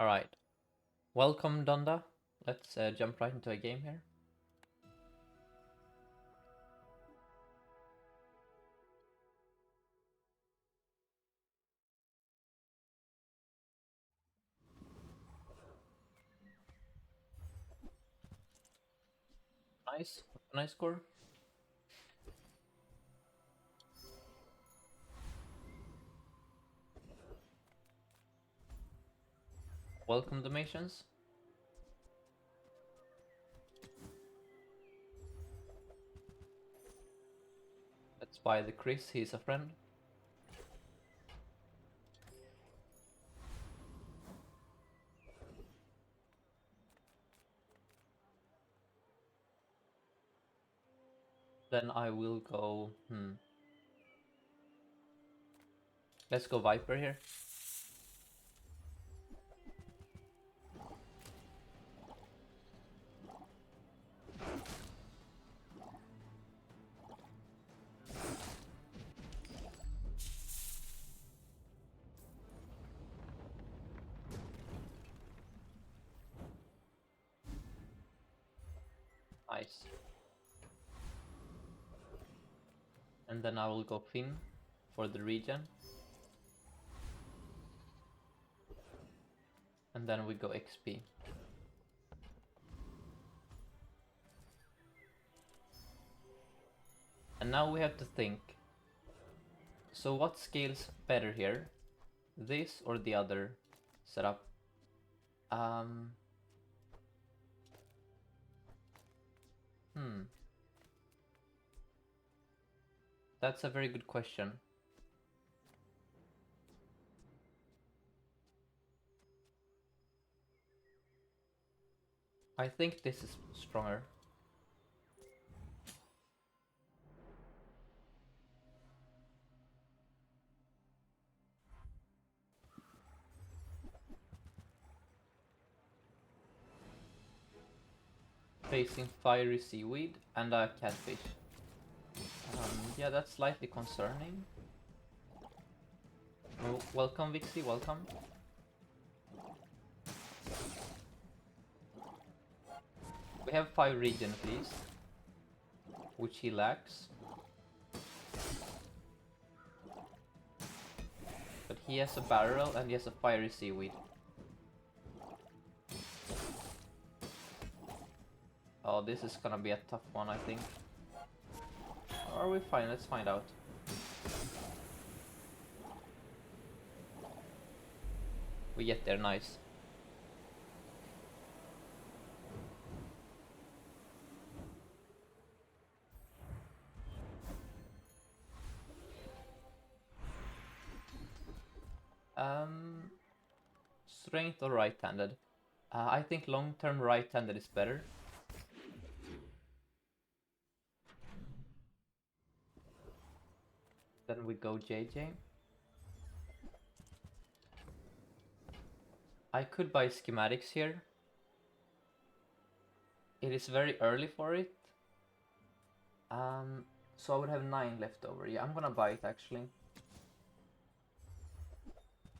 Alright, welcome Donda. Let's jump right into a game here. Nice score. Welcome donations. Let's buy the Chris, he's a friend. Then I will go, Let's go Viper here. Nice. And then I will go Finn for the regen. And then we go XP. And now we have to think. So what scales better here? This or the other setup? That's a very good question. I think this is stronger. Facing fiery seaweed and a catfish. Yeah, that's slightly concerning. Welcome, Vixie, welcome. We have 5 regen at least, which he lacks. But he has a barrel and he has a fiery seaweed. Oh, this is gonna be a tough one, I think. Or are we fine? Let's find out. We get there, nice. Strength or right-handed? I think long-term right-handed is better. Then we go JJ. I could buy schematics here. It is very early for it. So I would have 9 left over. Yeah, I'm gonna buy it actually.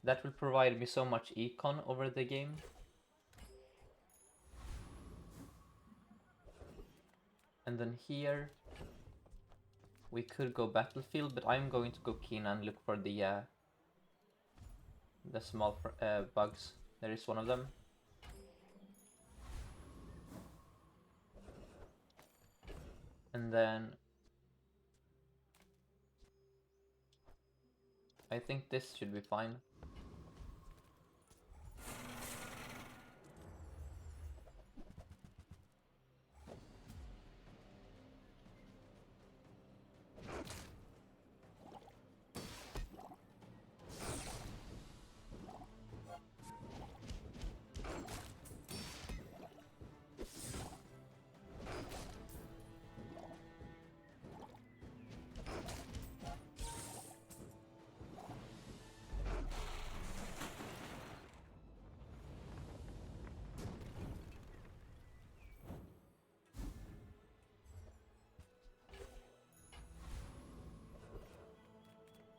That will provide me so much econ over the game. And then here we could go battlefield, but I'm going to go Kina and look for the small bugs. There is one of them. And then I think this should be fine.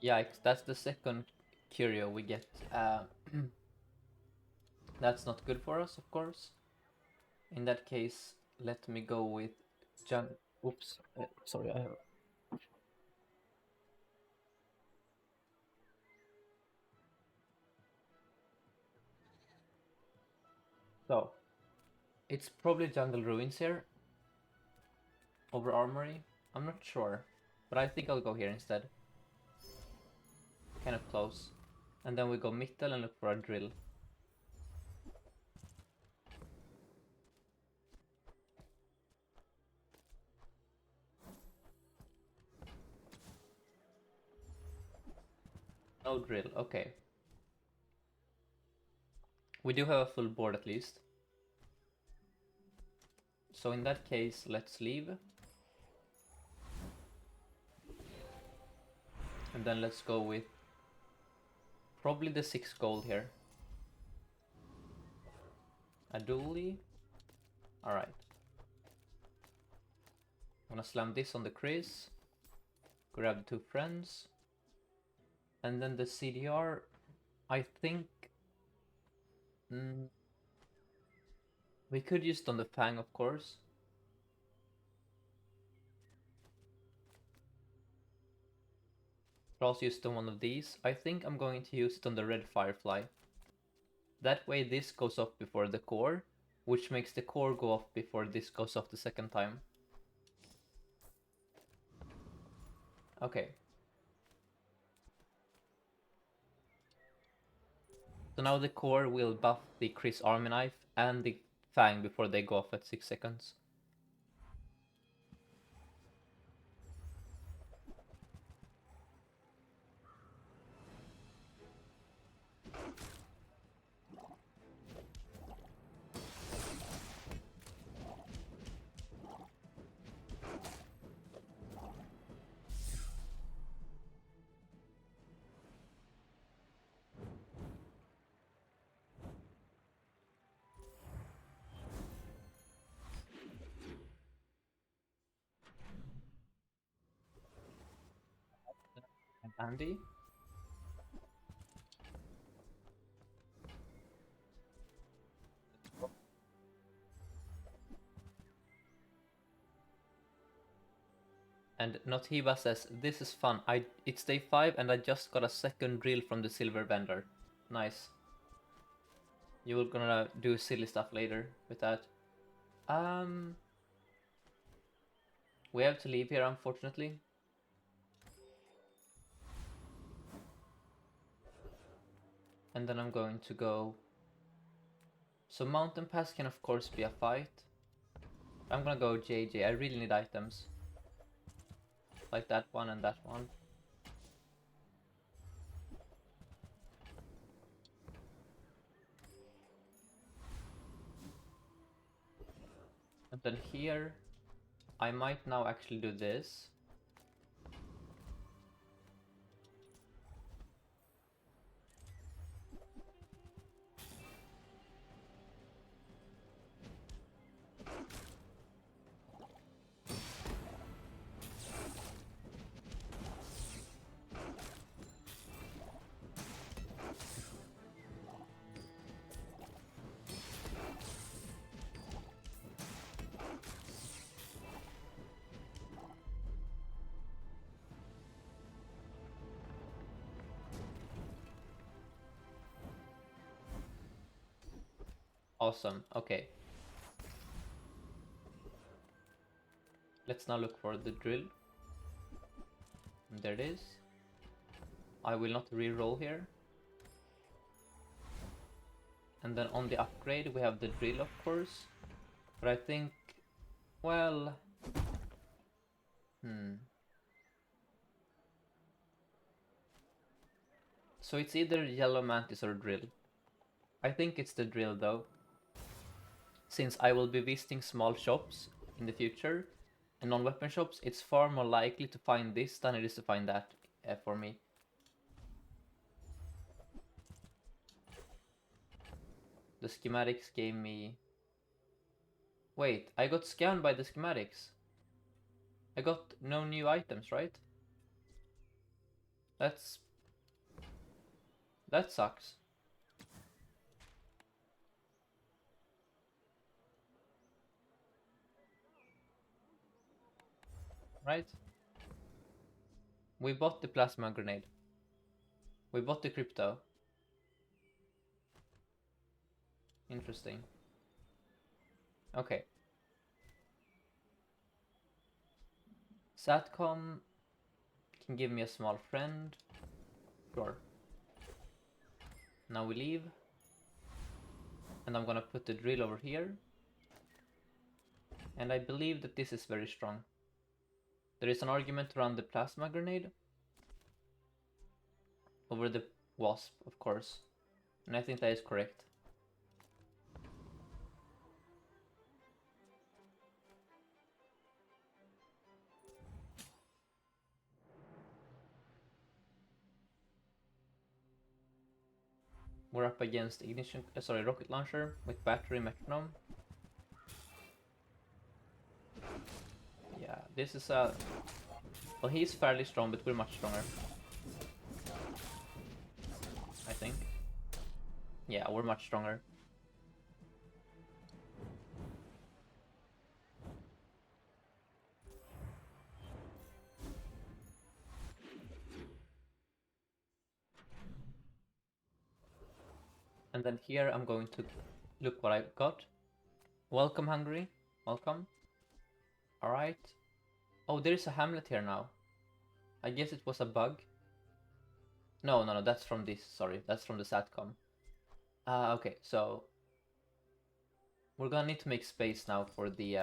Yikes, that's the second curio we get. That's not good for us, of course. In that case, let me go with Oops, sorry, So, it's probably Jungle Ruins here, over Armory. I'm not sure, but I think I'll go here instead. Kind of close. And then we go Mittel and look for a drill. No drill, okay. We do have a full board at least. So in that case, let's leave. And then let's go with probably the 6 gold here. A Dooley. Alright. I'm gonna slam this on the Chris. Grab the 2 friends. And then the CDR, I think... we could use it on the Fang, of course. Could also use it on one of these. I think I'm going to use it on the Red Firefly. That way this goes off before the core, which makes the core go off before this goes off the second time. Okay. So now the core will buff the Chris Army Knife and the Fang before they go off at 6 seconds. And Andy? And Nothiba says, this is fun. It's day 5 and I just got a second drill from the silver vendor. Nice. You were gonna do silly stuff later with that. We have to leave here, unfortunately. And then I'm going to go... So Mountain Pass can of course be a fight. I'm gonna go JJ, I really need items. Like that one and that one. And then here, I might now actually do this. Awesome, okay. Let's now look for the drill. And there it is. I will not re-roll here. And then on the upgrade we have the drill, of course. But I think, well... So it's either Yellow Mantis or drill. I think it's the drill though. Since I will be visiting small shops in the future, and non-weapon shops, it's far more likely to find this than it is to find that for me. The schematics gave me... Wait, I got scammed by the schematics. I got no new items, right? That sucks. right? We bought the plasma grenade. We bought the crypto. Interesting. Okay. Satcom can give me a small friend. Sure. Now we leave. And I'm gonna put the drill over here. And I believe that this is very strong. There is an argument around the plasma grenade over the wasp, of course. And I think that is correct. We're up against ignition, rocket launcher with battery metronome. Yeah, this is a... Well, he's fairly strong, but we're much stronger. I think. Yeah, we're much stronger. And then here I'm going to look what I got. Welcome, Hungary. Welcome. Alright. Oh, there's a hamlet here now. I guess it was a bug. No, that's from this. Sorry, that's from the Satcom. Okay, so we're gonna need to make space now for the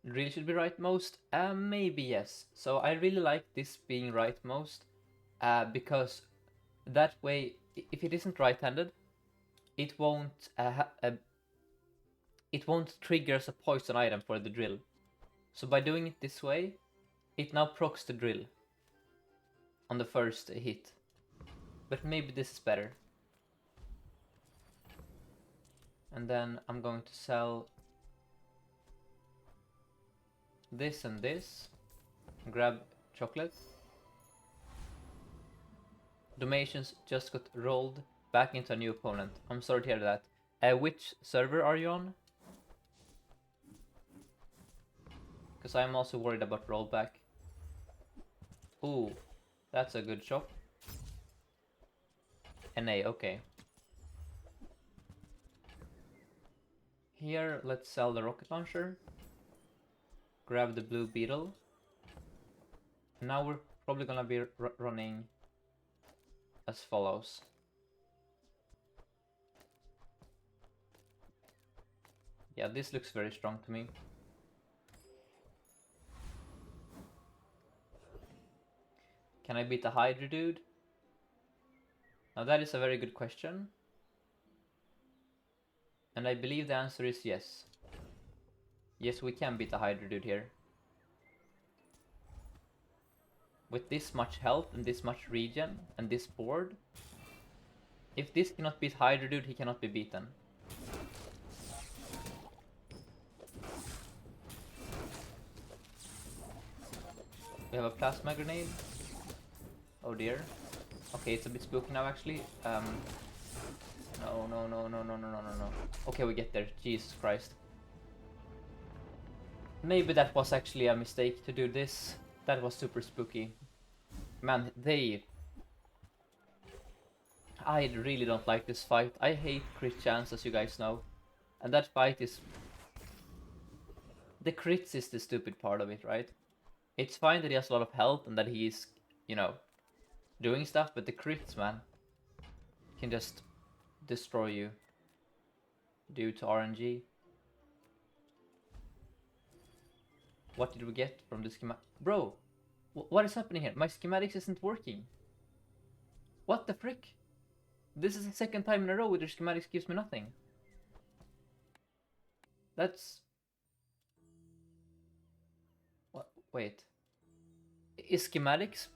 really should be rightmost. Maybe yes. So I really like this being rightmost, because that way, if it isn't right-handed, it won't trigger as a poison item for the drill. So by doing it this way, it now procs the drill on the first hit. But maybe this is better. And then I'm going to sell this and this. Grab chocolate. Donations just got rolled back into a new opponent. I'm sorry to hear that. Which server are you on? Because I'm also worried about rollback. Ooh, that's a good shop. NA, okay. Here, let's sell the rocket launcher. Grab the blue beetle. Now we're probably gonna be running as follows. Yeah, this looks very strong to me. Can I beat the Hydra dude? Now that is a very good question. And I believe the answer is yes. Yes, we can beat the Hydra dude here. With this much health and this much regen and this board, if this cannot beat Hydra dude, he cannot be beaten. We have a plasma grenade. Oh dear. Okay, it's a bit spooky now actually. No. Okay, we get there. Jesus Christ. Maybe that was actually a mistake to do this. That was super spooky. Man, I really don't like this fight. I hate crit chance, as you guys know. And that fight is... The crits is the stupid part of it, right? It's fine that he has a lot of health and that he's, you know, doing stuff, but the crits, man, can just destroy you due to RNG. What did we get from the schematic? Bro, what is happening here? My schematics isn't working. What the frick? This is the second time in a row where the schematics gives me nothing. That's... What? Wait. Is schematics...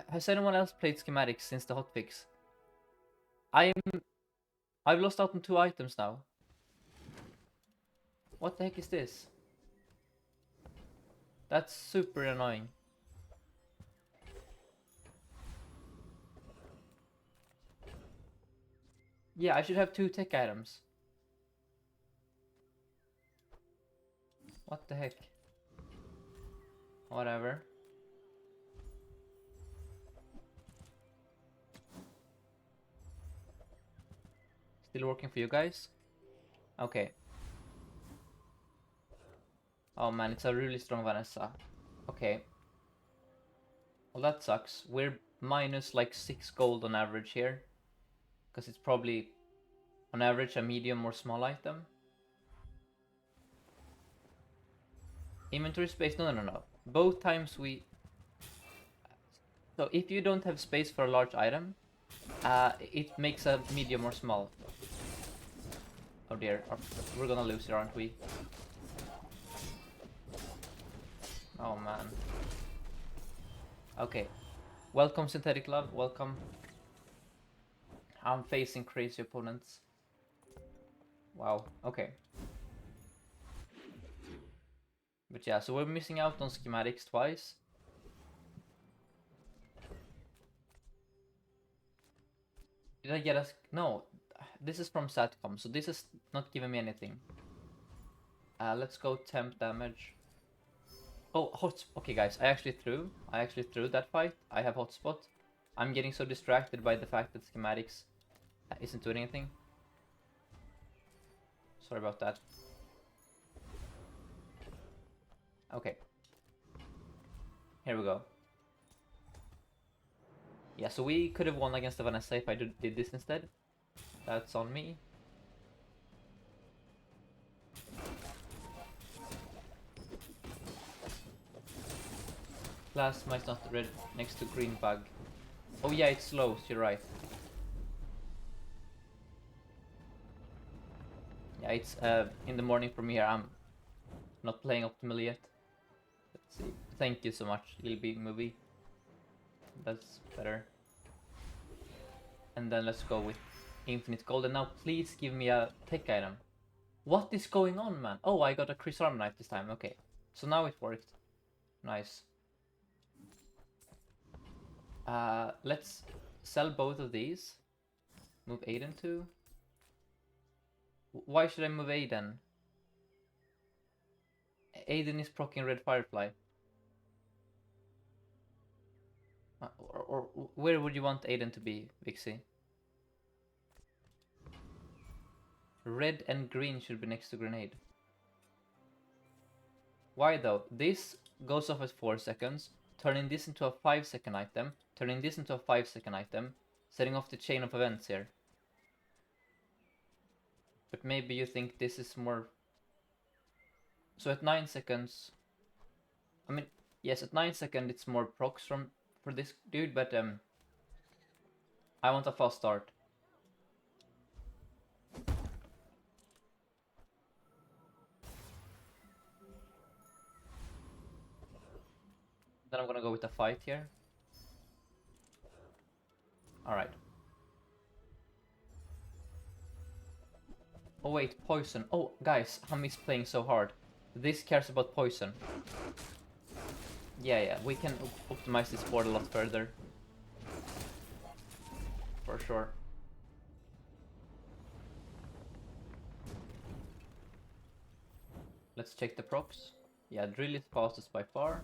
Has anyone else played schematics since the hotfix? I've lost out on 2 items now. What the heck is this? That's super annoying. Yeah, I should have 2 tech items. What the heck? Whatever. Still working for you guys? Okay. Oh man, it's a really strong Vanessa. Okay. Well, that sucks. We're minus like 6 gold on average here. Because it's probably, on average, a medium or small item. Inventory space? No. Both times we... So if you don't have space for a large item, it makes a medium or small. Oh dear, we're gonna lose here, aren't we? Oh man. Okay. Welcome, Synthetic Love. Welcome. I'm facing crazy opponents. Wow. Okay. But yeah, so we're missing out on schematics twice. Did I get a... No. This is from Satcom, so this is not giving me anything. Let's go temp damage. Oh, okay guys, I actually threw that fight. I have hotspot. I'm getting so distracted by the fact that schematics isn't doing anything. Sorry about that. Okay. Here we go. Yeah, so we could have won against the Vanessa if I did this instead. That's on me. Plasma is not red next to green bug. Oh yeah, it's slow, so you're right. Yeah, it's in the morning for me here. I'm not playing optimally yet. Let's see. Thank you so much, Lil Big Movie. That's better. And then let's go with infinite gold. And now please give me a tech item. What is going on, man? Oh, I got a Chris Arm Knife this time. Okay. So now it worked. Nice. Let's sell both of these. Move Aiden to. Why should I move Aiden? Aiden is proccing Red Firefly. Or where would you want Aiden to be, Vixie? Red and green should be next to Grenade. Why though? This goes off at 4 seconds, turning this into a 5-second item, turning this into a 5-second item, setting off the chain of events here. But maybe you think this is more... So at 9 seconds... I mean, yes, at 9 seconds it's more procs for this dude, but I want a fast start. Then I'm gonna go with a fight here. Alright. Oh wait, poison. Oh, guys, I'm misplaying so hard. This cares about poison. Yeah, we can optimize this board a lot further. For sure. Let's check the procs. Yeah, drill is fastest by far.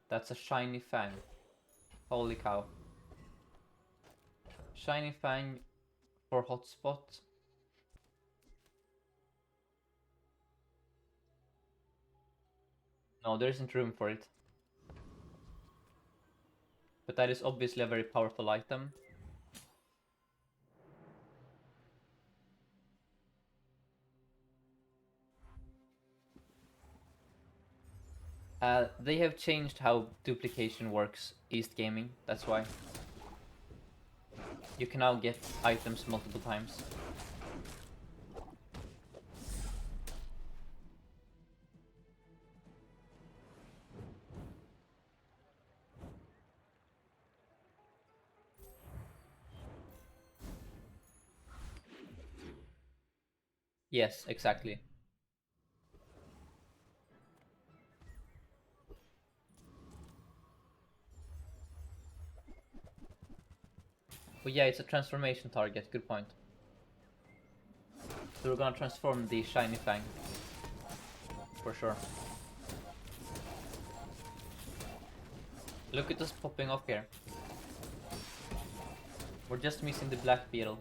That's a shiny fang. Holy cow. Shiny fang for hotspot. No, there isn't room for it. But that is obviously a very powerful item. They have changed how duplication works, East Gaming, that's why. You can now get items multiple times. Yes, exactly. But yeah, it's a transformation target, good point. So we're gonna transform the shiny fang. for sure. Look at us popping off here. We're just missing the black beetle.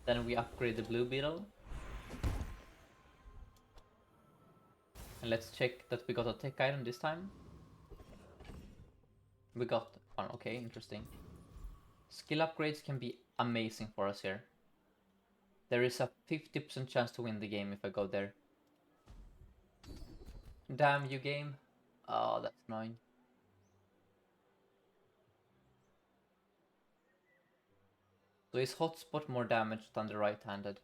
Then we upgrade the blue beetle. And let's check that we got a tech item this time. We got one, okay, interesting. Skill upgrades can be amazing for us here. There is a 50% chance to win the game if I go there. Damn you, game. Oh, that's annoying. So is hotspot more damage than the right-handed?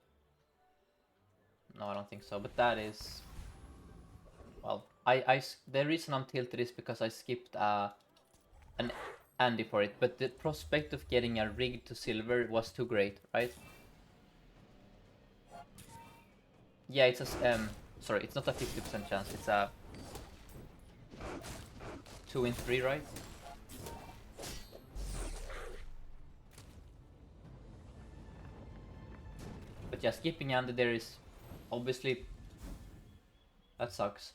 No, I don't think so, but that is... Well, the reason I'm tilted is because I skipped an Andy for it, but the prospect of getting a rig to silver was too great, right? Yeah, it's a... sorry, it's not a 50% chance, it's a... 2 in 3, right? But yeah, skipping Andy there is... Obviously... That sucks.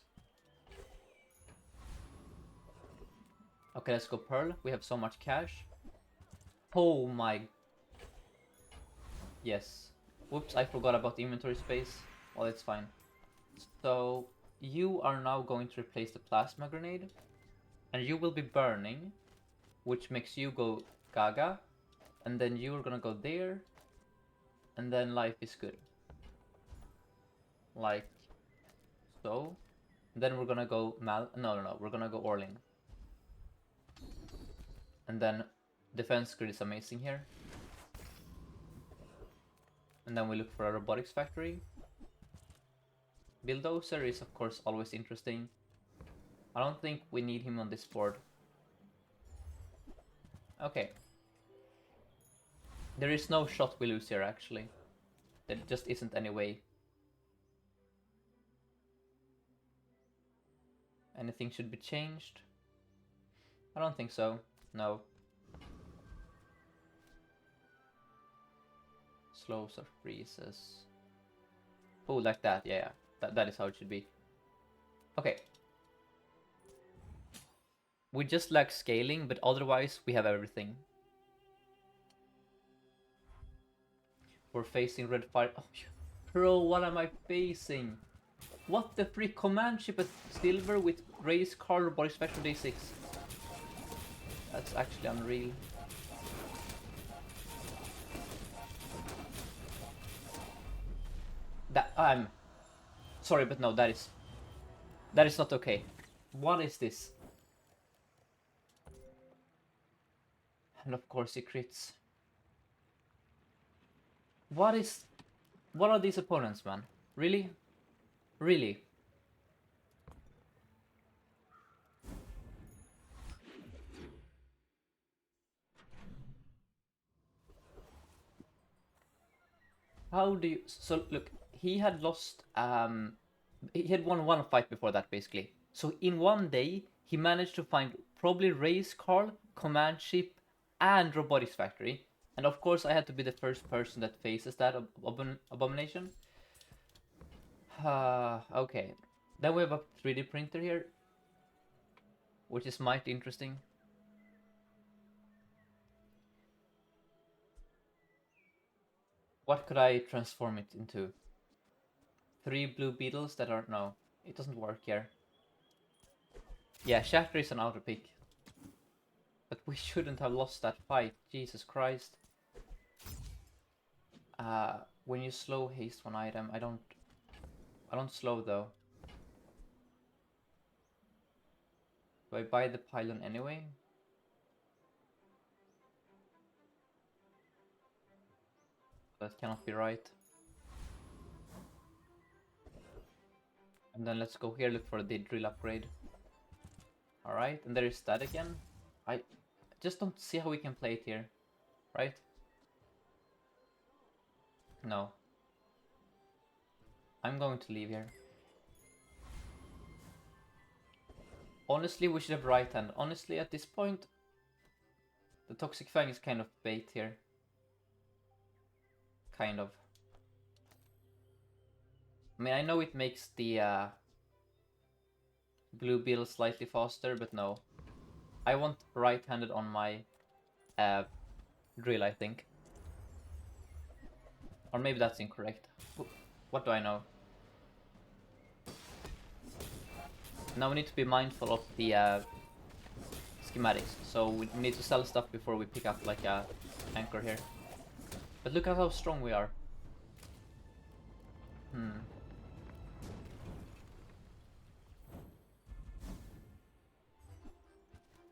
Okay, let's go Pearl. We have so much cash. Oh my... Yes. Whoops, I forgot about the inventory space. Well, it's fine. So, you are now going to replace the plasma grenade. And you will be burning, which makes you go gaga. And then you're gonna go there. And then life is good. Like so. Then we're gonna go No, we're gonna go Orling. And then defense grid is amazing here. And then we look for a robotics factory. Bulldozer is of course always interesting. I don't think we need him on this board. Okay. There is no shot we lose here actually. There just isn't any way. Anything should be changed? I don't think so. No. Slows or freezes. Oh, like that. Yeah. That is how it should be. Okay. We just lack scaling, but otherwise we have everything. We're facing red fire. Oh, bro, what am I facing? What the freak? Command ship at silver with race car robotics factor day 6. That's actually unreal. That I'm sorry, but no, that is not okay. What is this? And of course he crits. What are these opponents, man? Really? Really? How do you... So look, he had lost... he had won one fight before that, basically. So in one day, he managed to find probably race car, command ship, and robotics factory. And of course, I had to be the first person that faces that abomination. Okay. Then we have a 3D printer here, which is mighty interesting. What could I transform it into? 3 blue beetles that are... No, it doesn't work here. Yeah, Shatter is an auto pick. But we shouldn't have lost that fight. Jesus Christ. When you slow haste one item, I don't slow though. Do I buy the pylon anyway? That cannot be right. And then let's go here, look for the drill upgrade. Alright, and there is that again. I just don't see how we can play it here. Right? No. I'm going to leave here. Honestly, we should have right hand. Honestly, at this point, the Toxic Fang is kind of bait here. Kind of. I mean, I know it makes the blue beetle slightly faster, but no. I want right-handed on my drill, I think. Or maybe that's incorrect. What do I know? Now we need to be mindful of the schematics. So we need to sell stuff before we pick up like a anchor here. But look at how strong we are.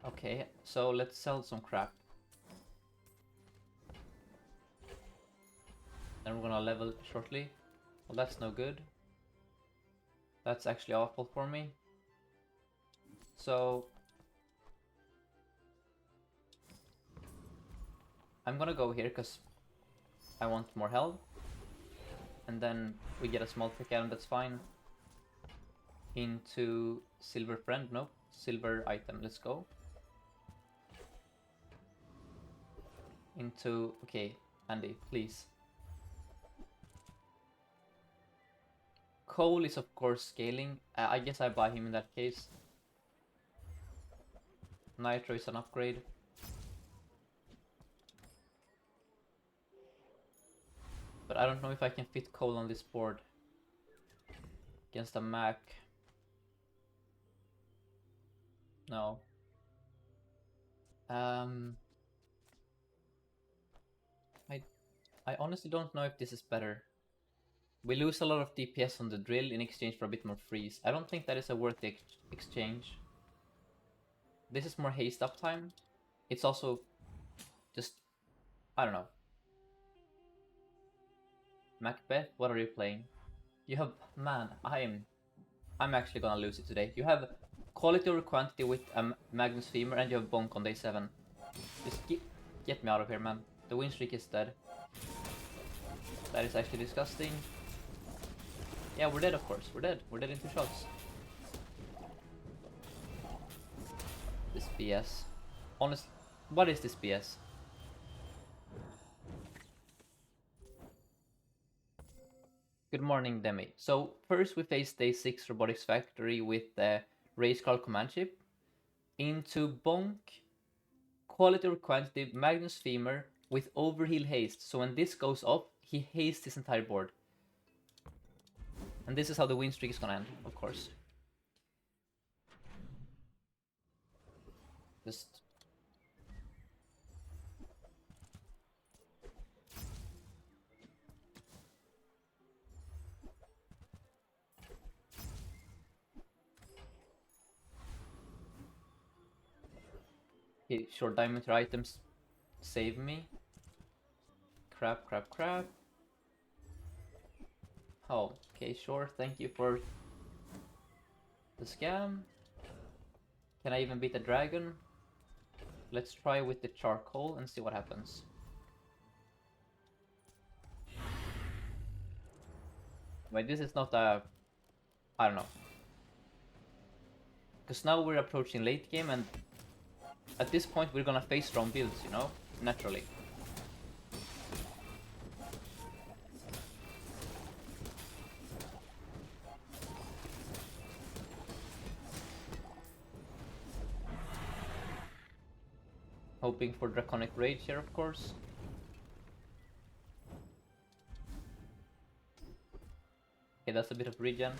Okay, so let's sell some crap. Then we're gonna level shortly. Well, that's no good. That's actually awful for me. So I'm gonna go here because I want more health. And then we get a small thick item, that's fine. Into silver friend, nope. Silver item, let's go. Into, okay, Andy, please. Cole is of course scaling. I guess I buy him in that case. Nitro is an upgrade. But I don't know if I can fit Cole on this board. Against a Mac. No. I honestly don't know if this is better. We lose a lot of DPS on the drill in exchange for a bit more freeze. I don't think that is a worthy exchange. This is more haste uptime. It's also just, I don't know. Macbeth, what are you playing? You have, man, I'm actually gonna lose it today. You have quality over quantity with Magnus Femur and you have Bonk on day 7. Just get me out of here, man. The win streak is dead. That is actually disgusting. Yeah, we're dead, of course. We're dead. We're dead in 2 shots. This BS. Honest, what is this BS? Good morning, Demi. So first we faced day 6 Robotics Factory with the Race Call Command Chip. Into Bonk, quality or quantity, Magnus Femur with overheal haste. So when this goes off, he hastes his entire board. And this is how the win streak is gonna end, of course. Just... Okay, short diameter items save me. Crap, crap, crap. Oh, okay, sure, thank you for the scam. Can I even beat a dragon? Let's try with the charcoal and see what happens. Wait, this is not a... I don't know. Because now we're approaching late game and at this point we're gonna face strong builds, you know? Naturally. Hoping for Draconic Rage here, of course. Okay, that's a bit of regen.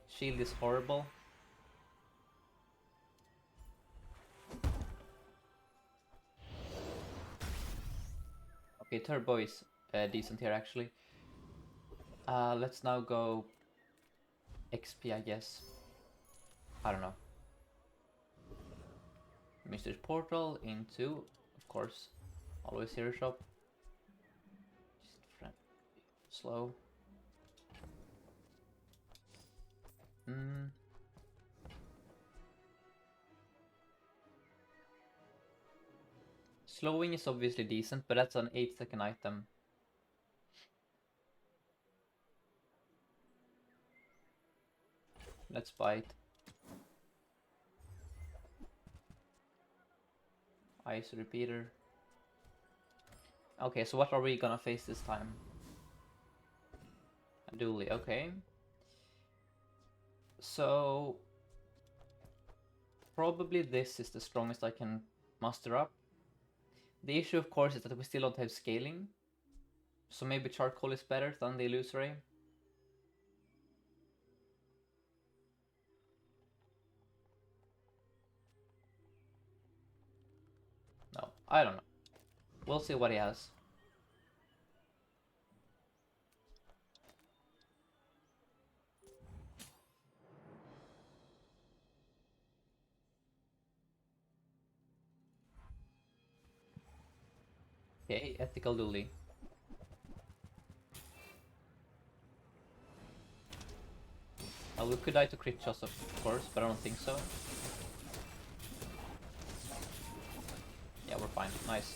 Shield is horrible. Okay, Turbo is decent here, actually. Let's now go XP, I guess. I don't know. Mr. Portal into, of course, always hero shop. Just slow. Slowing is obviously decent, but that's an 8-second item. Let's buy it. Ice repeater. Okay, so what are we gonna face this time? A Dooley, okay. So probably this is the strongest I can muster up. The issue, of course, is that we still don't have scaling. So maybe charcoal is better than the illusory. No, I don't know. We'll see what he has. Okay, ethical Dooley. Well, we could die to crit shots, of course, but I don't think so. Yeah, we're fine. Nice.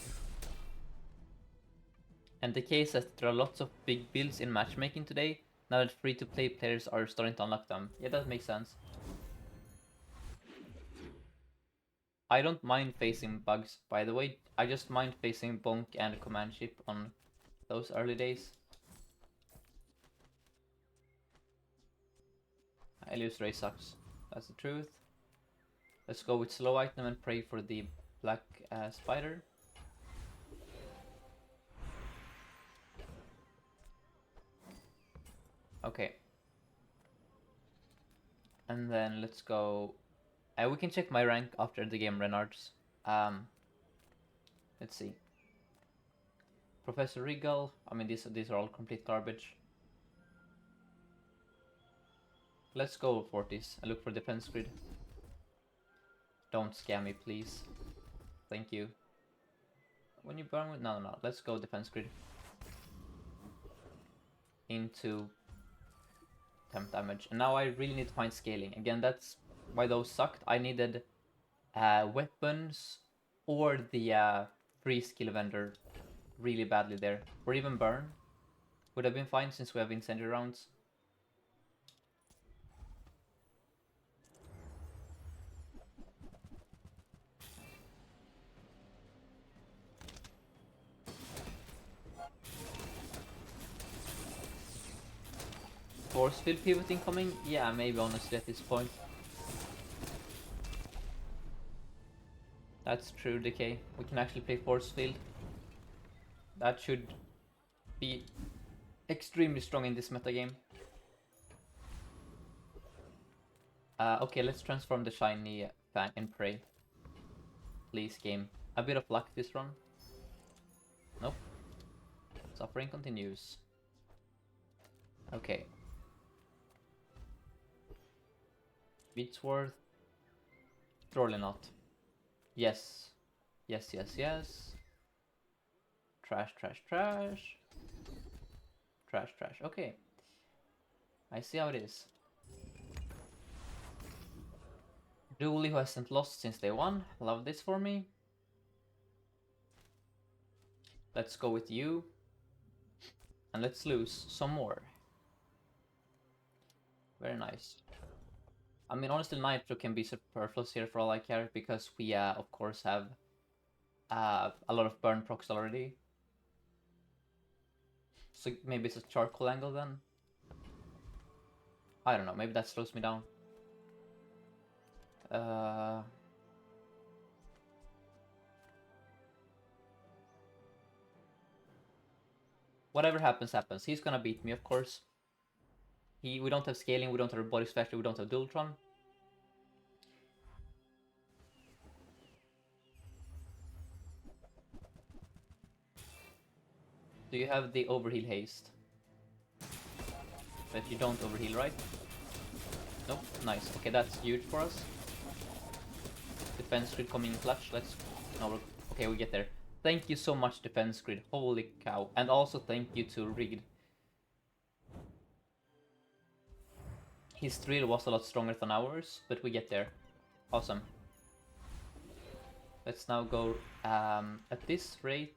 And the case says that there are lots of big builds in matchmaking today, now that free-to-play players are starting to unlock them. Yeah, that makes sense. I don't mind facing bugs, by the way. I just mind facing Bonk and Command Ship on those early days. Illusory sucks. That's the truth. Let's go with slow item and pray for the black spider. Okay. And then let's go. We can check my rank after the game, Renards. Let's see. Professor Regal. I mean, these are all complete garbage. Let's go Fortis and look for defense grid. Don't scam me, please. Thank you. When you burn with... No. Let's go defense grid. Into temp damage. And now I really need to find scaling. Again, that's why those sucked. I needed weapons or the free skill vendor really badly there. Or even burn. Would have been fine since we have incendiary rounds. Force field pivoting coming? Yeah, maybe honestly at this point. That's true, Decay. We can actually play force field. That should be extremely strong in this metagame. Okay, let's transform the shiny Fang and pray. Please, game. A bit of luck this run. Nope. Suffering continues. Okay. Beatsworth. Surely not. Yes. Yes. Trash. Trash. Okay. I see how it is. Dooley, who hasn't lost since day one. Love this for me. Let's go with you. And let's lose some more. Very nice. I mean, honestly, Nitro can be superfluous here for all I care, because we, of course, have a lot of burn procs already. So maybe it's a charcoal angle then? I don't know, maybe that slows me down. Whatever happens, happens. He's gonna beat me, of course. We don't have scaling, we don't have body special, we don't have Dualtron. Do you have the overheal haste? But you don't overheal, right? Nope, nice. Okay, that's huge for us. Defense grid coming in clutch. Let's... No, okay, we get there. Thank you so much, defense grid. Holy cow. And also thank you to Rigged. His drill was a lot stronger than ours, but we get there. Awesome. Let's now go at this rate.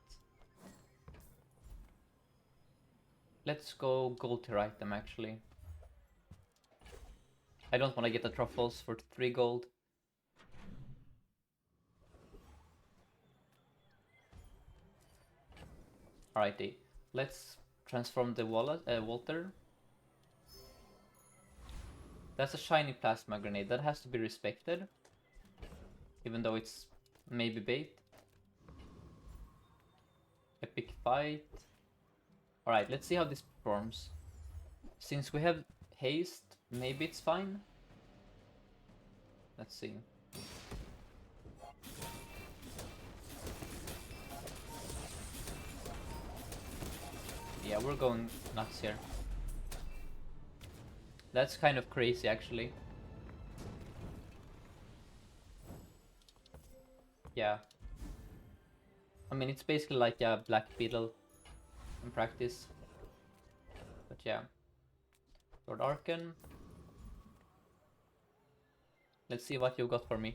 Let's go gold tier item actually. I don't want to get the truffles for 3 gold. Alrighty, let's transform the Walter. That's a shiny plasma grenade. That has to be respected. Even though it's maybe bait. Epic fight. Alright, let's see how this performs. Since we have haste, maybe it's fine. Let's see. Yeah, we're going nuts here. That's kind of crazy, actually. Yeah. I mean, it's basically like a Black Beetle in practice. But yeah. Lord Arkan. Let's see what you've got for me.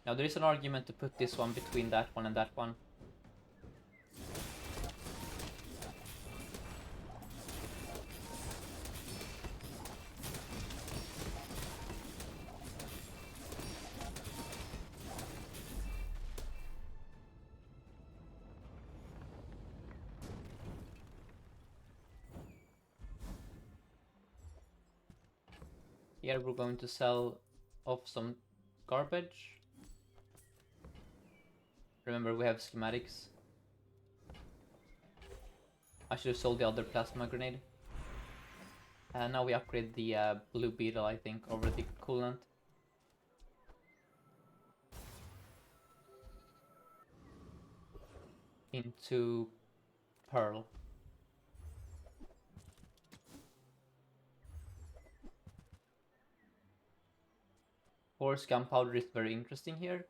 Now there is an argument to put this one between that one and that one. Here we're going to sell off some garbage. Remember, we have schematics. I should have sold the other plasma grenade. And now we upgrade the blue beetle, I think, over the coolant. Into Pearl. Of course, gunpowder is very interesting here.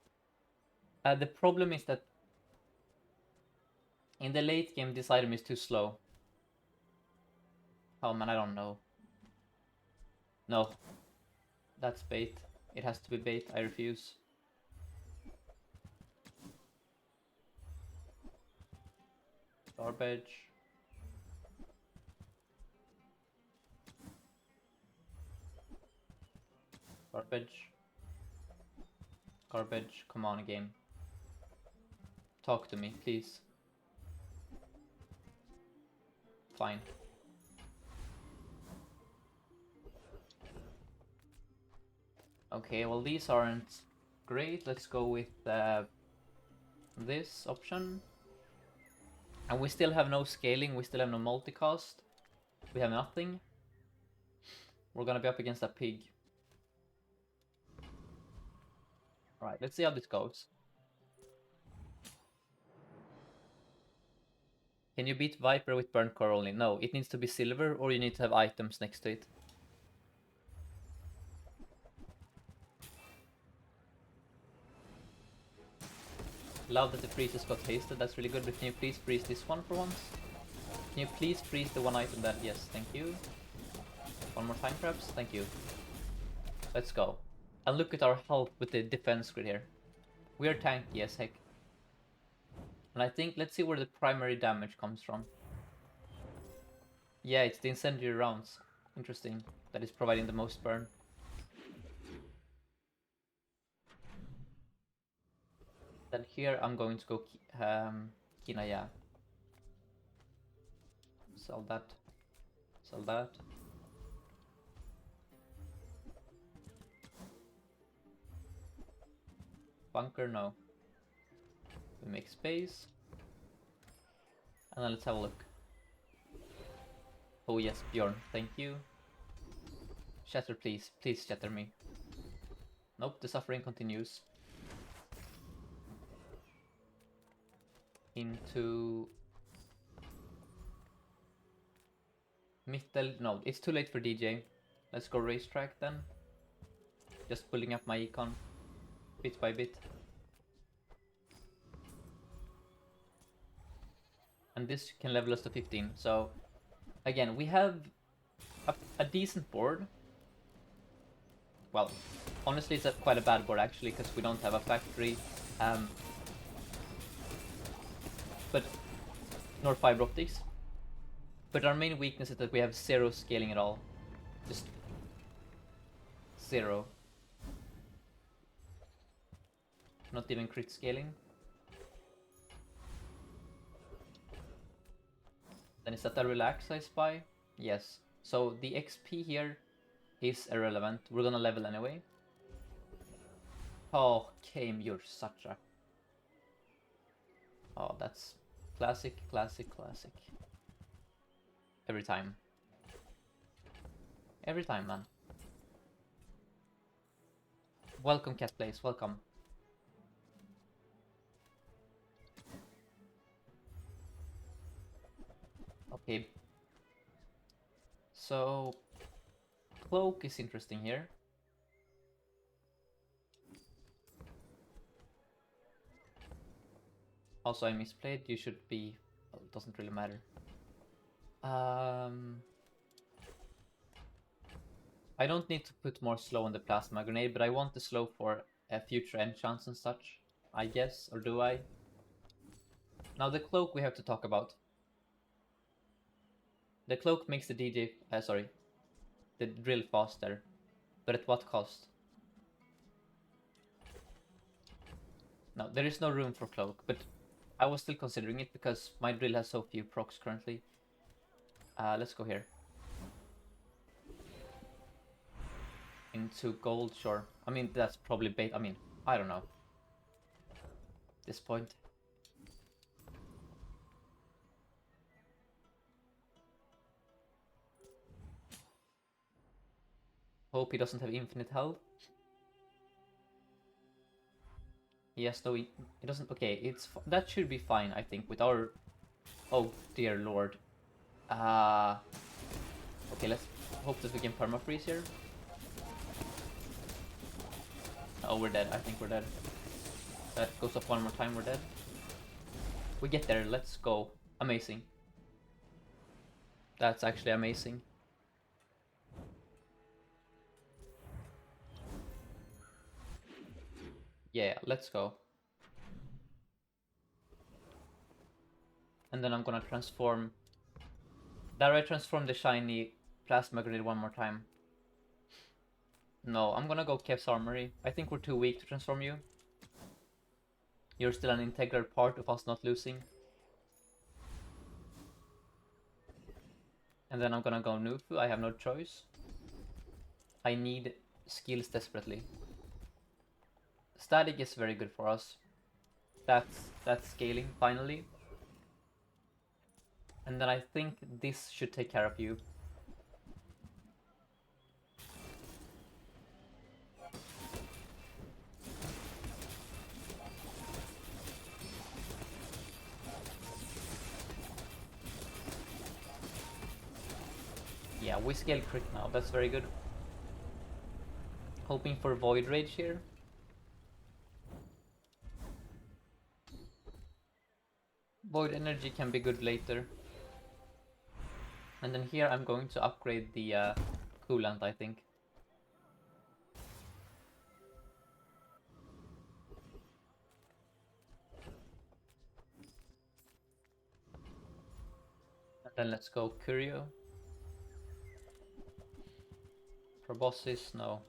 The problem is that in the late game, this item is too slow. Oh man, I don't know. No. That's bait. It has to be bait. I refuse. Garbage. Garbage. Garbage. Come on, game. Talk to me, please. Fine. Okay, well these aren't great. Let's go with this option. And we still have no scaling, we still have no multicast. We have nothing. We're gonna be up against a pig. Alright, let's see how this goes. Can you beat Viper with burnt core only? No, it needs to be silver or you need to have items next to it. Love that the freezes got hasted, that's really good, but can you please freeze this one for once? Can you please freeze the one item that... Yes, thank you. One more time perhaps? Thank you. Let's go. And look at our health with the defense grid here. We are tanky as heck. And I think, let's see where the primary damage comes from. Yeah, it's the incendiary rounds. Interesting. That is providing the most burn. Then here I'm going to go Kinaya. Sell that. Sell that. Bunker, no. We make space. And then let's have a look. Oh yes, Bjorn, thank you. Shatter, please. Please shatter me. Nope, the suffering continues. Into... Mittel... No, it's too late for DJ. Let's go racetrack then. Just pulling up my econ. Bit by bit. And this can level us to 15. So, again, we have a decent board. Well, honestly, it's quite a bad board actually, because we don't have a factory. But nor fiber optics. But our main weakness is that we have zero scaling at all. Just zero. Not even crit scaling. Then is that a relax I spy? Yes. So the XP here is irrelevant. We're gonna level anyway. Oh, Kame, you're such a... Oh, that's classic, classic, classic. Every time. Every time, man. Welcome, Cat Place, welcome. Okay. So, Cloak is interesting here. Also, I misplayed. You should be... Well, it doesn't really matter. I don't need to put more slow on the plasma grenade, but I want the slow for future enchants and such, I guess, or do I? Now the cloak we have to talk about. The cloak makes the DJ, the drill faster, but at what cost? No, there is no room for cloak, but I was still considering it because my drill has so few procs currently. Let's go here. Into gold, sure. I mean, that's probably bait. I mean, I don't know. At this point. Hope he doesn't have infinite health. Yes, no, he doesn't. Okay, that should be fine, I think, with our... Oh, dear lord. Okay, let's hope that we can perma-freeze here. Oh, we're dead. I think we're dead. That goes up one more time, we're dead. We get there, let's go. Amazing. That's actually amazing. Yeah, let's go. And then I'm gonna transform... There I transform the shiny plasma grenade one more time. No, I'm gonna go Kev's Armory. I think we're too weak to transform you. You're still an integral part of us not losing. And then I'm gonna go Nufu, I have no choice. I need skills desperately. Static is very good for us. That's scaling, finally. And then I think this should take care of you. Yeah, we scale crit now, that's very good. Hoping for Void Rage here. Void Energy can be good later. And then here I'm going to upgrade the coolant, I think. And then let's go Curio. Proboscis, no.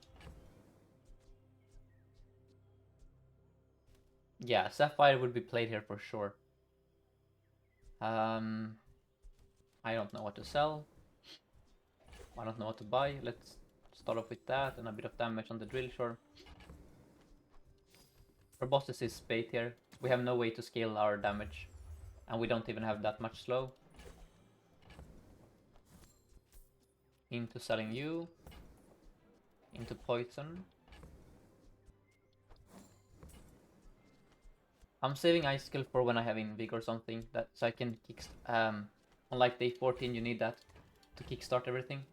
Yeah, Sapphire would be played here for sure. I don't know what to sell. I don't know what to buy. Let's start off with that and a bit of damage on the drill, sure. Proboscis is bait here. We have no way to scale our damage. And we don't even have that much slow. Into selling you. Into poison. I'm saving Icicle for when I have Invig or something, so I can kick... unlike day 14, you need that to kickstart everything.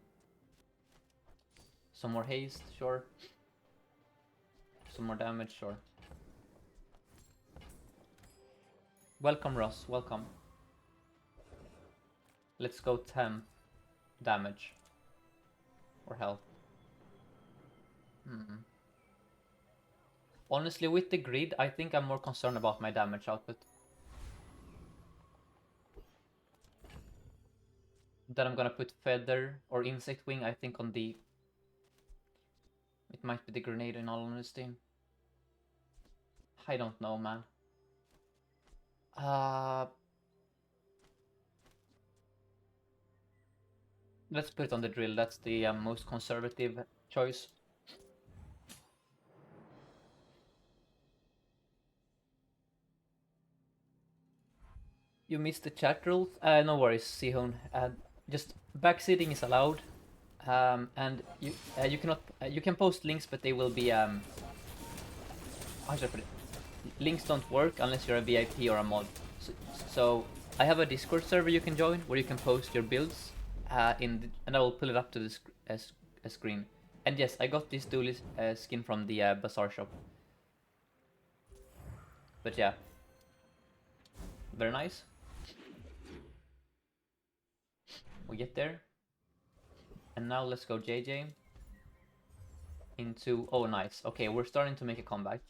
Some more haste, sure. Some more damage, sure. Welcome, Ross, welcome. Let's go 10 damage. Or health. Honestly, with the grid, I think I'm more concerned about my damage output. Then I'm gonna put Feather or Insect Wing, I think, on the... It might be the grenade in all honesty. I don't know, man. Uh, let's put it on the drill. That's the most conservative choice. You missed the chat rules? No worries, Sihon. Just backseating is allowed, and you cannot you can post links, but they will be how should I put it? Links don't work unless you're a VIP or a mod. So I have a Discord server you can join where you can post your builds, and I will pull it up to the screen. And yes, I got this Dooley skin from the bazaar shop. But yeah, very nice. We get there. And now let's go JJ into... Oh, nice. Okay, we're starting to make a comeback.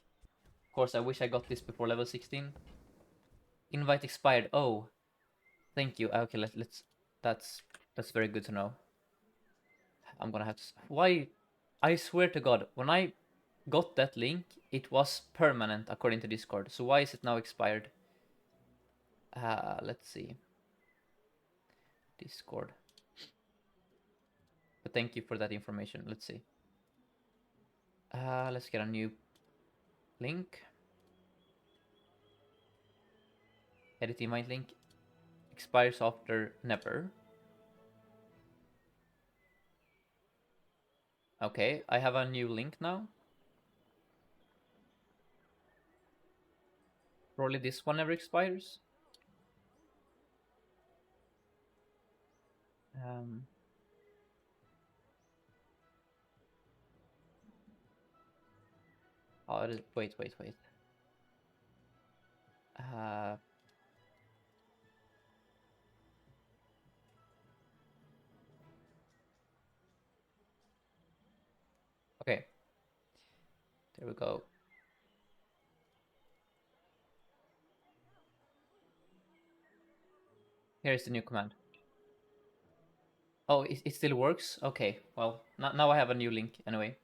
Of course, I wish I got this before level 16. Invite expired. Oh, thank you. Okay, let's... That's very good to know. I'm gonna have to... Why? I swear to God, when I got that link, it was permanent according to Discord. So why is it now expired? Let's see. Discord. But thank you for that information. Let's see. Let's get a new link. Edit invite link. Expires after never. Okay, I have a new link now. Probably this one never expires. Oh, wait. Okay. There we go. Here's the new command. Oh, it still works? Okay, well, now I have a new link anyway.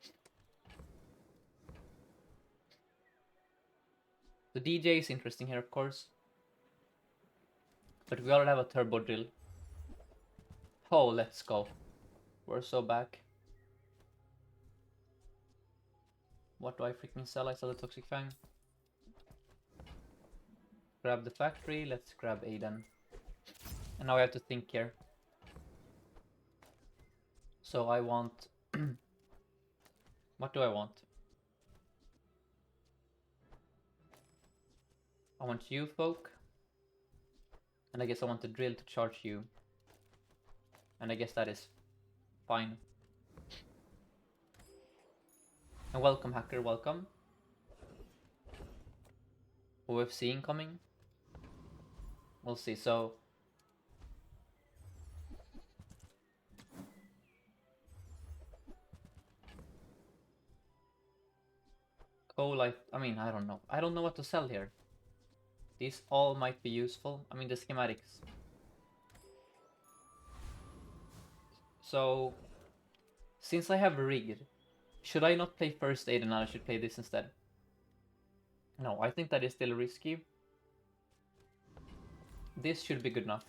The DJ is interesting here, of course. But we already have a turbo drill. Oh, let's go. We're so back. What do I freaking sell? I sell the Toxic Fang. Grab the factory, let's grab Aiden. And now I have to think here. So I want... What do I want? I want you folk. And I guess I want the drill to charge you. And I guess that is fine. And welcome, hacker, welcome. OFC incoming. We'll see, so... Coal, I mean, I don't know. I don't know what to sell here. These all might be useful. I mean, the schematics. So, since I have rigged, should I not play first aid and I should play this instead? No, I think that is still risky. This should be good enough.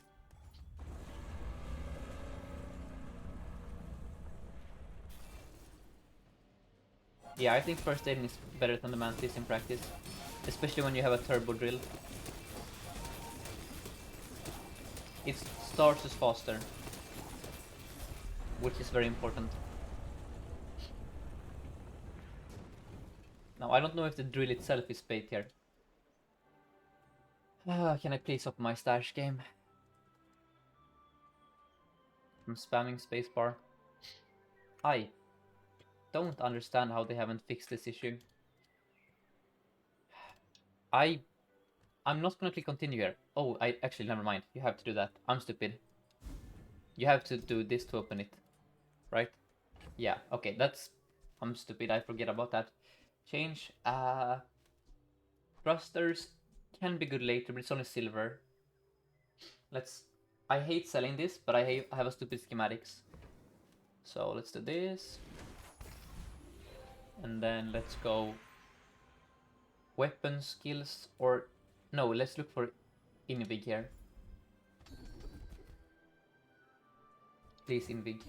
Yeah, I think first aid is better than the mantis in practice. Especially when you have a turbo drill. It starts as faster. Which is very important. Now, I don't know if the drill itself is bait here. Can I please up my stash game? I'm spamming spacebar. I don't understand how they haven't fixed this issue. I'm not gonna click continue here. Oh, I actually, never mind. You have to do that. I'm stupid. You have to do this to open it. Right? Yeah, okay, that's... I'm stupid, I forget about that. Change. Thrusters can be good later, but it's only silver. Let's... I hate selling this, but I have a stupid schematics. So let's do this. And then let's go weapon skills, or no, let's look for Invig here. Please, Invig.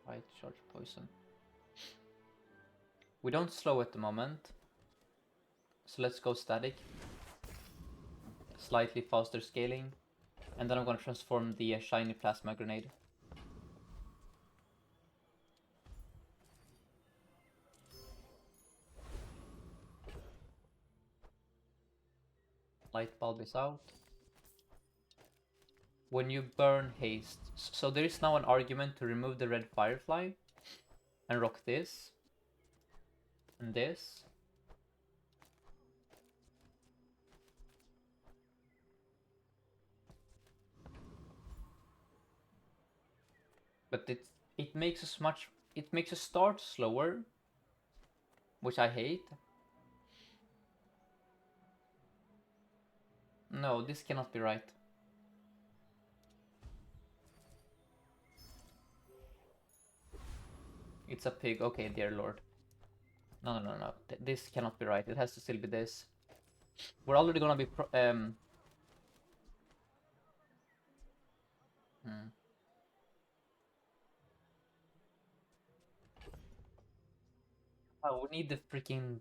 Right, charge poison. We don't slow at the moment, so let's go static. Slightly faster scaling, and then I'm gonna transform the shiny plasma grenade. Light bulb is out. When you burn haste, so there is now an argument to remove the red firefly and rock this and this. But it makes us start slower, which I hate. No, this cannot be right. It's a pig. Okay, dear lord. No. This cannot be right. It has to still be this. We're already gonna be Oh, we need the freaking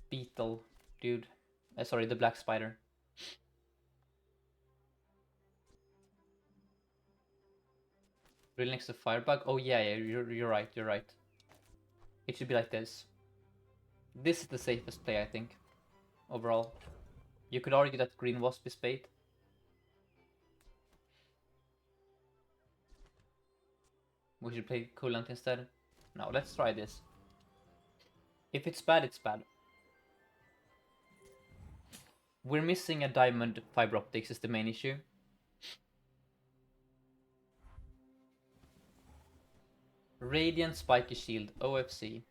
beetle, dude. Sorry, the black spider. Really next to firebug. Oh yeah, you're right. You're right. It should be like this. This is the safest play, I think, overall. You could argue that green wasp is bait. We should play coolant instead. No, let's try this. If it's bad, it's bad. We're missing a diamond fiber optics is the main issue. Radiant spiky shield, OFC.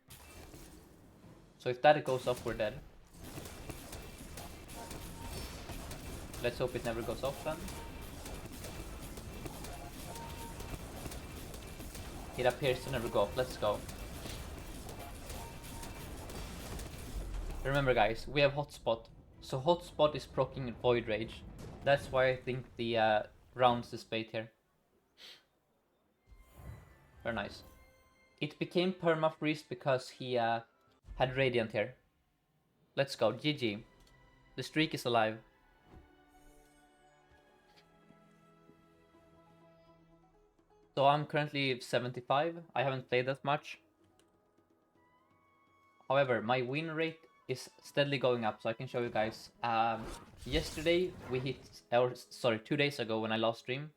So if that goes off, we're dead. Let's hope it never goes off then. It appears to never go off. Let's go. Remember guys, we have hotspot. So hotspot is proccing void rage. That's why I think the rounds is bait here. Very nice. It became permafreeze because he had radiant here. Let's go, GG. The streak is alive. So I'm currently 75. I haven't played that much. However, my win rate is steadily going up, so I can show you guys. Yesterday we hit, or sorry, 2 days ago when I last stream,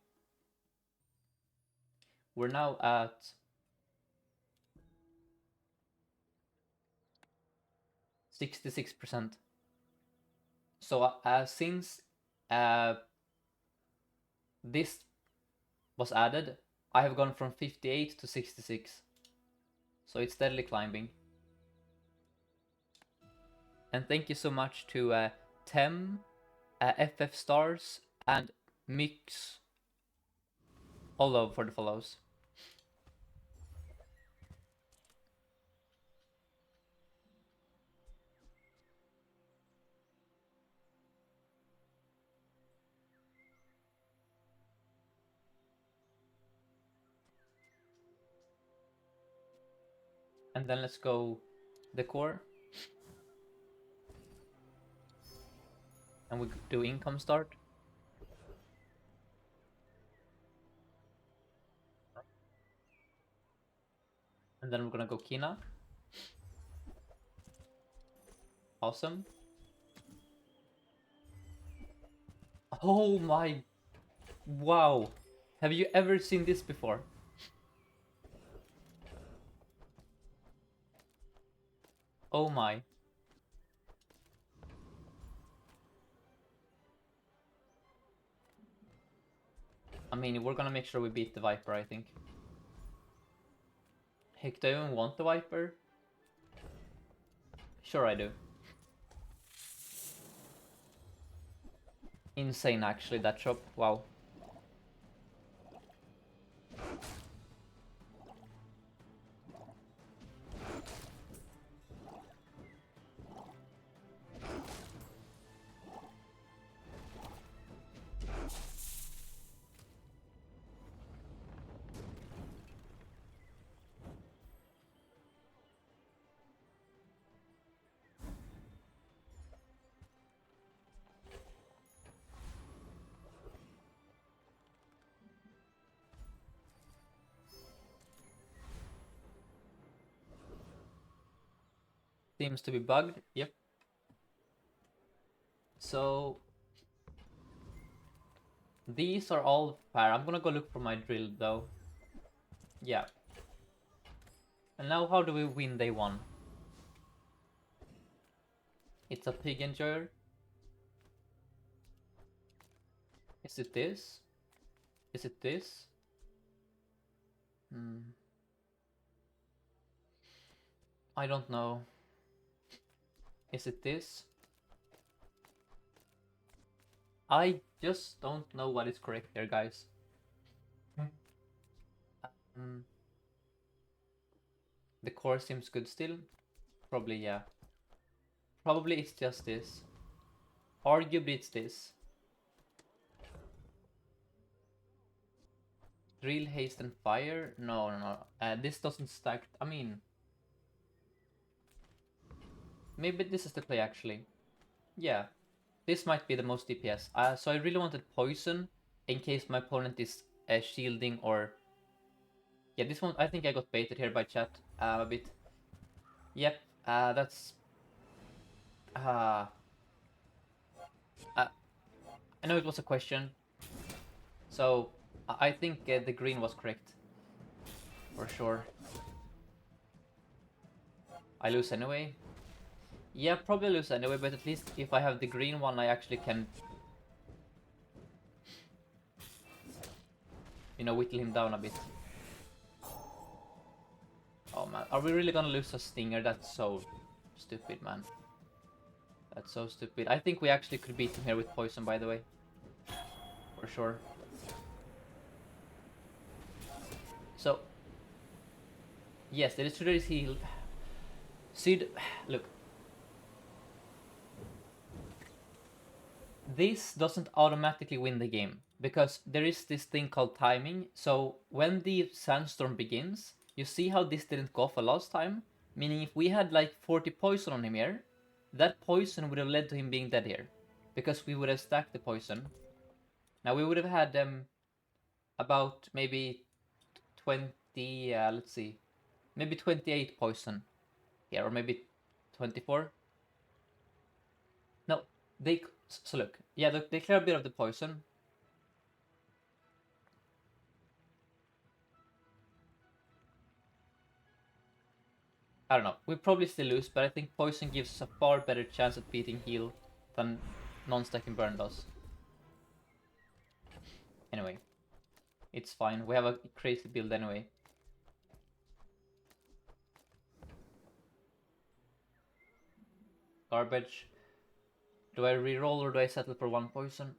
we're now at 66%. So since this was added, I have gone from 58 to 66. So it's steadily climbing. And thank you so much to Tem, FF Stars, and Mix Olo for the follows. And then let's go the core. And we do income start. And then we're gonna go Kina. Awesome. Oh my, wow. Have you ever seen this before? Oh my. I mean, we're gonna make sure we beat the Viper, I think. Heck, do I even want the Viper? Sure I do. Insane actually, that shop. Wow. Seems to be bugged. Yep. So these are all fair. I'm gonna go look for my drill though. Yeah. And now how do we win day one? It's a pig enjoyer. Is it this? Is it this? I don't know. Is it this? I just don't know what is correct here, guys. The core seems good still. Probably, yeah. Probably it's just this. Arguably it's this. Drill, haste, and fire? No, no, no. This doesn't stack. I mean, maybe this is the play actually. Yeah, this might be the most DPS. So I really wanted poison in case my opponent is shielding or... Yeah, this one, I think I got baited here by chat a bit. Yep, that's... I know it was a question. So, I think the green was correct. For sure. I lose anyway. Yeah, probably lose anyway, but at least if I have the green one, I actually can... You know, whittle him down a bit. Oh man, are we really gonna lose a stinger? That's so stupid, man. That's so stupid. I think we actually could beat him here with poison, by the way. For sure. So, yes, the distributor is healed. Sid, look. This doesn't automatically win the game, because there is this thing called timing. So, when the sandstorm begins, you see how this didn't go off last time? Meaning if we had like 40 poison on him here, that poison would have led to him being dead here. Because we would have stacked the poison. Now we would have had about maybe 20, let's see, maybe 28 poison here, or maybe 24. No, so look, yeah, they clear a bit of the poison. I don't know, we probably still lose, but I think poison gives us a far better chance at beating heal than non-stacking burn does. Anyway, it's fine, we have a crazy build anyway. Garbage. Do I reroll or do I settle for one poison?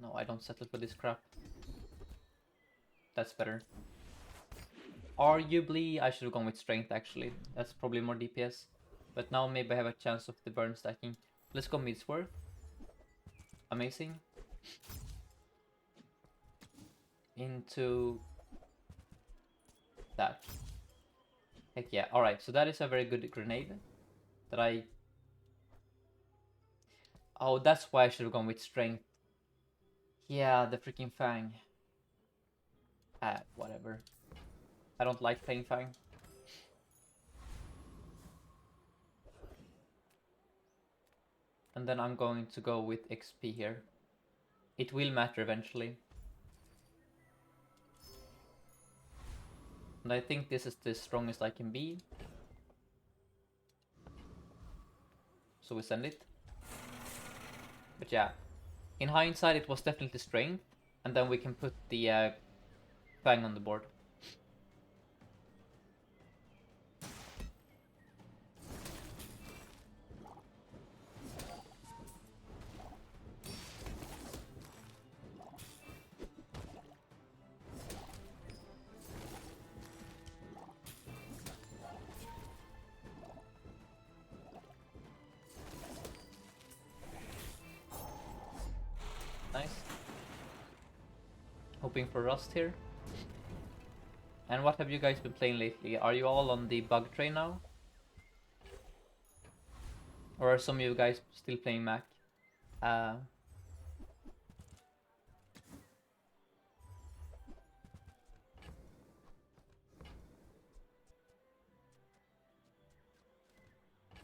No, I don't settle for this crap. That's better. Arguably, I should have gone with strength actually. That's probably more DPS. But now maybe I have a chance of the burn stacking. Let's go Midsworth. Amazing. Into that. Heck yeah. Alright, so that is a very good grenade. That I... Oh, that's why I should have gone with strength. Yeah, the freaking Fang. Whatever. I don't like playing Fang. And then I'm going to go with XP here. It will matter eventually. And I think this is the strongest I can be. So we send it. But yeah, in hindsight it was definitely strength. And then we can put the Fang on the board. Nice. Hoping for rust here. And what have you guys been playing lately? Are you all on the bug train now? Or are some of you guys still playing Mac?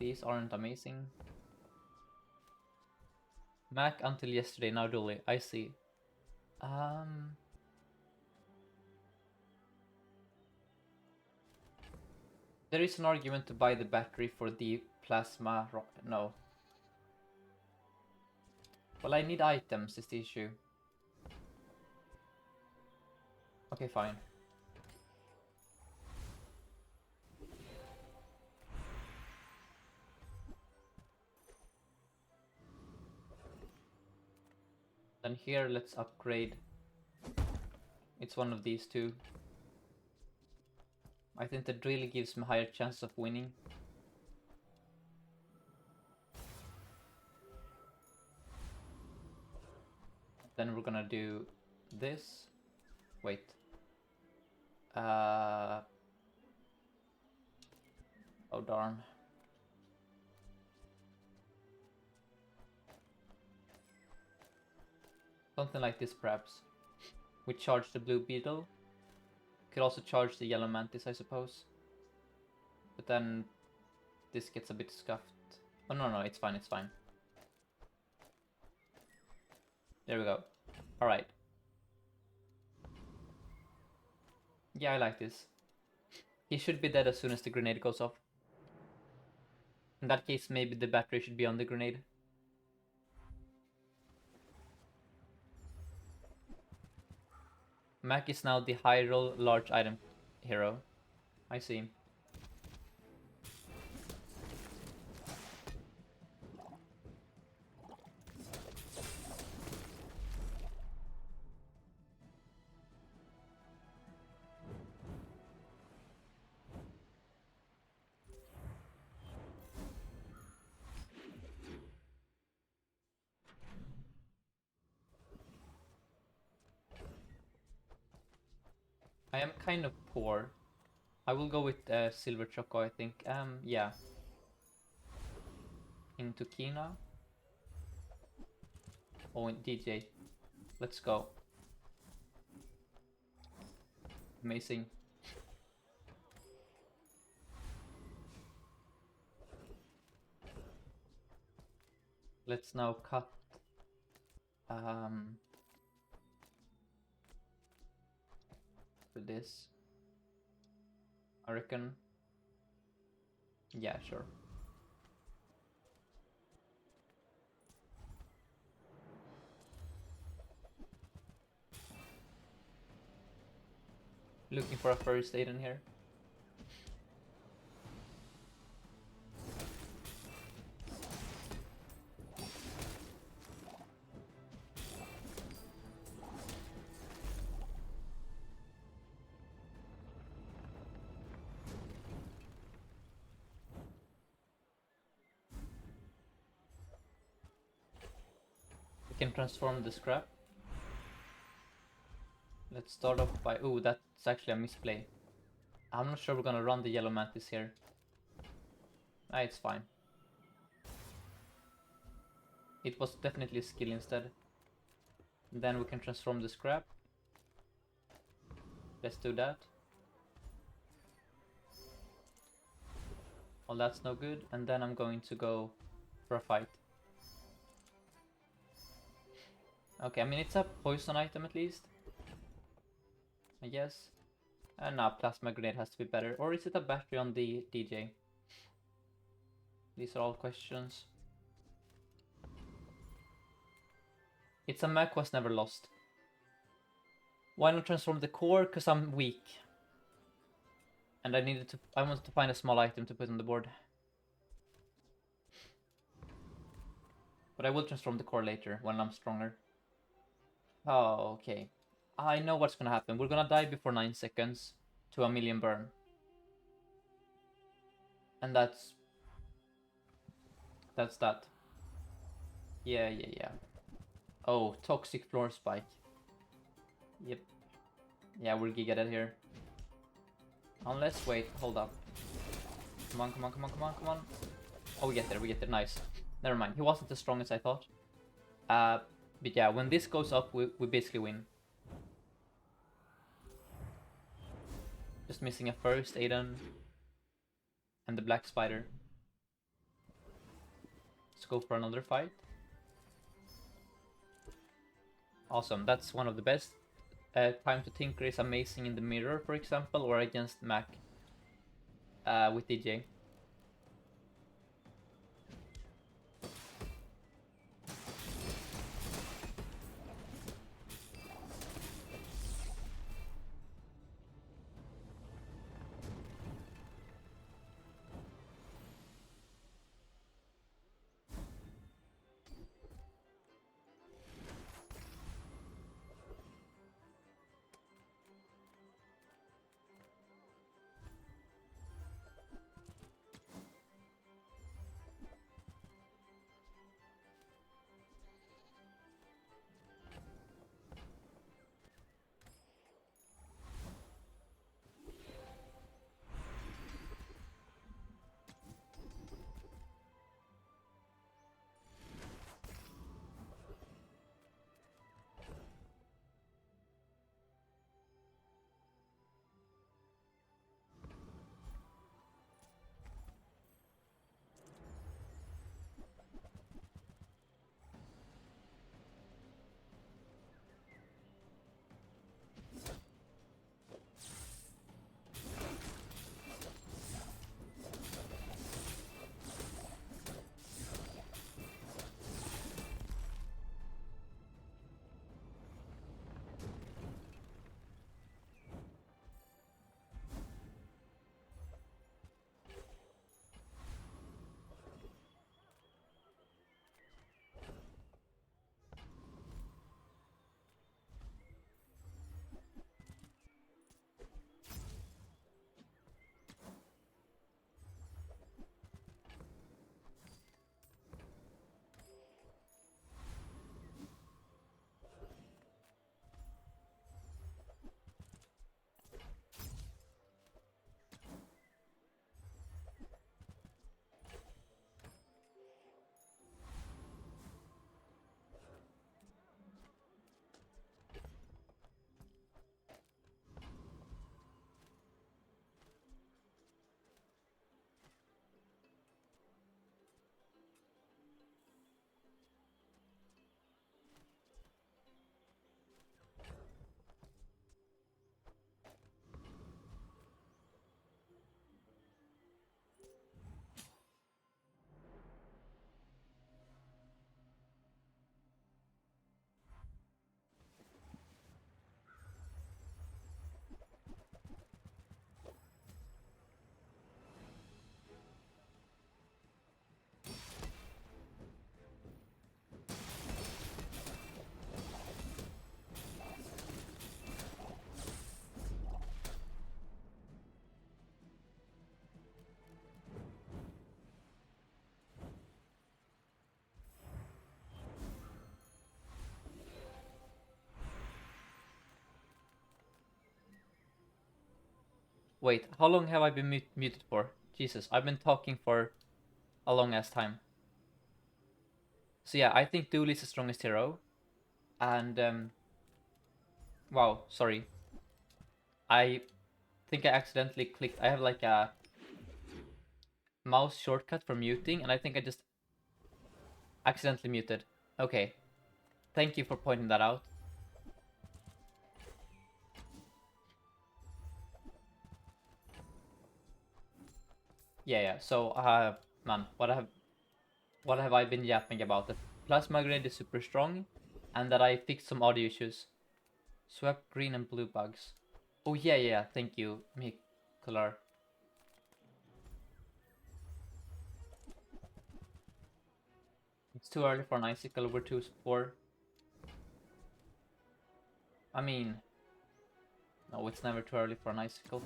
These aren't amazing. Mac until yesterday, now Dooley. I see. There is an argument to buy the battery for the plasma no. Well, I need items is the issue. Okay, fine. Then here, let's upgrade. It's one of these two. I think the drill gives me higher chance of winning. Then we're gonna do this. Wait. Oh darn. Something like this perhaps. We charge the blue beetle. Could also charge the yellow mantis, I suppose. But then this gets a bit scuffed. Oh no, it's fine, it's fine. There we go. Alright. Yeah, I like this. He should be dead as soon as the grenade goes off. In that case, maybe the battery should be on the grenade. Mac is now the high roll large item hero. I see. I am kind of poor. I will go with Silver Choco, I think. Yeah. Into Kina. Oh, in DJ. Let's go. Amazing. Let's now cut. With this. I reckon. Yeah, sure. Looking for a first aid in here. We can transform the scrap. Let's start off by... Oh, that's actually a misplay. I'm not sure we're gonna run the yellow mantis here. It's fine. It was definitely a skill instead. Then we can transform the scrap. Let's do that. Well, that's no good. And then I'm going to go for a fight. Okay, I mean, it's a poison item at least. I guess. And now plasma grenade has to be better. Or is it a battery on the DJ? These are all questions. It's a Mac was never lost. Why not transform the core? Because I'm weak. And I wanted to find a small item to put on the board. But I will transform the core later when I'm stronger. Oh, okay. I know what's gonna happen. We're gonna die before 9 seconds to a million burn. And that's that. Yeah. Oh, toxic floor spike. Yep. Yeah, we're giga dead here. Unless, wait, hold up. Come on. Oh, we get there, nice. Never mind, he wasn't as strong as I thought. But yeah, when this goes up, we basically win. Just missing a first Aiden and the black spider. Let's go for another fight. Awesome, that's one of the best. Time to Tinker is amazing in the mirror, for example, or against Mac with DJ. Wait, how long have I been muted for? Jesus, I've been talking for a long ass time. So yeah, I think Dooley is the strongest hero. And wow, sorry. I think I accidentally clicked. I have like a mouse shortcut for muting, and I think I just accidentally muted. Okay, thank you for pointing that out. Yeah. So, man, what have I been yapping about? The plasma grid is super strong, and that I fixed some audio issues. Swept green and blue bugs. Oh yeah. Thank you, Mikolar. It's too early for an icicle. We're too poor. I mean, no, it's never too early for an icicle.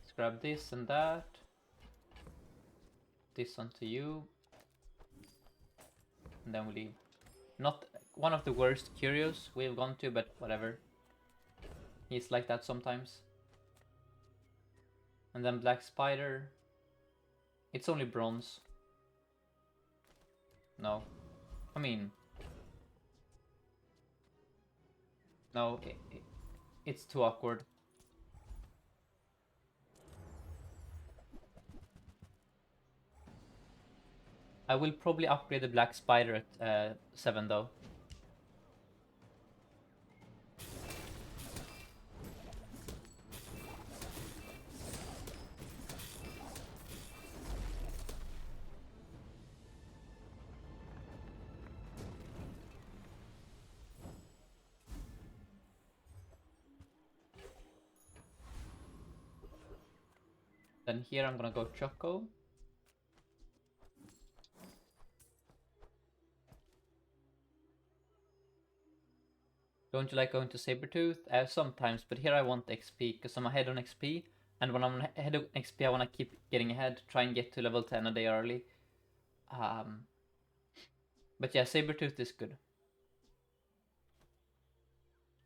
Let's grab this and that. This onto you. And then we leave. Not one of the worst curios we've gone to, but whatever. He's like that sometimes. And then Black Spider. It's only bronze. No. I mean... No, it's too awkward. I will probably upgrade the black spider at 7 though. Then here I'm gonna go Choco. Don't you like going to Sabertooth? Sometimes, but here I want XP because I'm ahead on XP, and when I'm ahead on XP I want to keep getting ahead, try and get to level 10 a day early. But yeah, Sabertooth is good.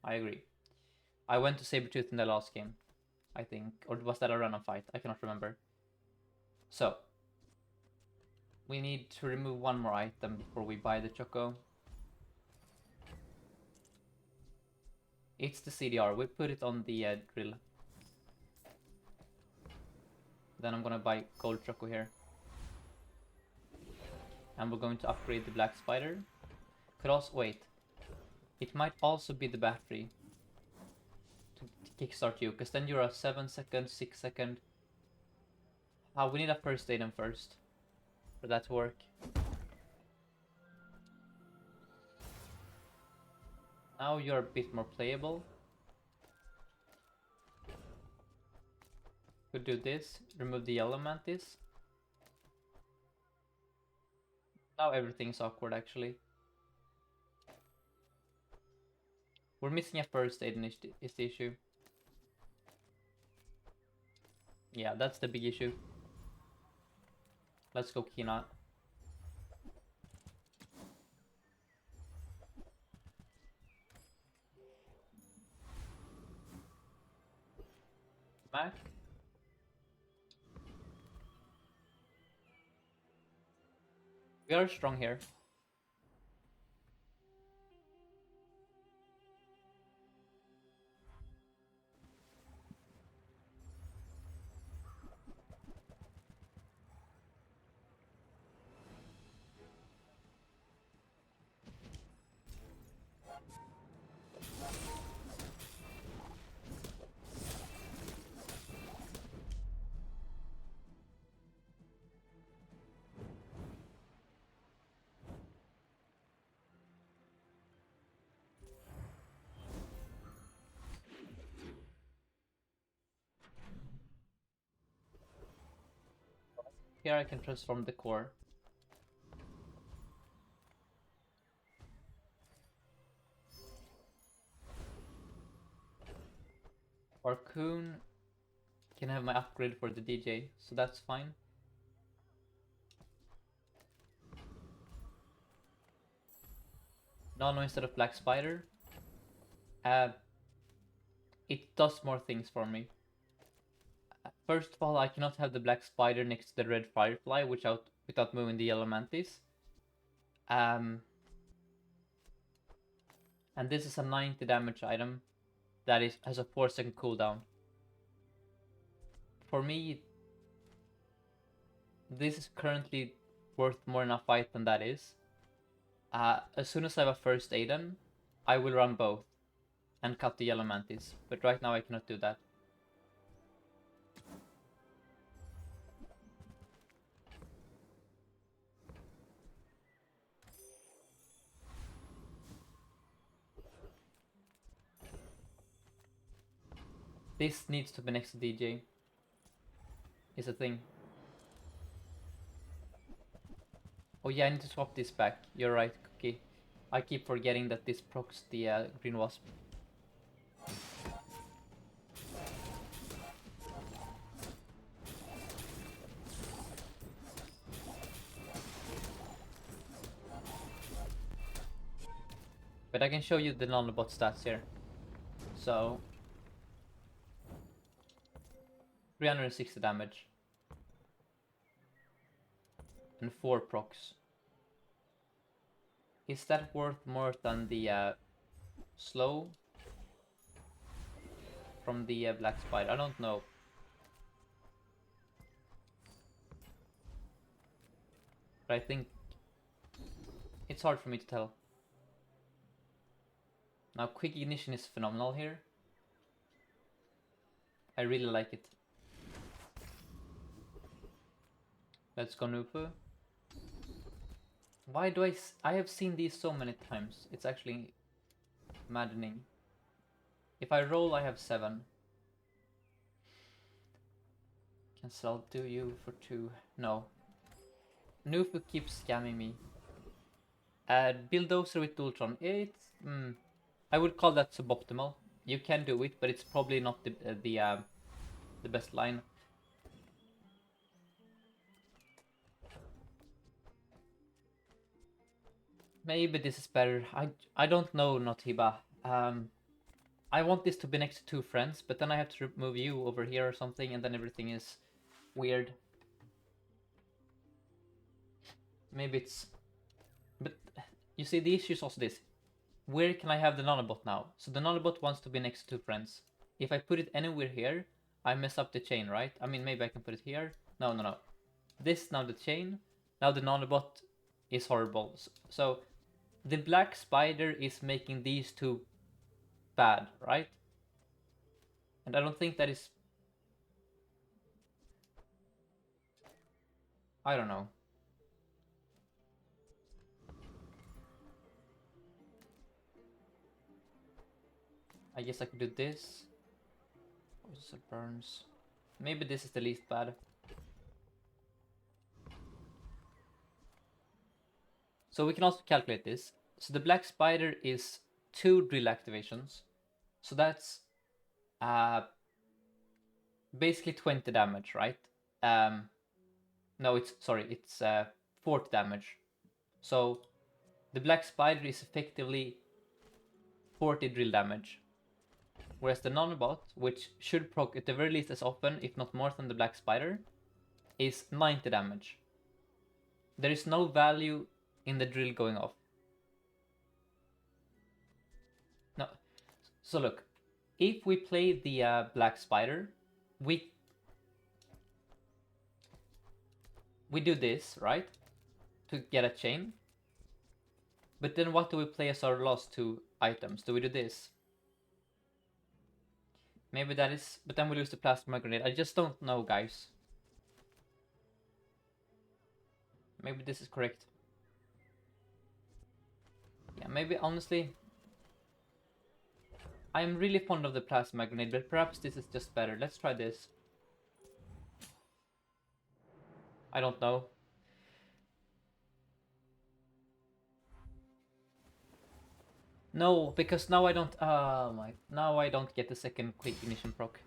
I agree. I went to Sabertooth in the last game, I think. Or was that a random fight? I cannot remember. So, we need to remove one more item before we buy the Choco. It's the CDR. We put it on the drill. Then I'm gonna buy gold Choco here. And we're going to upgrade the black spider. Could also wait. It might also be the battery to kickstart you, because then you're a 7-second, 6-second. We need a first aid first for that to work. Now you're a bit more playable. Could do this, remove the yellow mantis. Now everything's awkward actually. We're missing a first aid is the issue. Yeah, that's the big issue. Let's go Kina. Mac. We are strong here. Here I can transform the core. Orcoon can have my upgrade for the DJ, so that's fine. Nano instead of black spider. It does more things for me. First of all, I cannot have the black spider next to the red firefly without moving the yellow mantis. And this is a 90 damage item that has a 4-second cooldown. For me, this is currently worth more in a fight than that is. As soon as I have a first aid in, I will run both and cut the yellow mantis, but right now I cannot do that. This needs to be next to DJ. Is a thing. Oh yeah, I need to swap this back. You're right, Cookie. I keep forgetting that this procs the green wasp. But I can show you the nanobot stats here. So 360 damage. And 4 procs. Is that worth more than the slow from the black spider? I don't know. But I think it's hard for me to tell. Now, quick ignition is phenomenal here. I really like it. Let's go Nufu. Why do I have seen these so many times. It's actually maddening. If I roll, I have 7. Can sell to you for 2. No. Nufu keeps scamming me. Bulldozer with Ultron. It's... I would call that suboptimal. You can do it, but it's probably not the best line. Maybe this is better. I don't know, Notiba. I want this to be next to 2 friends, but then I have to move you over here or something, and then everything is weird. Maybe it's... But you see, the issue is also this. Where can I have the nanobot now? So the nanobot wants to be next to 2 friends. If I put it anywhere here, I mess up the chain, right? I mean, maybe I can put it here. No. This now the chain. Now the nanobot is horrible. So the black spider is making these 2 bad, right? And I don't think that is... I don't know. I guess I could do this. Poison burns. Maybe this is the least bad. So we can also calculate this. So the black spider is 2 drill activations. So that's basically 20 damage, right? No, it's 40 damage. So the black spider is effectively 40 drill damage. Whereas the nanobot, which should proc at the very least as often, if not more than the black spider, is 90 damage. There is no value in the drill going off. No. So look, if we play the black spider, we do this, right? To get a chain. But then what do we play as our last 2 items? Do we do this? Maybe that is... But then we lose the plasma grenade. I just don't know, guys. Maybe this is correct. Yeah, maybe, honestly... I'm really fond of the plasma grenade, but perhaps this is just better. Let's try this. I don't know. No, because now I don't... now I don't get the second quick ignition proc.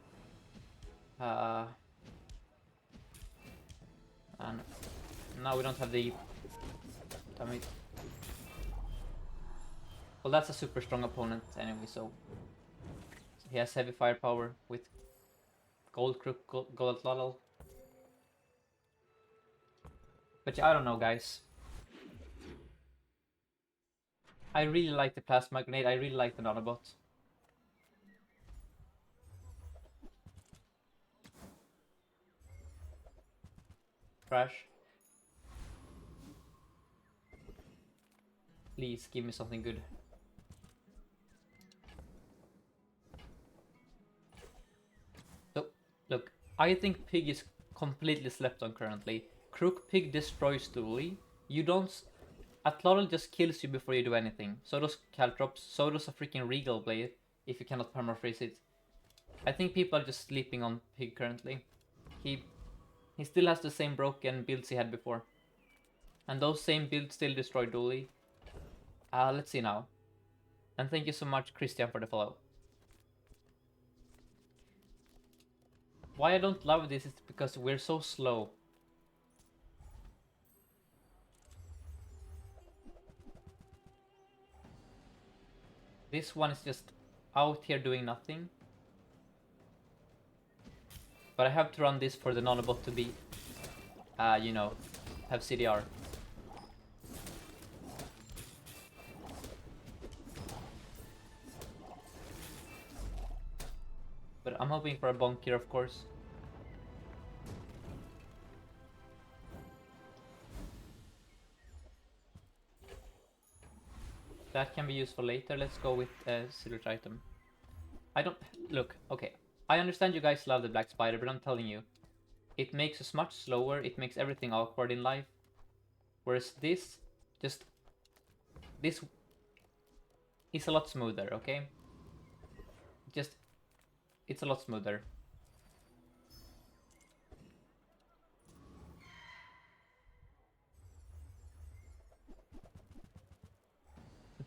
And now we don't have the... Damn it. Well, that's a super strong opponent anyway, so he has heavy firepower with Gold Crook, Gold Luddle. But yeah, I don't know, guys. I really like the plasma grenade. I really like the nanobot. Crash. Please give me something good. So, look, I think Pig is completely slept on currently. Crook Pig destroys Dooley. You don't... Atlatl just kills you before you do anything. So does Caltrops, so does a freaking Regal Blade, if you cannot permafreeze it. I think people are just sleeping on Pig currently. He still has the same broken builds he had before. And those same builds still destroy Dooley. Let's see now. And thank you so much, Christian, for the follow. Why I don't love this is because we're so slow. This one is just out here doing nothing. But I have to run this for the nanobot to be, you know, have CDR. But I'm hoping for a bonk here, of course. That can be useful later. Let's go with silver item. I don't... Look, okay. I understand you guys love the black spider, but I'm telling you. It makes us much slower. It makes everything awkward in life. Whereas this, just... This is a lot smoother, okay? Just... It's a lot smoother.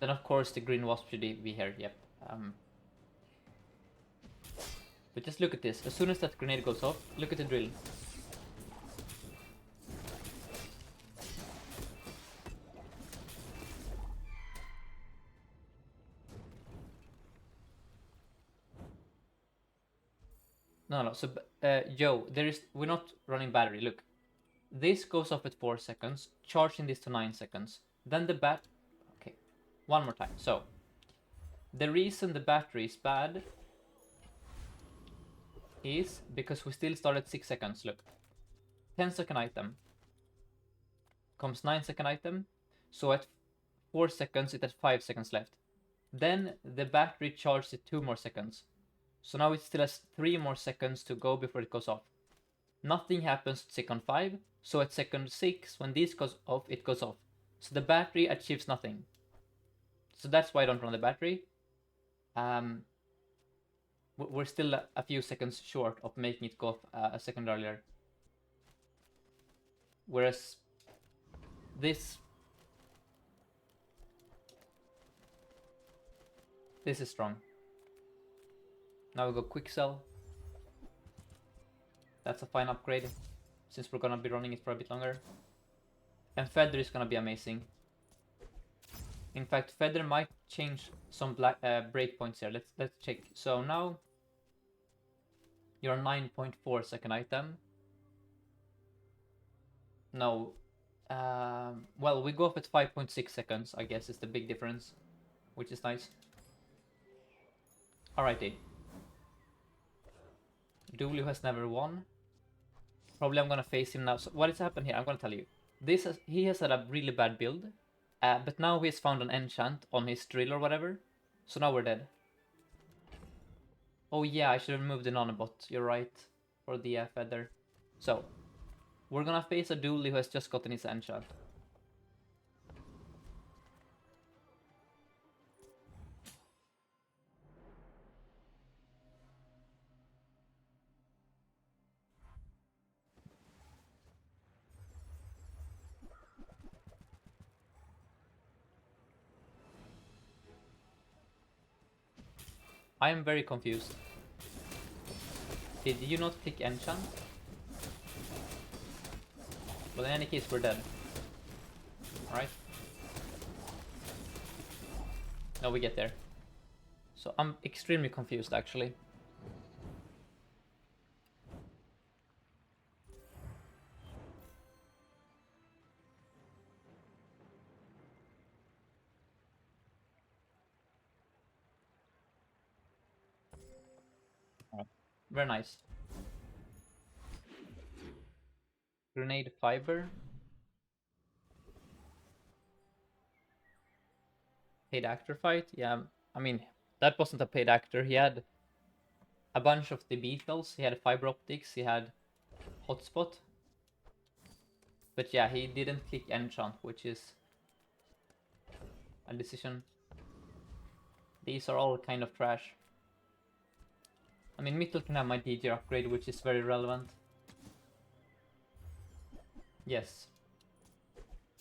Then of course the green wasp should be here, yep. But just look at this. As soon as that grenade goes off, look at the drill. No, so, Joe, we're not running battery, look. This goes off at 4 seconds, charging this to 9 seconds. Then okay, one more time. So, the reason the battery is bad is because we still start at 6 seconds, look. 10-second item. Comes 9-second item, so at 4 seconds it has 5 seconds left. Then the battery charges it 2 more seconds. So now it still has 3 more seconds to go before it goes off. Nothing happens at second 5, so at second 6, when this goes off, it goes off. So the battery achieves nothing. So that's why I don't run the battery. We're still a few seconds short of making it go off a second earlier. Whereas this is strong. Now we go quick sell. That's a fine upgrade, since we're gonna be running it for a bit longer. And Feather is gonna be amazing. In fact, Feather might change some breakpoints here. Let's check. So now you're 9.4 second item. No. Well, we go off at 5.6 seconds, I guess is the big difference, which is nice. Alrighty. Dooley has never won. Probably I'm gonna face him now. So what has happened here? I'm gonna tell you. He has had a really bad build, but now he has found an enchant on his drill or whatever. So now we're dead. Oh yeah, I should have moved the nanobot. You're right, for the feather. So we're gonna face a Dooley who has just gotten his enchant. I am very confused. Did you not click enchant? Well, in any case, we're dead. Alright. Now we get there. So I'm extremely confused, actually. Very nice. Grenade fiber. Paid actor fight? Yeah, I mean, that wasn't a paid actor. He had a bunch of the Beatles. He had fiber optics. He had hotspot. But yeah, he didn't click enchant, which is a decision. These are all kind of trash. I mean, Mittel can have my DJ upgrade, which is very relevant. Yes.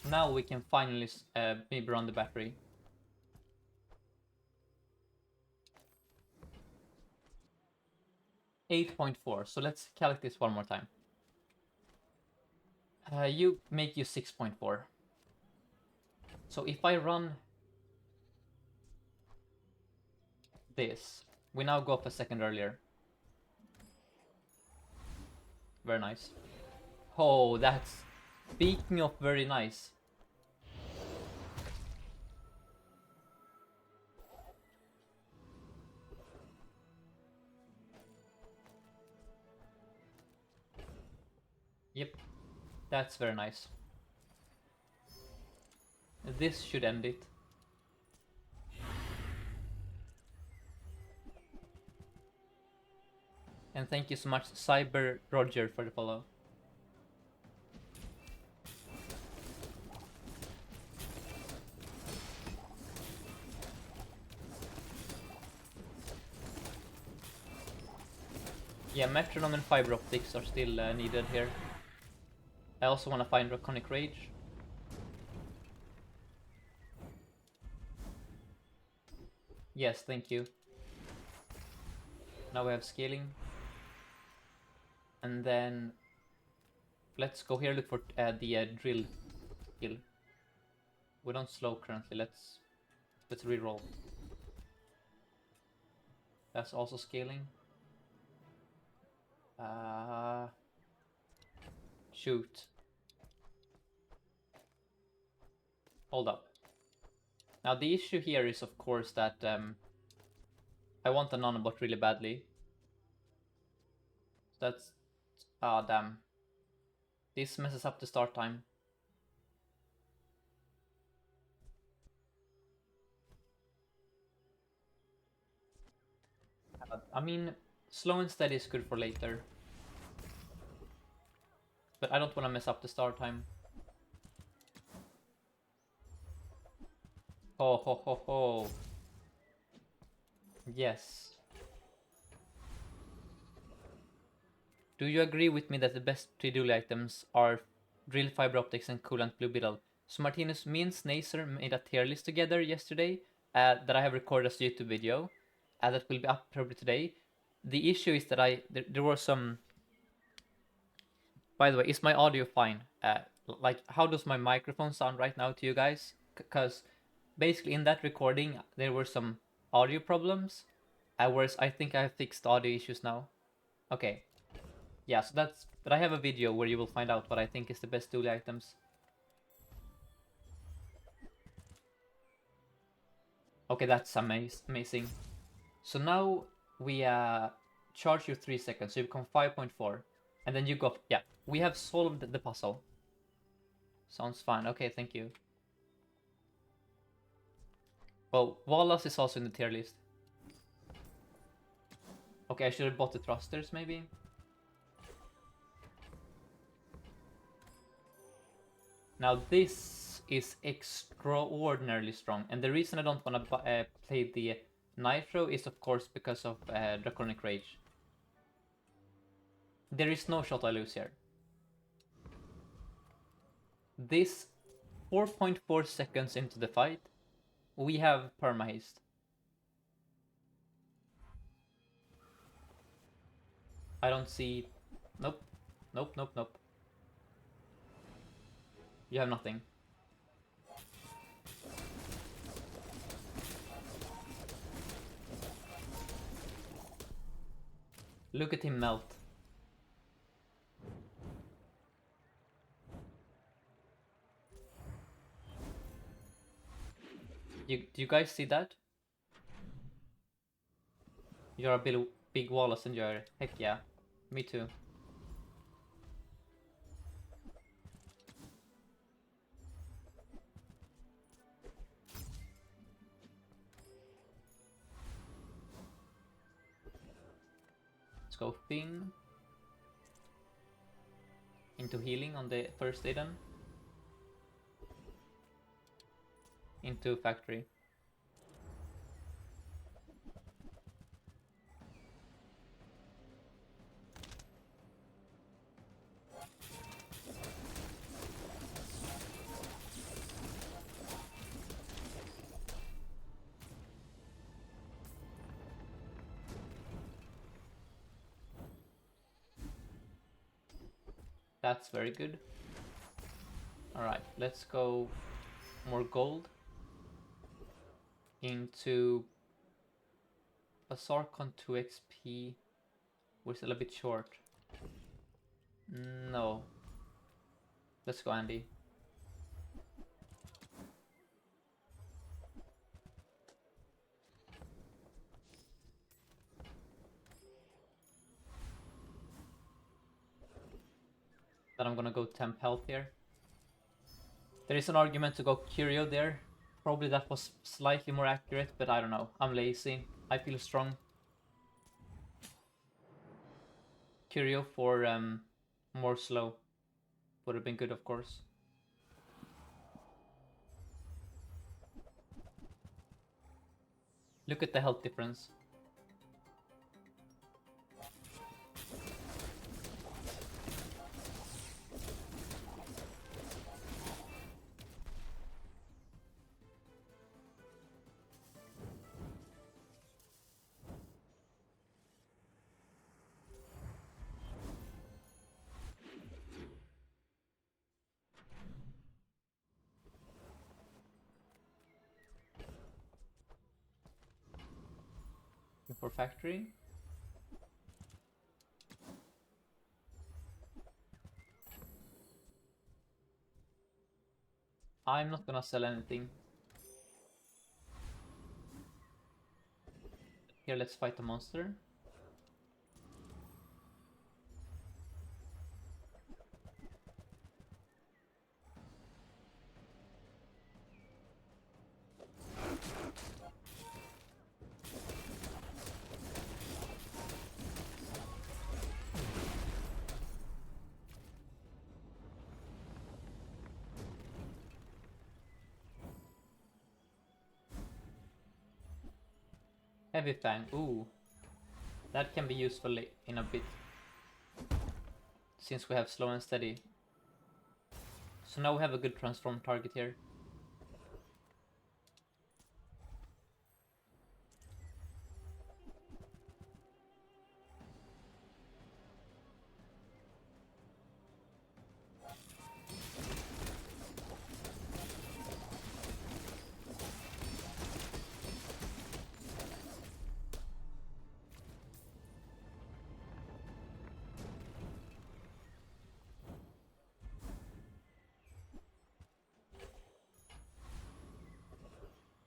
Now we can finally maybe run the battery. $8.4. So let's calculate this one more time. You make you 6.4. So if I run this, we now go up a second earlier. Very nice. Oh, that's... Speaking of very nice. Yep, that's very nice. This should end it. And thank you so much, Cyber Roger, for the follow. Yeah, metronome and fiber optics are still needed here. I also want to find Draconic Rage. Yes, thank you. Now we have scaling. And then let's go here, look for the drill skill. We don't slow currently, let's reroll. That's also scaling. Shoot. Hold up. Now the issue here is of course that I want a nanobot really badly. That's... ah, damn. This messes up the start time. I mean, slow and steady is good for later. But I don't want to mess up the start time. Ho ho ho ho. Yes. Do you agree with me that the best 3 Dooley items are drill, fiber optics, and coolant blue beetle? So Martinus, me and Snacer made a tier list together yesterday that I have recorded as a YouTube video that will be up probably today. The issue is that there were some... By the way, is my audio fine? Like, how does my microphone sound right now to you guys? Because basically in that recording there were some audio problems, whereas I think I have fixed the audio issues now. Okay. Yeah, so that's... But I have a video where you will find out what I think is the best Dooley items. Okay, that's amazing. So now we charge you 3 seconds, so you become 5.4. And then you go... Yeah, we have solved the puzzle. Sounds fine. Okay, thank you. Oh, Wallace is also in the tier list. Okay, I should have bought the thrusters, maybe? Now this is extraordinarily strong, and the reason I don't want to play the Nitro is of course because of Draconic Rage. There is no shot I lose here. This 4.4 seconds into the fight, we have perma-haste. I don't see... Nope. Nope, nope, nope. You have nothing. Look at him melt. Do you guys see that? You're a big Wallace enjoyer. Heck yeah. Me too. Let's go Thing. Into healing on the first Aiden. Into factory. That's very good. Alright, let's go more gold into a Sarkon 2 XP. We're still a bit short. No. Let's go Andy. Then I'm gonna go temp health here. There is an argument to go Curio there. Probably that was slightly more accurate, but I don't know. I'm lazy. I feel strong. Curio for more slow. Would have been good, of course. Look at the health difference. For factory. I'm not gonna sell anything. Here, let's fight the monster. Heavy Fang, ooh. That can be useful in a bit. Since we have slow and steady. So now we have a good transform target here.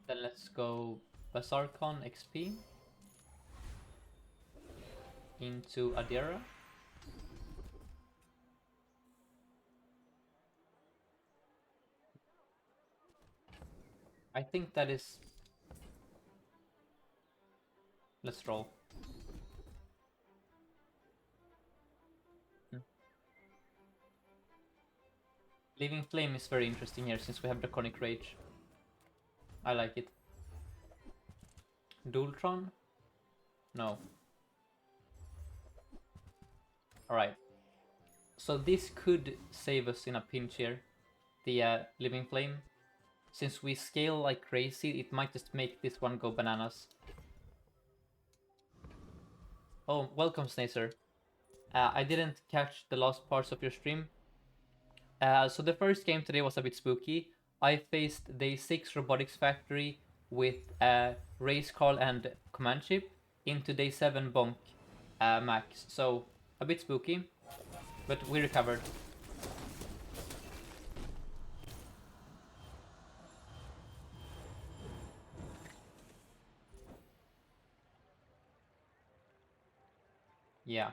Then let's go Basarkon XP into Adira. I think that is... Let's roll. Living Flame is very interesting here since we have Draconic Rage. I like it. Dualtron? No. Alright. So this could save us in a pinch here. The Living Flame. Since we scale like crazy, it might just make this one go bananas. Oh, welcome Snacer. I didn't catch the last parts of your stream. So the first game today was a bit spooky. I faced Day 6 Robotics Factory with Race Carl and Command Chip into Day 7 Bonk Max. So a bit spooky, but we recovered. Yeah.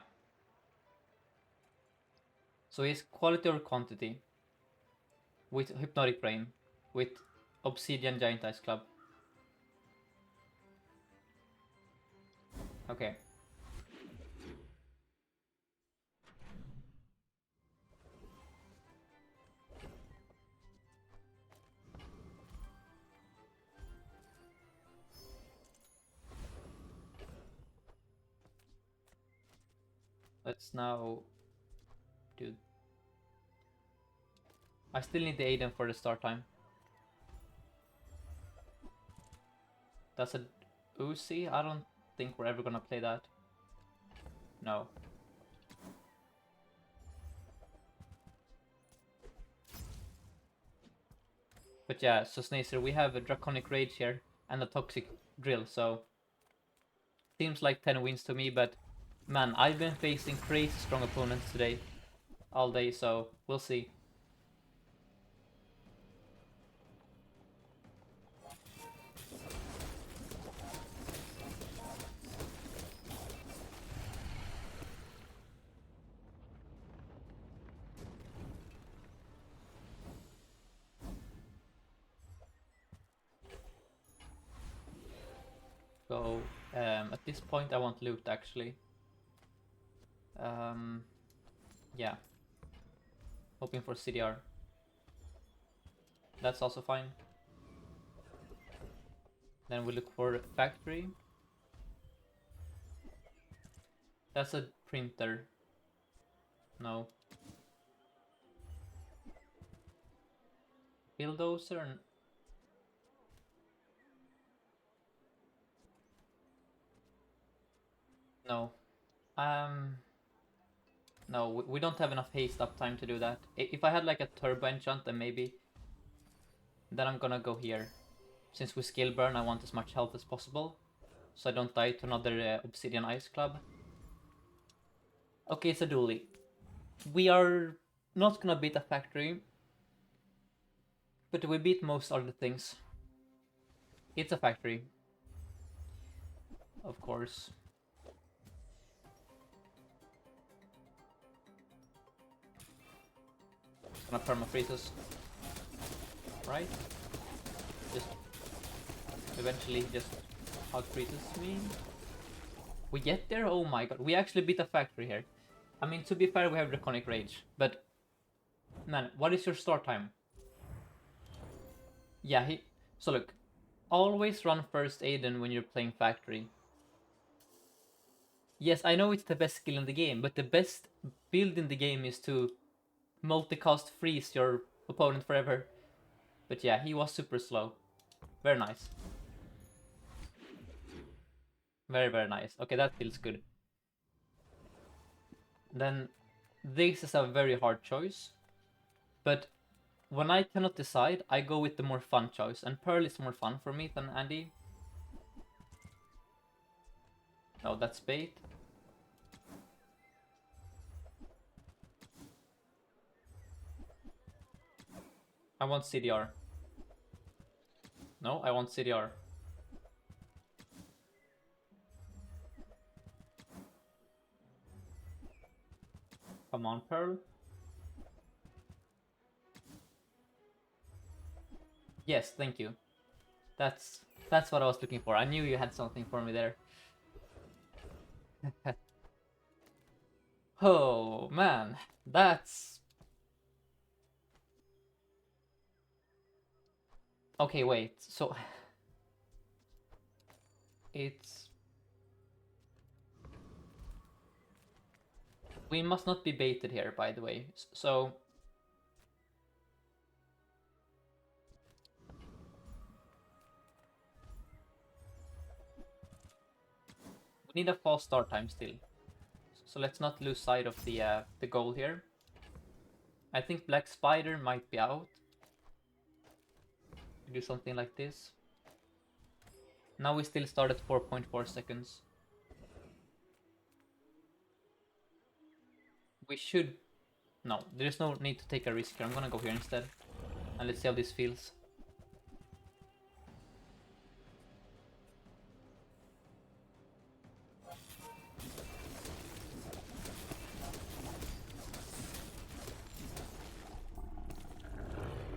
So it's quality or quantity with Hypnotic Brain, with Obsidian Giant Ice Club. Okay. Let's now do... I still need the Aiden for the start time. That's a Uzi? I don't think we're ever gonna play that. No. But yeah, so Snacer, we have a Draconic Rage here and a Toxic Drill, so... Seems like 10 wins to me, but... Man, I've been facing crazy strong opponents today. All day, so we'll see. So, at this point I want loot actually. Yeah. Hoping for CDR. That's also fine. Then we look for factory. That's a printer. No. Bulldozer? No. No, we don't have enough haste uptime to do that. If I had like a turbo enchant, then maybe. Then I'm gonna go here. Since we skill burn, I want as much health as possible. So I don't die to another Obsidian Ice Club. Okay, so Dooley. We are not gonna beat a factory. But we beat most other things. It's a factory. Of course. Gonna perma-freeze us. Right? Just eventually just out-freezes me. We get there? Oh my god. We actually beat a factory here. I mean, to be fair, we have Draconic Rage. But, man, what is your start time? Yeah, so look. Always run First Aiden when you're playing factory. Yes, I know it's the best skill in the game, but the best build in the game is to multicast freeze your opponent forever. But yeah, he was super slow. Very nice. Very, very nice. Okay, that feels good. Then this is a very hard choice. But when I cannot decide, I go with the more fun choice. And Pearl is more fun for me than Andy. No, that's bait. I want CDR. No, I want CDR. Come on, Pearl. Yes, thank you. That's what I was looking for. I knew you had something for me there. Oh, man. That's... Okay, wait. So... It's... We must not be baited here, by the way. So... We need a fast start time still. So let's not lose sight of the goal here. I think Black Spider might be out. Do something like this. Now we still start at 4.4 seconds. We should... No, there's no need to take a risk here. I'm gonna go here instead. And let's see how this feels.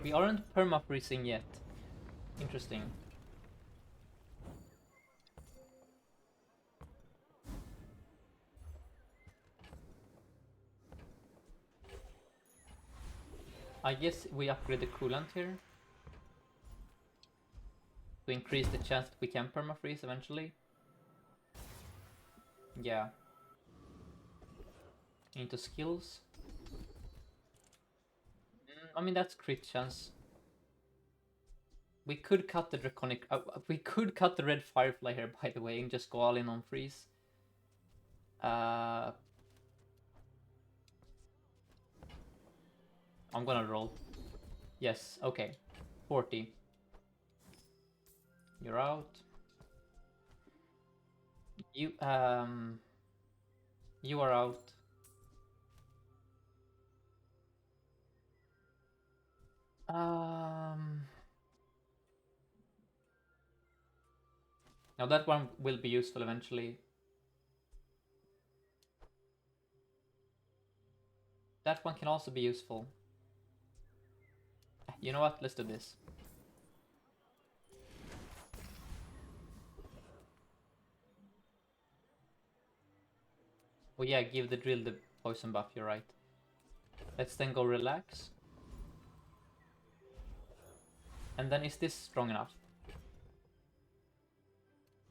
We aren't perma-freezing yet. Interesting. I guess we upgrade the coolant here. To increase the chance that we can perma-freeze eventually. Yeah. Into skills. I mean, that's crit chance. We could cut the draconic... we could cut the red firefly here, by the way, and just go all in on freeze. I'm gonna roll. Yes, okay. 40. You're out. You are out. Now that one will be useful eventually. That one can also be useful. You know what? Let's do this. Oh yeah, give the drill the poison buff, you're right. Let's then go relax. And then is this strong enough?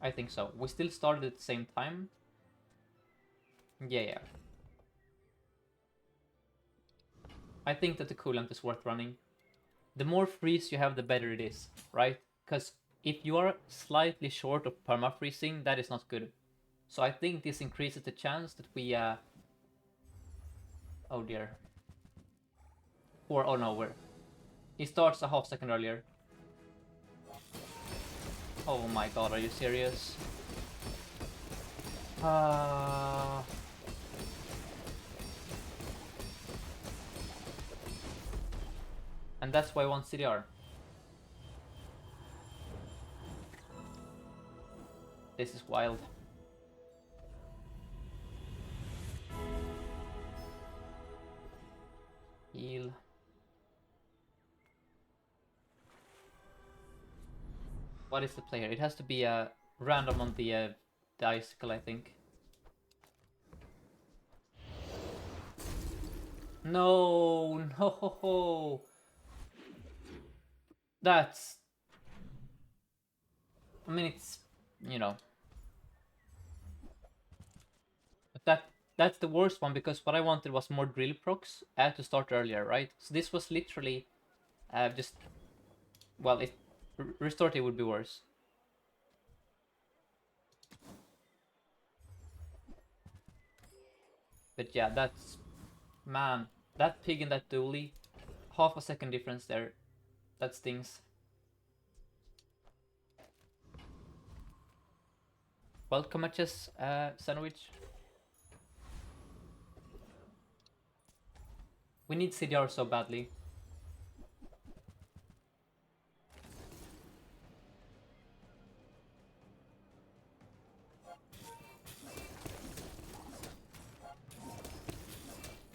I think so. We still started at the same time. Yeah. I think that the coolant is worth running. The more freeze you have, the better it is, right? Because if you are slightly short of perma-freezing, that is not good. So I think this increases the chance that we... Oh dear. Or, oh no, we're... He starts a half second earlier. Oh my god, are you serious? And that's why I want CDR. This is wild. Heal. What is the player? It has to be a random on the icicle, I think. No, no. That's... I mean, it's, you know. But that's the worst one, because what I wanted was more drill procs. I had to start earlier, right? So this was literally just... Well, restorative would be worse. But yeah, that's... Man, that pig and that Dooley, half a second difference there. That stings. Welcome matches, sandwich. We need CDR so badly.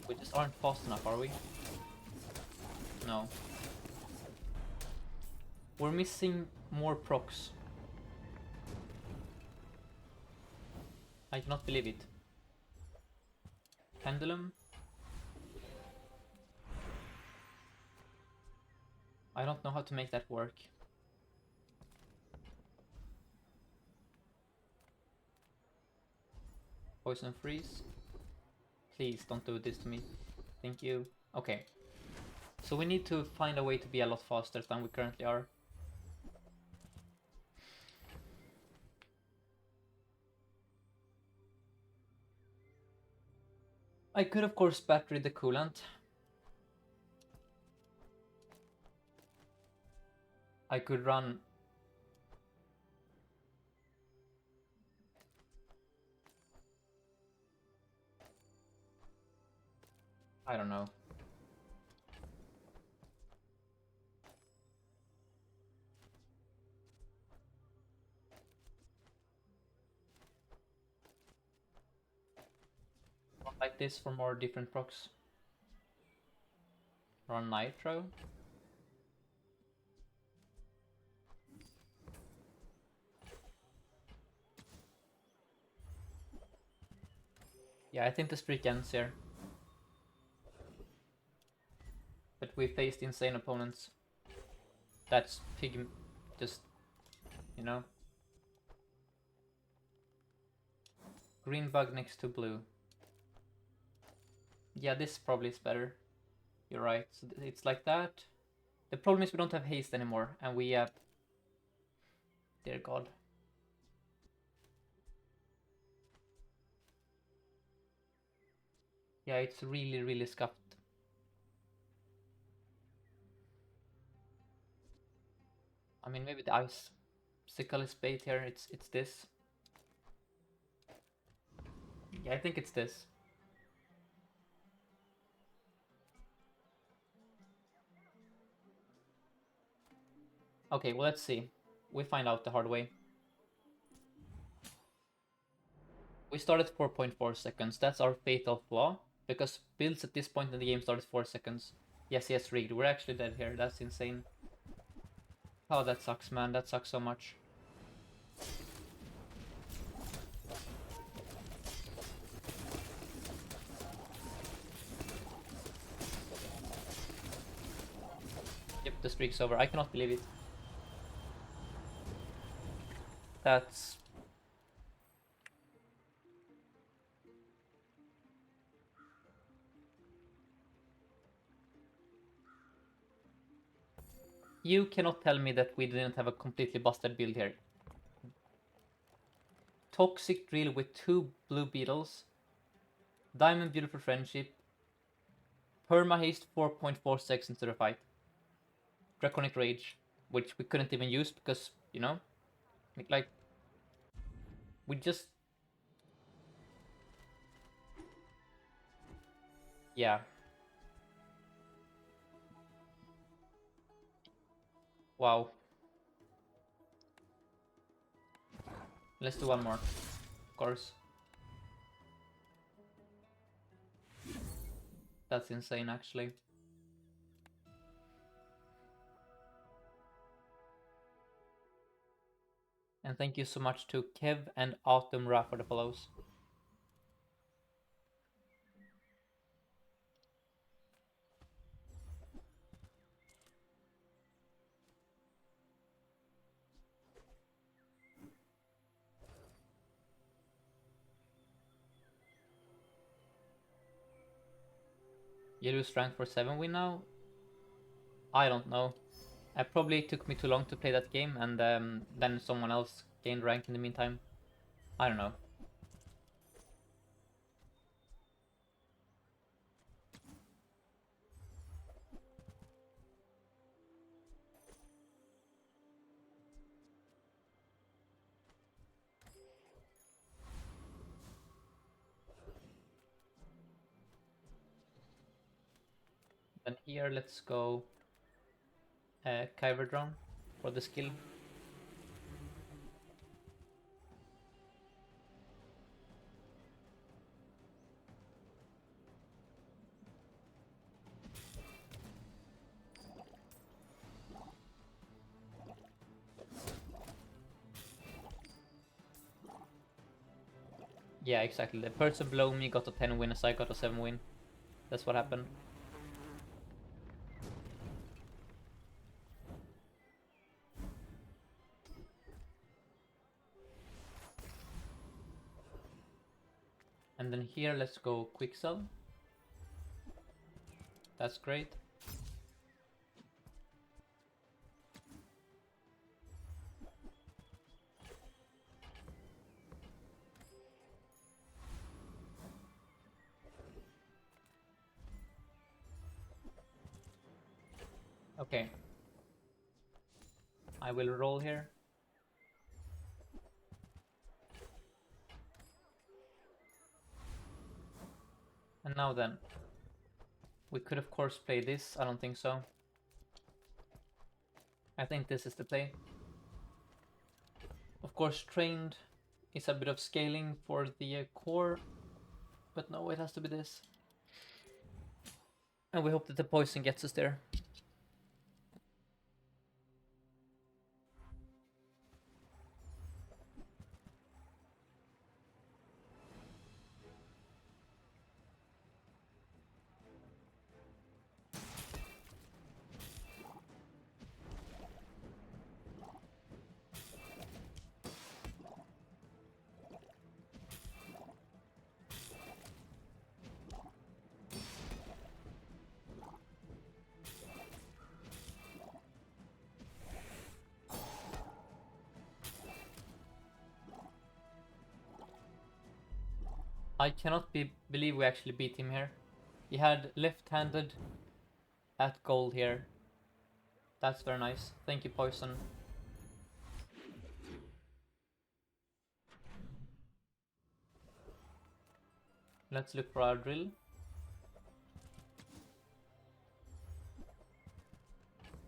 We just aren't fast enough, are we? No. We're missing more procs. I cannot believe it. Pendulum. I don't know how to make that work. Poison freeze. Please don't do this to me. Thank you. Okay. So we need to find a way to be a lot faster than we currently are. I could of course battery the coolant. I could run... I don't know. Like this for more different procs. Run Nitro. Yeah, I think the streak ends here. But we faced insane opponents. That's pig... just... you know. Green bug next to blue. Yeah, this probably is better. You're right. So it's like that. The problem is we don't have haste anymore, and we dear god. Yeah, it's really scuffed. I mean, maybe the ice sickle is bait here. It's this. Yeah, I think it's this. Okay, well, let's see. We find out the hard way. We started 4.4 seconds. That's our fatal flaw, because builds at this point in the game started 4 seconds. Yes, rigged. We're actually dead here. That's insane. Oh, that sucks, man. That sucks so much. the streak's over. I cannot believe it. That's... You cannot tell me that we didn't have a completely busted build here. Toxic Drill with 2 blue beetles. Diamond Beautiful Friendship. Perma Haste 4.4 seconds into the fight. Draconic Rage, which we couldn't even use because, you know, like, we just... Yeah. Wow. Let's do one more, of course. That's insane, actually. And thank you so much to Kev and Autumn Ra for the follows. You lose rank for 7 win now? I don't know. It probably took me too long to play that game, and then someone else gained rank in the meantime. I don't know. Then here, let's go Kyber Drone for the skill. Yeah, exactly. The person below me got a 10 win as I got a 7 win. That's what happened. And then here, let's go quick sell. That's great. Okay. I will roll here. And now then. We could of course play this, I don't think so. I think this is the play. Of course, trained is a bit of scaling for the core, but no, it has to be this. And we hope that the poison gets us there. I cannot believe we actually beat him here. He had left-handed at gold here. That's very nice. Thank you, Poison. Let's look for our drill.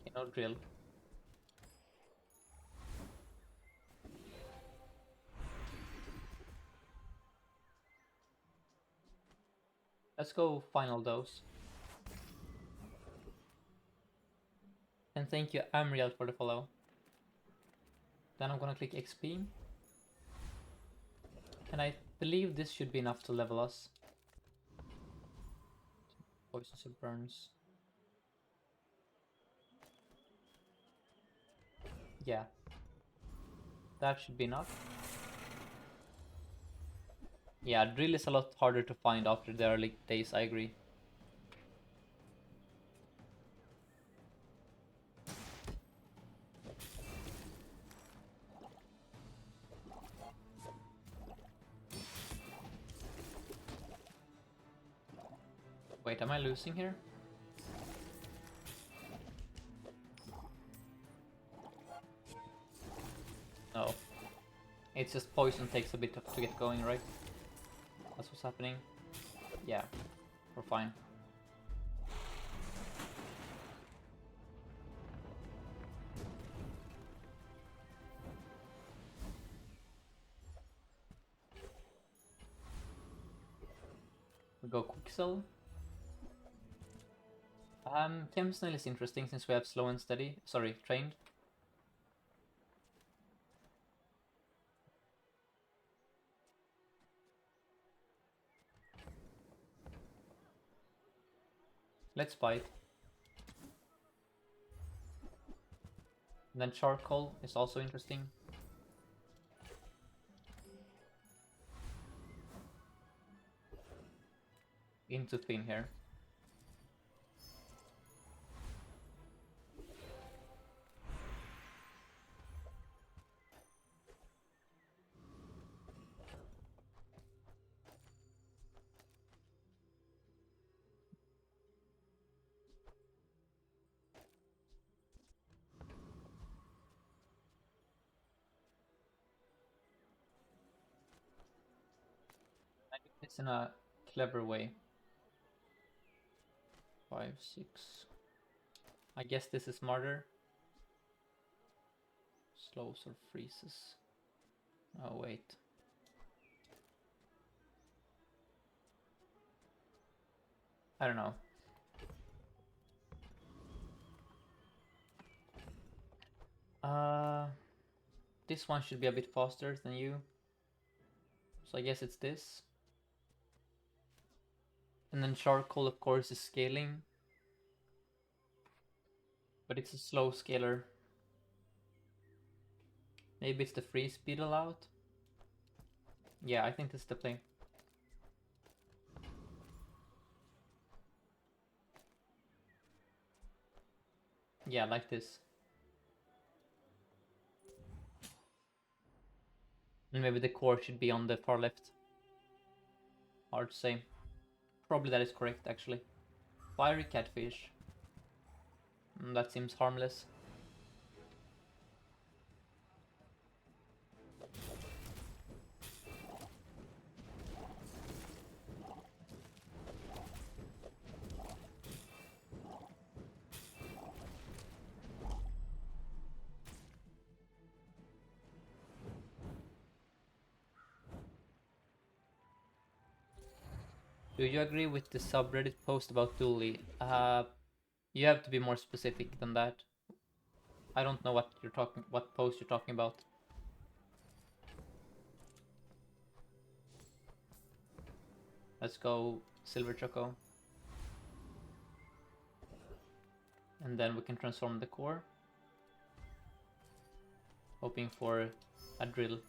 Okay, no drill. Let's go final dose. And thank you, Amriel, for the follow. Then I'm gonna click XP. And I believe this should be enough to level us. Poison burns. Yeah. That should be enough. Yeah, drill is a lot harder to find after the early days, I agree. Wait, am I losing here? No. It's just poison takes a bit to get going, right? That's what's happening. Yeah, we're fine. We go Quicksell. Chem Snail is interesting since we have slow and steady. Sorry, trained. Let's bite. And then Charcoal is also interesting. Into Thin here. I do this in a clever way. 5, 6. I guess this is smarter. Slows or freezes. Oh, wait. I don't know. This one should be a bit faster than you. So I guess it's this. And then Charcoal, of course, is scaling. But it's a slow scaler. Maybe it's the freeze beetle out? Yeah, I think that's the play. Yeah, like this. And maybe the core should be on the far left. Hard to say. Probably that is correct, actually. Fiery Catfish. That seems harmless. Do you agree with the subreddit post about Dooley? You have to be more specific than that. I don't know what post you're talking about. Let's go Silver Choco. And then we can transform the core. Hoping for a drill.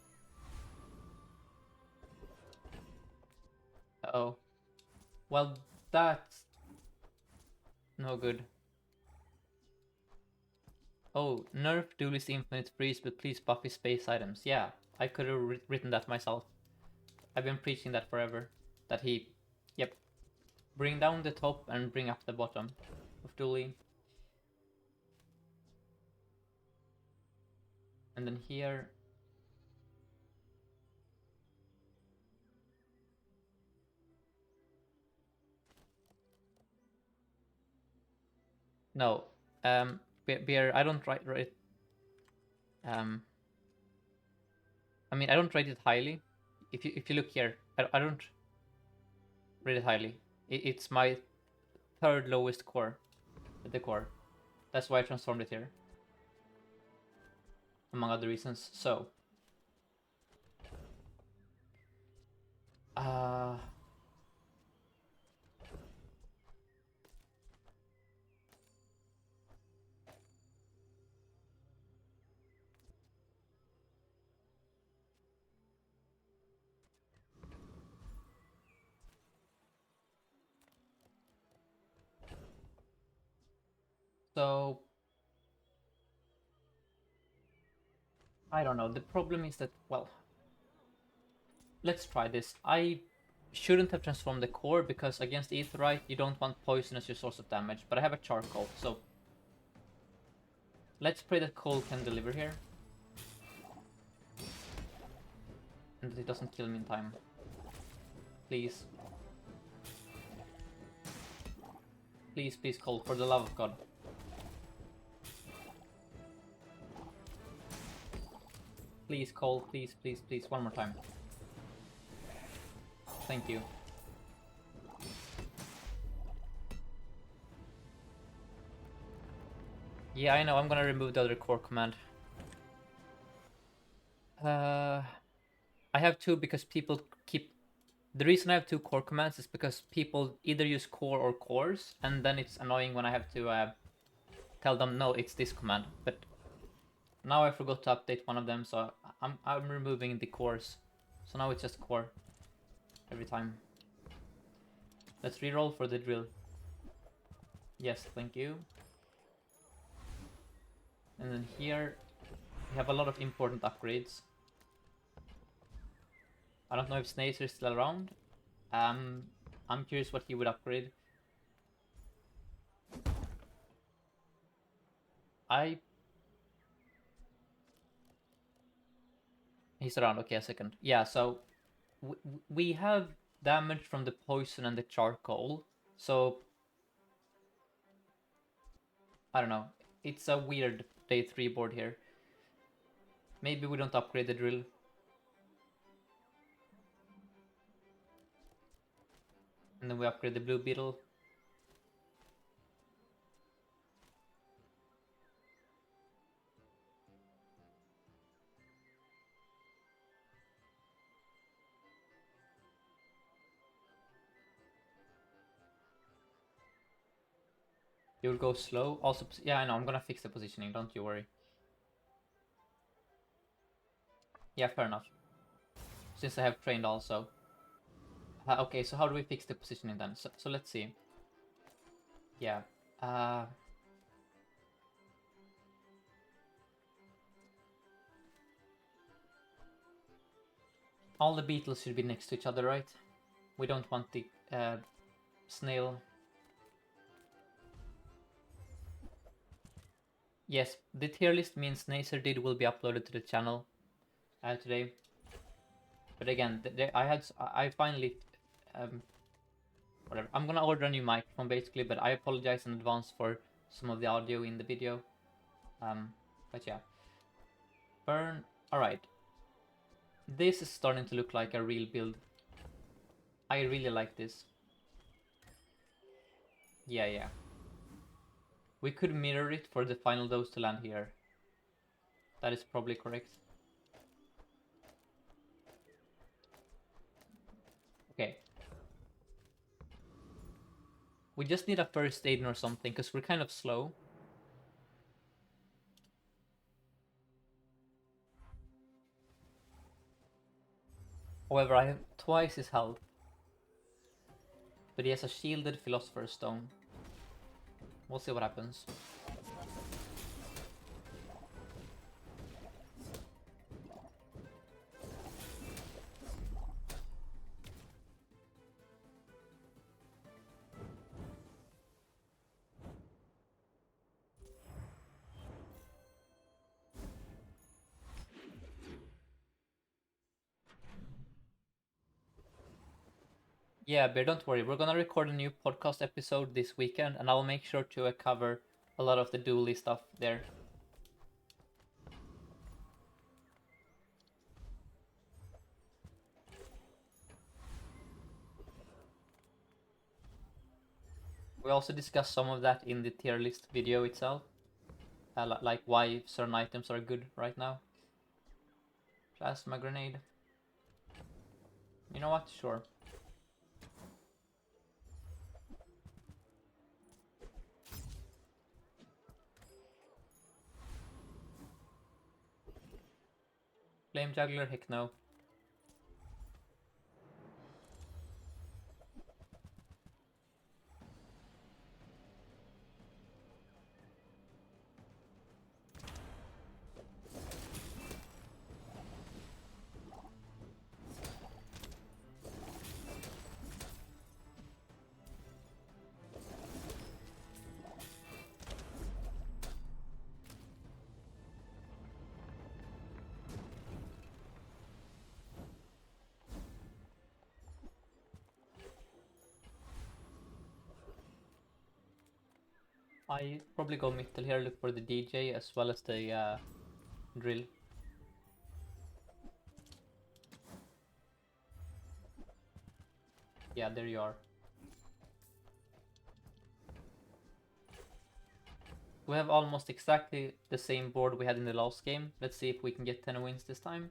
Uh-oh. Well, that's no good. Oh, nerf Dooley's infinite freeze, but please buff his space items. Yeah, I could have written that myself. I've been preaching that forever. That he, yep. Bring down the top and bring up the bottom of Dooley. And then here. No. Beer, I don't write I mean, I don't rate it highly. If you look here, I don't rate it highly. It's my third lowest core at the core. That's why I transformed it here, among other reasons. So, uh, So I don't know. The problem is that, well, let's try this. I shouldn't have transformed the core because against Aetheryte you don't want poison as your source of damage, but I have a charcoal, so let's pray that coal can deliver here. And that it doesn't kill me in time. Please. Please, please, coal, for the love of God. Please, coal, please, please, please, one more time. Thank you. Yeah, I know, I'm gonna remove the other core command. I have two because people keep... The reason I have two core commands is because people either use core or cores, and then it's annoying when I have to tell them, no, it's this command. But now I forgot to update one of them, so I'm removing the cores. So now it's just core every time. Let's reroll for the drill. Yes, thank you. And then here we have a lot of important upgrades. I don't know if Snacer is still around. I'm curious what he would upgrade. He's around, okay, a second. Yeah, so we have damage from the poison and the charcoal. So I don't know. It's a weird day 3 board here. Maybe we don't upgrade the drill. And then we upgrade the blue beetle. You'll go slow. Also, yeah, I know, I'm gonna fix the positioning, don't you worry. Yeah, fair enough. Since I have trained also. Okay, so how do we fix the positioning then? So let's see. Yeah. All the beetles should be next to each other, right? We don't want the snail. Yes, the tier list means Naserdid will be uploaded to the channel today. But again, I finally whatever. I'm gonna order a new microphone basically, but I apologize in advance for some of the audio in the video. But yeah, burn. All right, this is starting to look like a real build. I really like this. Yeah. We could mirror it for the final dose to land here. That is probably correct. Okay. We just need a first aid or something, because we're kind of slow. However, I have twice his health. But he has a shielded Philosopher's Stone. We'll see what happens. Yeah, Bear, don't worry. We're gonna record a new podcast episode this weekend, and I'll make sure to cover a lot of the Dooley stuff there. We also discussed some of that in the tier list video itself. Like why certain items are good right now. Plasma grenade. You know what? Sure. Flame juggler, heck no. I probably go middle here, look for the DJ as well as the drill. Yeah, there you are. We have almost exactly the same board we had in the last game. Let's see if we can get 10 wins this time.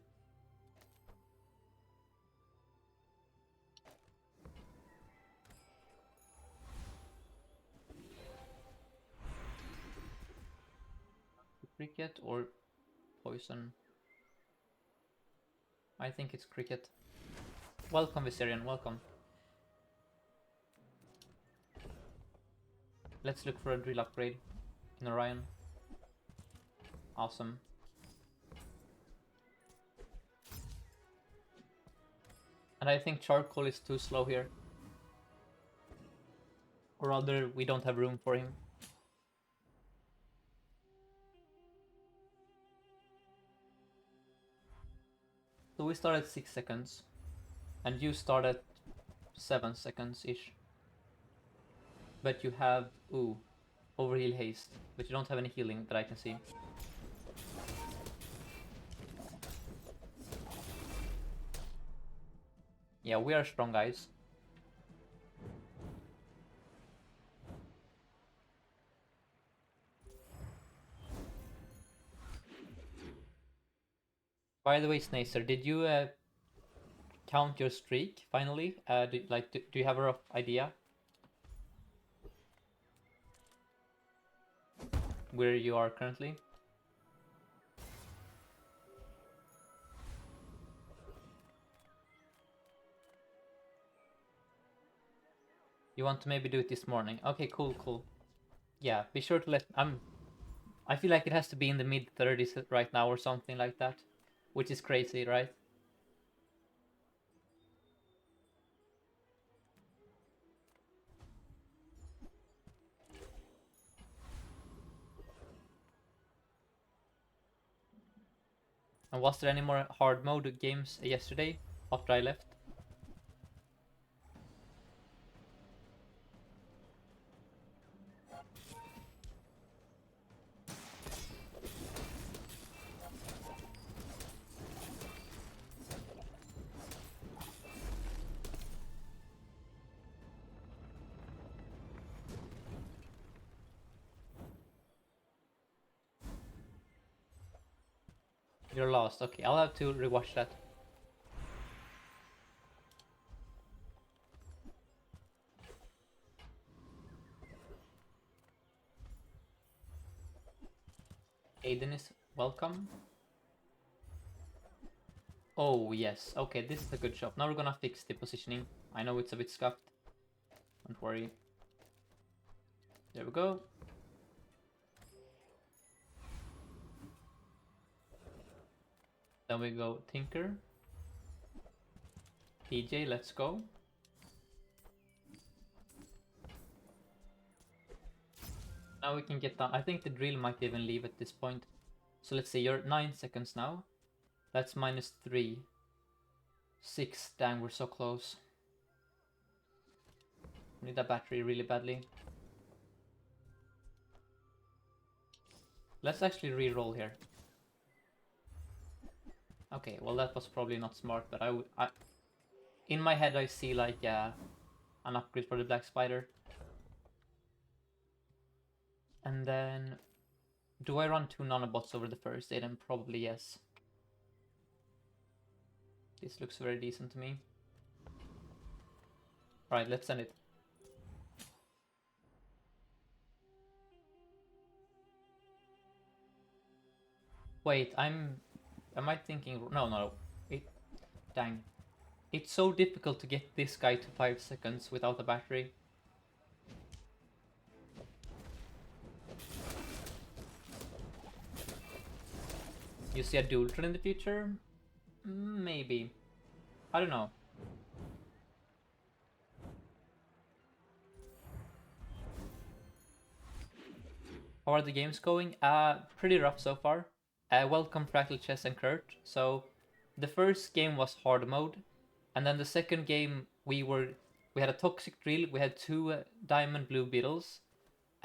Cricket or poison? I think it's cricket. Welcome, Viserion, welcome. Let's look for a drill upgrade in Orion. Awesome. And I think charcoal is too slow here. Or rather, we don't have room for him. So we start at 6 seconds. And you start at 7 seconds-ish. But you have, ooh, overheal haste. But you don't have any healing that I can see. Yeah, we are strong guys. By the way, Snacer, did you count your streak finally? Do you have a rough idea where you are currently? You want to maybe do it this morning? Okay, cool, cool. Yeah, be sure to let. I feel like it has to be in the mid 30s right now or something like that, which is crazy, right? And was there any more hard mode games yesterday after I left? You're lost. Okay, I'll have to rewatch that. Aiden is welcome. Oh, yes. Okay, this is a good shot. Now we're gonna fix the positioning. I know it's a bit scuffed. Don't worry. There we go. Then we go Tinker. DJ, let's go. Now we can get down. I think the drill might even leave at this point. So let's see, you're 9 seconds now. That's -3. 6, dang, we're so close. Need a battery really badly. Let's actually re-roll here. Okay, well that was probably not smart, but I in my head I see like an upgrade for the Black Spider. And then, do I run 2 nanobots over the first day? Then probably yes. This looks very decent to me. Alright, let's send it. Wait, am I thinking, no, dang. It's so difficult to get this guy to 5 seconds without a battery. You see a dual turn in the future? Maybe. I don't know. How are the games going? Pretty rough so far. Welcome Fractal Chess and Kurt. So, the first game was hard mode, and then the second game we had a toxic drill. We had 2 diamond blue beetles,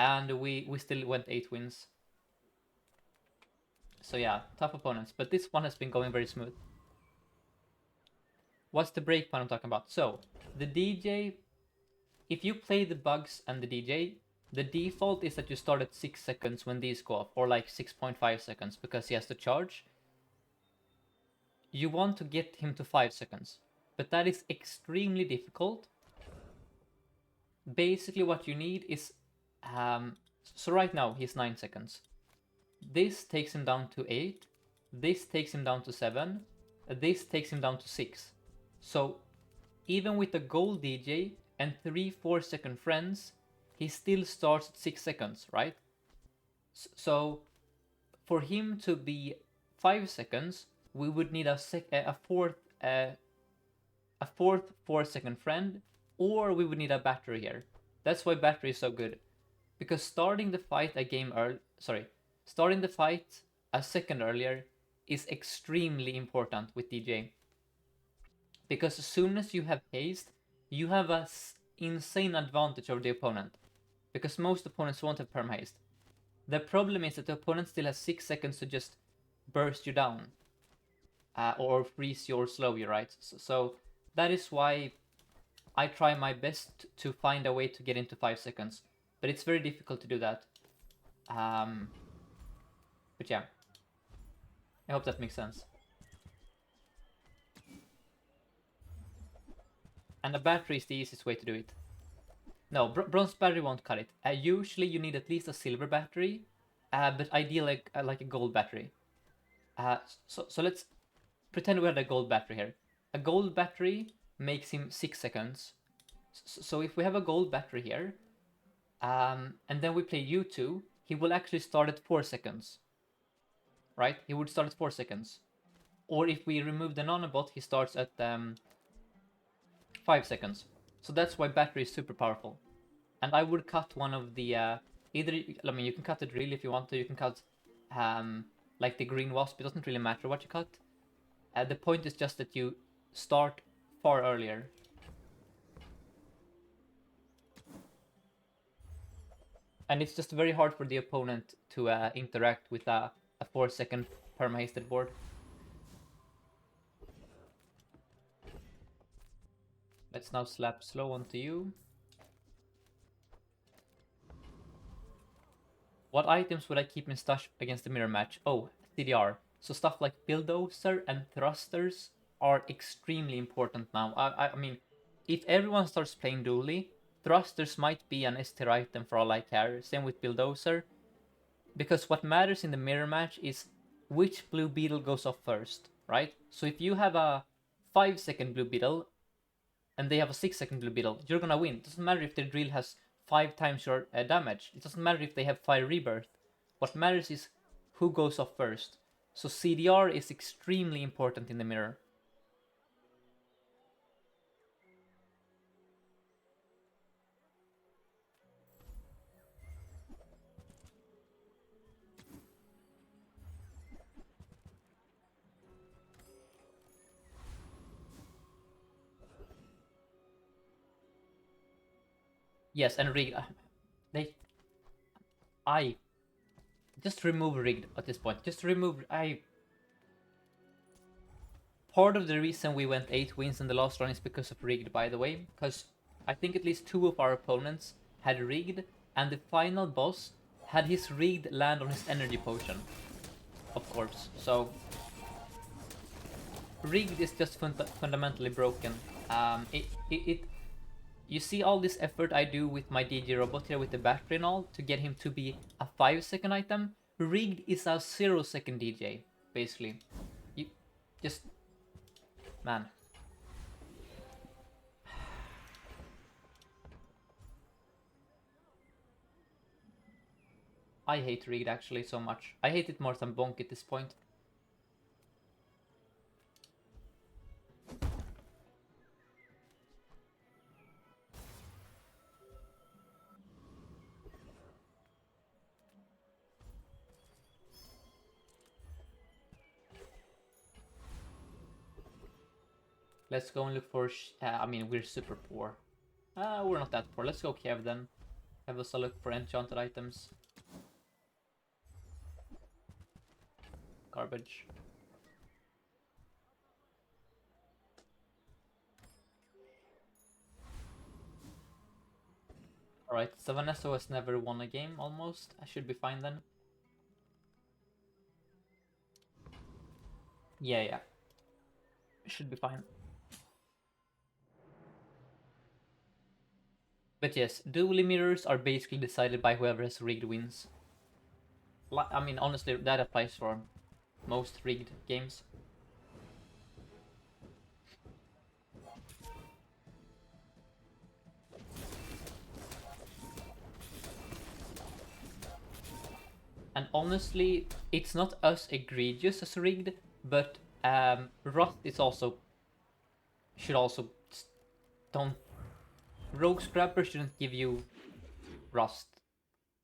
and we still went 8 wins. So yeah, tough opponents, but this one has been going very smooth. What's the breakpoint I'm talking about? So the DJ, if you play the bugs and the DJ, the default is that you start at 6 seconds when these go off, or like 6.5 seconds, because he has to charge. You want to get him to 5 seconds, but that is extremely difficult. Basically what you need is, so right now he's 9 seconds. This takes him down to 8, this takes him down to 7, this takes him down to 6. So even with the gold DJ and 3-4 second friends, he still starts at 6 seconds, right? So for him to be 5 seconds, we would need a fourth 4-second friend, or we would need a battery here. That's why battery is so good, because starting the fight starting the fight a second earlier is extremely important with DJ, because as soon as you have haste, you have an insane advantage over the opponent, because most opponents won't have perm haste. The problem is that the opponent still has 6 seconds to just burst you down, or freeze you or slow you, right? So that is why I try my best to find a way to get into 5 seconds, but it's very difficult to do that. But yeah, I hope that makes sense. And a battery is the easiest way to do it. No, bronze battery won't cut it. Usually you need at least a silver battery, but ideally like a gold battery. So let's pretend we had a gold battery here. A gold battery makes him 6 seconds. So if we have a gold battery here, and then we play U2, he will actually start at 4 seconds. Right? He would start at 4 seconds. Or if we remove the nanobot, he starts at 5 seconds. So that's why battery is super powerful. And I would cut one of the you can cut the drill if you want to. You can cut like the green wasp. It doesn't really matter what you cut. The point is just that you start far earlier. And it's just very hard for the opponent to interact with a 4-second perma-hasted board. Let's now slap slow onto you. What items would I keep in stash against the mirror match? Oh, CDR. So stuff like bulldozer and thrusters are extremely important now. I mean, if everyone starts playing Dooley, thrusters might be an S tier item for all I care. Same with bulldozer. Because what matters in the mirror match is which blue beetle goes off first, right? So if you have a 5-second blue beetle and they have a 6-second blue beetle, you're gonna win. It doesn't matter if their drill has 5 times your damage. It doesn't matter if they have fire rebirth. What matters is who goes off first. So CDR is extremely important in the mirror. Yes, and rigged. I just remove rigged at this point. Just remove. Part of the reason we went 8 wins in the last run is because of rigged, by the way. Because I think at least 2 of our opponents had rigged, and the final boss had his rigged land on his energy potion. Of course. So rigged is just fundamentally broken. You see all this effort I do with my DJ robot here with the battery and all to get him to be a 5-second item. Rigged is a 0-second DJ, basically. You just... Man. I hate rigged actually so much. I hate it more than bonk at this point. Let's go and look for... I mean, we're super poor. We're not that poor. Let's go Kiev then. have us a look for enchanted items. Garbage. Alright, so Vanessa has never won a game, almost. I should be fine then. Yeah. Should be fine. But yes, Dooley mirrors are basically decided by whoever has rigged wins. I mean, honestly, that applies for most rigged games. And honestly, it's not as egregious as rigged, but Rust is also should also don't Rogue Scrapper shouldn't give you Rust.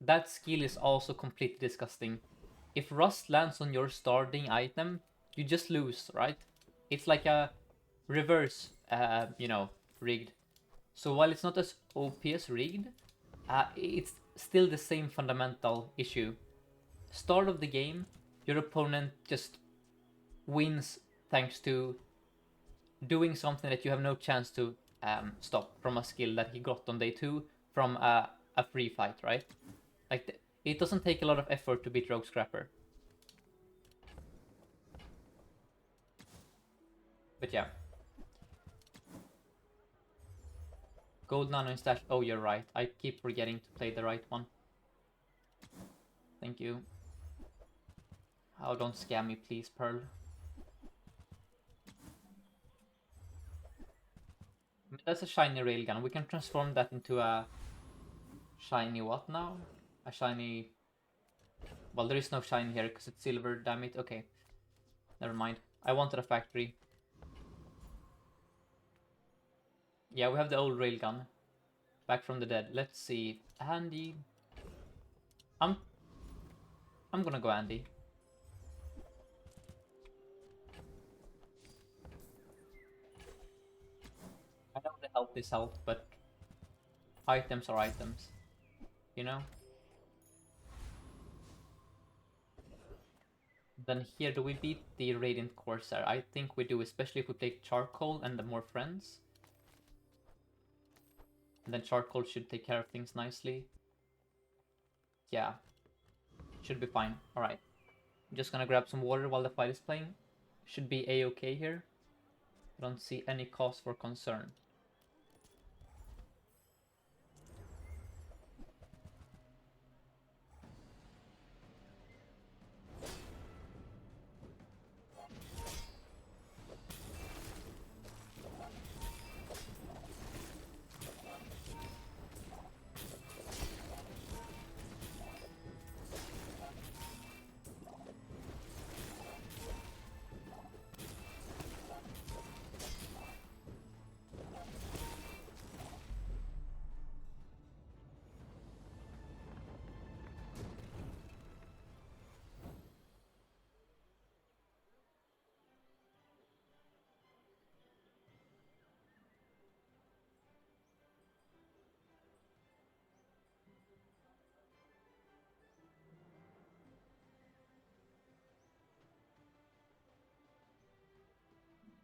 That skill is also completely disgusting. If Rust lands on your starting item, you just lose, right? It's like a reverse, rigged. So while it's not as OP as rigged, it's still the same fundamental issue. Start of the game, your opponent just wins thanks to doing something that you have no chance to stop from a skill that he got on day 2 from a free fight, right? Like, it doesn't take a lot of effort to beat Rogue Scrapper. But yeah. Gold Nano in stash. Oh, you're right. I keep forgetting to play the right one. Thank you. Oh, don't scam me, please, Pearl. That's a shiny railgun. We can transform that into a shiny what now? A shiny... Well, there is no shiny here because it's silver, damn it. Okay. Never mind. I wanted a factory. Yeah, we have the old railgun. Back from the dead. Let's see. Andy. I'm gonna go Andy. I know the health is health, but items are items. You know? Then here, do we beat the Radiant Corsair? I think we do, especially if we play Charcoal and the more friends. And then Charcoal should take care of things nicely. Yeah. Should be fine. Alright. I'm just gonna grab some water while the fight is playing. Should be a-okay here. I don't see any cause for concern.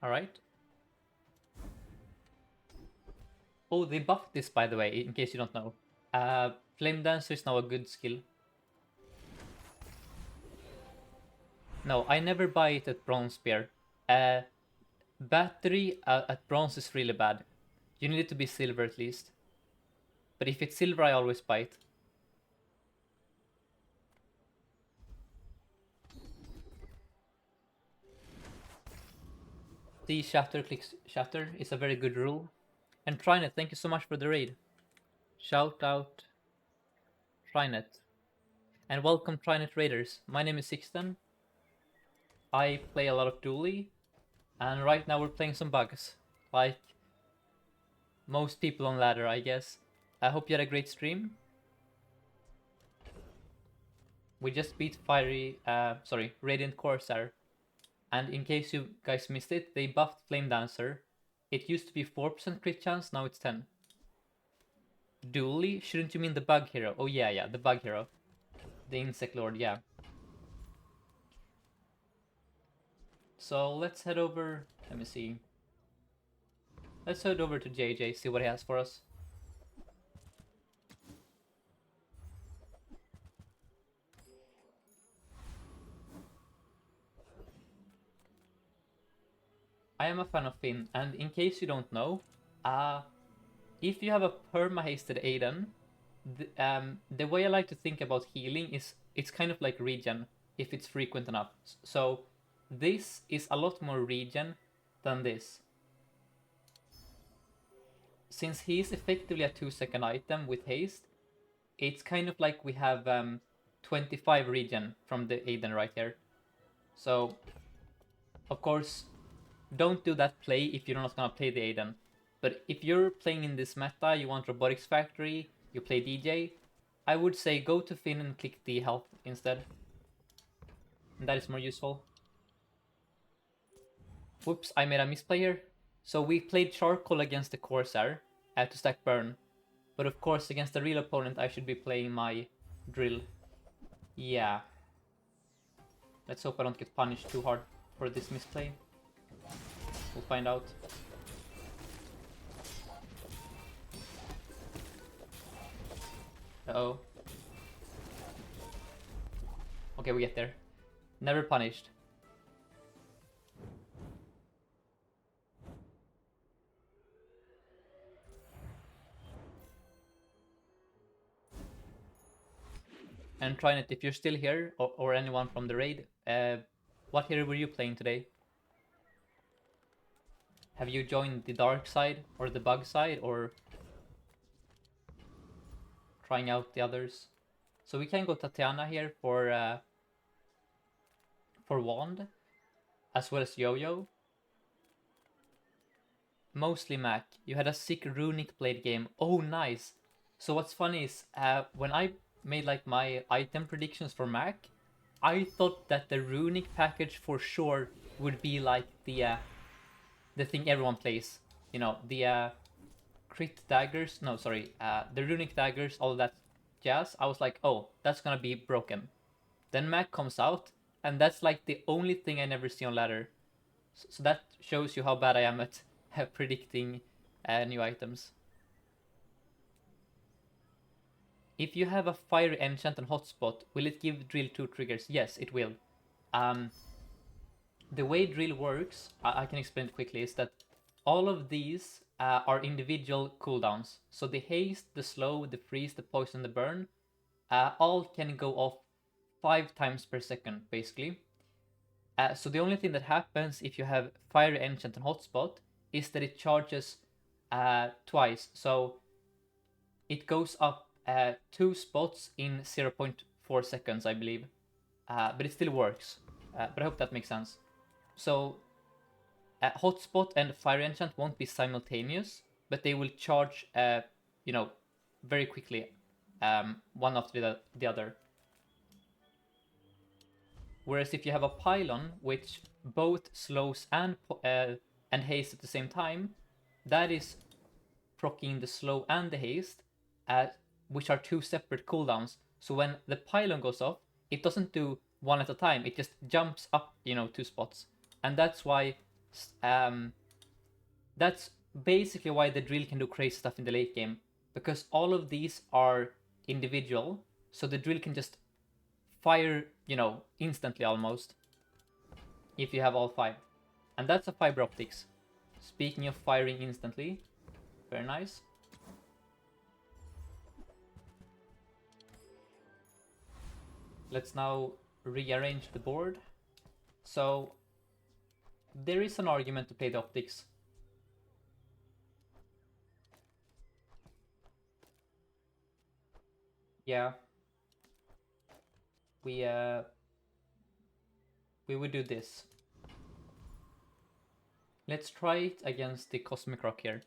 Alright. Oh, they buffed this, by the way, in case you don't know. Flame Dancer is now a good skill. No, I never buy it at Bronze Spear. Battery at Bronze is really bad. You need it to be silver at least. But if it's silver, I always buy it. See Shatter clicks Shatter is a very good rule. And Trinet, thank you so much for the raid. Shout out Trinet. And welcome Trinet Raiders. My name is Sixten. I play a lot of Dooley. And right now we're playing some bugs. Like most people on ladder, I guess. I hope you had a great stream. We just beat Radiant Corsair. And in case you guys missed it, they buffed Flame Dancer. It used to be 4% crit chance, now it's 10. Dooley? Shouldn't you mean the bug hero? Oh yeah, the bug hero. The insect lord, yeah. So let's head over, let me see. Let's head over to JJ, see what he has for us. I am a fan of Finn, and in case you don't know, if you have a perma-hasted Aiden, the way I like to think about healing is it's kind of like regen, if it's frequent enough. So this is a lot more regen than this. Since he is effectively a 2-second item with haste, it's kind of like we have 25 regen from the Aiden right here. So, of course, don't do that play if you're not gonna play the Aiden. But if you're playing in this meta, you want Robotics Factory, you play DJ, I would say go to Finn and click the health instead. And that is more useful. Whoops, I made a misplay here. So we played Charcoal against the Corsair to stack burn. But of course, against the real opponent, I should be playing my Drill. Yeah. Let's hope I don't get punished too hard for this misplay. We'll find out. Uh-oh. Okay, we get there. Never punished. And Trinet, if you're still here, or anyone from the raid, what hero were you playing today? Have you joined the dark side, or the bug side, or trying out the others? So we can go Tatiana here for Wand, as well as Yo-Yo. Mostly Mac. You had a sick Runic Blade game. Oh, nice. So what's funny is, when I made like my item predictions for Mac, I thought that the Runic package for sure would be like the thing everyone plays. You know, the crit daggers. No, sorry, the Runic daggers, all that jazz. I was like, oh, that's gonna be broken. Then Mac comes out, and that's like the only thing I never see on ladder. So that shows you how bad I am at predicting new items. If you have a fire enchant and hotspot, will it give drill 2 triggers? Yes, it will. The way drill works, I can explain it quickly, is that all of these are individual cooldowns. So the haste, the slow, the freeze, the poison, the burn, all can go off 5 times per second, basically. So the only thing that happens if you have fire enchant and hotspot is that it charges twice. So it goes up 2 spots in 0.4 seconds, I believe. But it still works. But I hope that makes sense. So hotspot and fire enchant won't be simultaneous, but they will charge, very quickly, one after the other. Whereas if you have a pylon, which both slows and haste at the same time, that is proccing the slow and the haste, which are 2 separate cooldowns. So when the pylon goes off, it doesn't do one at a time. It just jumps up, 2 spots. And that's why, that's basically why the drill can do crazy stuff in the late game. Because all of these are individual, so the drill can just fire, instantly almost, if you have all 5. And that's a fiber optics. Speaking of firing instantly, very nice. Let's now rearrange the board. So there is an argument to play the optics. Yeah. We would do this. Let's try it against the Cosmic Rock here.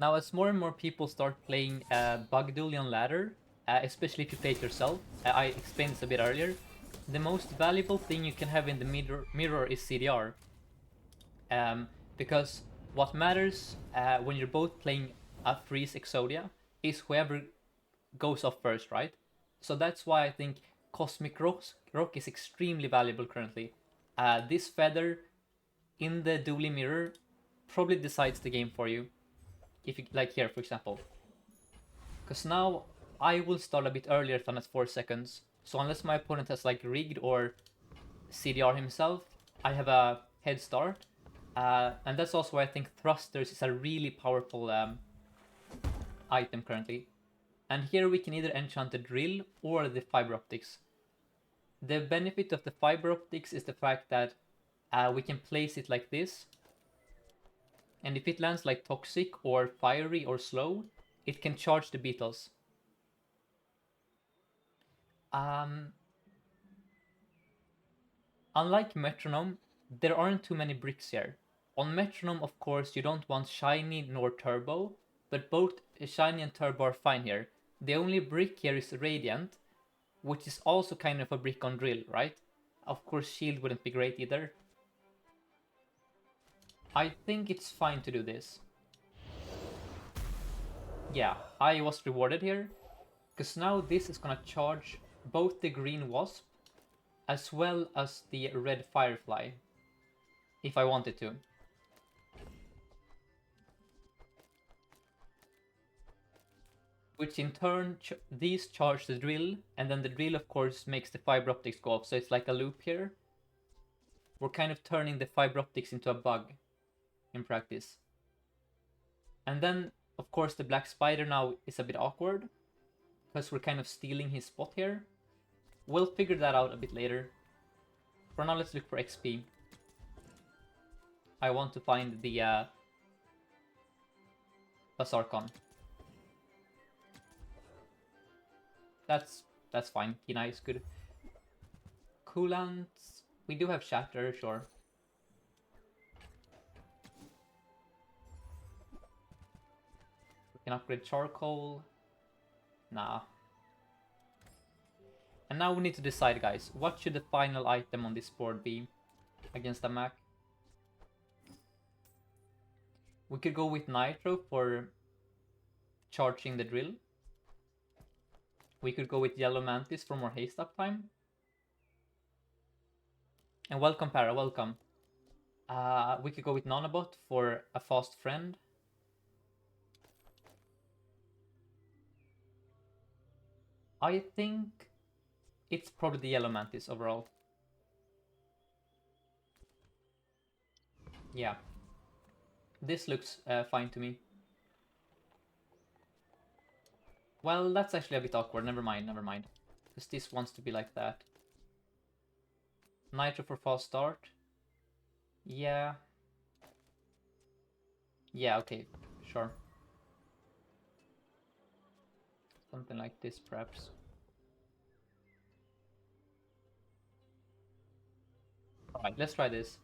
Now, as more and more people start playing Bug Dooley on ladder, especially if you play it yourself, I explained this a bit earlier, the most valuable thing you can have in the mirror is CDR. Um, because what matters when you're both playing a freeze Exodia is whoever goes off first, right? So that's why I think Cosmic Rock is extremely valuable currently. This feather in the Dooley mirror probably decides the game for you. If you like here, for example, because now I will start a bit earlier than at 4 seconds. So unless my opponent has like rigged or CDR himself, I have a head start. And that's also why I think thrusters is a really powerful item currently. And here we can either enchant the drill or the fiber optics. The benefit of the fiber optics is the fact that we can place it like this. And if it lands like toxic or fiery or slow, it can charge the beetles. Um, Unlike Metronome, there aren't too many bricks here. On Metronome, of course, you don't want Shiny nor Turbo, but both Shiny and Turbo are fine here. The only brick here is Radiant, which is also kind of a brick on Drill, right? Of course, Shield wouldn't be great either. I think it's fine to do this. Yeah, I was rewarded here, because now this is gonna charge both the Green Wasp as well as the Red Firefly, if I wanted to. Which in turn, these charge the drill, and then the drill of course makes the fiber optics go off, so it's like a loop here. We're kind of turning the fiber optics into a bug in practice. And then, of course, the Black Spider now is a bit awkward, because we're kind of stealing his spot here. We'll figure that out a bit later. For now, let's look for XP. I want to find the Basarkon. That's fine. Kina is good. Coolants. We do have Shatter, sure. We can upgrade Charcoal. Nah. And now we need to decide, guys. What should the final item on this board be against the Mac? We could go with Nitro for charging the drill. We could go with Yellow Mantis for more haste uptime. And welcome, Para, welcome. We could go with Nanobot for a fast friend. I think it's probably the Yellow Mantis overall. Yeah. This looks fine to me. Well, that's actually a bit awkward. Never mind, never mind. Because this wants to be like that. Nitro for fast start. Yeah. Yeah, okay. Sure. Something like this, perhaps. Alright, let's try this.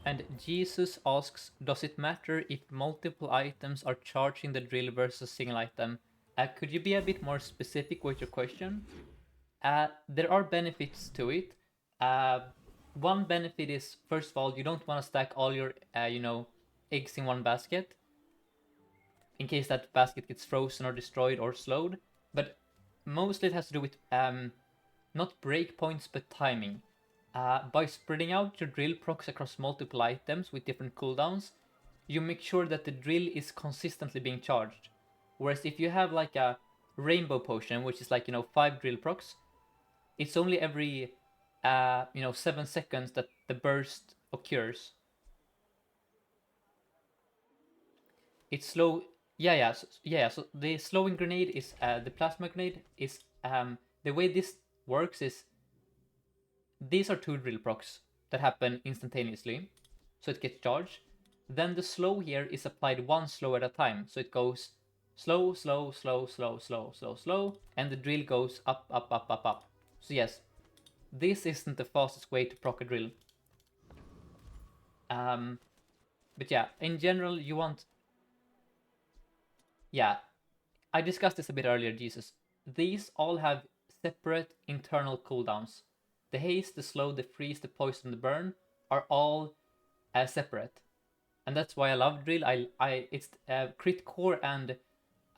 And Jesus asks, does it matter if multiple items are charging the drill versus a single item? Could you be a bit more specific with your question? There are benefits to it. One benefit is, first of all, you don't want to stack all your, eggs in one basket, in case that basket gets frozen or destroyed or slowed. But mostly it has to do with not breakpoints, but timing. By spreading out your drill procs across multiple items with different cooldowns, you make sure that the drill is consistently being charged. Whereas if you have like a rainbow potion, which is like 5 drill procs, it's only every 7 seconds that the burst occurs. It's slow So the slowing grenade is the plasma grenade is the way this works is these are two drill procs that happen instantaneously, so it gets charged. Then the slow here is applied one slow at a time, so it goes slow, slow, slow, slow, slow, slow, slow, and the drill goes up, up, up, up, up. So yes, this isn't the fastest way to proc a drill. But yeah, in general, you want. Yeah, I discussed this a bit earlier, Jesus. These all have separate internal cooldowns. The haste, the slow, the freeze, the poison, the burn are all separate, and that's why I love drill. It's crit core and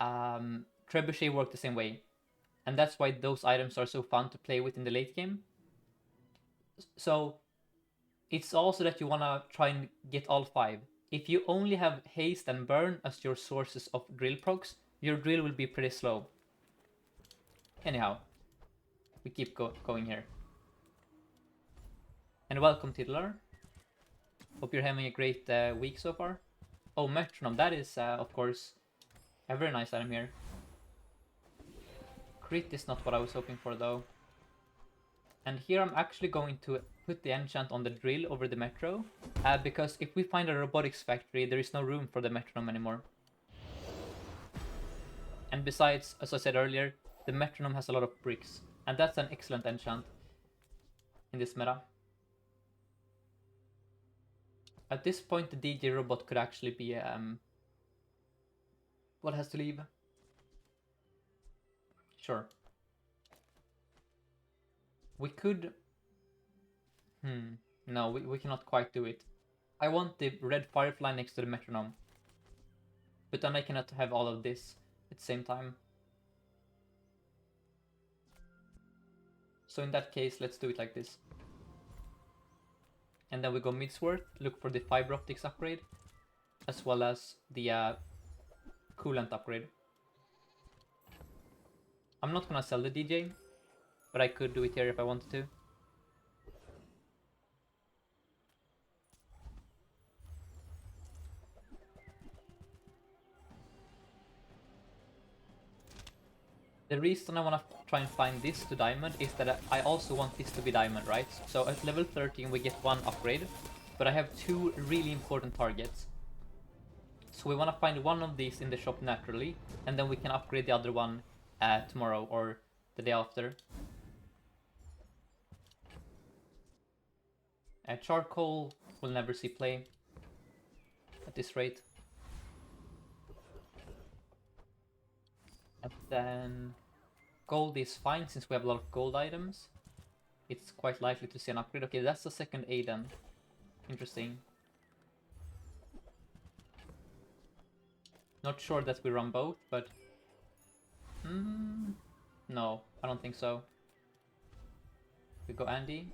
trebuchet work the same way, and that's why those items are so fun to play with in the late game. So it's also that you wanna try and get all five. If you only have haste and burn as your sources of drill procs, your drill will be pretty slow. Anyhow, we keep going here. And welcome, Tiddler. Hope you're having a great week so far. Oh, Metronome, that is, of course, a very nice item here. Crit is not what I was hoping for, though. And here I'm actually going to put the enchant on the drill over the Metro, because if we find a robotics factory, there is no room for the Metronome anymore. And besides, as I said earlier, the Metronome has a lot of bricks, and that's an excellent enchant in this meta. At this point, the DJ robot could actually be what has to leave? Sure. We could. No, we cannot quite do it. I want the red firefly next to the metronome, but then I cannot have all of this at the same time. So in that case, let's do it like this. And then we go Midsworth, look for the fiber optics upgrade, as well as the coolant upgrade. I'm not gonna sell the DJ, but I could do it here if I wanted to. The reason I want to try and find this to diamond is that I also want this to be diamond, right? So at level 13 we get one upgrade, but I have two really important targets. So we want to find one of these in the shop naturally, and then we can upgrade the other one tomorrow or the day after. Charcoal will never see play at this rate. And then gold is fine since we have a lot of gold items. It's quite likely to see an upgrade. Okay, that's the second Aiden. Interesting. Not sure that we run both, but... no, I don't think so. We go Andy.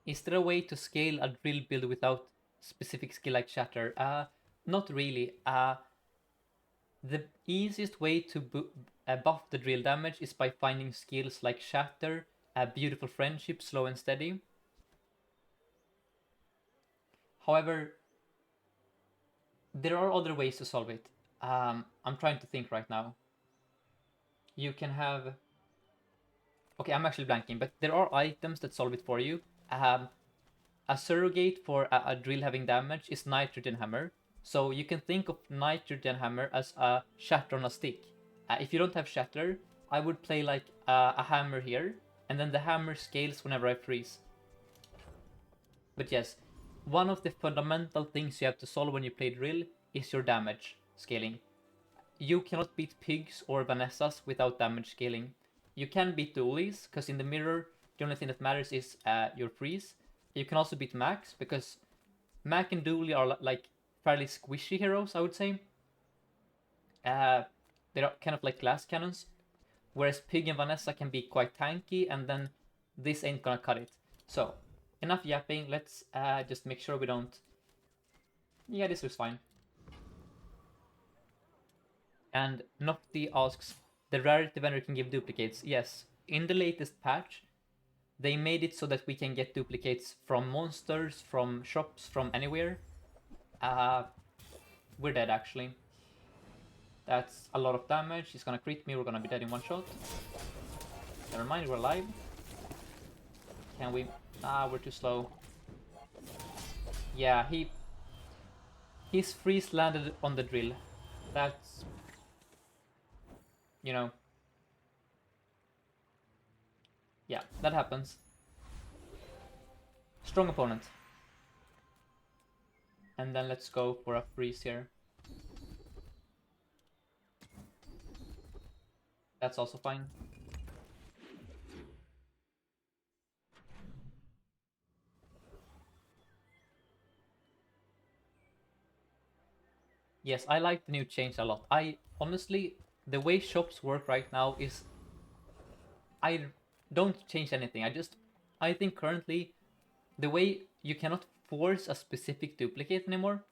Is there a way to scale a drill build without specific skill like Shatter? Not really. The easiest way to buff the drill damage is by finding skills like Shatter, Beautiful Friendship, Slow and Steady. However, there are other ways to solve it. I'm trying to think right now. You can have... Okay, I'm actually blanking, but there are items that solve it for you. A surrogate for a drill having damage is Nitrogen Hammer. So you can think of Nitrogen Hammer as a shatter on a stick. If you don't have shatter, I would play like a hammer here, and then the hammer scales whenever I freeze. But yes, one of the fundamental things you have to solve when you play drill is your damage scaling. You cannot beat pigs or Vanessas without damage scaling. You can beat Dooleys, because in the mirror, the only thing that matters is your freeze. You can also beat Max, because Mac and Dooley are like fairly squishy heroes, I would say. They're kind of like glass cannons, whereas Pig and Vanessa can be quite tanky, and then this ain't gonna cut it. So, enough yapping, let's just make sure we don't... Yeah, this looks fine. And Nocti asks, the rarity vendor can give duplicates. Yes, in the latest patch, They made it so that we can get duplicates from monsters, from shops, from anywhere. We're dead actually. That's a lot of damage. He's gonna crit me, we're gonna be dead in one shot. Never mind, we're alive. Can we... Ah, we're too slow. Yeah, his freeze landed on the drill. That's... You know... Yeah, that happens. Strong opponent. And then let's go for a freeze here. That's also fine. Yes, I like the new change a lot. I honestly, the way shops work right now is I don't change anything. I think currently the way you cannot force a specific duplicate anymore.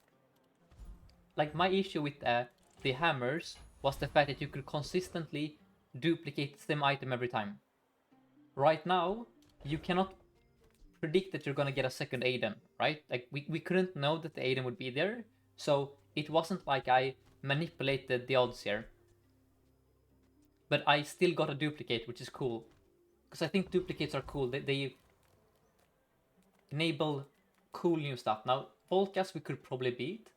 Like my issue with the hammers was the fact that you could consistently duplicate the same item every time. Right now, you cannot predict that you're gonna get a second Aiden, right? Like we couldn't know that the Aiden would be there, so it wasn't like I manipulated the odds here. But I still got a duplicate, which is cool. Because I think duplicates are cool. They enable cool new stuff. Now, Volkas we could probably beat.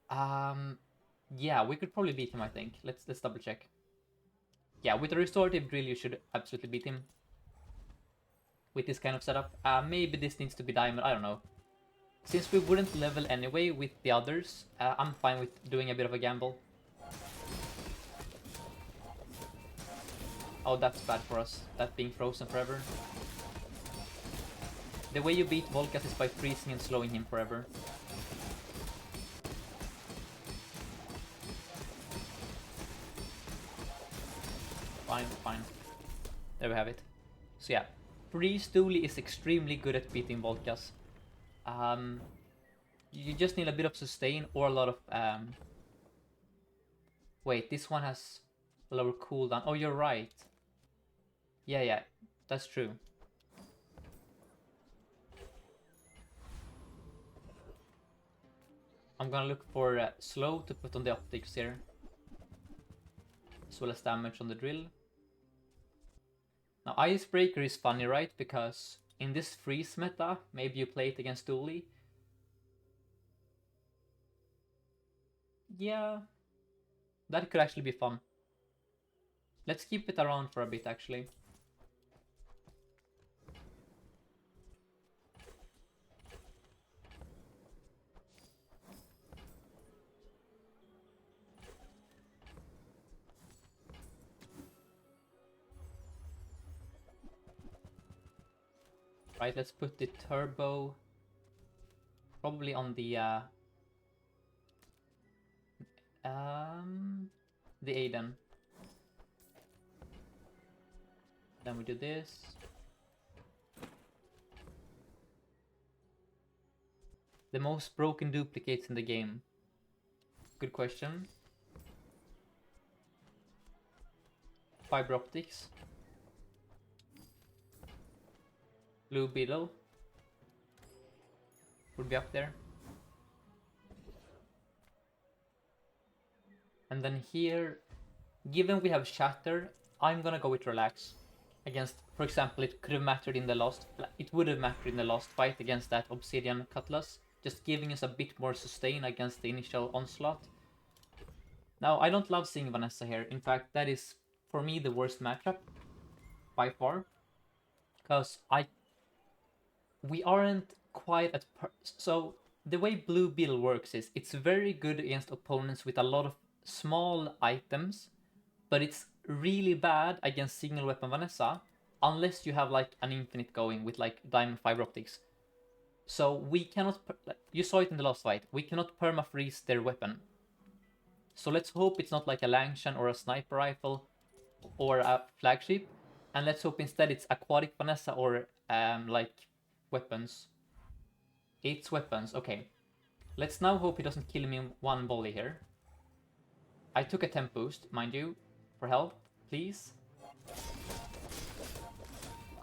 Yeah, we could probably beat him, I think. Let's double check. Yeah, with a restorative drill you should absolutely beat him. With this kind of setup. Maybe this needs to be diamond, I don't know. Since we wouldn't level anyway with the others, I'm fine with doing a bit of a gamble. Oh, that's bad for us, that being frozen forever. The way you beat Volkas is by freezing and slowing him forever. Fine, fine. There we have it. So yeah, Freeze Dooley is extremely good at beating Volkas. You just need a bit of sustain or a lot of... Wait, this one has a lower cooldown. Oh, you're right. Yeah, that's true. I'm gonna look for slow to put on the optics here. As well as damage on the drill. Now Icebreaker is funny, right? Because in this freeze meta, maybe you play it against Dooley. Yeah, that could actually be fun. Let's keep it around for a bit actually. Right, let's put the turbo probably on the Aiden. Then we do this. The most broken duplicates in the game. Good question. Fiber optics. Blue Beetle would be up there. And then here, given we have Shatter, I'm gonna go with Relax. Against, for example, it could have mattered in the last... It would have mattered in the last fight against that Obsidian Cutlass. Just giving us a bit more sustain against the initial onslaught. Now, I don't love seeing Vanessa here. In fact, that is, for me, the worst matchup. By far. Because we aren't quite at... So, the way Blue Beetle works is, it's very good against opponents with a lot of small items, but it's really bad against single weapon Vanessa, unless you have like an infinite going with like diamond fiber optics. So we cannot, you saw it in the last fight, we cannot perma-freeze their weapon. So let's hope it's not like a Langshan or a sniper rifle or a flagship, and let's hope instead it's aquatic Vanessa or like weapons. It's weapons, okay. Let's now hope he doesn't kill me in one volley here. I took a temp boost, mind you, for health, please.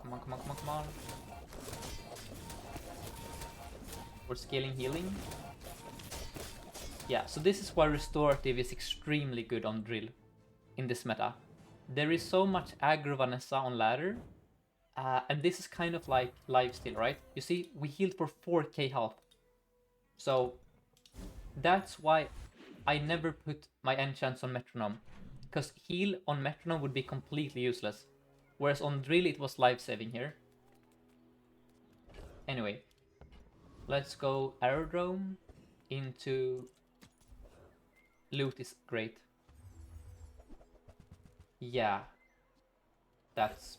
Come come on, come on, come on. We're scaling healing. Yeah, so this is why restorative is extremely good on drill in this meta. There is so much aggro Vanessa on ladder, and this is kind of like lifesteal, right? You see, we healed for 4k health. So that's why I never put my enchants on metronome, because heal on metronome would be completely useless, whereas on drill it was life-saving here. Anyway, let's go aerodrome into loot is great. Yeah, that's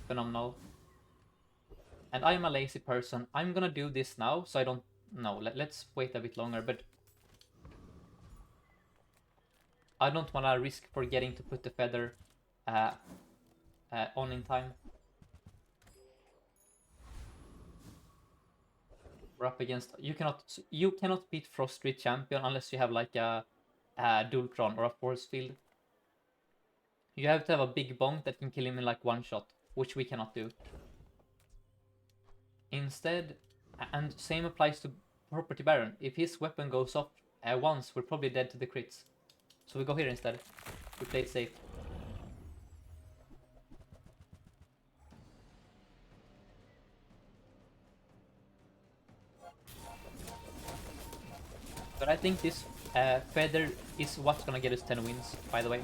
phenomenal. And I'm a lazy person. I'm gonna do this now, so I don't... No, let's wait a bit longer, but I don't wanna risk forgetting to put the feather on in time. We're up against... You cannot beat Frost Street Champion unless you have like a Dultron or a Force Field. You have to have a big bonk that can kill him in like one shot, which we cannot do. Instead, and same applies to Property Baron. If his weapon goes off once, we're probably dead to the crits. So we go here instead. We play it safe. But I think this feather is what's gonna get us 10 wins, by the way.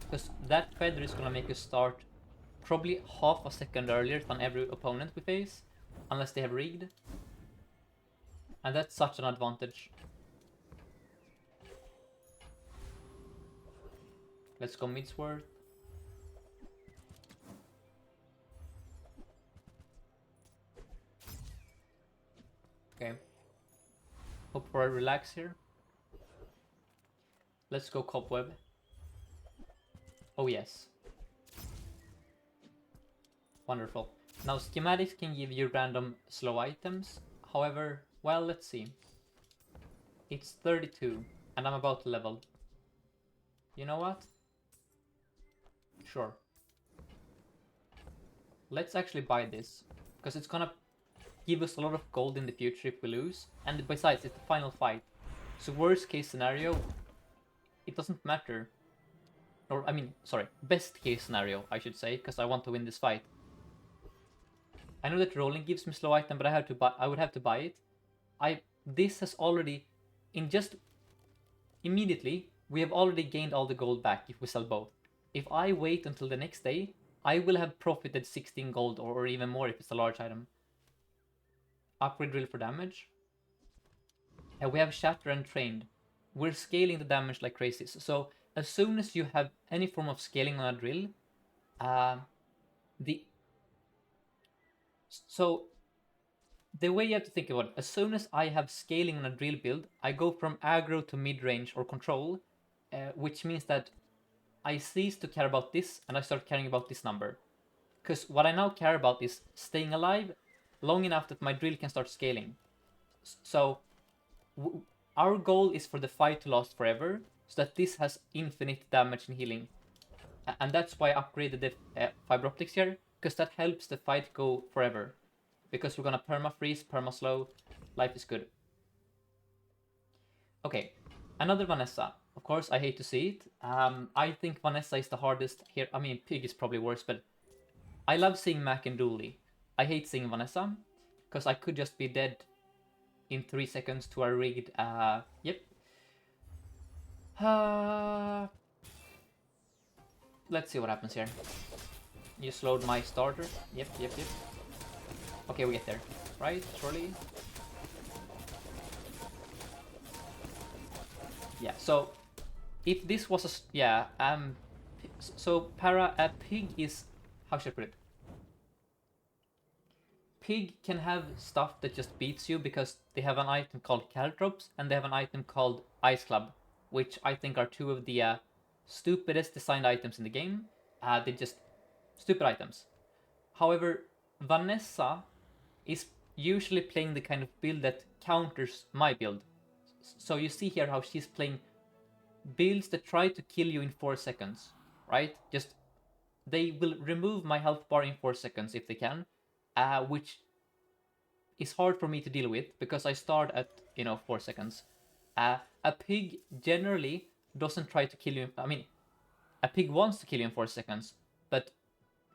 Because that feather is gonna make us start probably half a second earlier than every opponent we face, unless they have rigged. And that's such an advantage. Let's go Midsworth. Okay. Hope for a relax here. Let's go Cobweb. Oh yes. Wonderful. Now schematics can give you random slow items. However, well, let's see. It's 32 and I'm about to level. You know what? Sure. Let's actually buy this, because it's gonna give us a lot of gold in the future if we lose. And besides, it's the final fight. So worst case scenario, it doesn't matter. Or, I mean, sorry, best case scenario, I should say, because I want to win this fight. I know that rolling gives me slow item, but I would have to buy it. This has already, in just immediately, we have already gained all the gold back if we sell both. If I wait until the next day, I will have profited 16 gold or even more if it's a large item. Upgrade drill for damage. And we have shatter and trained. We're scaling the damage like crazy. So as soon as you have any form of scaling on a drill, the way you have to think about it, as soon as I have scaling on a drill build, I go from aggro to mid-range or control, which means that I cease to care about this and I start caring about this number. Because what I now care about is staying alive long enough that my drill can start scaling. So our goal is for the fight to last forever, so that this has infinite damage and healing. And that's why I upgraded the fiber optics here, because that helps the fight go forever. Because we're gonna perma-freeze, perma-slow, life is good. Okay, another Vanessa. Of course, I hate to see it. I think Vanessa is the hardest here. I mean, Pig is probably worse, but I love seeing Mac and Dooley. I hate seeing Vanessa, because I could just be dead in 3 seconds to a rigged, yep. Let's see what happens here. You slowed my starter. Yep. Okay, we get there. Right? Surely? Yeah, so if this was a... Yeah, so Pig is... How should I put it? Pig can have stuff that just beats you because they have an item called Caltrops and they have an item called Ice Club, which I think are two of the stupidest designed items in the game. They're just stupid items. However, Vanessa is usually playing the kind of build that counters my build. So you see here how she's playing builds that try to kill you in 4 seconds, right? Just they will remove my health bar in 4 seconds if they can, which is hard for me to deal with because I start at 4 seconds. A pig generally doesn't try to kill you. I mean, a pig wants to kill you in 4 seconds, but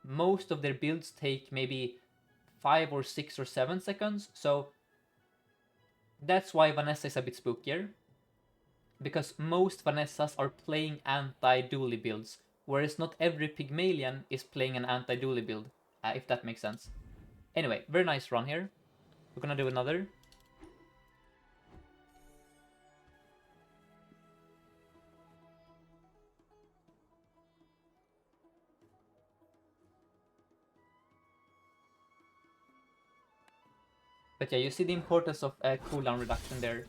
most of their builds take maybe 5 or 6 or 7 seconds. So that's why Vanessa is a bit spookier, because most Vanessas are playing anti-Dooley builds, whereas not every Pygmalion is playing an anti-Dooley build, if that makes sense. Anyway, very nice run here. We're gonna do another. But yeah, you see the importance of cooldown reduction there.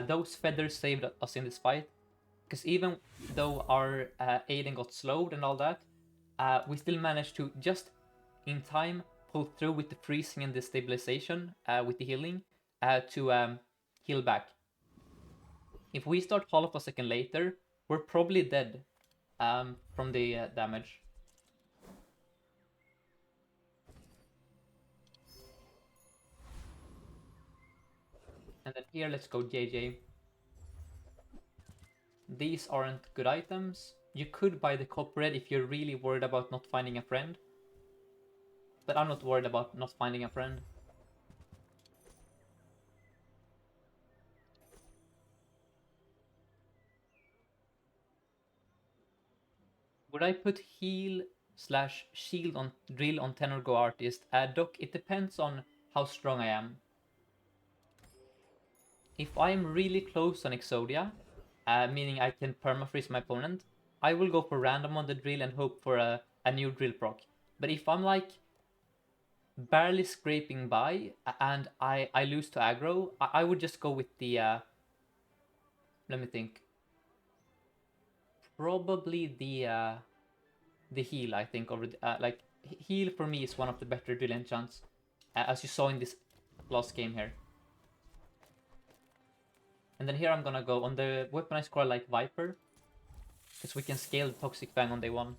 Those feathers saved us in this fight, because even though our Aiden got slowed and all that, we still managed to just in time pull through with the freezing and the stabilization with the healing to heal back. If we start half a second later, we're probably dead from the damage. And then here, let's go JJ. These aren't good items. You could buy the copperhead if you're really worried about not finding a friend. But I'm not worried about not finding a friend. Would I put heal slash shield on drill on Tenor Go Artist? Doc, it depends on how strong I am. If I'm really close on Exodia, meaning I can permafreeze my opponent, I will go for random on the drill and hope for a new drill proc. But if I'm like barely scraping by and I lose to aggro, I would just go with the let me think. Probably the heal, I think, over the, like heal for me is one of the better drill enchants, as you saw in this last game here. And then here I'm gonna go on the weaponized core like Viper, because we can scale the Toxic Fang on day one.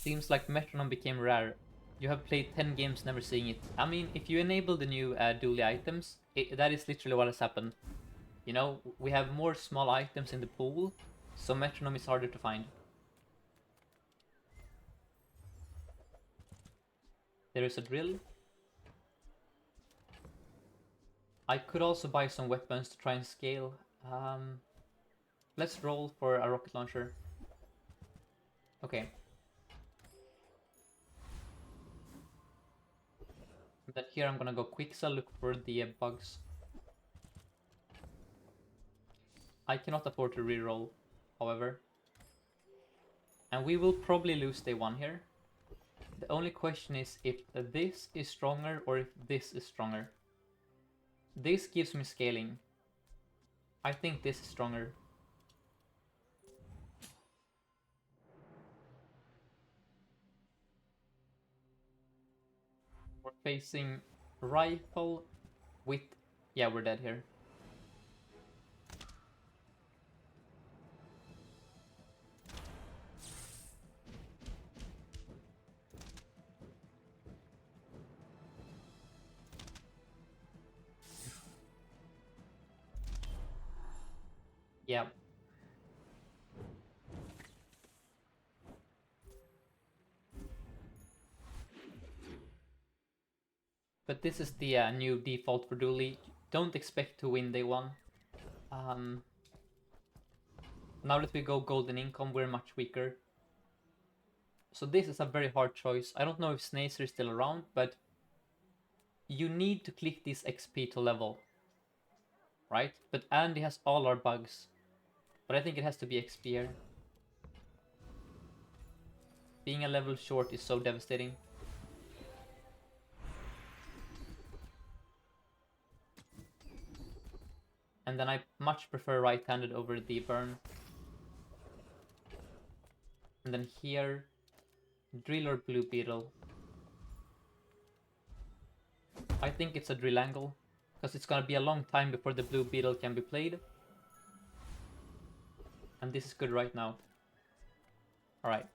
Seems like Metronome became rare. You have played 10 games never seeing it. I mean, if you enable the new Dooley items, that is literally what has happened. You know, we have more small items in the pool, so Metronome is harder to find. There is a drill. I could also buy some weapons to try and scale. Let's roll for a rocket launcher. Okay. Then here I'm gonna go Quixel, look for the bugs. I cannot afford to reroll, however. And we will probably lose day one here. The only question is if this is stronger or if this is stronger. This gives me scaling. I think this is stronger. We're facing rifle with... Yeah, we're dead here. Yeah. But this is the new default for Dooley. Don't expect to win day one. Now that we go golden income, we're much weaker. So this is a very hard choice. I don't know if Snacer is still around, but you need to click this XP to level. Right? But Andy has all our bugs. But I think it has to be XP here. Being a level short is so devastating. And then I much prefer right-handed over the burn. And then here, drill or blue beetle. I think it's a drill angle, because it's gonna be a long time before the blue beetle can be played. And this is good right now. Alright.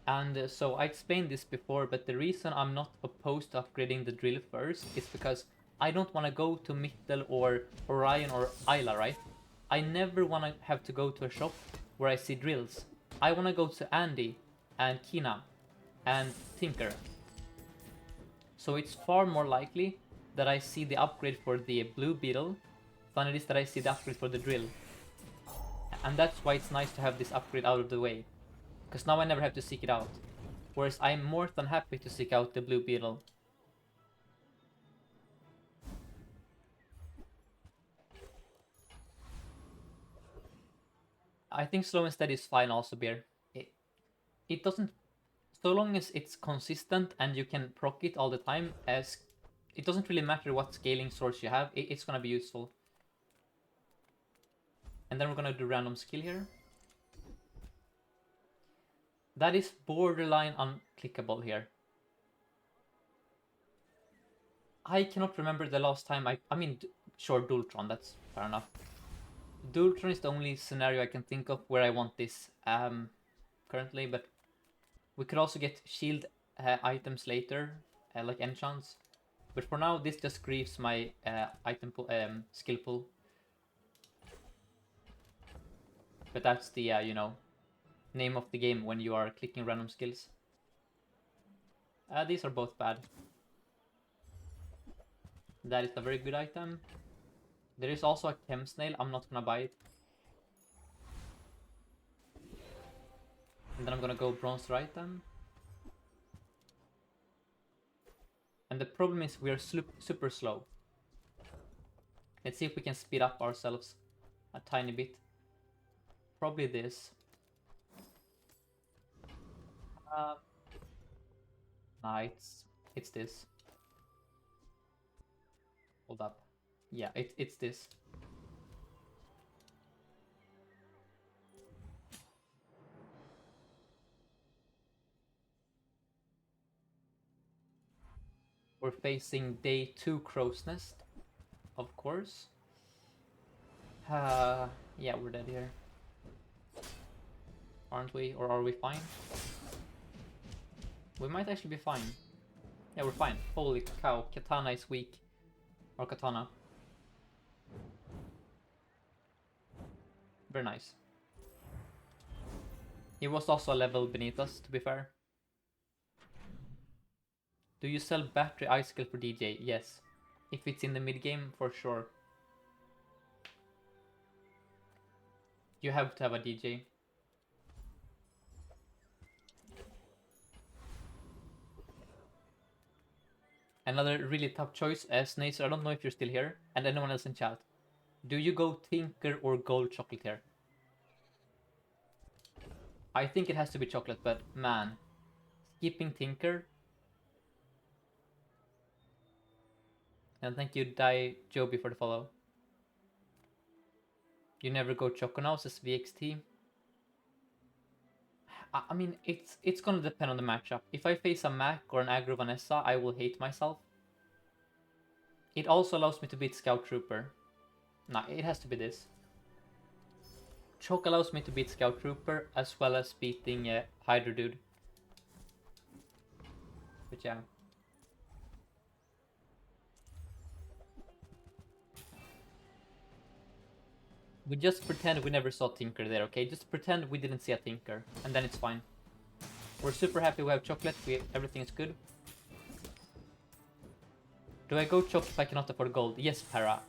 And so I explained this before, but the reason I'm not opposed to upgrading the drill first is because I don't want to go to Mittel or Orion or Isla, right? I never want to have to go to a shop where I see drills. I want to go to Andy and Kina and Tinker. So it's far more likely that I see the upgrade for the blue beetle than it is that I see the upgrade for the drill. And that's why it's nice to have this upgrade out of the way, because now I never have to seek it out. Whereas I'm more than happy to seek out the blue beetle. I think slow and steady is fine also, Beer. It doesn't... So long as it's consistent and you can proc it all the time, as it doesn't really matter what scaling source you have, it's gonna be useful. And then we're gonna do random skill here. That is borderline unclickable here. I cannot remember the last time I mean, sure, Dultron, that's fair enough. Dultron is the only scenario I can think of where I want this currently, but we could also get shield items later, like enchants. But for now, this just grieves my item pool, skill pool. But that's the, you know, name of the game when you are clicking random skills. These are both bad. That is a very good item. There is also a chem snail, I'm not gonna buy it. And then I'm gonna go bronze item. And the problem is we are super slow. Let's see if we can speed up ourselves a tiny bit. Probably this. Nah, it's this. Hold up. Yeah, it's this. We're facing day 2 Crow's Nest, of course. Yeah, we're dead here. Aren't we? Or are we fine? We might actually be fine. Yeah, we're fine. Holy cow, Katana is weak. Or Katana. Very nice. He was also a level beneath us, to be fair. Do you sell battery icicle for DJ? Yes. If it's in the mid game, for sure. You have to have a DJ. Another really tough choice, Snacer, I don't know if you're still here, and anyone else in chat. Do you go Tinker or Gold Chocolate here? I think it has to be Chocolate, but man. Skipping Tinker. And thank you, Dai Joby, for the follow. You never go Choco now, says VXT. I mean, it's gonna depend on the matchup. If I face a Mac or an aggro Vanessa, I will hate myself. It also allows me to beat Scout Trooper. Nah, it has to be this. Choke allows me to beat Scout Trooper as well as beating Hydra Dude. But yeah. We just pretend we never saw Tinker there, okay? Just pretend we didn't see a Tinker, and then it's fine. We're super happy we have Chocolate, everything is good. Do I go Chocolate if I cannot afford Gold? Yes, Para.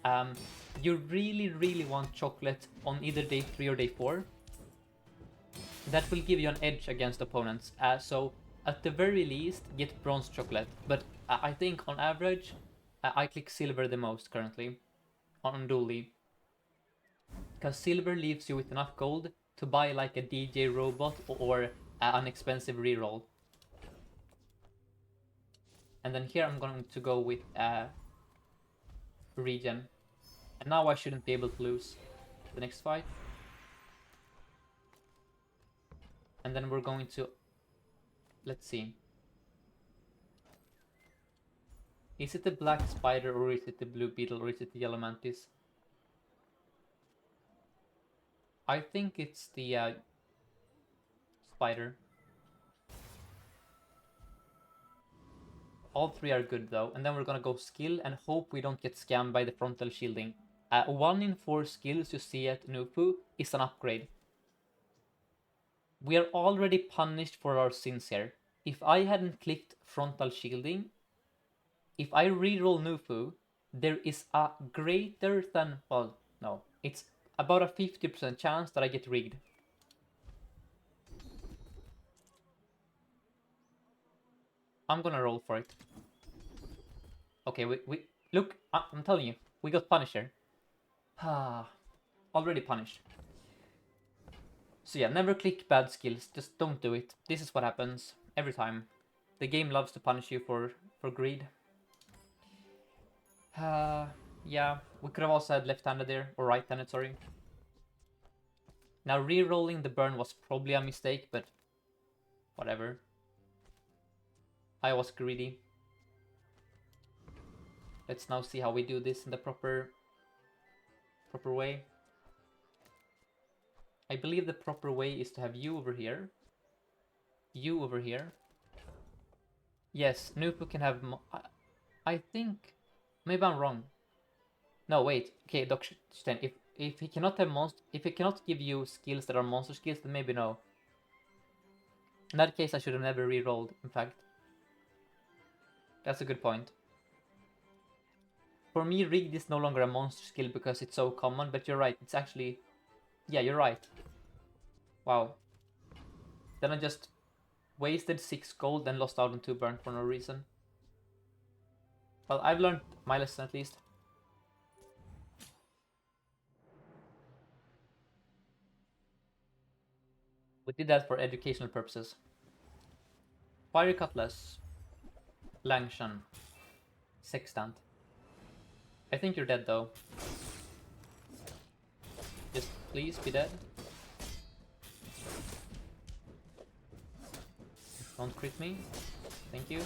You really want Chocolate on either day 3 or day 4. That will give you an edge against opponents. So, at the very least, get Bronze Chocolate. But I think on average, I click Silver the most currently on Dooley. Because Silver leaves you with enough gold to buy like a DJ robot or an expensive reroll. And then here I'm going to go with regen. And now I shouldn't be able to lose the next fight. And then we're going to... Let's see. Is it the black spider or is it the blue beetle or is it the yellow mantis? I think it's the spider. All three are good though. And then we're gonna go skill and hope we don't get scammed by the frontal shielding. 1 in 4 skills you see at Nufu is an upgrade. We are already punished for our sins here. If I hadn't clicked frontal shielding, if I reroll Nufu, there is a greater than, well, no, it's about a 50% chance that I get rigged. I'm gonna roll for it. Okay, we look, I'm telling you, we got punished here. Already punished. So yeah, never click bad skills, just don't do it. This is what happens every time. The game loves to punish you for greed. Yeah, we could have also had left-handed there, or right-handed, sorry. Now re-rolling the burn was probably a mistake, but whatever. I was greedy. Let's now see how we do this in the proper way. I believe the proper way is to have you over here. You over here. Yes, Nupu can have... I think... Maybe I'm wrong. No, wait. Okay, Dr. Sten, if he cannot have if he cannot give you skills that are monster skills, then maybe no. In that case, I should have never re-rolled, in fact. That's a good point. For me, rigged is no longer a monster skill because it's so common, but you're right, it's actually... Yeah, you're right. Wow. Then I just wasted 6 gold and lost out on 2 burn for no reason. Well, I've learned my lesson at least. We did that for educational purposes. Fiery Cutlass. Langshan. Sextant. I think you're dead though. Just please be dead. Don't crit me. Thank you.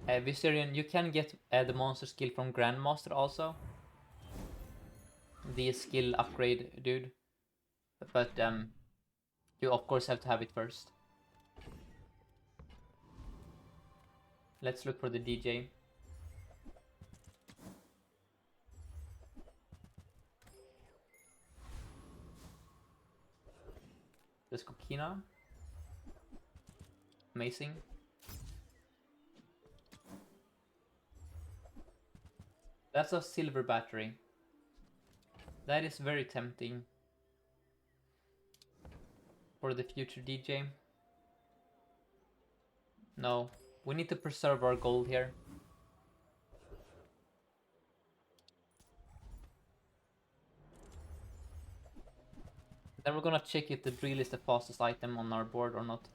Viserion, you can get the monster skill from Grandmaster also. The skill upgrade, dude. But you of course have to have it first. Let's look for the DJ. There's Kokina. Amazing. That's a silver battery. That is very tempting for the future DJ. No, we need to preserve our gold here. Then we're gonna check if the drill is the fastest item on our board or not.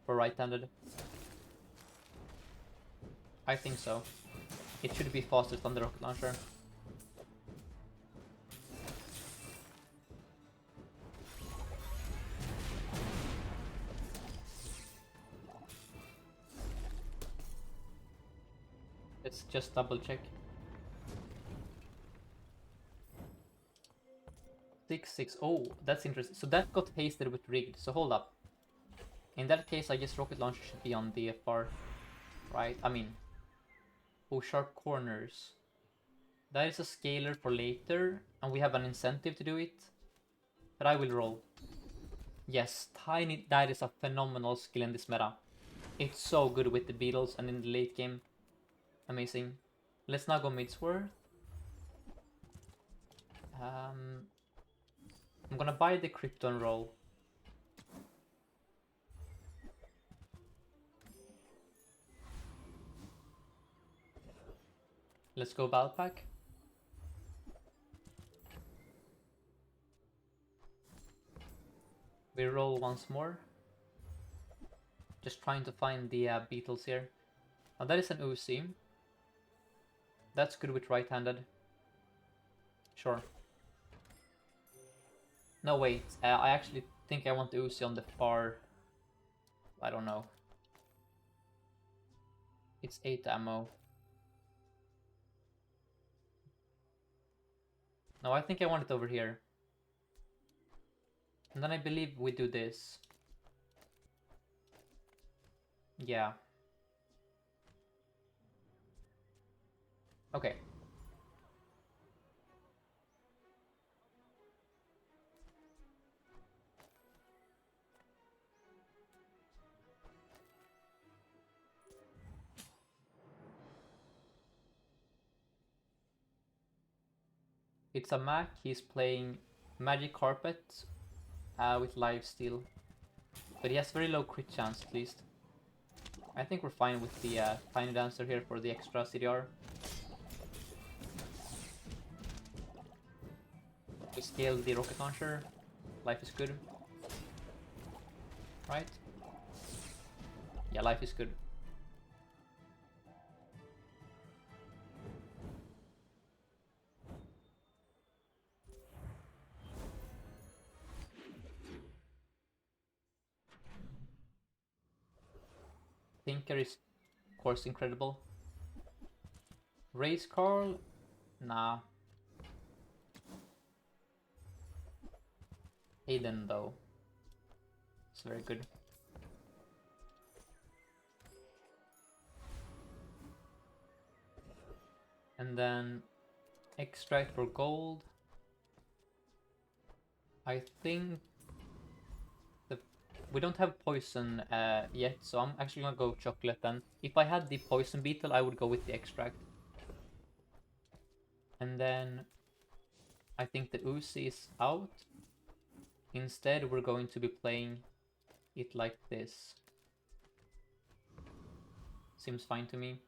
For right-handed. I think so. It should be faster than the rocket launcher. Let's just double check. 6-6. Oh, that's interesting. So that got hasted with rigged. So hold up. In that case, I guess rocket launcher should be on the far right. I mean, oh, sharp corners. That is a scaler for later, and we have an incentive to do it. But I will roll. Yes, tiny. That is a phenomenal skill in this meta. It's so good with the beetles and in the late game. Amazing. Let's now go Midsworth. I'm gonna buy the Krypton roll. Let's go Valpak. We roll once more. Just trying to find the beetles here. Now that is an Uzi. That's good with right-handed. Sure. No, wait. I actually think I want the Uzi on the far... I don't know. It's 8 ammo. No, I think I want it over here. And then I believe we do this. Yeah. Okay. It's a Mac. He's playing Magic Carpet with Lifesteal. But he has very low crit chance at least. I think we're fine with the Tiny Dancer here for the extra CDR. We scale the rocket launcher. Life is good. Right? Yeah, life is good. Tinker is, of course, incredible. Race Carl? Nah. Aiden, though. It's very good. And then extract for gold. I think we don't have poison yet, so I'm actually gonna go chocolate then. If I had the poison beetle, I would go with the extract. And then I think the Uzi is out. Instead, we're going to be playing it like this. Seems fine to me.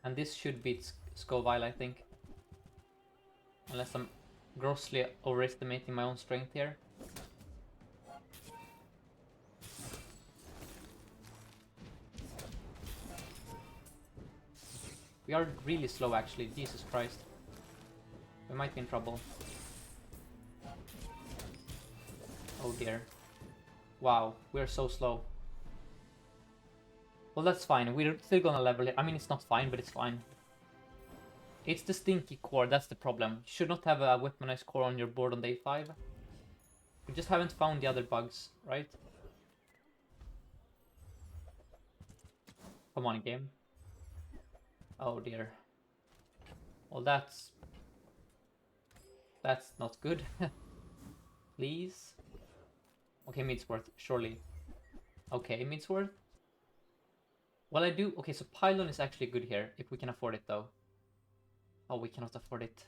And this should beat Scoville, I think. Unless I'm grossly overestimating my own strength here. We are really slow actually, Jesus Christ. We might be in trouble. Oh dear. Wow, we're so slow. Well, that's fine. We're still gonna level it. I mean, it's not fine, but it's fine. It's the stinky core, that's the problem. You should not have a weaponized core on your board on day 5. We just haven't found the other bugs, right? Come on, game. Oh dear. Well, that's not good. Please. Okay, Midsworth, surely. Okay, Midsworth. Well, I do... Okay, so Pylon is actually good here, if we can afford it, though. Oh, we cannot afford it.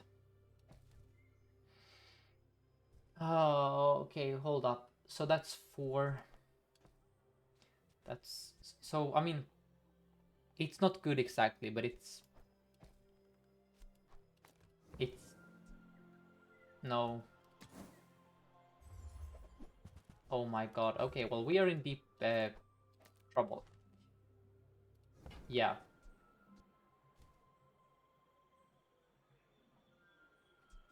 Oh, okay, hold up. So that's 4. That's... So, I mean... It's not good exactly, but it's... It's... No. Oh my god. Okay, well, we are in deep trouble. Yeah.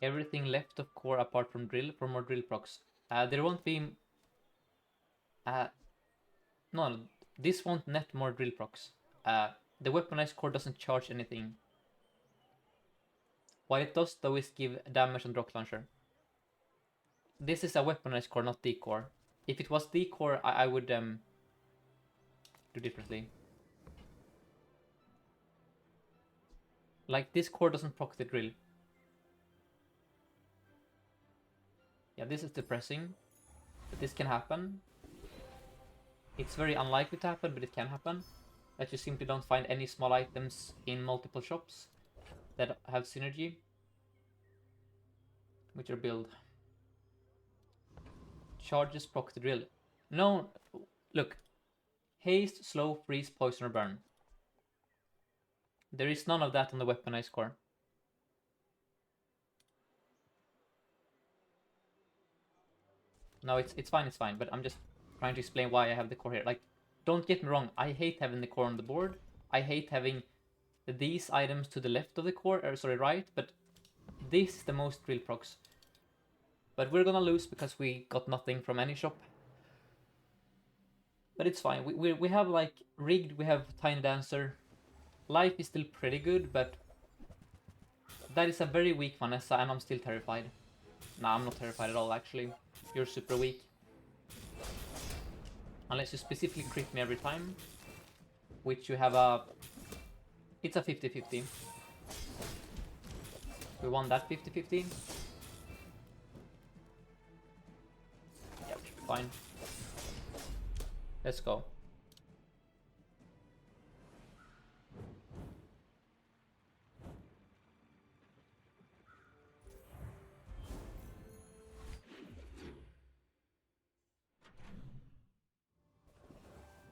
Everything left of core apart from drill for more drill procs. There won't be... no, this won't net more drill procs. The weaponized core doesn't charge anything. What it does though is give damage on rocket launcher. This is a weaponized core, not D core. If it was D core, I would do differently. Like this core doesn't proc the drill. Yeah, this is depressing, but this can happen. It's very unlikely to happen, but it can happen. That you simply don't find any small items in multiple shops that have synergy with your build. Charges proc the drill. No, look. Haste, slow, freeze, poison, or burn. There is none of that on the weaponized core. No, it's fine, it's fine. But I'm just trying to explain why I have the core here. Like, don't get me wrong. I hate having the core on the board. I hate having these items to the left of the core, or sorry, right. But this is the most drill procs. But we're gonna lose because we got nothing from any shop. But it's fine. We have like rigged. We have Tiny Dancer. Life is still pretty good, but that is a very weak Vanessa, and I'm still terrified. Nah, I'm not terrified at all, actually. You're super weak. Unless you specifically crit me every time. Which you have a... It's a 50-50. We won that 50-50. Yeah, we should be fine. Let's go.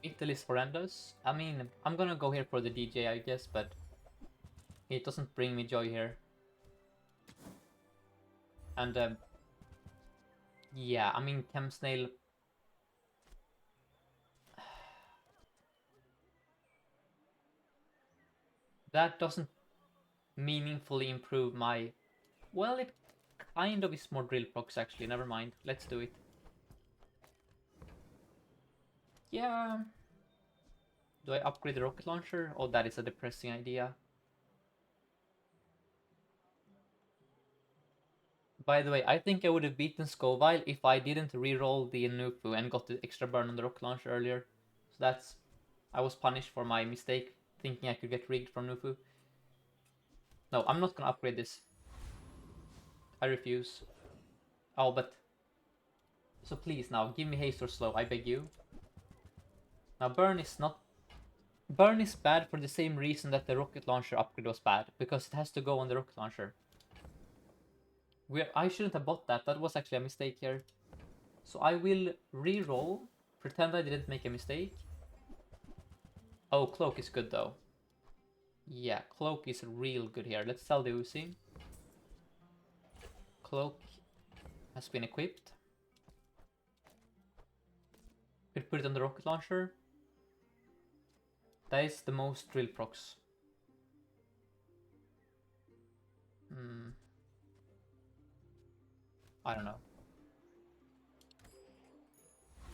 Italy's horrendous. I mean, I'm gonna go here for the DJ, I guess, but it doesn't bring me joy here. And yeah, I mean, Chemsnail. That doesn't meaningfully improve my... Well, it kind of is more drill procs actually, never mind. Let's do it. Yeah. Do I upgrade the rocket launcher? Oh, that is a depressing idea. By the way, I think I would have beaten Scoville if I didn't re-roll the Nufu and got the extra burn on the rocket launcher earlier. So that's... I was punished for my mistake, thinking I could get rigged from Nufu. No, I'm not gonna upgrade this. I refuse. Oh, but... So please now, give me haste or slow, I beg you. Now burn is not... Burn is bad for the same reason that the rocket launcher upgrade was bad, because it has to go on the rocket launcher. I shouldn't have bought that, that was actually a mistake here. So I will re-roll, pretend I didn't make a mistake. Oh, Cloak is good though. Yeah, Cloak is real good here. Let's sell the Uzi. Cloak has been equipped. Could put it on the rocket launcher. That is the most drill procs. I don't know.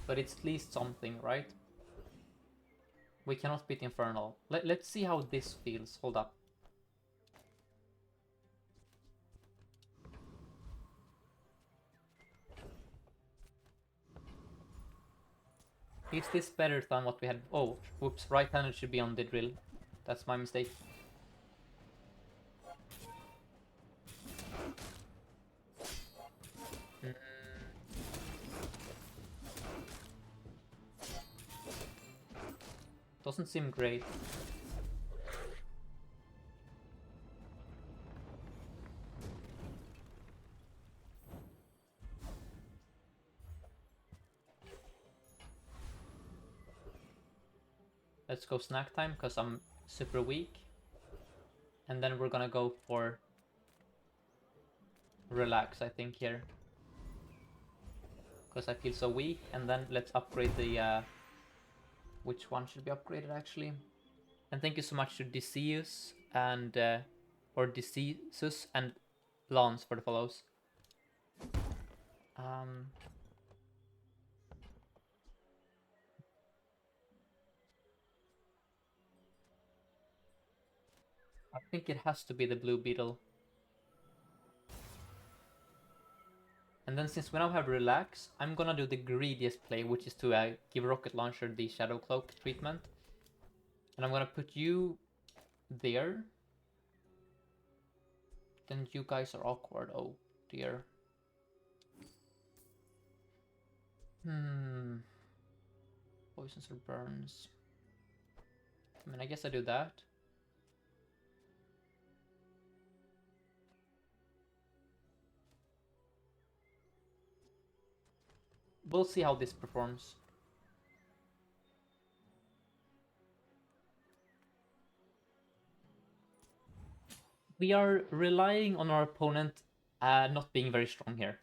But it's at least something, right? We cannot beat Infernal. Let's see how this feels. Hold up. Is this better than what we had? Oh, whoops. Right-handed should be on the drill. That's my mistake. Doesn't seem great. Let's go snack time, because I'm super weak. And then we're gonna go for relax, I think, here. Because I feel so weak. And then let's upgrade the... which one should be upgraded, actually? And thank you so much to Decius and... or Decisus and Lance for the follows. I think it has to be the Blue Beetle. And then since we now have Relax, I'm gonna do the greediest play, which is to give Rocket Launcher the Shadow Cloak treatment. And I'm gonna put you there. Then you guys are awkward, oh dear. Poisons or burns. I mean, I guess I do that. We'll see how this performs. We are relying on our opponent not being very strong here.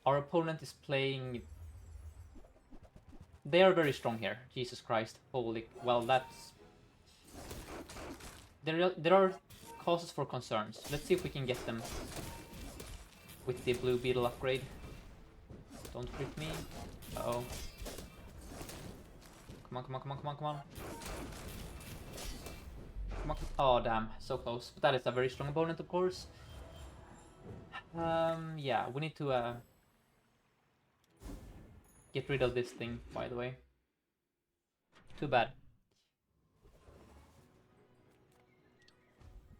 Our opponent is playing... They are very strong here. Jesus Christ. Holy... Well, that's... There are causes for concerns. Let's see if we can get them with the blue beetle upgrade. Don't crit me. Uh-oh. Come on, come on, come on, come on, come on. Come on. Oh, damn. So close. But that is a very strong opponent, of course. Yeah, we need to get rid of this thing, by the way. Too bad.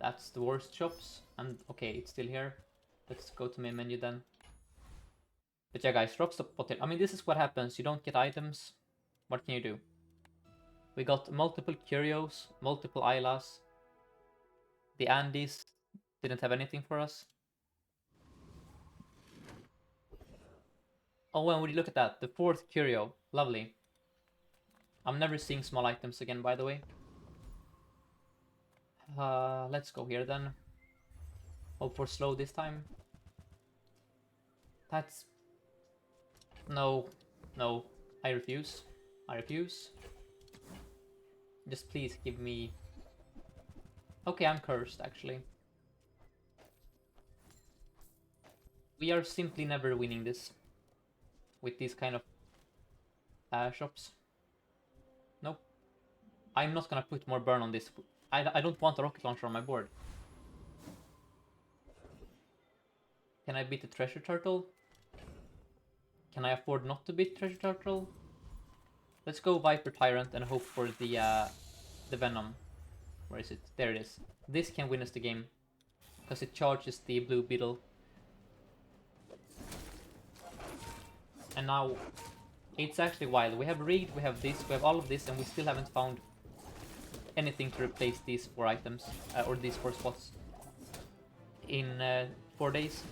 That's the worst shops. And okay, it's still here. Let's go to main menu then. But yeah, guys, drop the bottle. I mean, this is what happens. You don't get items. What can you do? We got multiple curios, multiple Islas. The Andes didn't have anything for us. Oh, and would you look at that? The 4th curio. Lovely. I'm never seeing small items again, by the way. Let's go here then. Hope for slow this time. That's... No. No. I refuse. I refuse. Just please give me... Okay, I'm cursed, actually. We are simply never winning this. With these kind of shops. Nope. I'm not gonna put more burn on this. I don't want a rocket launcher on my board. Can I beat the treasure turtle? Can I afford not to beat treasure turtle? Let's go Viper Tyrant and hope for the Venom. Where is it? There it is. This can win us the game. Because it charges the blue beetle. And now, it's actually wild. We have rigged, we have this, we have all of this, and we still haven't found anything to replace these 4 items, or these 4 spots in 4 days.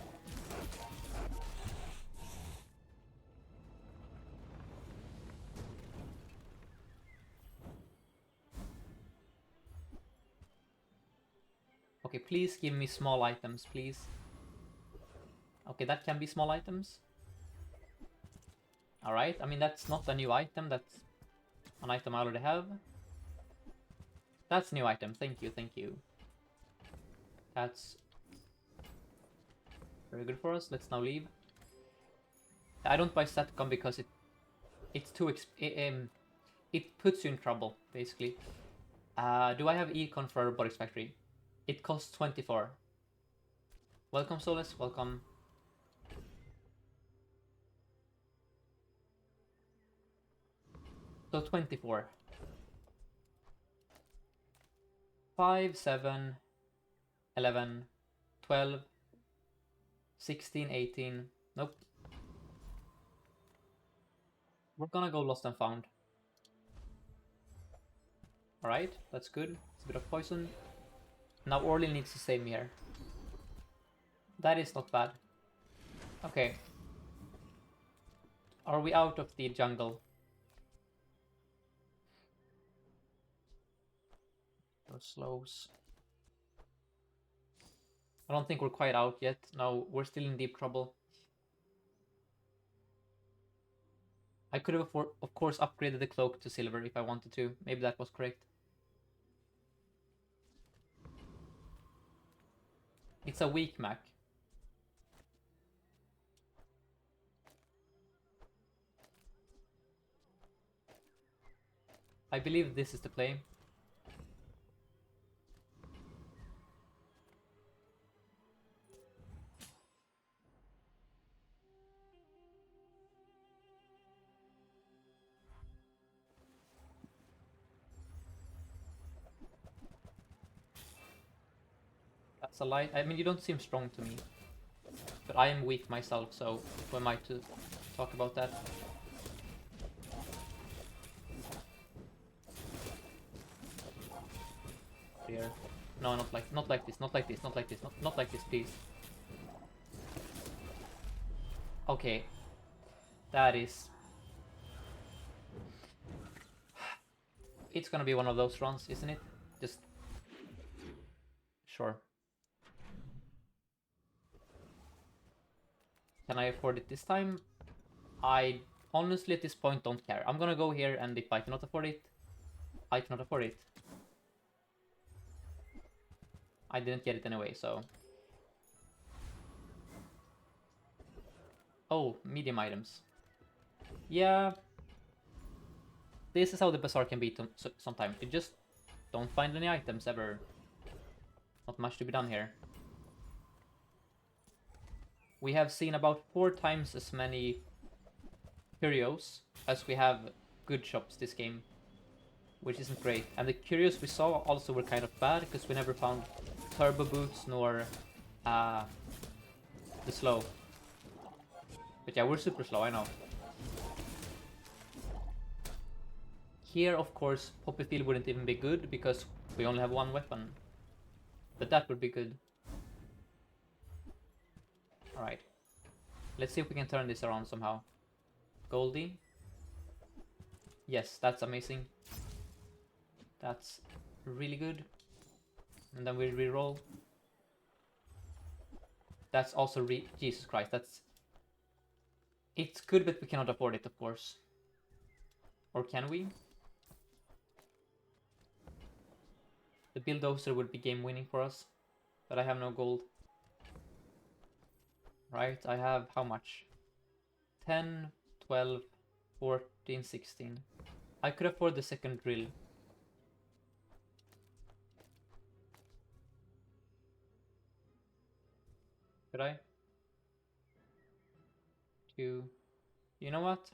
Okay, please give me small items, please. Okay, that can be small items. Alright, I mean, that's not a new item, that's an item I already have. That's a new item, thank you, thank you. That's very good for us, let's now leave. I don't buy Satcom because it's too it puts you in trouble, basically. Do I have Econ for Robotics Factory? It costs 24. Welcome, Solus, welcome. So 24. 5, 7, 11, 12, 16, 18. Nope. We're gonna go Lost and Found. Alright, that's good. It's a bit of poison. Now Orly needs to save me here. That is not bad. Okay. Are we out of the jungle? Or slows. I don't think we're quite out yet. No, we're still in deep trouble. I could have, of course, upgraded the cloak to silver if I wanted to. Maybe that was correct. It's a weak Mac. I believe this is the play. That's a lie. I mean, you don't seem strong to me. But I am weak myself, so who am I to talk about that? Here. No, not like this, not like this, not like this, not like this, please. Okay. That is... It's gonna be one of those runs, isn't it? Just... Sure. Can I afford it this time? I honestly at this point don't care. I'm gonna go here, and if I cannot afford it, I cannot afford it. I didn't get it anyway, so... Oh, medium items. Yeah. This is how the bazaar can be sometimes. You just don't find any items ever. Not much to be done here. We have seen about 4 times as many curios as we have good shops this game, which isn't great. And the curios we saw also were kind of bad, because we never found turbo boots nor the slow. But yeah, we're super slow, I know. Here, of course, Poppy Field wouldn't even be good, because we only have one weapon. But that would be good. Alright. Let's see if we can turn this around somehow. Goldie. Yes, that's amazing. That's really good. And then we reroll. That's also Jesus Christ, that's... It's good, but we cannot afford it, of course. Or can we? The bulldozer would be game winning for us. But I have no gold. Right, I have how much? 10, 12, 14, 16. I could afford the second drill. Could I? 2. You know what?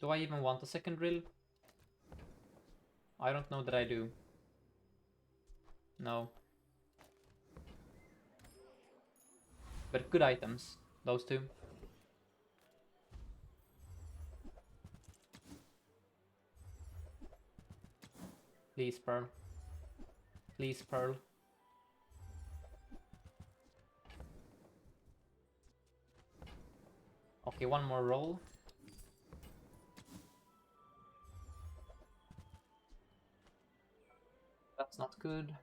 Do I even want a second drill? I don't know that I do. No. But good items, those two. Please, Pearl. Please, Pearl. Okay, one more roll. That's not good.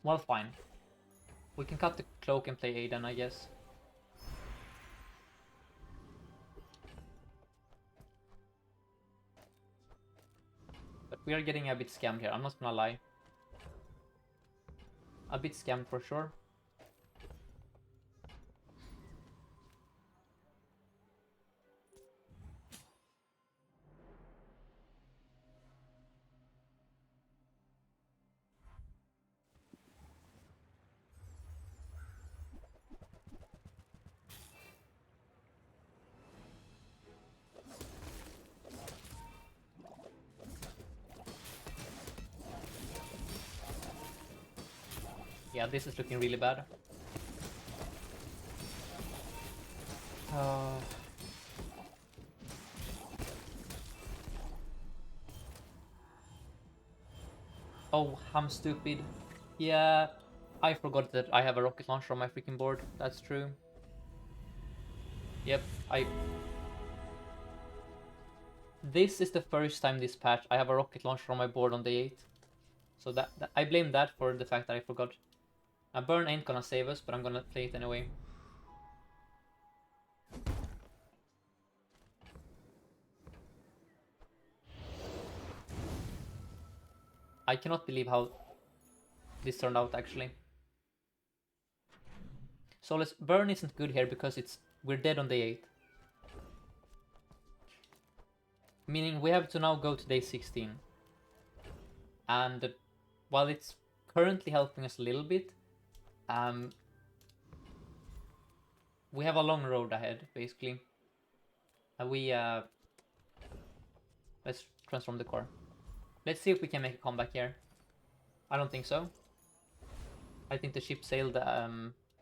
Well, fine. We can cut the cloak and play Aiden, I guess. But we are getting a bit scammed here, I'm not gonna lie. A bit scammed for sure. Yeah, this is looking really bad. Oh, I'm stupid. Yeah, I forgot that I have a rocket launcher on my freaking board. That's true. Yep, This is the first time this patch I have a rocket launcher on my board on day 8. So that I blame that for the fact that I forgot. Now burn ain't gonna save us, but I'm gonna play it anyway. I cannot believe how this turned out actually. So burn isn't good here because we're dead on day 8. Meaning we have to now go to day 16. And while it's currently helping us a little bit, we have a long road ahead, basically. And let's transform the core. Let's see if we can make a comeback here. I don't think so. I think the ship sailed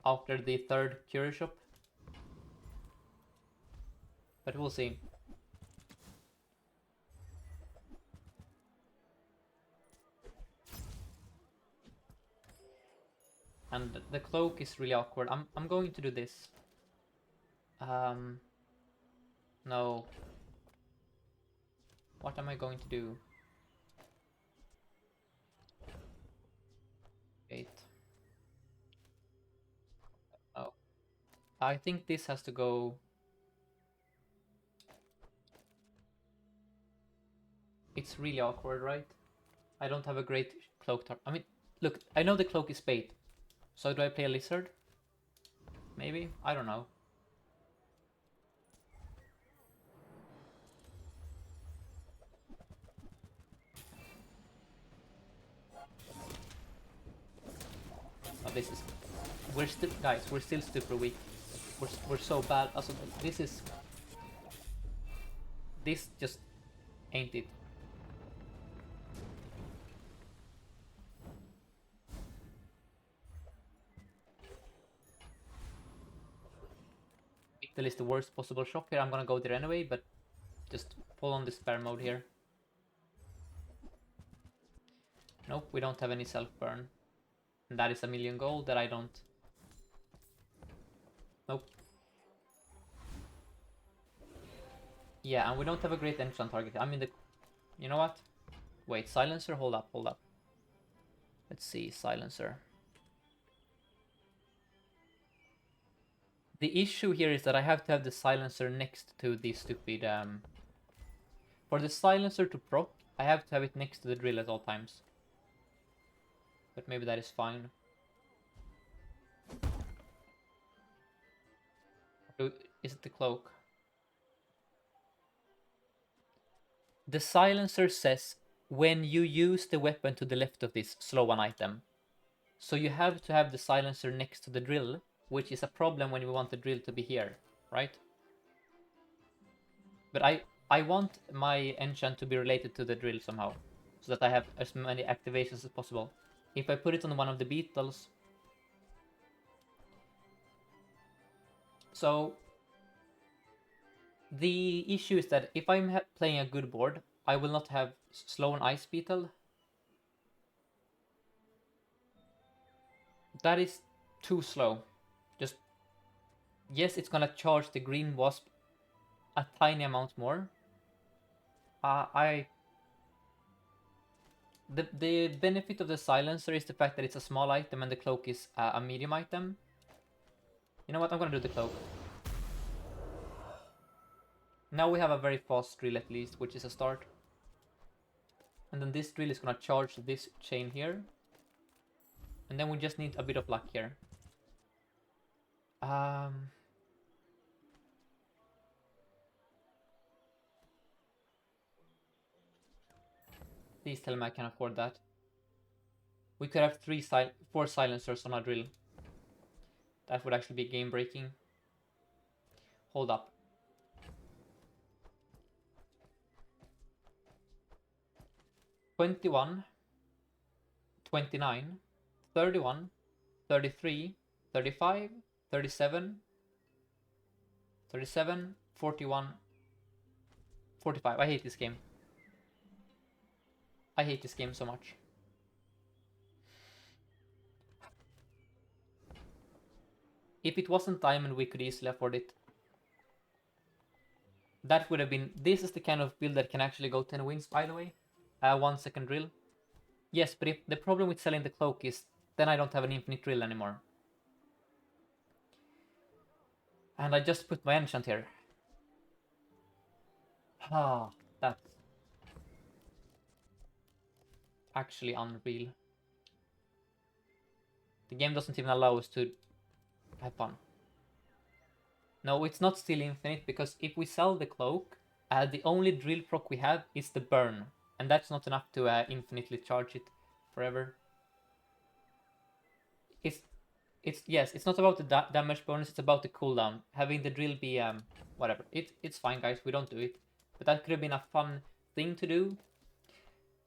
after the 3rd curio shop. But we'll see. And the cloak is really awkward. I'm going to do this. No. What am I going to do? 8. I think this has to go... It's really awkward, right? I don't have a great cloak target. I mean, look, I know the cloak is bait. So do I play a lizard? Maybe? I don't know. Oh, this is... We're still... Guys, we're still super weak. We're so bad. Also, this is... This just ain't it. Italy is the worst possible shop here. I'm gonna go there anyway, but just full on despair mode here. Nope, we don't have any self-burn. And that is a million gold that I don't... Nope. Yeah, and we don't have a great entrance target. I mean, the... You know what? Wait, silencer? Hold up, hold up. Let's see, silencer. The issue here is that I have to have the silencer next to the stupid... For the silencer to proc, I have to have it next to the drill at all times. But maybe that is fine. Is it the cloak? The silencer says when you use the weapon to the left of this, slow an item. So you have to have the silencer next to the drill, which is a problem when we want the drill to be here, right? But I want my enchant to be related to the drill somehow, so that I have as many activations as possible. If I put it on one of the beetles... So... The issue is that if I'm playing a good board, I will not have slow and ice beetle. That is too slow. Just... Yes, it's gonna charge the green wasp a tiny amount more. The benefit of the silencer is the fact that it's a small item and the cloak is a medium item. You know what? I'm gonna do the cloak. Now we have a very fast drill at least, which is a start. And then this drill is gonna charge this chain here. And then we just need a bit of luck here. Please tell me I can afford that. We could have 4 silencers on our drill. That would actually be game breaking. Hold up. $21, $29, $31, $33, $35, $37, $37, $41, $45. I hate this game. I hate this game so much. If it wasn't diamond, we could easily afford it. That would have been... This is the kind of build that can actually go 10 wins, by the way. 1 second drill. Yes, but if the problem with selling the cloak is then I don't have an infinite drill anymore. And I just put my enchant here. Ah, that's actually unreal. The game doesn't even allow us to have fun. No, it's not still infinite, because if we sell the cloak, the only drill proc we have is the burn. And that's not enough to infinitely charge it forever. Yes, it's not about the damage bonus, it's about the cooldown. Having the drill be, whatever. It's fine, guys, we don't do it. But that could have been a fun thing to do.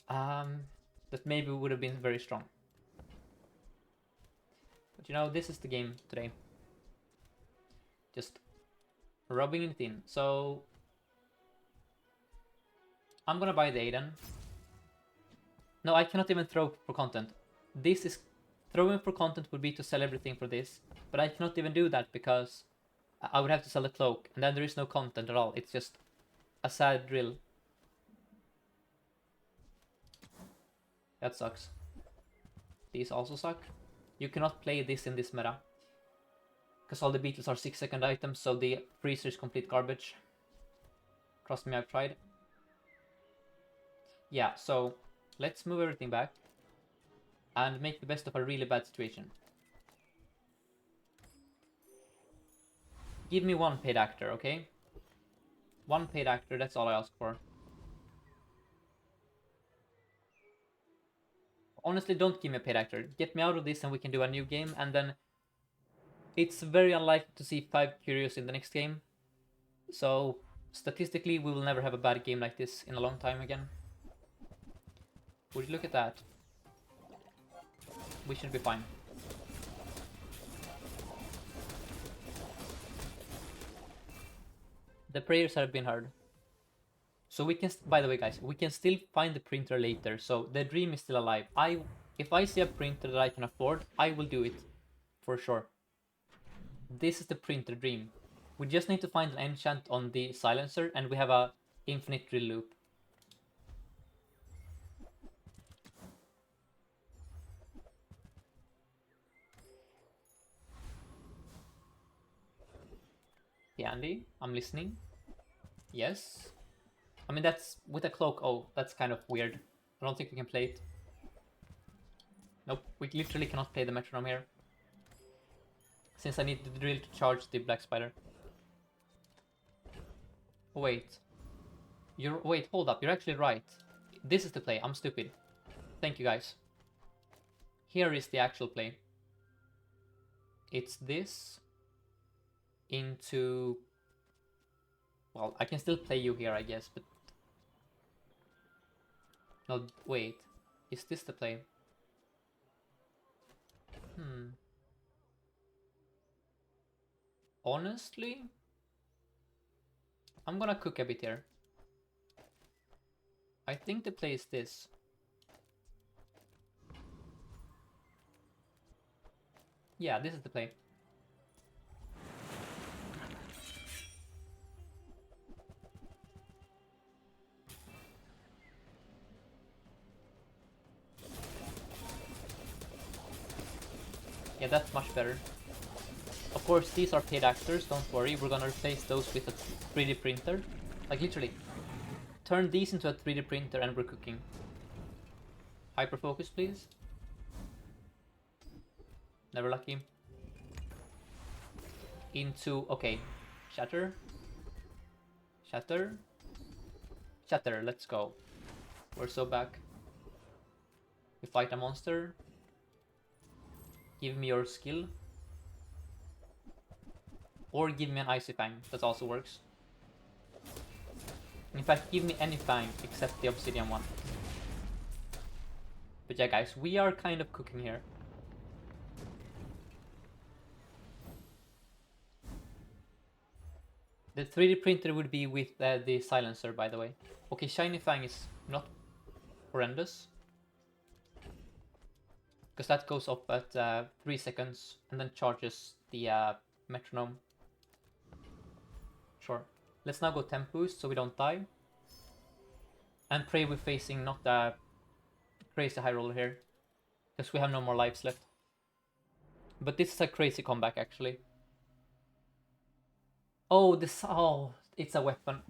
That maybe would have been very strong. But you know, this is the game today. Just rubbing it in. So I'm gonna buy the Aiden. No, I cannot even throw for content. This is... Throwing for content would be to sell everything for this. But I cannot even do that because I would have to sell the cloak. And then there is no content at all. It's just a sad drill. That sucks. These also suck. You cannot play this in this meta. Because all the beetles are 6-second items, so the freezer is complete garbage. Trust me, I've tried. Yeah, so let's move everything back and make the best of a really bad situation. Give me one paid actor, okay? One paid actor, that's all I ask for. Honestly, don't give me a paid actor. Get me out of this and we can do a new game, and then it's very unlikely to see 5 Curios in the next game. So, statistically, we will never have a bad game like this in a long time again. Would you look at that? We should be fine. The prayers have been heard. So we can, by the way guys, we can still find the printer later, so the dream is still alive. If I see a printer that I can afford, I will do it, for sure. This is the printer dream. We just need to find an enchant on the silencer, and we have a infinite drill loop. Yeah, Andy, I'm listening. Yes. I mean, that's with a cloak. Oh, that's kind of weird. I don't think we can play it. Nope, we literally cannot play the metronome here. Since I need the drill to charge the black spider. Oh, wait. Wait, hold up. You're actually right. This is the play. I'm stupid. Thank you, guys. Here is the actual play. It's this into... Well, I can still play you here, I guess, but... No, wait. Is this the play? Honestly, I'm gonna cook a bit here. I think the play is this. Yeah, this is the play. Yeah, that's much better. Of course, these are paid actors, don't worry. We're gonna replace those with a 3D printer. Like, literally. Turn these into a 3D printer and we're cooking. Hyper focus, please. Never lucky. Into... Okay. Shatter. Shatter. Shatter, let's go. We're so back. We fight a monster. Give me your skill. Or give me an Icy Fang, that also works. In fact, give me any Fang except the Obsidian one. But yeah guys, we are kind of cooking here. The 3D printer would be with the silencer, by the way. Okay, Shiny Fang is not horrendous. Because that goes up at 3 seconds and then charges the metronome. Sure. Let's now go temp boost so we don't die. And pray we're facing not a crazy high roller here. Because we have no more lives left. But this is a crazy comeback actually. Oh, this... Oh, it's a weapon.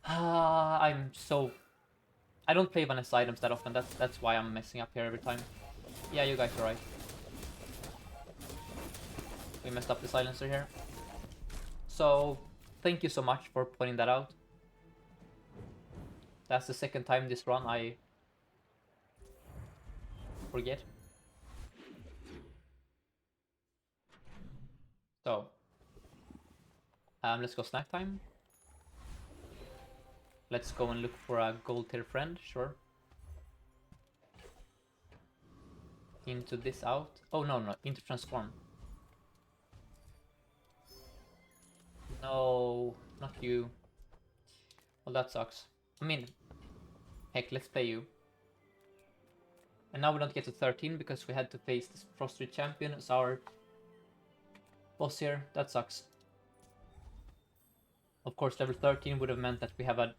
I'm so... I don't play Vanessa items that often, that's why I'm messing up here every time. Yeah, you guys are right. We messed up the silencer here. So, thank you so much for pointing that out. That's the second time this run I forget. So, let's go snack time. Let's go and look for a gold tier friend, sure. Into this out. Oh, no, into transform. No, not you. Well, that sucks. I mean, heck, let's play you. And now we don't get to 13 because we had to face this Frostry champion as our boss here. That sucks. Of course, level 13 would have meant that we have a...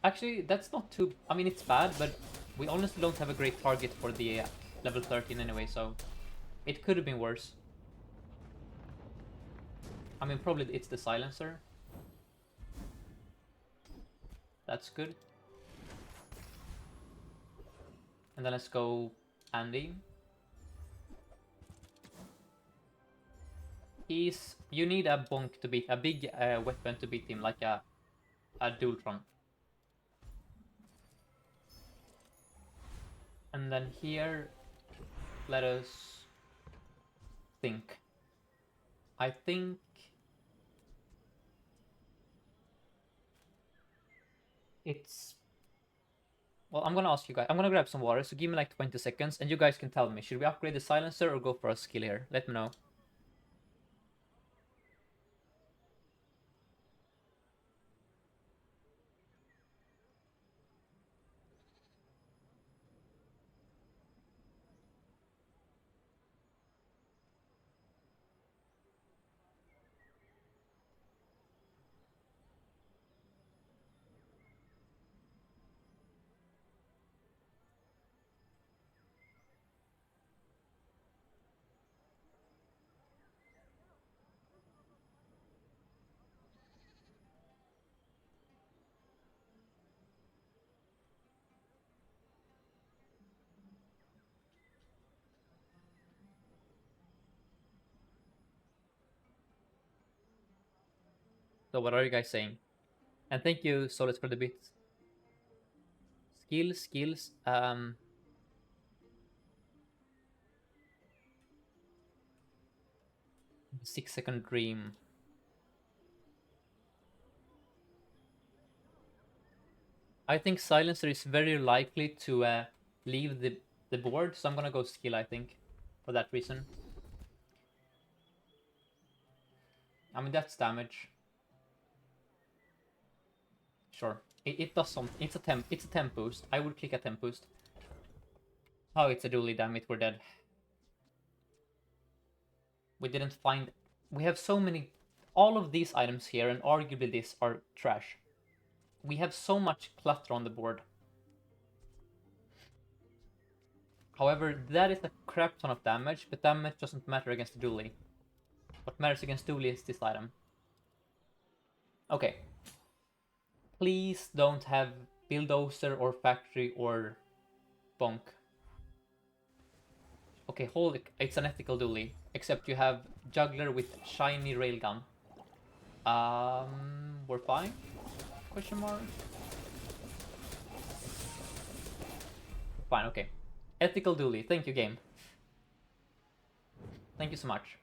Actually, that's not too... I mean, it's bad, but we honestly don't have a great target for the level 13 anyway, so... It could have been worse. I mean, probably it's the silencer. That's good. And then let's go Andy. You need a bonk to beat, a big weapon to beat him, like a Dualtron. And then here, let us think. I think it's... Well, I'm gonna ask you guys. I'm gonna grab some water, so give me like 20 seconds, and you guys can tell me, should we upgrade the silencer or go for a skill here? Let me know. So what are you guys saying? And thank you, Solus, for the bits. Skills. 6-second dream. I think silencer is very likely to leave the board, so I'm gonna go skill, I think, for that reason. I mean, that's damage. Sure. It does something. It's a temp boost. I would click a temp boost. Oh, it's a Dooley, damn it, we're dead. We didn't find... We have so many... All of these items here, and arguably this, are trash. We have so much clutter on the board. However, that is a crap ton of damage, but damage doesn't matter against the Dooley. What matters against Dooley is this item. Okay. Please don't have Bulldozer or Factory or Bonk. Okay, holy... It's an ethical Dooley. Except you have Juggler with shiny railgun. We're fine? Question mark? Fine, okay. Ethical Dooley. Thank you, game. Thank you so much.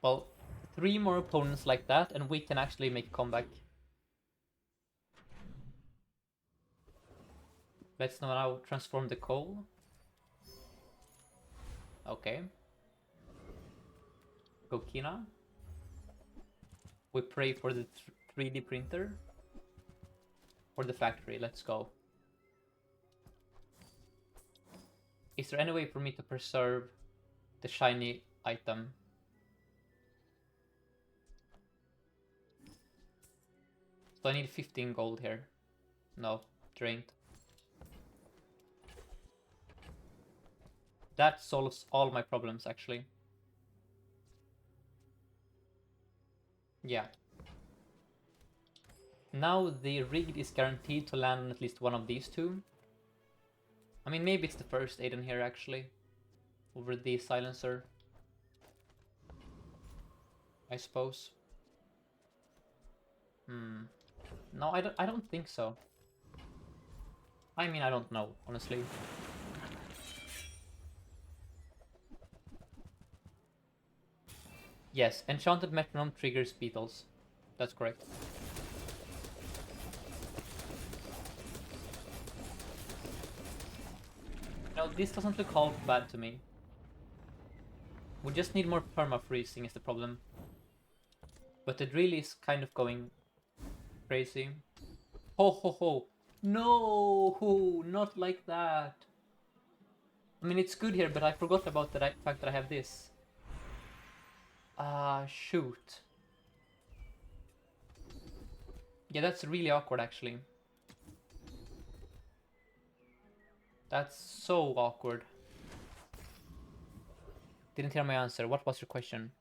Well, 3 more opponents like that, and we can actually make a comeback. Let's now transform the coal. Okay. Go Kina. We pray for the 3D printer. Or the factory, let's go. Is there any way for me to preserve the shiny item? So I need 15 gold here. No, drained. That solves all my problems, actually. Yeah. Now the rigged is guaranteed to land on at least one of these two. I mean, maybe it's the first Aiden here, actually. Over the silencer. I suppose. No, I don't think so. I mean, I don't know, honestly. Yes, Enchanted Metronome triggers beetles. That's correct. No, this doesn't look all bad to me. We just need more perma-freezing is the problem. But it really is kind of going crazy. Ho ho ho! No! Not like that! I mean, it's good here, but I forgot about the fact that I have this. Shoot. Yeah, that's really awkward, actually. That's so awkward. Didn't hear my answer. What was your question?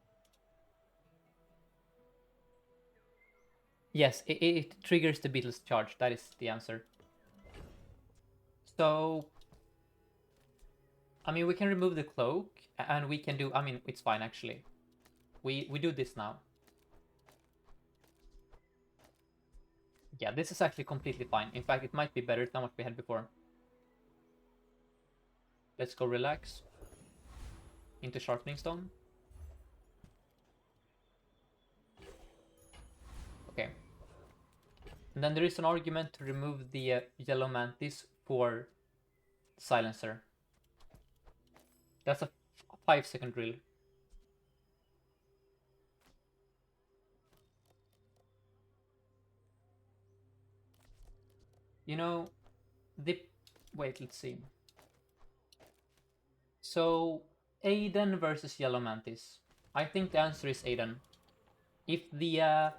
Yes, it triggers the Beatles charge. That is the answer. So, I mean, we can remove the cloak, and we can do... I mean, it's fine, actually. We do this now. Yeah, this is actually completely fine. In fact, it might be better than what we had before. Let's go relax. Into Sharpening Stone. Okay. And then there is an argument to remove the Yellow Mantis for Silencer. That's a 5-second drill. You know, the... Wait, let's see. So, Aiden versus Yellow Mantis. I think the answer is Aiden. If the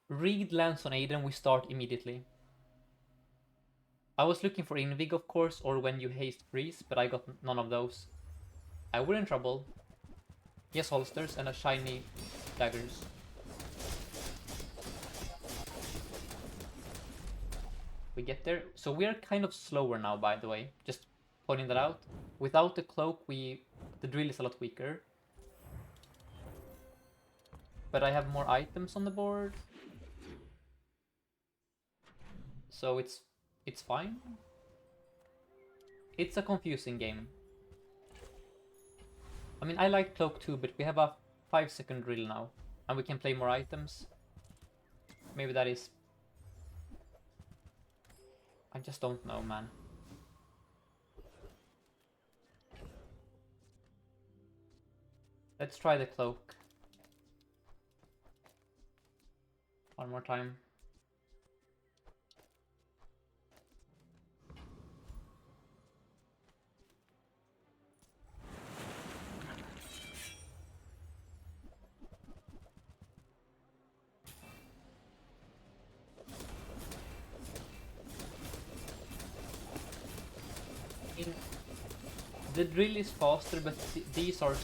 reed lands on Aiden, we start immediately. I was looking for Invig, of course, or when you haste freeze, but I got none of those. We're in trouble. Yes, holsters and a shiny daggers. We get there. So we are kind of slower now, by the way. Just pointing that out. Without the cloak, the drill is a lot weaker. But I have more items on the board. So it's fine. It's a confusing game. I mean, I like cloak too, but we have a 5-second drill now. And we can play more items. Maybe that is... I just don't know, man. Let's try the cloak. One more time. The drill is faster, but these are...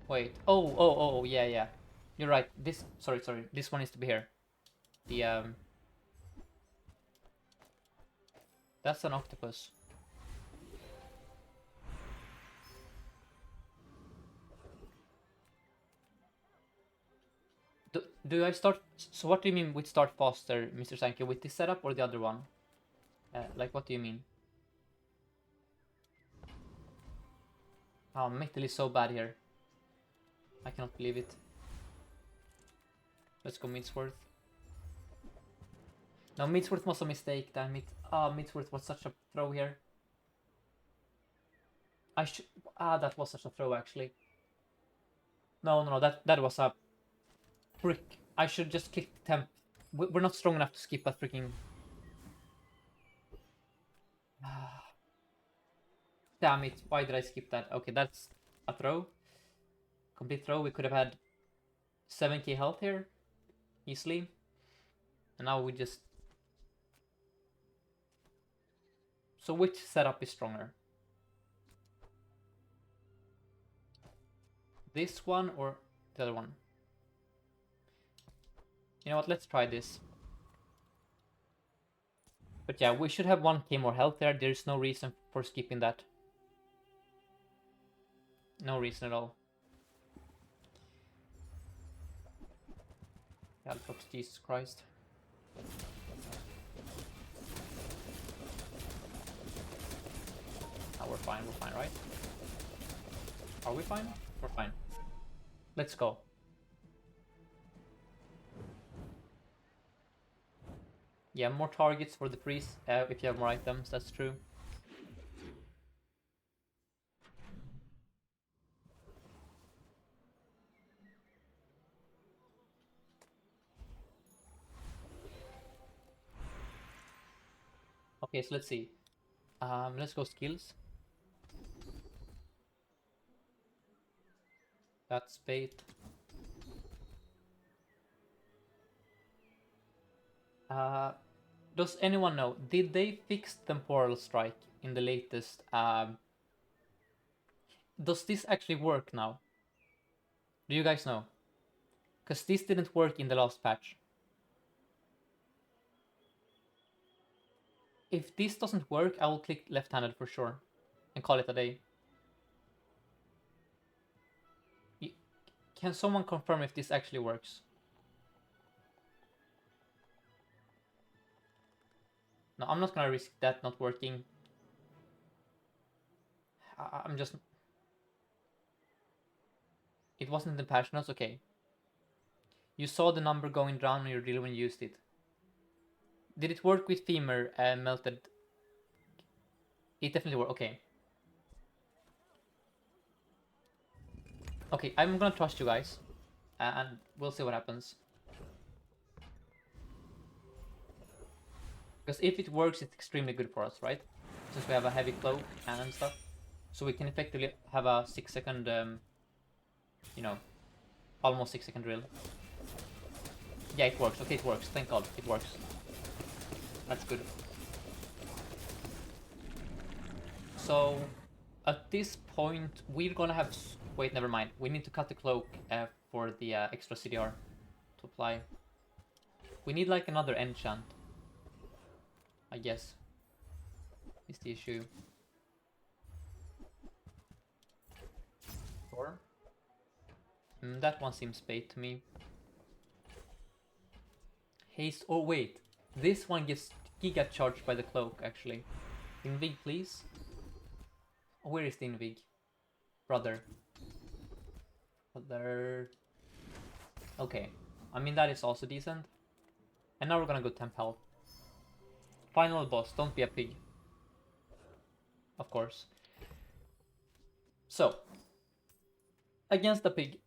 Wait. Oh, yeah, yeah. You're right. This... Sorry. This one needs to be here. The, That's an octopus. Do I start... So what do you mean with start faster, Mr. Sankey? With this setup or the other one? Like, what do you mean? Oh, metal is so bad here. I cannot believe it. Let's go Midsworth. No, Midsworth was a mistake, damn it. Ah, Midsworth was such a throw here. I should... Ah, that was such a throw, actually. No, that was a... Frick. I should just click temp. We're not strong enough to skip a freaking... Damn it, why did I skip that? Okay, that's a throw. Complete throw. We could have had 7k health here. Easily. And now we just... So which setup is stronger? This one or the other one? You know what, let's try this. But yeah, we should have 1k more health there. There's no reason for skipping that. No reason at all. Alprox, Jesus Christ. Oh, we're fine, right? Are we fine? We're fine. Let's go. Yeah, more targets for the freeze if you have more items, that's true. Okay, so let's see. Let's go skills. That's bait. Does anyone know? Did they fix temporal strike in the latest? Does this actually work now? Do you guys know? Because this didn't work in the last patch. If this doesn't work, I will click left-handed for sure and call it a day. Can someone confirm if this actually works? No, I'm not gonna risk that not working. I'm just... It wasn't in the patch notes? Okay. You saw the number going down on your drill when you used it. Did it work with femur melted? It definitely worked. Okay. Okay, I'm gonna trust you guys. And we'll see what happens. Because if it works, it's extremely good for us, right? Since we have a heavy cloak and stuff. So we can effectively have a 6-second, you know, almost 6-second drill. Yeah, it works. Okay, it works. Thank God, it works. That's good. So, at this point, we're gonna have... Wait, never mind. We need to cut the cloak for the extra CDR to apply. We need like another enchant, I guess, is the issue. Sure. That one seems bait to me. Haste. Oh, wait. This one gets giga charged by the cloak, actually. Invig, please. Oh, where is the Invig? Brother. Okay. I mean, that is also decent. And now we're gonna go temp health. Final boss. Don't be a pig. Of course. So. Against the pig.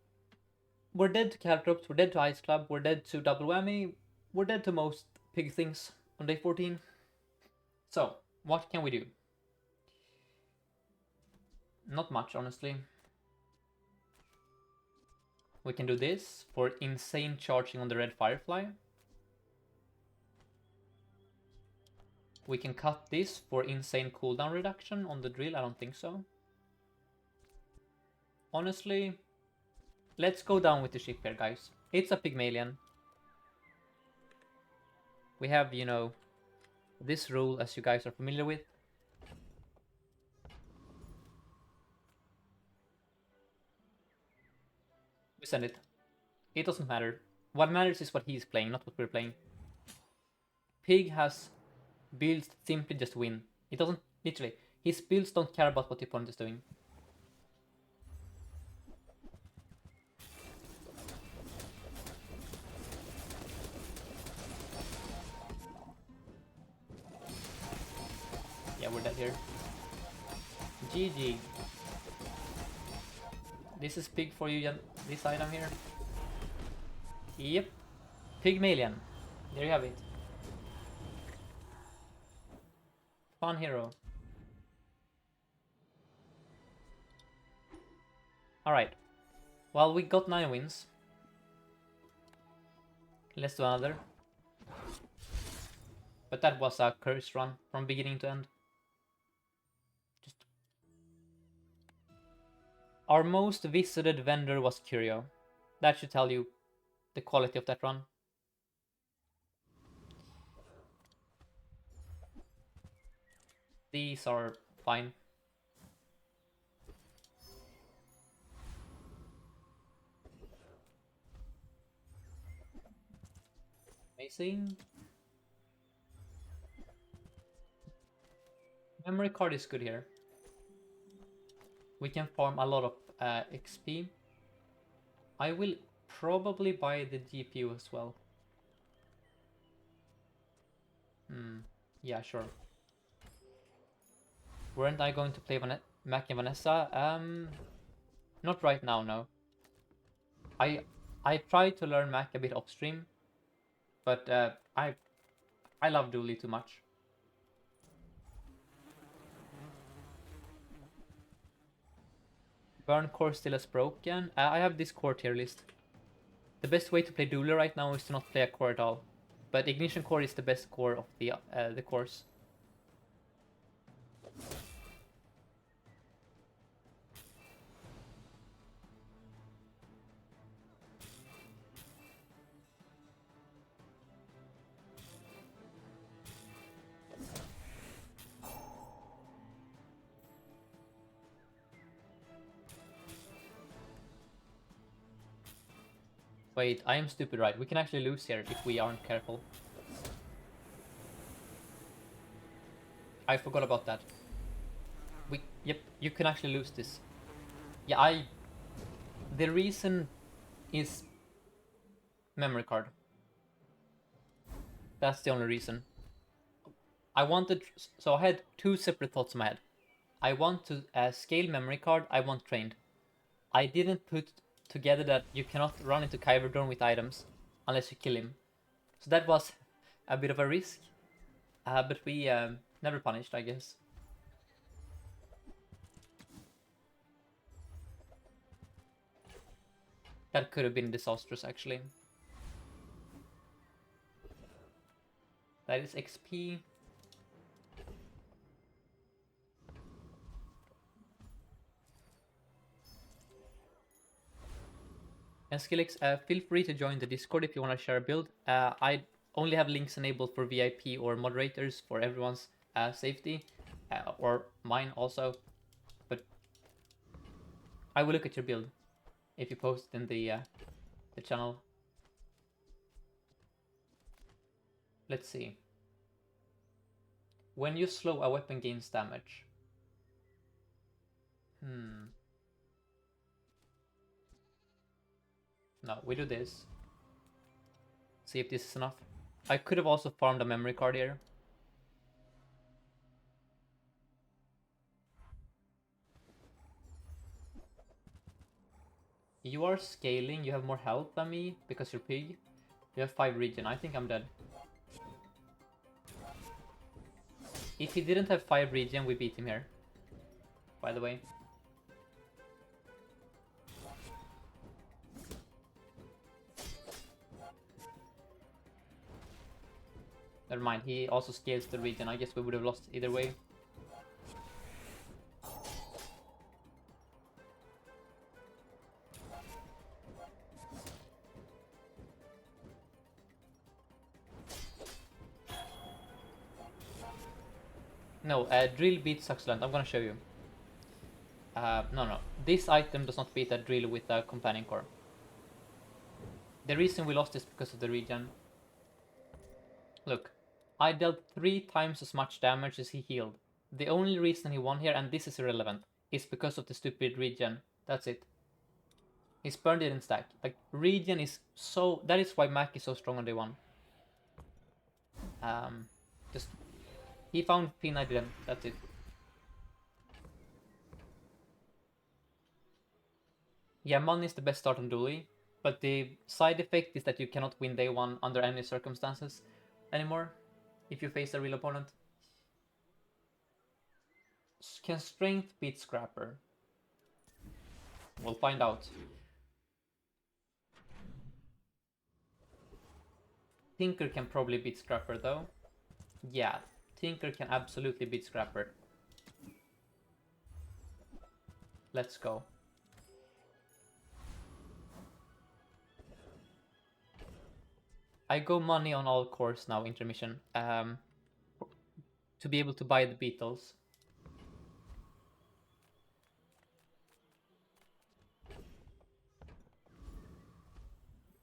We're dead to Caltrops, we're dead to Ice Club, we're dead to Double Whammy, we're dead to most pig things on day 14. So, what can we do? Not much, honestly. We can do this for insane charging on the red Firefly. We can cut this for insane cooldown reduction on the drill, I don't think so. Honestly, let's go down with the ship here, guys. It's a Pygmalion. We have, you know, this rule, as you guys are familiar with. We send it. It doesn't matter. What matters is what he's playing, not what we're playing. Pig has builds that simply just win. It doesn't, literally, his builds don't care about what the opponent is doing. Yeah, we're dead here. GG. This is pig for you, this item here. Yep. Pygmalion. There you have it. Fun hero. Alright. Well, we got 9 wins. Let's do another. But that was a cursed run from beginning to end. Just... Our most visited vendor was Curio. That should tell you the quality of that run. These are fine. Amazing. Memory card is good here. We can farm a lot of XP. I will probably buy the GPU as well. Yeah, sure. Weren't I going to play Mac and Vanessa? Not right now, no. I tried to learn Mac a bit upstream, but I love Dooley too much. Burn core still as broken. I have this core tier list. The best way to play Dooley right now is to not play a core at all. But ignition core is the best core of the cores. Wait, I am stupid, right? We can actually lose here if we aren't careful. I forgot about that. Yep, you can actually lose this. Yeah, the reason is memory card. That's the only reason. So I had two separate thoughts in my head. I want to scale memory card, I want trained. I didn't put together that you cannot run into Kyber drone with items unless you kill him. So that was a bit of a risk, but we never punished, I guess. That could have been disastrous, actually. That is XP. And Skillix, feel free to join the Discord if you want to share a build. I only have links enabled for VIP or moderators for everyone's safety, or mine also. But I will look at your build if you post it in the channel. Let's see. When you slow, a weapon gains damage. No, we do this. See if this is enough. I could have also farmed a memory card here. You are scaling, you have more health than me because you're pig. You have 5 regen, I think I'm dead. If he didn't have 5 regen, we beat him here. By the way. Never mind, he also scales the regen. I guess we would have lost either way. No, drill beats succulent. I'm gonna show you. No. This item does not beat a drill with a companion core. The reason we lost is because of the regen. Look, I dealt 3 times as much damage as he healed. The only reason he won here, and this is irrelevant, is because of the stupid regen. That's it. He spurned it in stack. Like, regen is so... That is why Mac is so strong on day 1. Just... He found Pin, I didn't. That's it. Yeah, money is the best start on Dooley, but the side effect is that you cannot win day 1 under any circumstances anymore if you face a real opponent. Can strength beat Scrapper? We'll find out. Tinker can probably beat Scrapper though. Yeah, Tinker can absolutely beat Scrapper. Let's go. I go money on all cores now, intermission, to be able to buy the Beetles.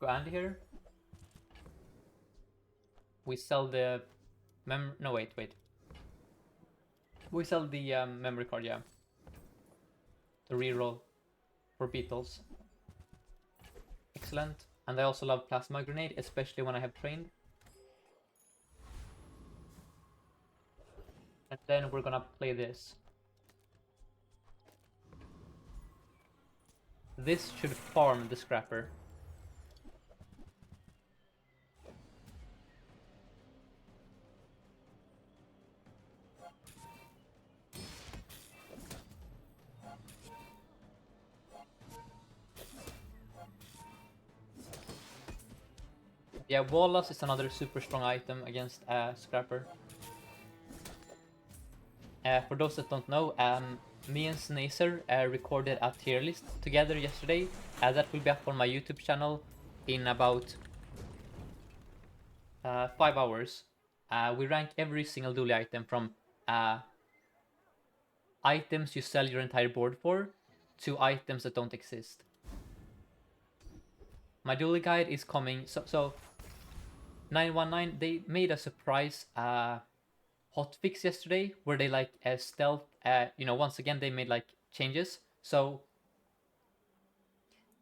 Go Andy here. We sell the no, wait. We sell the memory card, yeah. The reroll for Beetles. Excellent. And I also love Plasma Grenade, especially when I have trained. And then we're gonna play this. This should farm the Scrapper. Yeah, Wallace is another super strong item against Scrapper. For those that don't know, me and Snacer recorded a tier list together yesterday. That will be up on my YouTube channel in about 5 hours. We rank every single Dooley item from items you sell your entire board for to items that don't exist. My Dooley guide is coming. So 919, they made a surprise hotfix yesterday where they like stealth. Once again they made like changes. So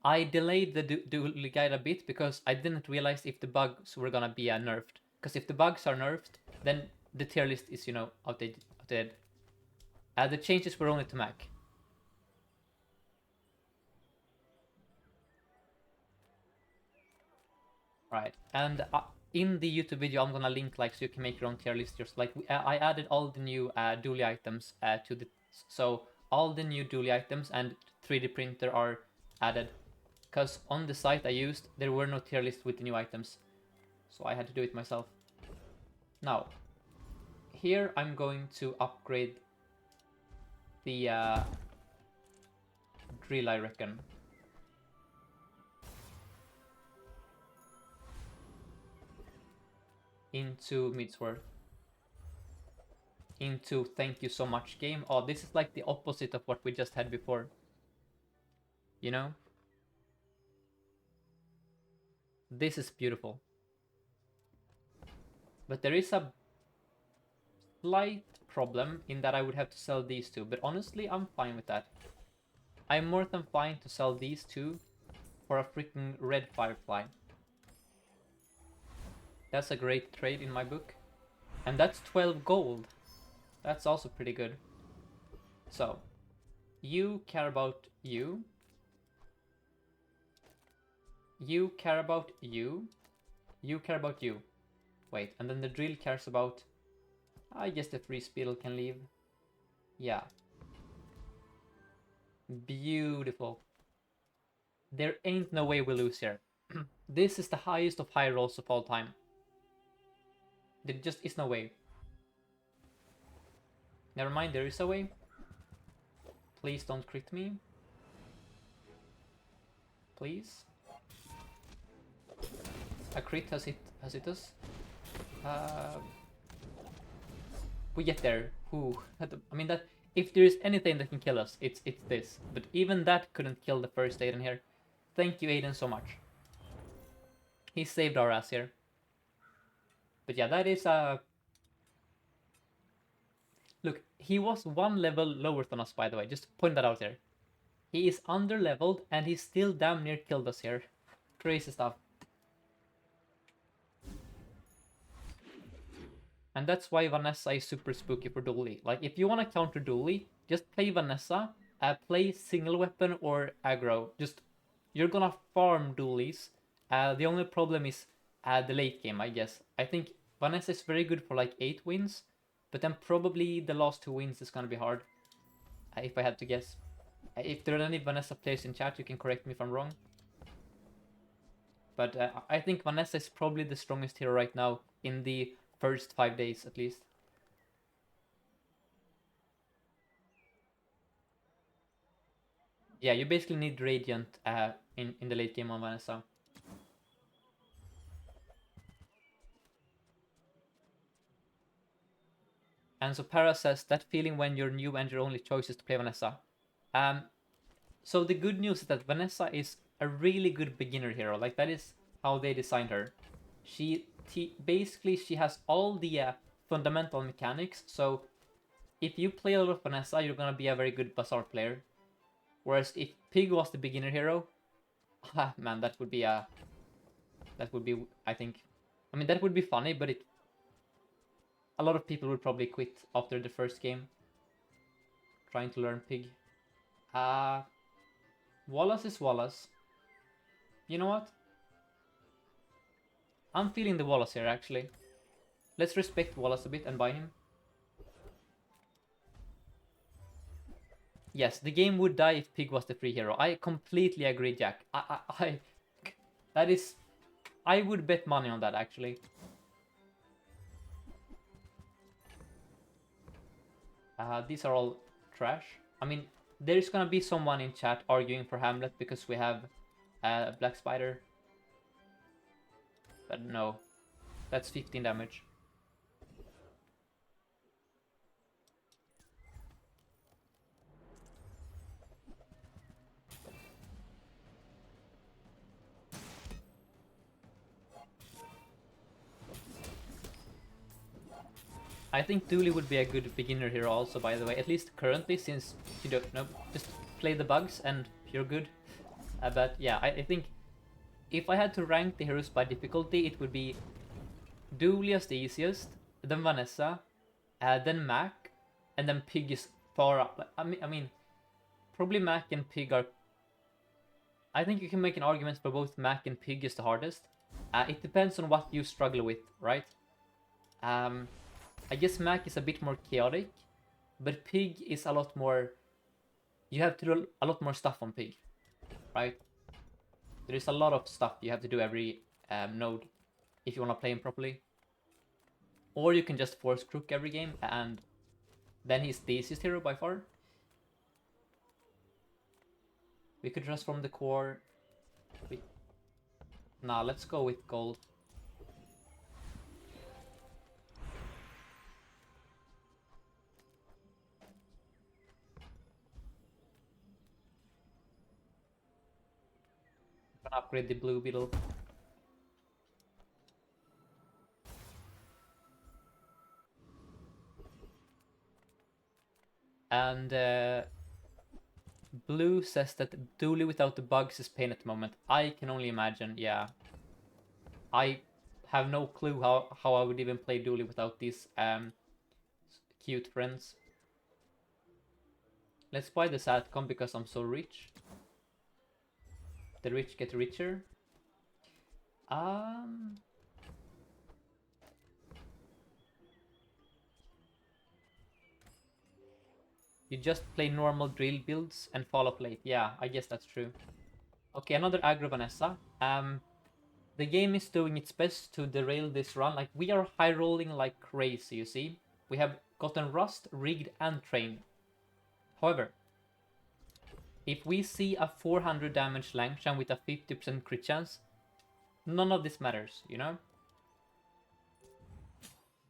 I delayed the Dooley guide a bit because I didn't realize if the bugs were gonna be nerfed. Because if the bugs are nerfed, then the tier list is outdated. The changes were only to Mac. Right, and in the YouTube video, I'm gonna link like so you can make your own tier list. Just like I added all the new Dooley items to the so all the new Dooley items and 3D printer are added. Because on the site I used, there were no tier lists with the new items, so I had to do it myself. Now, here I'm going to upgrade the drill, I reckon. Into Midsworth. Into thank you so much game. Oh, this is like the opposite of what we just had before. You know? This is beautiful. But there is a slight problem in that I would have to sell these two. But honestly, I'm fine with that. I'm more than fine to sell these two for a freaking red firefly. That's a great trade in my book. And that's 12 gold. That's also pretty good. So, you care about you. You care about you. You care about you. Wait, and then the drill cares about... I guess the free speedle can leave. Yeah. Beautiful. There ain't no way we lose here. This is the highest of high rolls of all time. There just is no way. Never mind, there is a way. Please don't crit me. Please. A crit has hit us. We get there. Ooh. I mean that if there is anything that can kill us, it's this. But even that couldn't kill the first Aiden here. Thank you, Aiden, so much. He saved our ass here. But yeah, that is Look, he was one level lower than us, by the way. Just to point that out there. He is under-leveled, and he still damn near killed us here. Crazy stuff. And that's why Vanessa is super spooky for Dooley. Like, if you want to counter Dooley, just play Vanessa, play single weapon or aggro. You're gonna farm Doolies. The only problem is the late game, I guess. I think Vanessa is very good for like 8 wins, but then probably the last 2 wins is gonna be hard, if I had to guess. If there are any Vanessa players in chat, you can correct me if I'm wrong. But I think Vanessa is probably the strongest hero right now in the first 5 days at least. Yeah, you basically need Radiant in the late game on Vanessa. And so Para says, that feeling when you're new and your only choice is to play Vanessa. So the good news is that Vanessa is a really good beginner hero. Like, that is how they designed her. Basically, she has all the fundamental mechanics. So if you play a lot of Vanessa, you're gonna be a very good Bazaar player. Whereas if Pig was the beginner hero, man, that would be, I think, I mean, that would be funny, but a lot of people would probably quit after the first game trying to learn Pig. Wallace is Wallace. You know what? I'm feeling the Wallace here, actually. Let's respect Wallace a bit and buy him. Yes, the game would die if Pig was the free hero. I completely agree, Jack. That is I would bet money on that, actually. These are all trash. I mean, there's gonna be someone in chat arguing for Hamlet because we have Black Spider. But no, that's 15 damage. I think Dooley would be a good beginner here also, by the way. At least currently, since you don't know, just play the bugs and you're good. But yeah, I think if I had to rank the heroes by difficulty, it would be Dooley as the easiest, then Vanessa, then Mac, and then Pig is far up. I mean, probably Mac and Pig are... I think you can make an argument for both Mac and Pig is the hardest. It depends on what you struggle with, right? I guess Mac is a bit more chaotic, but Pig is a lot more... You have to do a lot more stuff on Pig, right? There is a lot of stuff you have to do every node if you want to play him properly. Or you can just force Crook every game, and then he's the easiest hero by far. We could transform the core. Nah, let's go with gold. Upgrade the blue beetle. And Blue says that Dooley without the bugs is pain at the moment. I can only imagine, yeah. I have no clue how I would even play Dooley without these cute friends. Let's buy the Satcom because I'm so rich. The rich get richer. You just play normal drill builds and fall off late. Yeah, I guess that's true. Okay, another aggro Vanessa. The game is doing its best to derail this run. Like, we are high rolling like crazy, you see. We have gotten Rust, Rigged, and Train. However, if we see a 400 damage Langshan with a 50% crit chance, none of this matters, you know?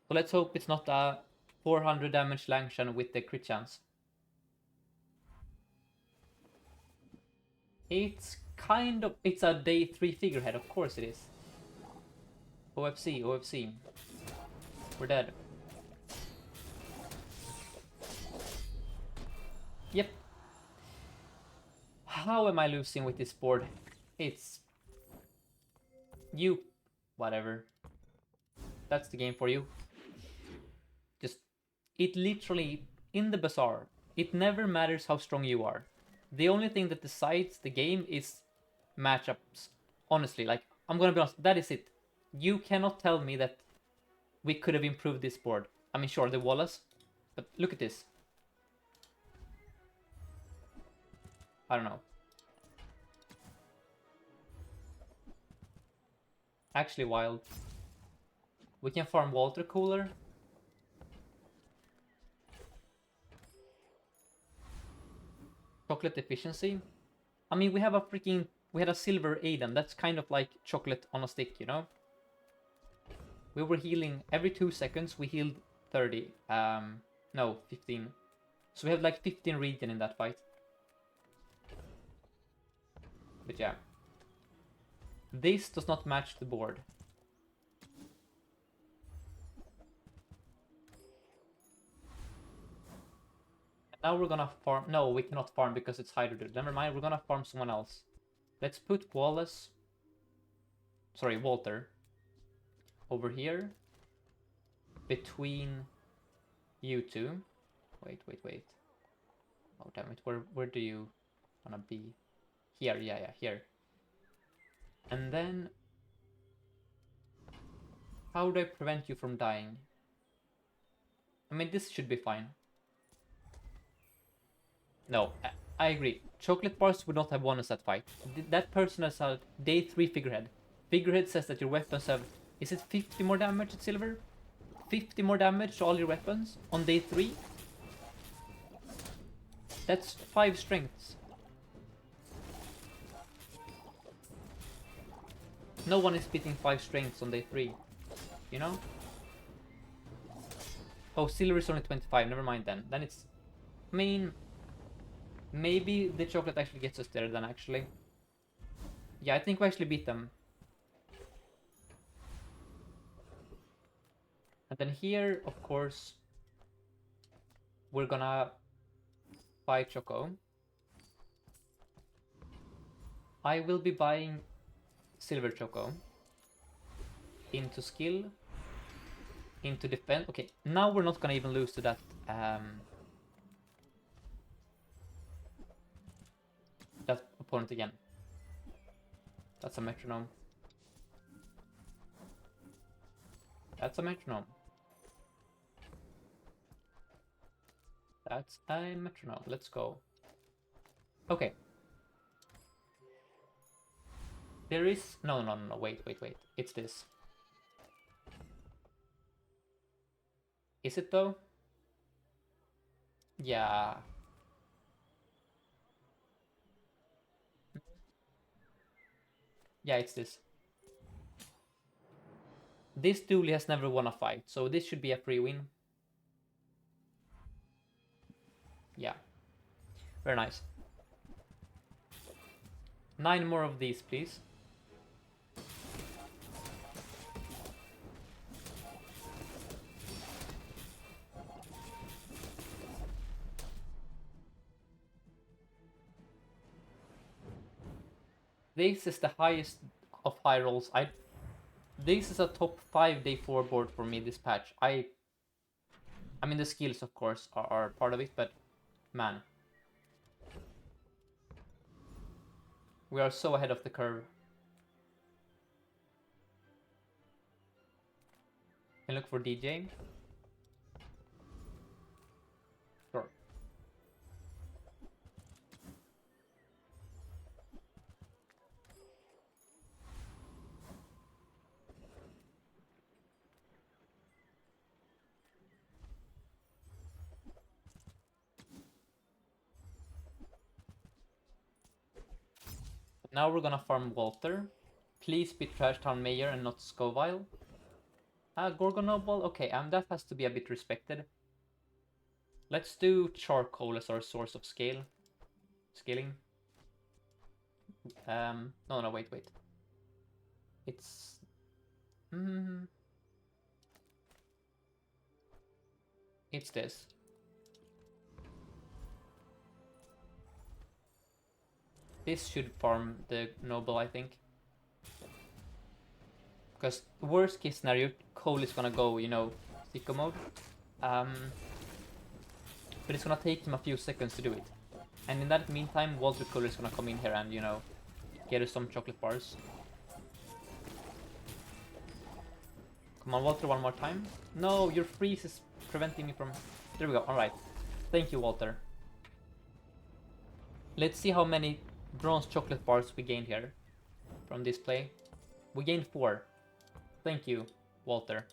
So let's hope it's not a 400 damage Langshan with the crit chance. It's kind of... It's a day 3 figurehead, of course it is. OFC, OFC. We're dead. Yep. How am I losing with this board? It's... You... Whatever. That's the game for you. Just... It literally... In the Bazaar, it never matters how strong you are. The only thing that decides the game is matchups. Honestly, like, I'm gonna be honest, that is it. You cannot tell me that we could have improved this board. I mean, sure, the Wallace, but look at this. I don't know. Actually wild. We can farm water cooler. Chocolate efficiency. I mean, we have a freaking... We had a silver Aiden. That's kind of like chocolate on a stick, you know? We were healing every 2 seconds. We healed 30. No, 15. So we have like 15 regen in that fight. But yeah. This does not match the board. Now we're gonna farm... No, we cannot farm because it's Hydrodude. Never mind, we're gonna farm someone else. Let's put Wallace... Sorry, Walter. Over here. Between you two. Wait. Oh, damn it. Where do you wanna be? Here, yeah, here. And then... How do I prevent you from dying? I mean, this should be fine. No, I agree. Chocolate bars would not have won us that fight. That person has a day 3 figurehead. Figurehead says that your weapons have... Is it 50 more damage at silver? 50 more damage to all your weapons on day 3? That's 5 strengths. No one is beating 5 strengths on day 3. You know? Oh, silver is only 25. Never mind then. Then it's... I mean... Maybe the chocolate actually gets us there then, actually. Yeah, I think we actually beat them. And then here, of course, we're gonna buy Choco. I will be buying Silver Choco. Into skill. Into defense. Okay, now we're not gonna even lose to that that opponent again. That's a metronome. That's a metronome. That's a metronome. Let's go. Okay. There is... No. Wait. It's this. Is it though? Yeah. Yeah, it's this. This Dooley has never won a fight, so this should be a free win. Yeah. Very nice. 9 more of these, please. This is the highest of high rolls. This is a top 5 day 4 board for me, this patch. I mean, the skills, of course, are part of it, but man. We are so ahead of the curve. Can look for DJ. Sure. Now we're gonna farm Walter. Please be Trash Town Mayor and not Scoville. Gorgonoble, okay, that has to be a bit respected. Let's do Charcoal as our source of scaling. No, wait. It's... It's this. This should farm the Noble, I think. Because worst case scenario, Cole is gonna go, you know, sicko mode. But it's gonna take him a few seconds to do it. And in that meantime, Walter Cooler is gonna come in here and, you know, get us some chocolate bars. Come on, Walter, one more time. No, your freeze is preventing me from... There we go, alright. Thank you, Walter. Let's see how many bronze chocolate bars we gained here from this play. We gained 4. Thank you, Walter.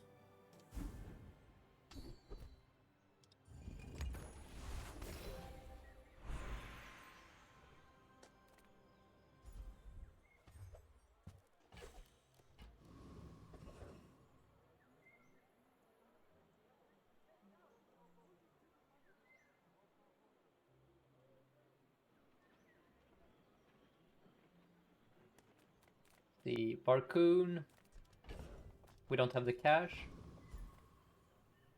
The Barcoon. We don't have the cash.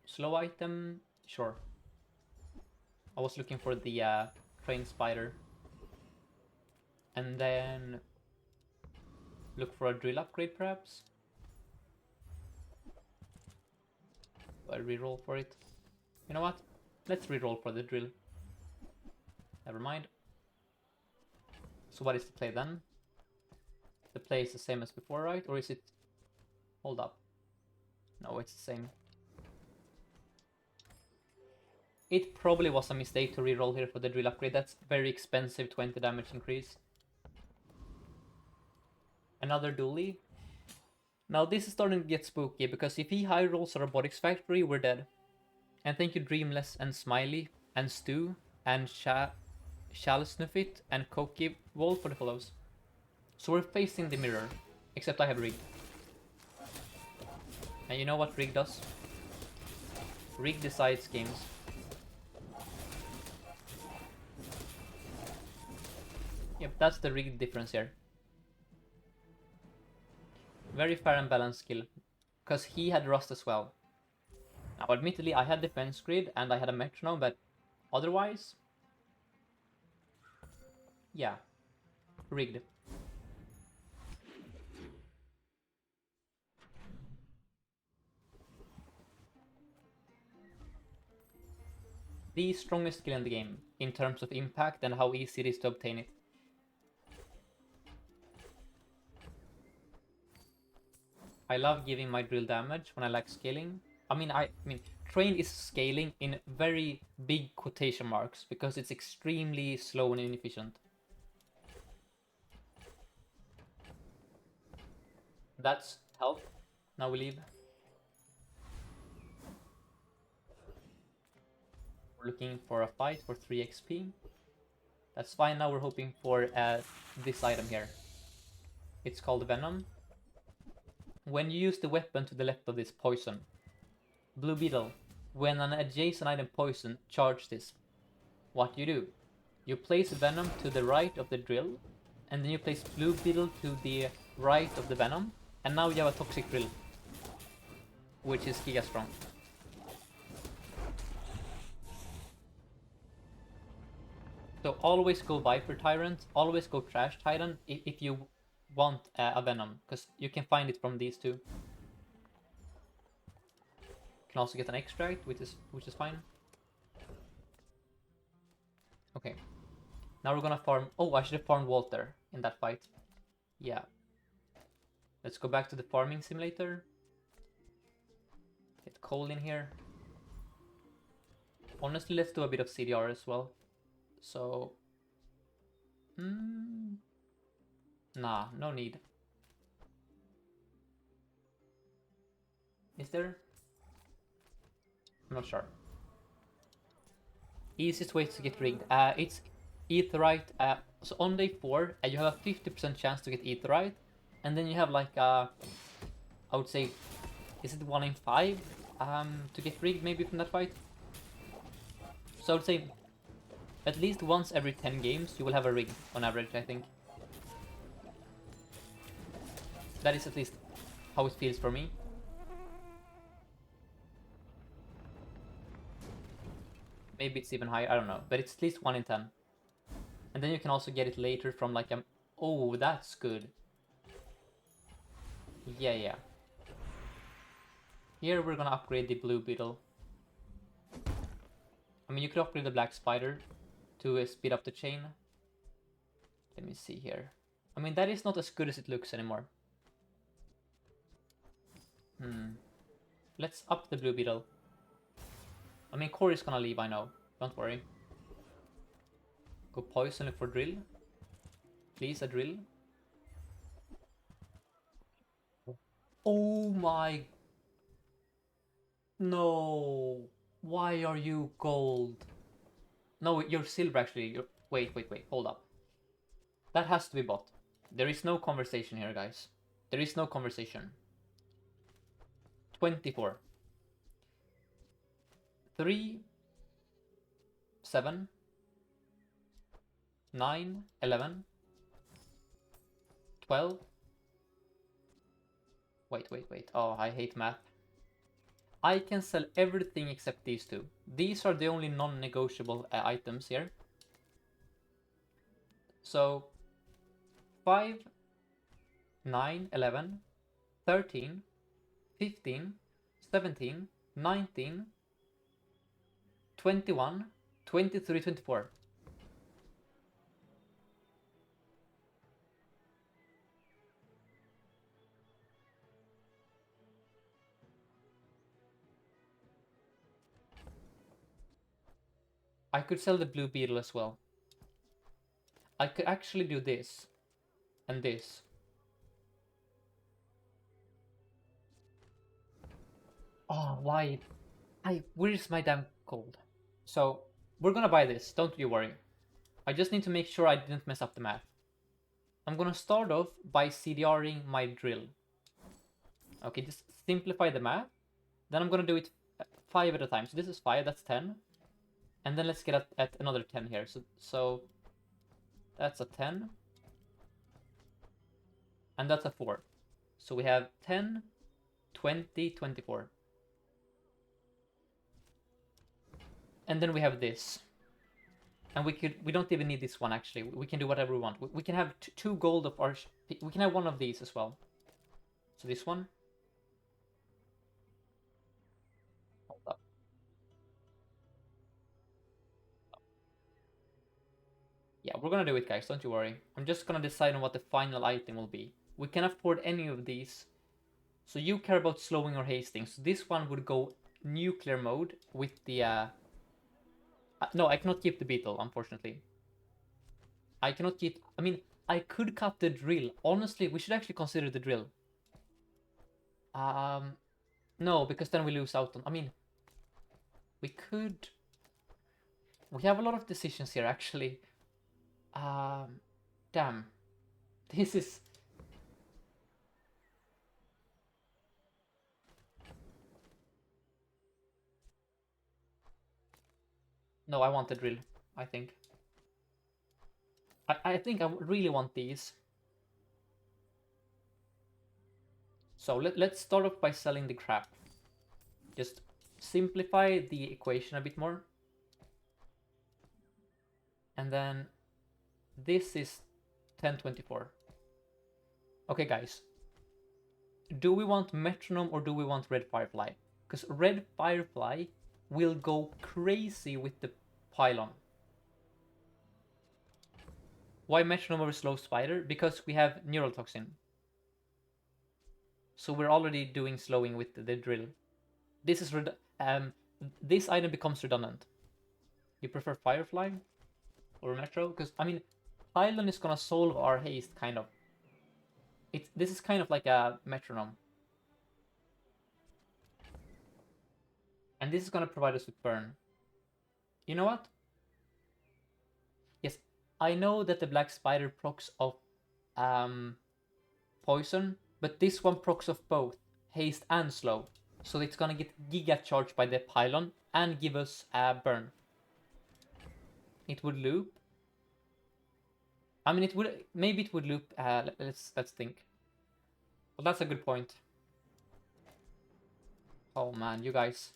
Slow item, sure. I was looking for the train spider. And then look for a drill upgrade, perhaps. Do I reroll for it? You know what? Let's reroll for the drill. Never mind. So what is the play then? The play is the same as before, right? Or is it... Hold up. No, it's the same. It probably was a mistake to reroll here for the drill upgrade. That's very expensive 20 damage increase. Another Dooley. Now this is starting to get spooky, because if he high rolls a Robotics Factory, we're dead. And thank you Dreamless and Smiley and Stu and Shall Snuffit and Koki Wolf for the follows. So we're facing the mirror, except I have Rig. And you know what Rig does? Rig decides games. Yep, that's the Rig difference here. Very fair and balanced skill, because he had Rust as well. Now admittedly I had Defense Grid and I had a Metronome, but otherwise, yeah, rigged. The strongest skill in the game, in terms of impact and how easy it is to obtain it. I love giving my drill damage when I like scaling. I mean, train is scaling in very big quotation marks, because it's extremely slow and inefficient. That's health. Now we leave. We're looking for a fight for 3 XP. That's fine. Now we're hoping for this item here. It's called Venom. When you use the weapon to the left of this poison, Blue Beetle, when an adjacent item poison, charge this. What do? You place Venom to the right of the drill, and then you place Blue Beetle to the right of the Venom, and now you have a Toxic Drill, which is Giga Strong. So always go Viper Tyrant, always go Trash Titan if you want a Venom, because you can find it from these two. You can also get an Extract, which is fine. Okay. Now we're gonna farm... Oh, I should have farmed Walter in that fight. Yeah. Let's go back to the farming simulator. Get Cole in here. Honestly, let's do a bit of CDR as well. So... Nah, no need. Is there? I'm not sure. Easiest way to get rigged. It's Aetheryte. So on day 4, you have a 50% chance to get Aetheryte. And then you have like I would say, is it 1 in 5 to get rigged maybe from that fight? So I would say at least once every 10 games you will have a rig on average, I think. That is at least how it feels for me. Maybe it's even higher, I don't know. But it's at least 1 in 10. And then you can also get it later from like a... Oh, that's good. Yeah. Here we're gonna upgrade the Blue Beetle. I mean, you could upgrade the Black Spider to speed up the chain. Let me see here. I mean, that is not as good as it looks anymore. Let's up the Blue Beetle. I mean, Corey's gonna leave, I know. Don't worry. Go Poison, look for Drill. Please, a Drill. Oh my... No. Why are you gold? No, you're silver actually. Wait, hold up. That has to be bot. There is no conversation here, guys. There is no conversation. 24. 3, 7, 9, 11, 12. Wait. Oh, I hate math. I can sell everything except these two. These are the only non-negotiable items here. So 5, 9, 11, 13, 15, 17, 19, 21, 23, 24. I could sell the Blue Beetle as well. I could actually do this and this. Oh, why? Where's my damn gold? So, we're gonna buy this, don't you worry. I just need to make sure I didn't mess up the math. I'm gonna start off by CDRing my drill. Okay, just simplify the math. Then I'm gonna do it 5 at a time. So this is 5, that's 10. And then let's get at another 10 here. So that's a 10. And that's a 4. So we have 10, 20, 24. And then we have this. And we don't even need this one actually. We can do whatever we want. We can have 2 gold of our... We can have one of these as well. So this one. Hold up. Yeah, we're gonna do it, guys, don't you worry. I'm just gonna decide on what the final item will be. We can afford any of these. So you care about slowing or hasting. So this one would go nuclear mode with the... no, I cannot keep the beetle, unfortunately. I cannot keep... I mean, I could cut the drill. Honestly, we should actually consider the drill. No, because then we lose out on... I mean, we could... We have a lot of decisions here, actually. Damn. This is... No, I want the drill, I think. I think I really want these. So let's start off by selling the crap. Just simplify the equation a bit more. And then this is 1024. Okay, guys. Do we want metronome or do we want red firefly? Because red firefly will go crazy with the pylon. Why metronome over slow spider? Because we have neural toxin. So we're already doing slowing with the drill. This is this item becomes redundant. You prefer firefly or metro? Because I mean, pylon is gonna solve our haste kind of. This is kind of like a metronome. And this is gonna provide us with burn. You know what? Yes, I know that the black spider procs of poison, but this one procs of both haste and slow. So it's gonna get giga charged by the pylon and give us a burn. It would loop. I mean, maybe it would loop. Let's think. Well, that's a good point. Oh man, you guys.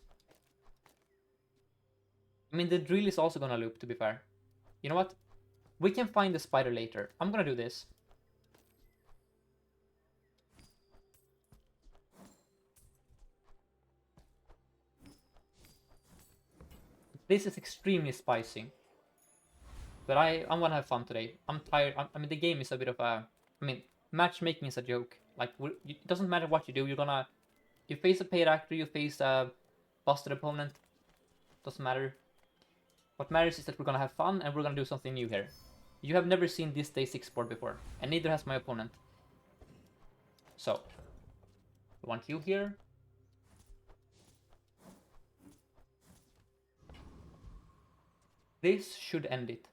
I mean, the drill is also gonna loop, to be fair. You know what? We can find the spider later. I'm gonna do this. This is extremely spicy. But I'm gonna have fun today. I'm tired. I mean, the game is a bit of a... I mean, matchmaking is a joke. Like, it doesn't matter what you do. You face a paid actor, you face a busted opponent. Doesn't matter. What matters is that we're gonna have fun and we're gonna do something new here. You have never seen this day 6 board before, and neither has my opponent. So, we want you here. This should end it.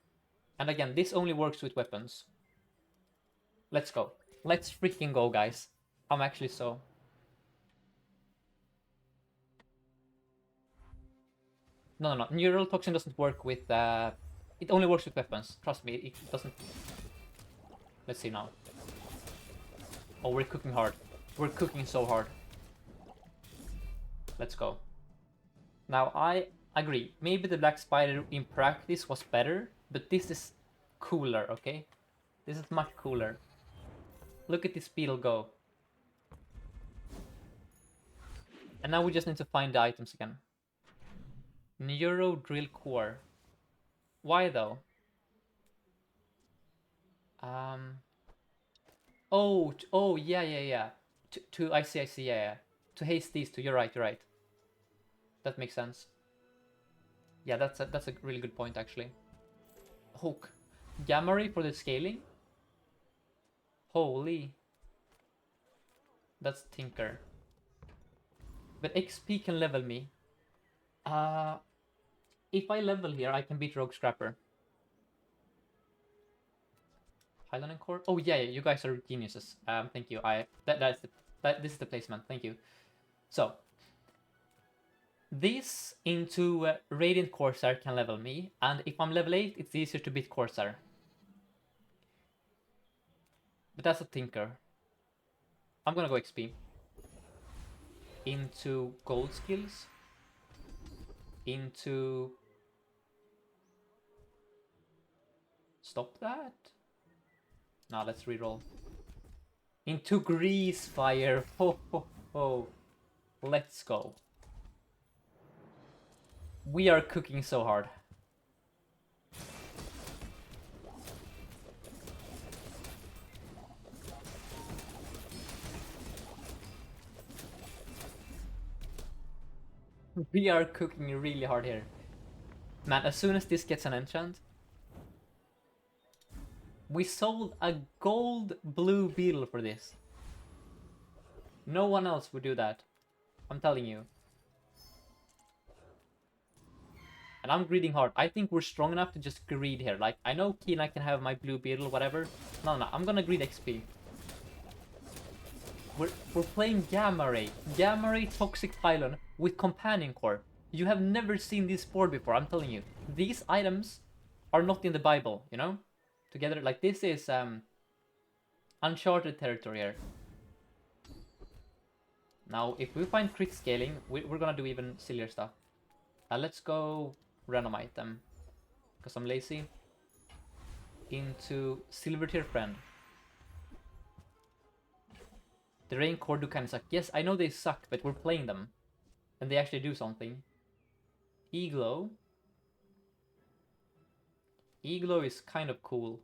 And again, this only works with weapons. Let's go. Let's freaking go, guys. I'm actually so... No. Neural toxin doesn't work with... It only works with weapons. Trust me, it doesn't... Let's see now. Oh, we're cooking hard. We're cooking so hard. Let's go. Now, I agree. Maybe the black spider in practice was better, but this is cooler, okay? This is much cooler. Look at this beetle go. And now we just need to find the items again. Neuro drill core. Why though? Oh, yeah. I see, yeah. To haste these two, you're right. That makes sense. Yeah, that's a really good point, actually. Hook. Gamma ray for the scaling? Holy. That's Tinker. But XP can level me. If I level here, I can beat Rogue Scrapper. Pylon and Core. Oh yeah, you guys are geniuses. Thank you. This is the placement. Thank you. So this into Radiant Corsair can level me, and if I'm level 8, it's easier to beat Corsair. But that's a Tinker. I'm gonna go XP. Into Gold Skills. Into... Stop that? Now let's reroll. Into Grease Fire. Ho ho ho. Let's go. We are cooking so hard. We are cooking really hard here. Man, as soon as this gets an enchant... We sold a gold blue beetle for this. No one else would do that. I'm telling you. And I'm greeding hard. I think we're strong enough to just greed here. Like, I know Keen, can have my blue beetle, whatever. No, I'm gonna greed XP. We're playing Gamma Ray. Gamma Ray Toxic Pylon with Companion Core. You have never seen this board before, I'm telling you. These items are not in the Bible, you know? Together, like, this is uncharted territory here. Now, if we find crit scaling, we're gonna do even sillier stuff. Let's go random item, because I'm lazy. Into Silver Tier Friend. The Rain Core do kind of suck. Yes, I know they suck, but we're playing them. And they actually do something. Eglow. Eglow is kind of cool.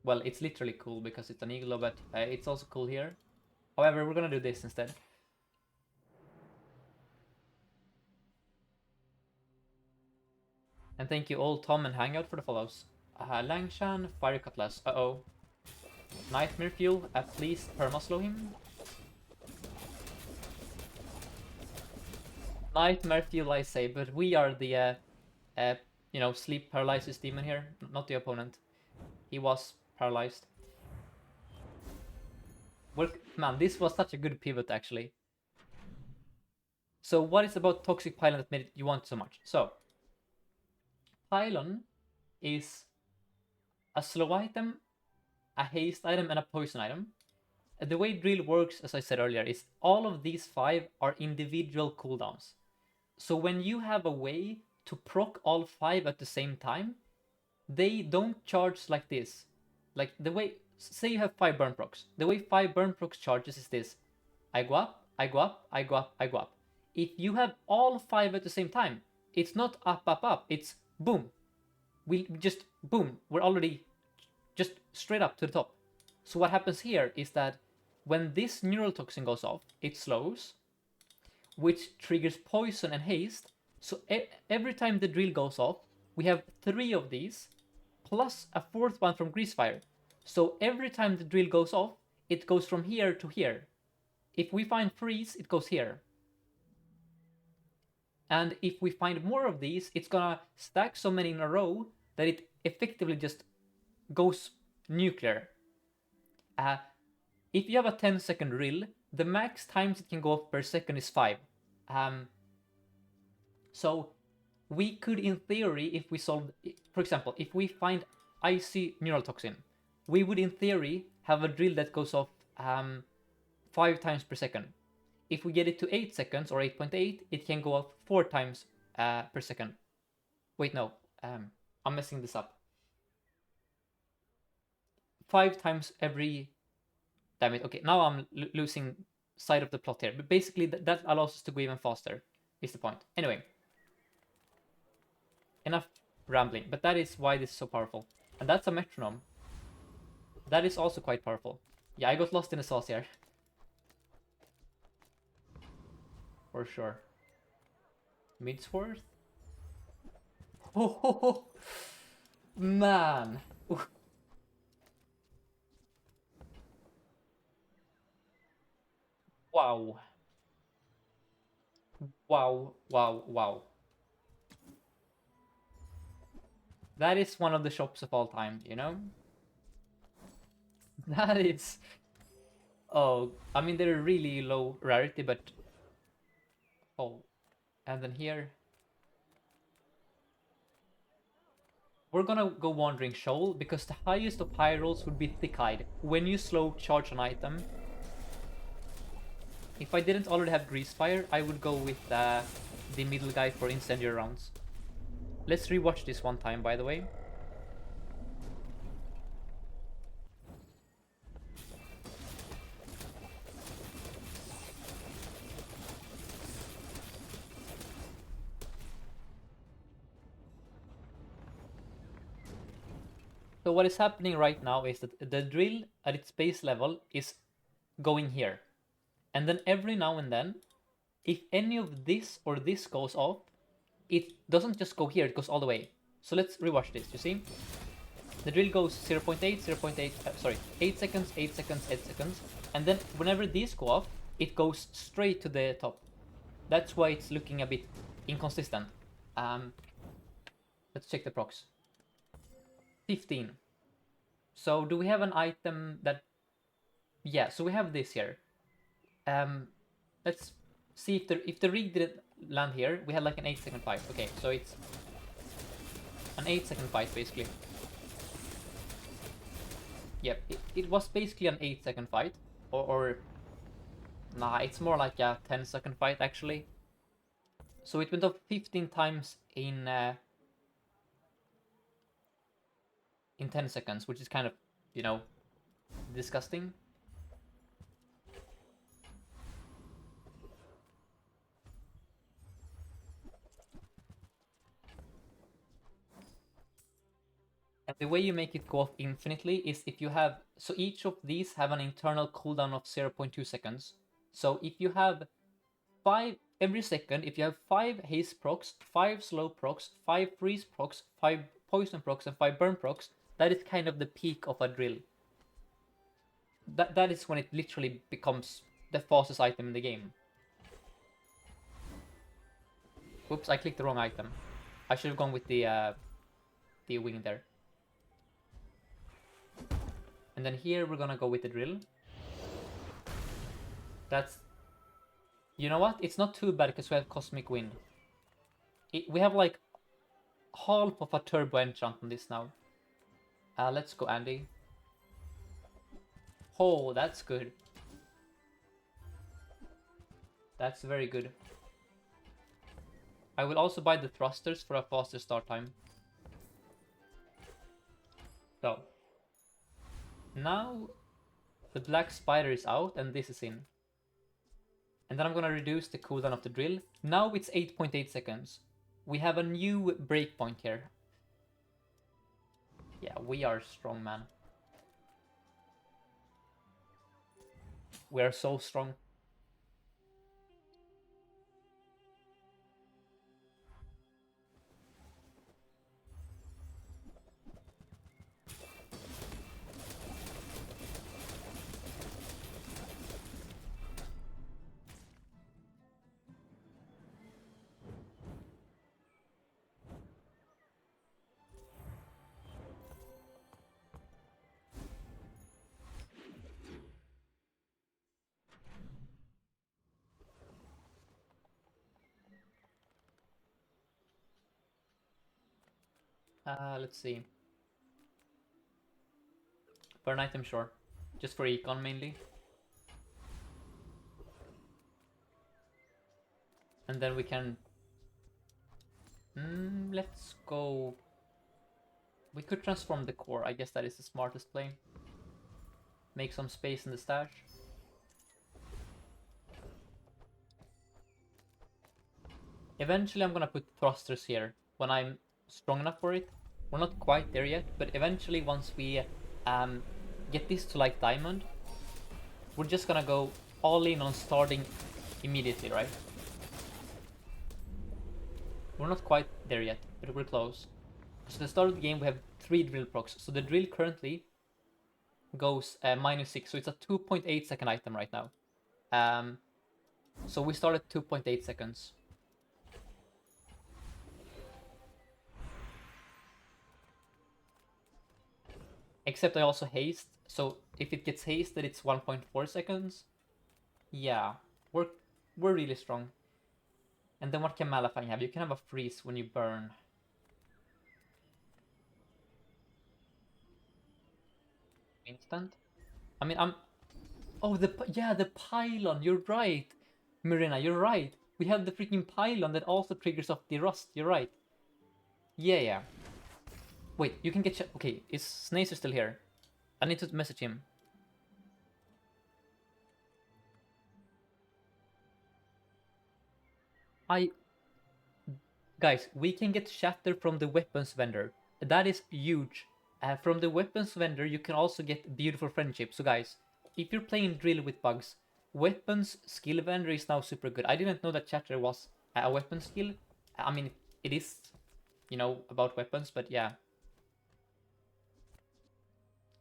Well, it's literally cool because it's an Eglow, but it's also cool here. However, we're gonna do this instead. And thank you all Tom and Hangout for the follows. Langshan, Fire Cutlass. Uh-oh. Nightmare Fuel, at least permaslow him. Nightmare Fuel, I say, but we are the, you know, sleep paralysis demon here, not the opponent. He was paralyzed. Man, this was such a good pivot, actually. So what is about Toxic Pylon that made it you want so much? So, Pylon is a slow item, a haste item, and a poison item. The way drill works, as I said earlier, is all of these 5 are individual cooldowns. So when you have a way to proc all 5 at the same time, they don't charge like this. Like the way, say you have 5 burn procs. The way 5 burn procs charges is this. I go up, I go up, I go up, I go up. If you have all 5 at the same time, it's not up, up, up. It's boom. We just, boom. We're already just straight up to the top. So what happens here is that when this neural toxin goes off, it slows, which triggers poison and haste. So every time the drill goes off, we have 3 of these, plus a 4th one from Greasefire. So every time the drill goes off, it goes from here to here. If we find freeze, it goes here. And if we find more of these, it's gonna stack so many in a row that it effectively just goes nuclear. If you have a 10-second drill, the max times it can go off per second is 5. So we could, in theory, if we solve, for example, if we find icy neural toxin, we would, in theory, have a drill that goes off 5 times per second. If we get it to 8 seconds or 8.8, it can go off 4 times per second. Wait, no, I'm messing this up. 5 times every... Damn it, okay, now I'm losing sight of the plot here. But basically, that allows us to go even faster, is the point. Anyway. Enough rambling, but that is why this is so powerful. And that's a metronome. That is also quite powerful. Yeah, I got lost in the sauce here. For sure. Midsworth? Oh, man. Wow. Wow, wow, wow. That is one of the shops of all time, you know? That is... Oh, I mean, they're really low rarity, but... Oh, and then here... We're gonna go Wandering Shoal, because the highest of high rolls would be Thick-Hide. When you slow charge an item... If I didn't already have Grease Fire, I would go with the middle guy for incendiary rounds. Let's rewatch this one time, by the way. So what is happening right now is that the drill at its base level is going here. And then every now and then, if any of this or this goes off, it doesn't just go here, it goes all the way. So let's rewatch this, you see? The drill goes 0.8, 0.8, sorry, 8 seconds, 8 seconds, 8 seconds. And then whenever these go off, it goes straight to the top. That's why it's looking a bit inconsistent. Let's check the procs. 15. So do we have an item that... Yeah, so we have this here. Let's see if the rig didn't land here. We had like an 8-second fight. Okay, so it's an 8-second fight basically. Yep, it was basically an 8-second fight, or nah, it's more like a 10-second fight actually. So it went up 15 times in 10 seconds, which is kind of, you know, disgusting. And the way you make it go off infinitely is if you have... So each of these have an internal cooldown of 0.2 seconds. So if you have 5 every second, if you have 5 haste procs, 5 slow procs, 5 freeze procs, 5 poison procs, and 5 burn procs, that is kind of the peak of a drill. That is when it literally becomes the fastest item in the game. Whoops, I clicked the wrong item. I should have gone with the wing there. And then here we're gonna go with the drill. That's... You know what? It's not too bad because we have Cosmic Wind. We have like half of a turbo enchant on this now. Let's go Andy. Oh, that's good. That's very good. I will also buy the thrusters for a faster start time. So. Now the black spider is out and this is in. And then I'm gonna reduce the cooldown of the drill. Now it's 8.8 seconds. We have a new breakpoint here. Yeah, we are strong, man. We are so strong. Let's see. Burn item, sure. Just for econ mainly. And then we can... let's go... We could transform the core. I guess that is the smartest play. Make some space in the stash. Eventually I'm gonna put thrusters here when I'm strong enough for it. We're not quite there yet, but eventually once we get this to like diamond, we're just gonna go all in on starting immediately, right? We're not quite there yet, but we're close. So at the start of the game we have 3 drill procs. So the drill currently goes -6, so it's a 2.8 second item right now. So we start at 2.8 seconds. Except I also haste, so if it gets hasted, it's 1.4 seconds. Yeah, we're really strong. And then what can Malifying have? You can have a freeze when you burn. Instant? I mean, Oh, the pylon, you're right. Marina, you're right. We have the freaking pylon that also triggers off the rust, you're right. Yeah, yeah. Wait, you can get... Okay, is Snacer still here? I need to message him. Guys, we can get Shatter from the weapons vendor. That is huge. From the weapons vendor, you can also get beautiful friendship. So guys, if you're playing drill with bugs, weapons skill vendor is now super good. I didn't know that Shatter was a weapon skill. I mean, it is, about weapons, but yeah.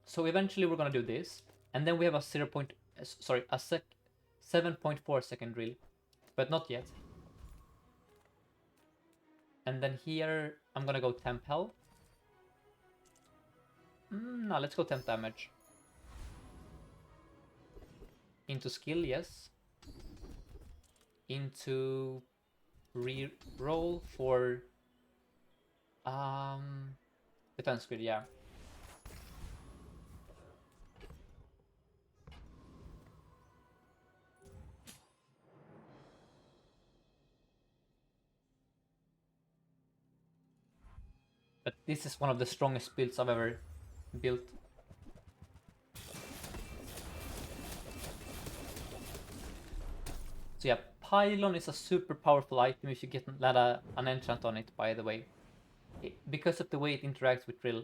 So eventually we're gonna do this, and then we have a 7.4 second drill, but not yet. And then here I'm gonna go temp hell. No, let's go temp damage. Into skill, yes. Into re-roll for defense grid, yeah. But this is one of the strongest builds I've ever built. So yeah, Pylon is a super powerful item if you get an enchant on it, by the way. Because of the way it interacts with drill.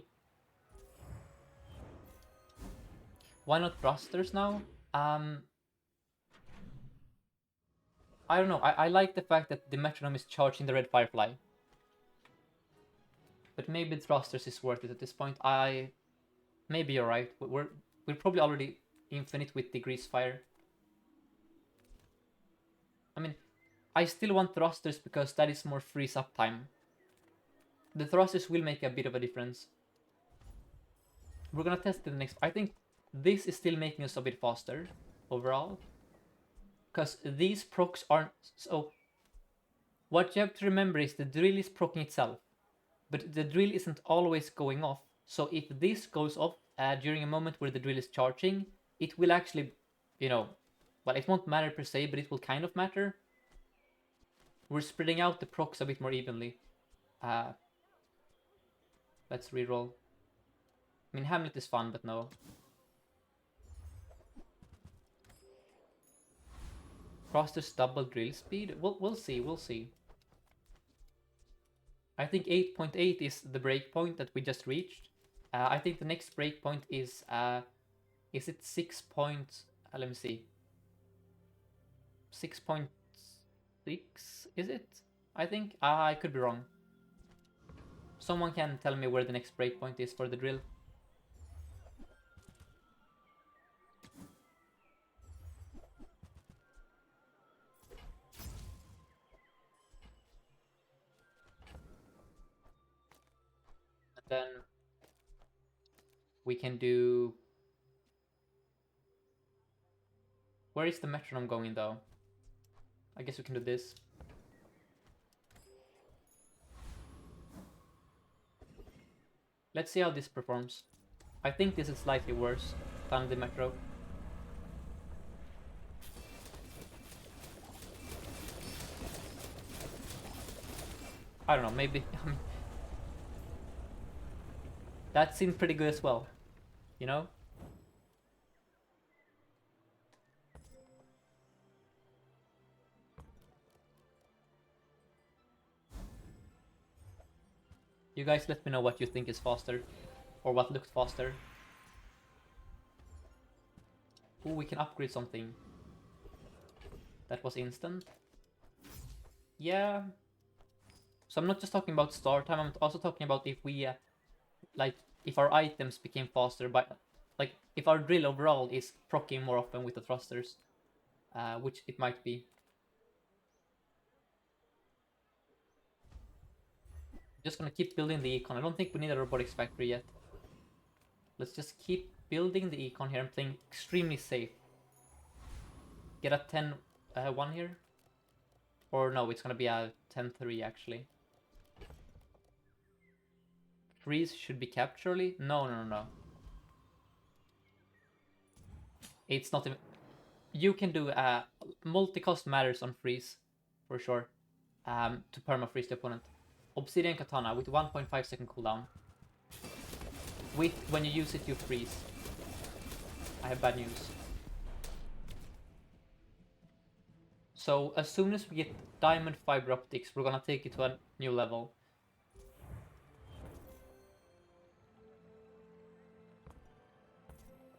Why not thrusters now? I don't know. I like the fact that the metronome is charging the red firefly. But maybe thrusters is worth it at this point. Maybe you're right. We're probably already infinite with the grease fire. I mean, I still want thrusters because that is more freeze up time. The thrusters will make a bit of a difference. We're gonna test the next. I think this is still making us a bit faster overall. Because these procs aren't so. What you have to remember is the drill is proccing itself. But the drill isn't always going off. So if this goes off during a moment where the drill is charging, it will actually, well, it won't matter per se, but it will kind of matter. We're spreading out the procs a bit more evenly. Let's reroll. I mean, Hamlet is fun, but no. Froster's double drill speed? We'll see, we'll see. I think 8.8 is the breakpoint that we just reached. I think the next breakpoint is it 6 point... let me see. 6.6, is it? I think? I could be wrong. Someone can tell me where the next breakpoint is for the drill. And then we can do... Where is the metronome going though? I guess we can do this. Let's see how this performs. I think this is slightly worse than the metro. I don't know, maybe... that seemed pretty good as well, you know? You guys let me know what you think is faster, or what looked faster. Ooh, we can upgrade something. That was instant. Yeah. So I'm not just talking about start time, I'm also talking about if we, if our items became faster, if our drill overall is proccing more often with the thrusters, which it might be. Just gonna keep building the econ. I don't think we need a robotics factory yet. Let's just keep building the econ here and playing extremely safe. Get a 10-1 here. Or no, it's gonna be a 10-3 actually. Freeze should be capped surely? No. It's not even... You can do multi-cost matters on freeze, for sure. To perma-freeze the opponent. Obsidian Katana with 1.5 second cooldown. When you use it, you freeze. I have bad news. So as soon as we get diamond fiber optics, we're gonna take it to a new level.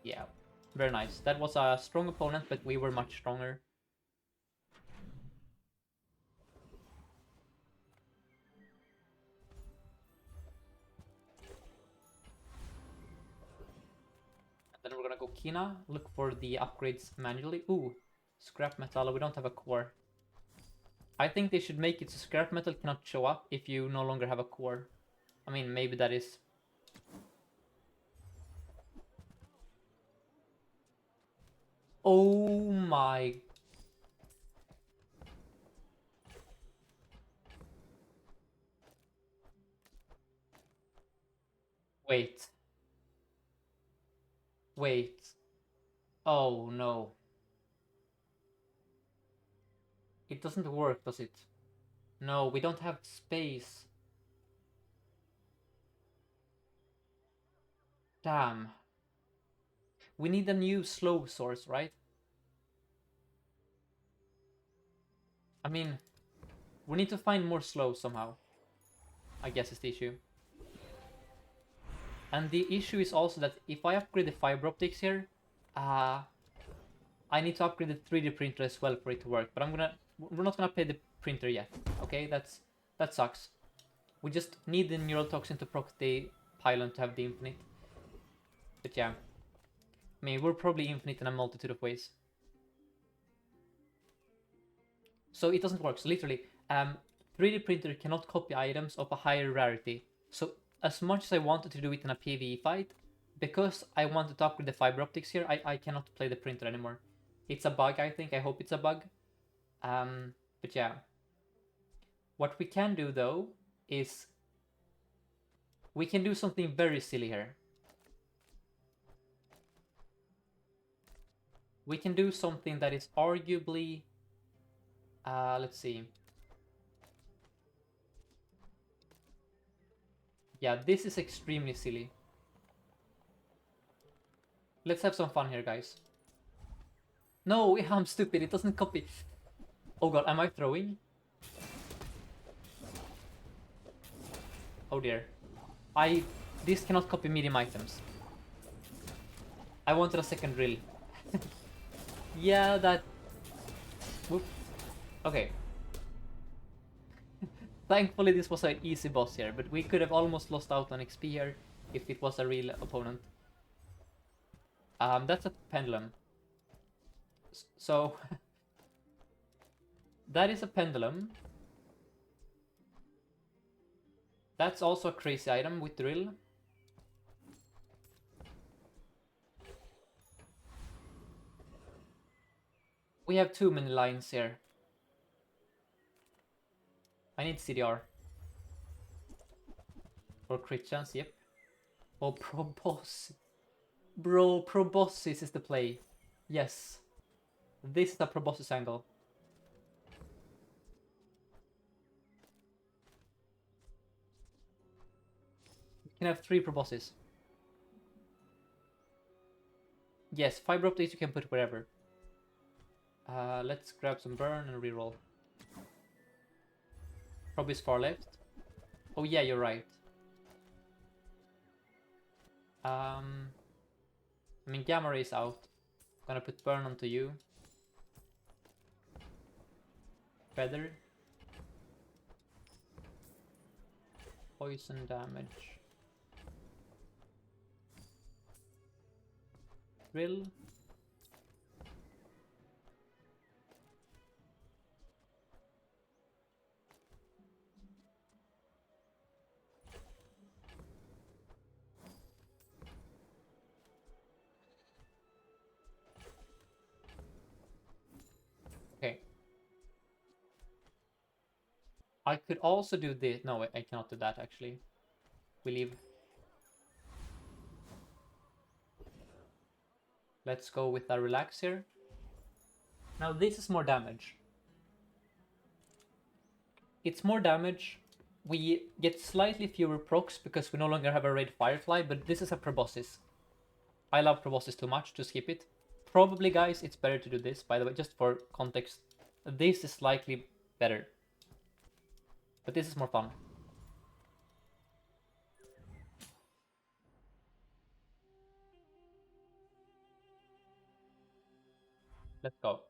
Yeah, very nice. That was a strong opponent, but we were much stronger. And then we're gonna go Kina, look for the upgrades manually. Ooh, scrap metal, we don't have a core. I think they should make it so scrap metal cannot show up if you no longer have a core. I mean, maybe that is... Oh my... Wait. Wait. Oh no. It doesn't work, does it? No, we don't have space. Damn. We need a new slow source, right? I mean, we need to find more slow somehow. I guess is the issue. And the issue is also that if I upgrade the fiber optics here, I need to upgrade the 3D printer as well for it to work. But we're not gonna pay the printer yet. Okay, that sucks. We just need the neural toxin to proc the pylon to have the infinite. But yeah, I mean, we're probably infinite in a multitude of ways. So it doesn't work. So literally, 3D printer cannot copy items of a higher rarity. So as much as I wanted to do it in a PvE fight, because I wanted to upgrade the fiber optics here, I cannot play the printer anymore. It's a bug, I think. I hope it's a bug. But yeah. What we can do, though, is we can do something very silly here. We can do something that is arguably... let's see. Yeah, this is extremely silly. Let's have some fun here, guys. No, I'm stupid. It doesn't copy. Oh god, am I throwing? Oh dear. This cannot copy medium items. I wanted a second drill. Yeah, that... Whoop. Okay. Thankfully this was an easy boss here, but we could have almost lost out on XP here if it was a real opponent. That's a pendulum. So... that is a pendulum. That's also a crazy item with drill. We have too many lines here. I need CDR. For crit chance, yep. Oh, proboscis. Bro, proboscis is the play. Yes. This is the proboscis angle. We can have 3 proboscis. Yes, fiber optics you can put wherever. Let's grab some burn and reroll. Probably far left. Oh yeah, you're right. I mean, Gamma Ray is out. Gonna put burn onto you. Feather. Poison damage. Drill. I could also do this. No, I cannot do that actually. We leave. Let's go with our relax here. Now this is more damage. It's more damage. We get slightly fewer procs because we no longer have a Red Firefly, but this is a proboscis. I love proboscis too much to skip it. Probably, guys, it's better to do this, by the way, just for context. This is slightly better. But this is more fun. Let's go.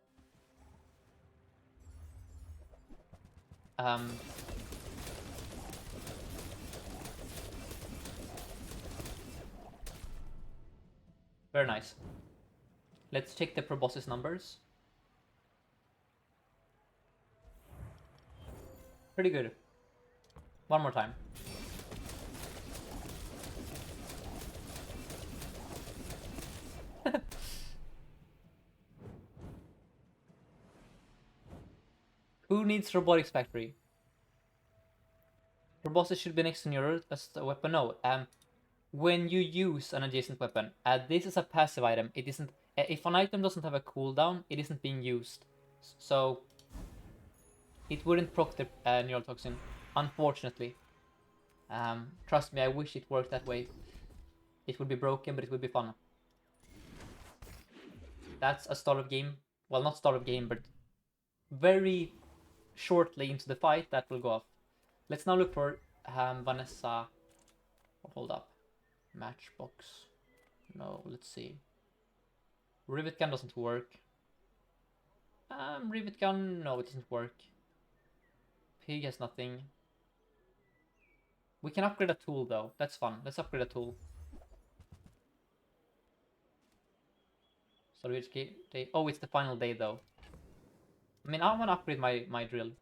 Um, very nice. Let's check the proboscis numbers. Pretty good. One more time. Who needs Robotics Factory? Proboscis should be next to Neural as a weapon. No, when you use an adjacent weapon, this is a passive item. It isn't. If an item doesn't have a cooldown, it isn't being used. So it wouldn't proc the Neural Toxin, unfortunately. Trust me, I wish it worked that way. It would be broken, but it would be fun. That's a start of game. Well, not start of game, but very shortly into the fight, that will go off. Let's now look for Vanessa. Hold up. Matchbox. No, let's see. Rivet gun doesn't work. Rivet gun, no, it doesn't work. Pig has nothing. We can upgrade a tool though. That's fun. Let's upgrade a tool. So which day? Oh, it's the final day though. I mean, I want to upgrade my drill.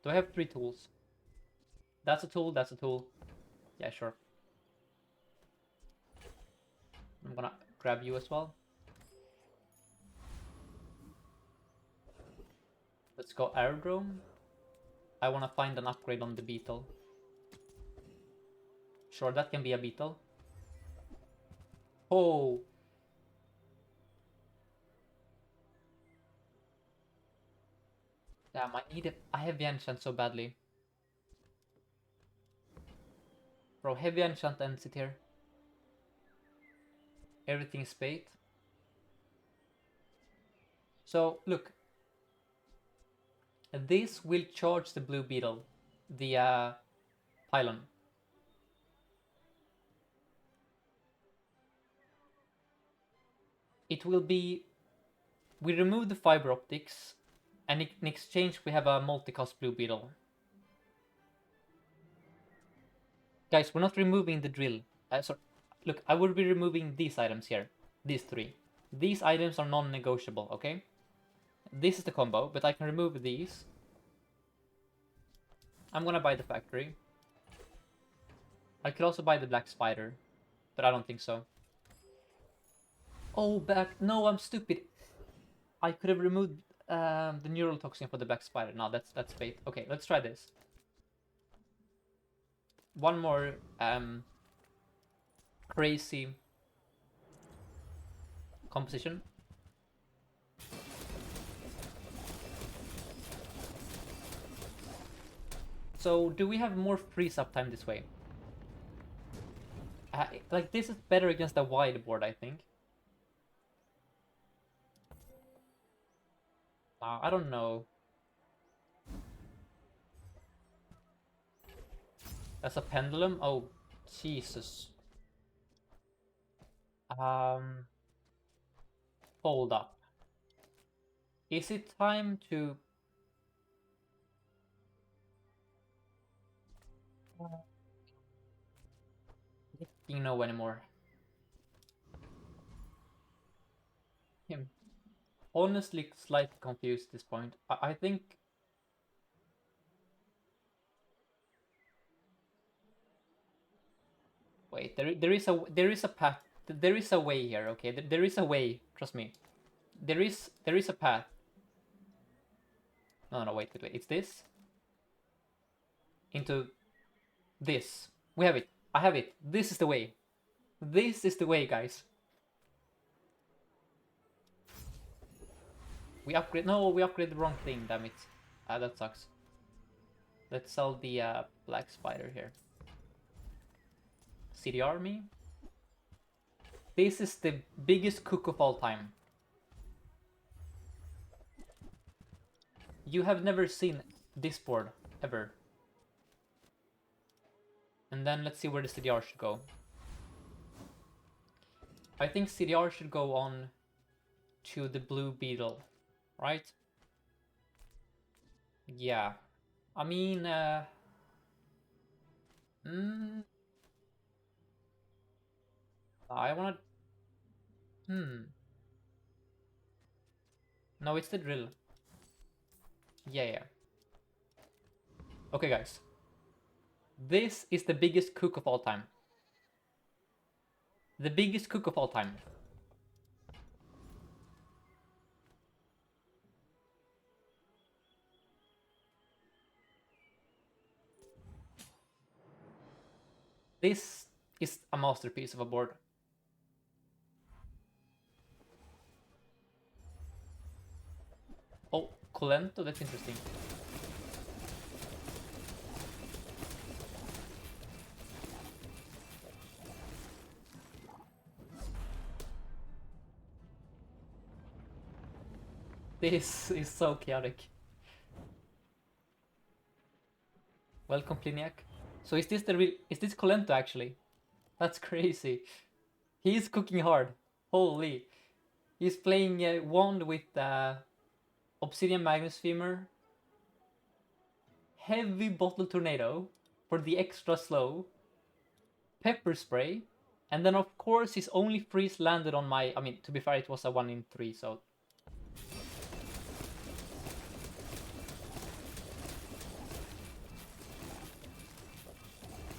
Do I have 3 tools? That's a tool. That's a tool. Yeah, sure. I'm gonna grab you as well. Let's go aerodrome. I want to find an upgrade on the beetle. Sure, that can be a beetle. Oh. Damn, I need it. I have enchant so badly. Bro, heavy enchant ends it here. Everything is bait. So, look. This will charge the blue beetle. The pylon. It will be... We remove the fiber optics, and in exchange we have a multicast blue beetle. Guys, we're not removing the drill. Sorry. Look, I will be removing these items here. These 3. These items are non-negotiable, okay? This is the combo, but I can remove these. I'm gonna buy the factory. I could also buy the black spider, but I don't think so. Oh, back. No, I'm stupid. I could have removed the neural toxin for the black spider. No, that's bait. Okay, let's try this. One more crazy composition. So, do we have more freeze up time this way? Like, this is better against a wide board, I think. I don't know. That's a pendulum? Oh, Jesus. Hold up. Is it time to... You know anymore. I'm honestly slightly confused at this point. I think... Wait, there is a path. There is a way here, okay? There is a way, trust me. There is a path. No, wait. It's this. into this. We have it. I have it. This is the way. This is the way, guys. We upgrade. No, we upgraded the wrong thing. Damn it. That sucks. Let's sell the black spider here. City army. This is the biggest cook of all time. You have never seen this board ever. And then let's see where the CDR should go. I think CDR should go on to the blue beetle, right? Yeah. I mean, I wanna... No, it's the drill. Yeah. Okay, guys. This is the biggest cook of all time. The biggest cook of all time. This is a masterpiece of a board. Oh, Colento, that's interesting. This is so chaotic. Welcome, Pliniac. So is this the real... Is this Colento actually? That's crazy. He's cooking hard. Holy. He's playing Wand with Obsidian Magnus Femur. Heavy Bottle Tornado for the extra slow. Pepper Spray. And then of course his only freeze landed on my... I mean, to be fair, it was a 1 in 3, so...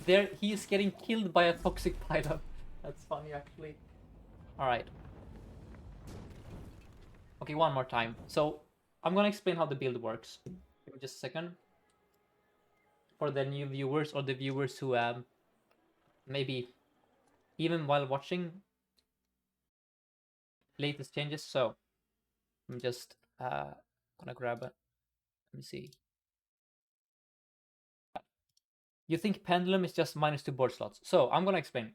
There, he is getting killed by a toxic pylon. That's funny, actually. Alright. Okay, one more time. So, I'm gonna explain how the build works. Give me just a second. For the new viewers or the viewers who maybe even while watching latest changes. So, I'm just gonna grab it. Let me see. You think Pendulum is just -2 board slots. So, I'm gonna explain.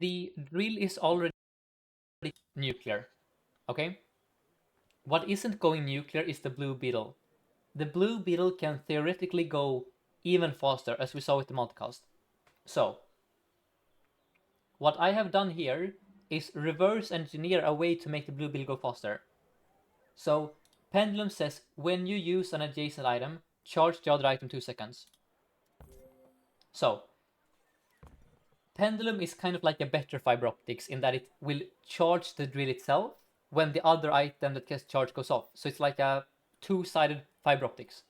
The drill is already nuclear, okay? What isn't going nuclear is the blue beetle. The blue beetle can theoretically go even faster, as we saw with the multicast. So, what I have done here is reverse engineer a way to make the blue beetle go faster. So, Pendulum says when you use an adjacent item, charge the other item 2 seconds. So, Pendulum is kind of like a better fiber optics in that it will charge the drill itself when the other item that gets charged goes off. So it's like a two-sided fiber optics.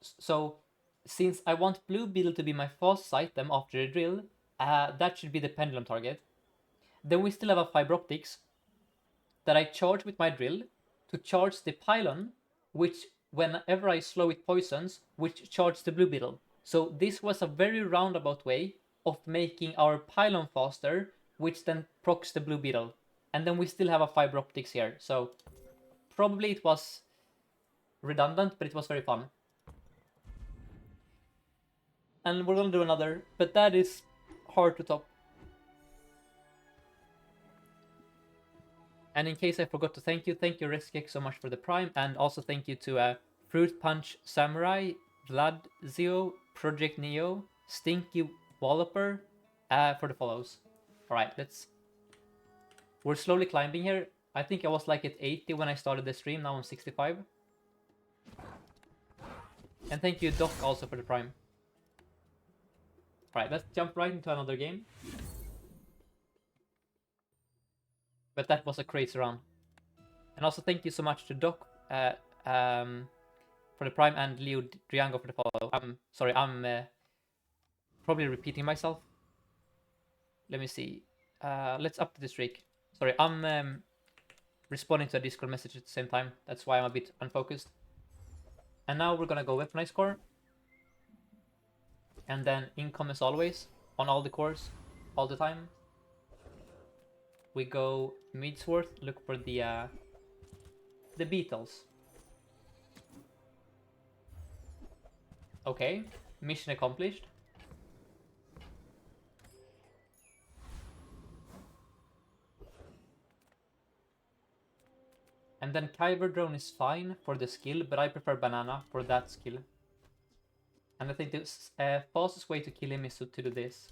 So since I want Blue Beetle to be my fastest item after the drill, that should be the Pendulum target. Then we still have a fiber optics that I charge with my drill to charge the pylon, which whenever I slow it poisons, which charges the Blue Beetle. So this was a very roundabout way of making our pylon faster, which then procs the Blue Beetle. And then we still have a fiber optics here. So probably it was redundant, but it was very fun. And we're gonna do another, but that is hard to top. And in case I forgot to thank you Riskek so much for the prime, and also thank you to Fruit Punch Samurai, Vlad Zio, Project Neo, Stinky Walloper for the follows. Alright, we're slowly climbing here. I think I was like at 80 when I started the stream, now I'm 65. And thank you Doc also for the prime. Alright, let's jump right into another game. But that was a crazy run. And also thank you so much to Doc for the prime and Leo Driango for the follow. I'm sorry, I'm probably repeating myself. Let me see. Let's up the streak. Sorry, I'm responding to a Discord message at the same time. That's why I'm a bit unfocused. And now we're gonna go weaponized core. And then income as always on all the cores, all the time. We go Midsworth, look for the beetles. Okay, mission accomplished. And then Kyber Drone is fine for the skill, but I prefer Banana for that skill. And I think the fastest way to kill him is to do this.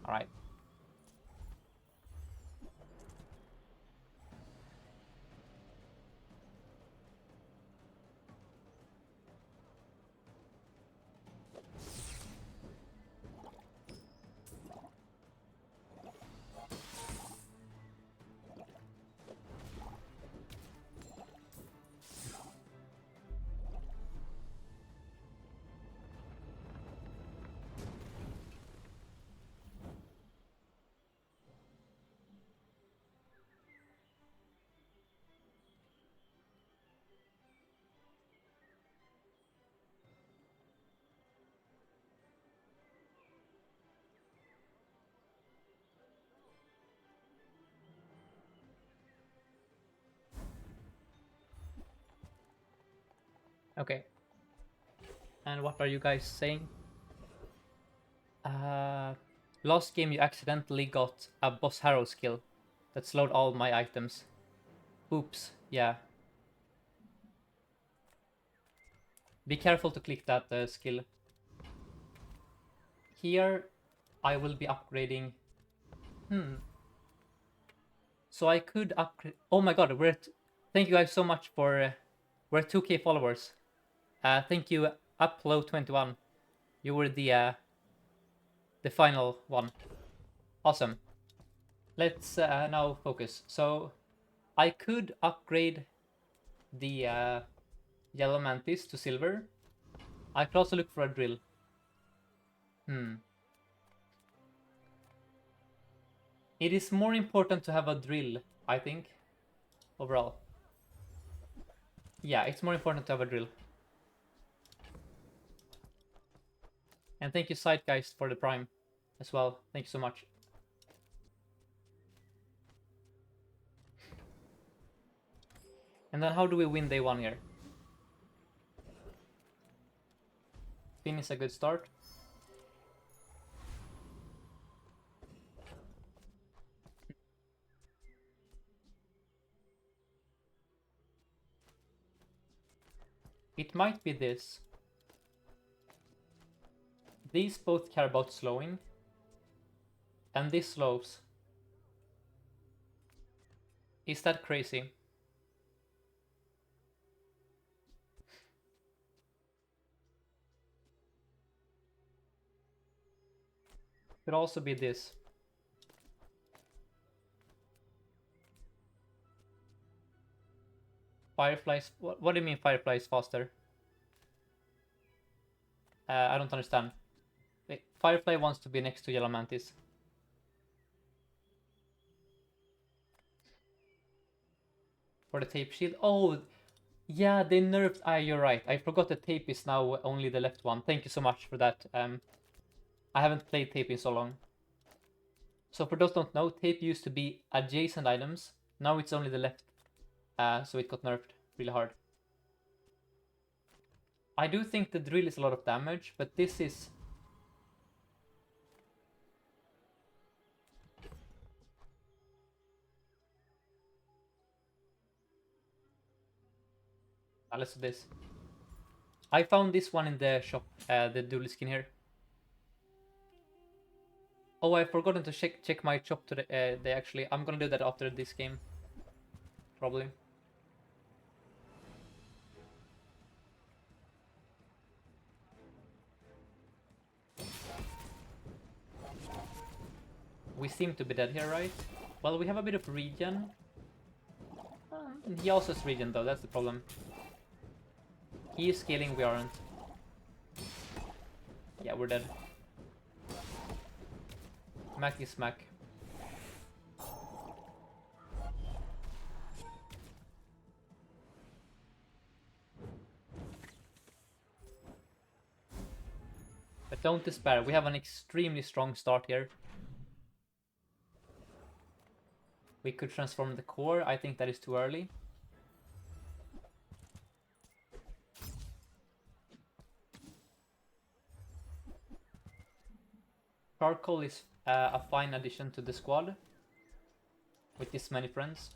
Alright. Okay. And what are you guys saying? Last game you accidentally got a Boss Harrow skill that slowed all my items. Oops, yeah. Be careful to click that skill. Here, I will be upgrading. So I could upgrade. Oh my god, thank you guys so much for. We're at 2K followers. Thank you, Upload21. You were the final one. Awesome. Let's now focus. So I could upgrade the Yellow Mantis to silver. I could also look for a drill. It is more important to have a drill, I think, overall. Yeah, it's more important to have a drill. And thank you, Zeitgeist, for the prime as well. Thank you so much. And then how do we win day 1 here? Spin is a good start. It might be this. These both care about slowing. And this slows. Is that crazy? Could also be this. Fireflies. What do you mean Firefly is faster? I don't understand. Wait, Firefly wants to be next to Yellow Mantis. For the tape shield. Oh, yeah, they nerfed. You're right. I forgot the tape is now only the left one. Thank you so much for that. I haven't played tape in so long. So for those who don't know, tape used to be adjacent items. Now it's only the left. So it got nerfed really hard. I do think the drill is a lot of damage, but this is... let's do this. I found this one in the shop, the Dooley skin here. Oh, I've forgotten to check my shop today. Actually, I'm gonna do that after this game. Probably. We seem to be dead here, right? Well, we have a bit of regen. He also has regen though, that's the problem. He is scaling, we aren't. Yeah, we're dead. Mac is smack. Don't despair. We have an extremely strong start here. We could transform the core. I think that is too early. Charcoal is a fine addition to the squad with this many friends.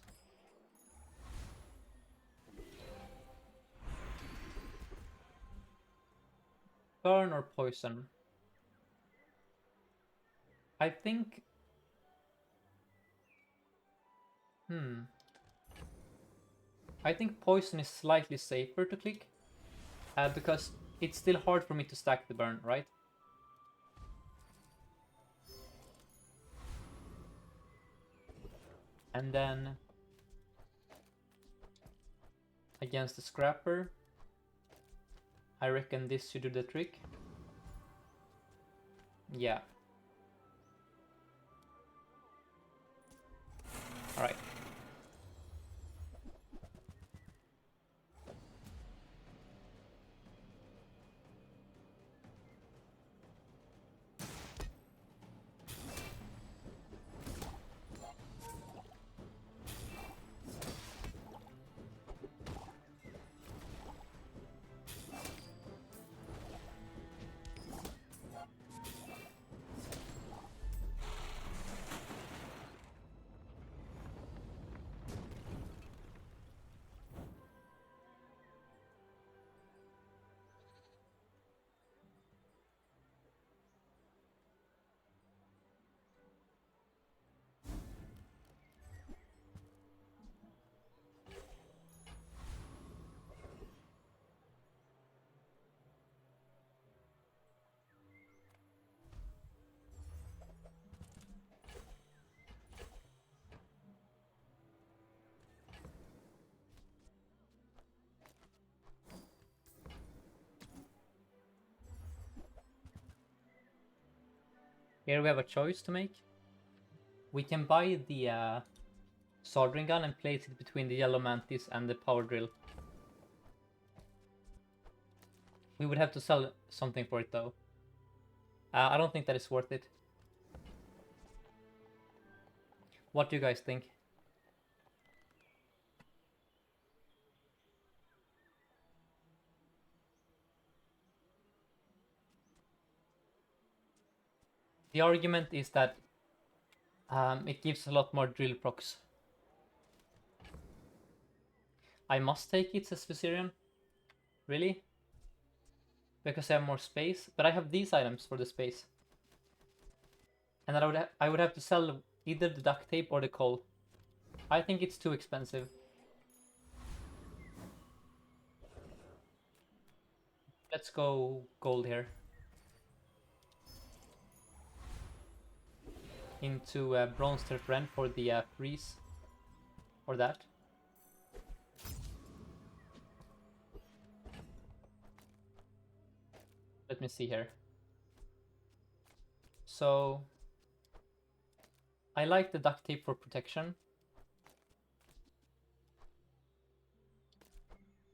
Burn or poison? I think... I think poison is slightly safer to click. Because it's still hard for me to stack the burn, right? And then... against the scrapper, I reckon this should do the trick. Yeah. Alright. Here we have a choice to make. We can buy the soldering gun and place it between the yellow mantis and the power drill. We would have to sell something for it though. I don't think that is worth it. What do you guys think? The argument is that it gives a lot more drill procs. I must take it, says Viserion. Really? Because I have more space? But I have these items for the space. And then I would have to sell either the duct tape or the coal. I think it's too expensive. Let's go gold here. Into bronze turf ren for the freeze. Or that. Let me see here. So I like the duct tape for protection.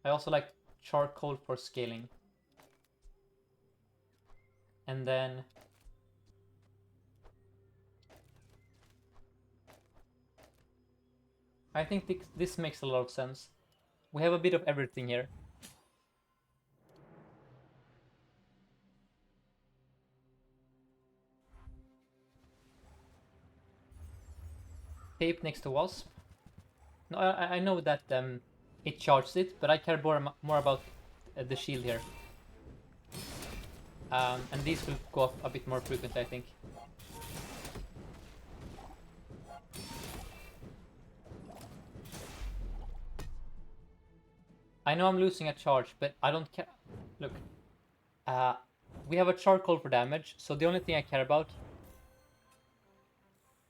I also like charcoal for scaling. And then I think this makes a lot of sense. We have a bit of everything here. Tape next to wasp. No, I know that it charges it, but I care more about the shield here. And these will go off a bit more frequently, I think. I know I'm losing a charge, but I don't care. Look, we have a charcoal for damage, so the only thing I care about...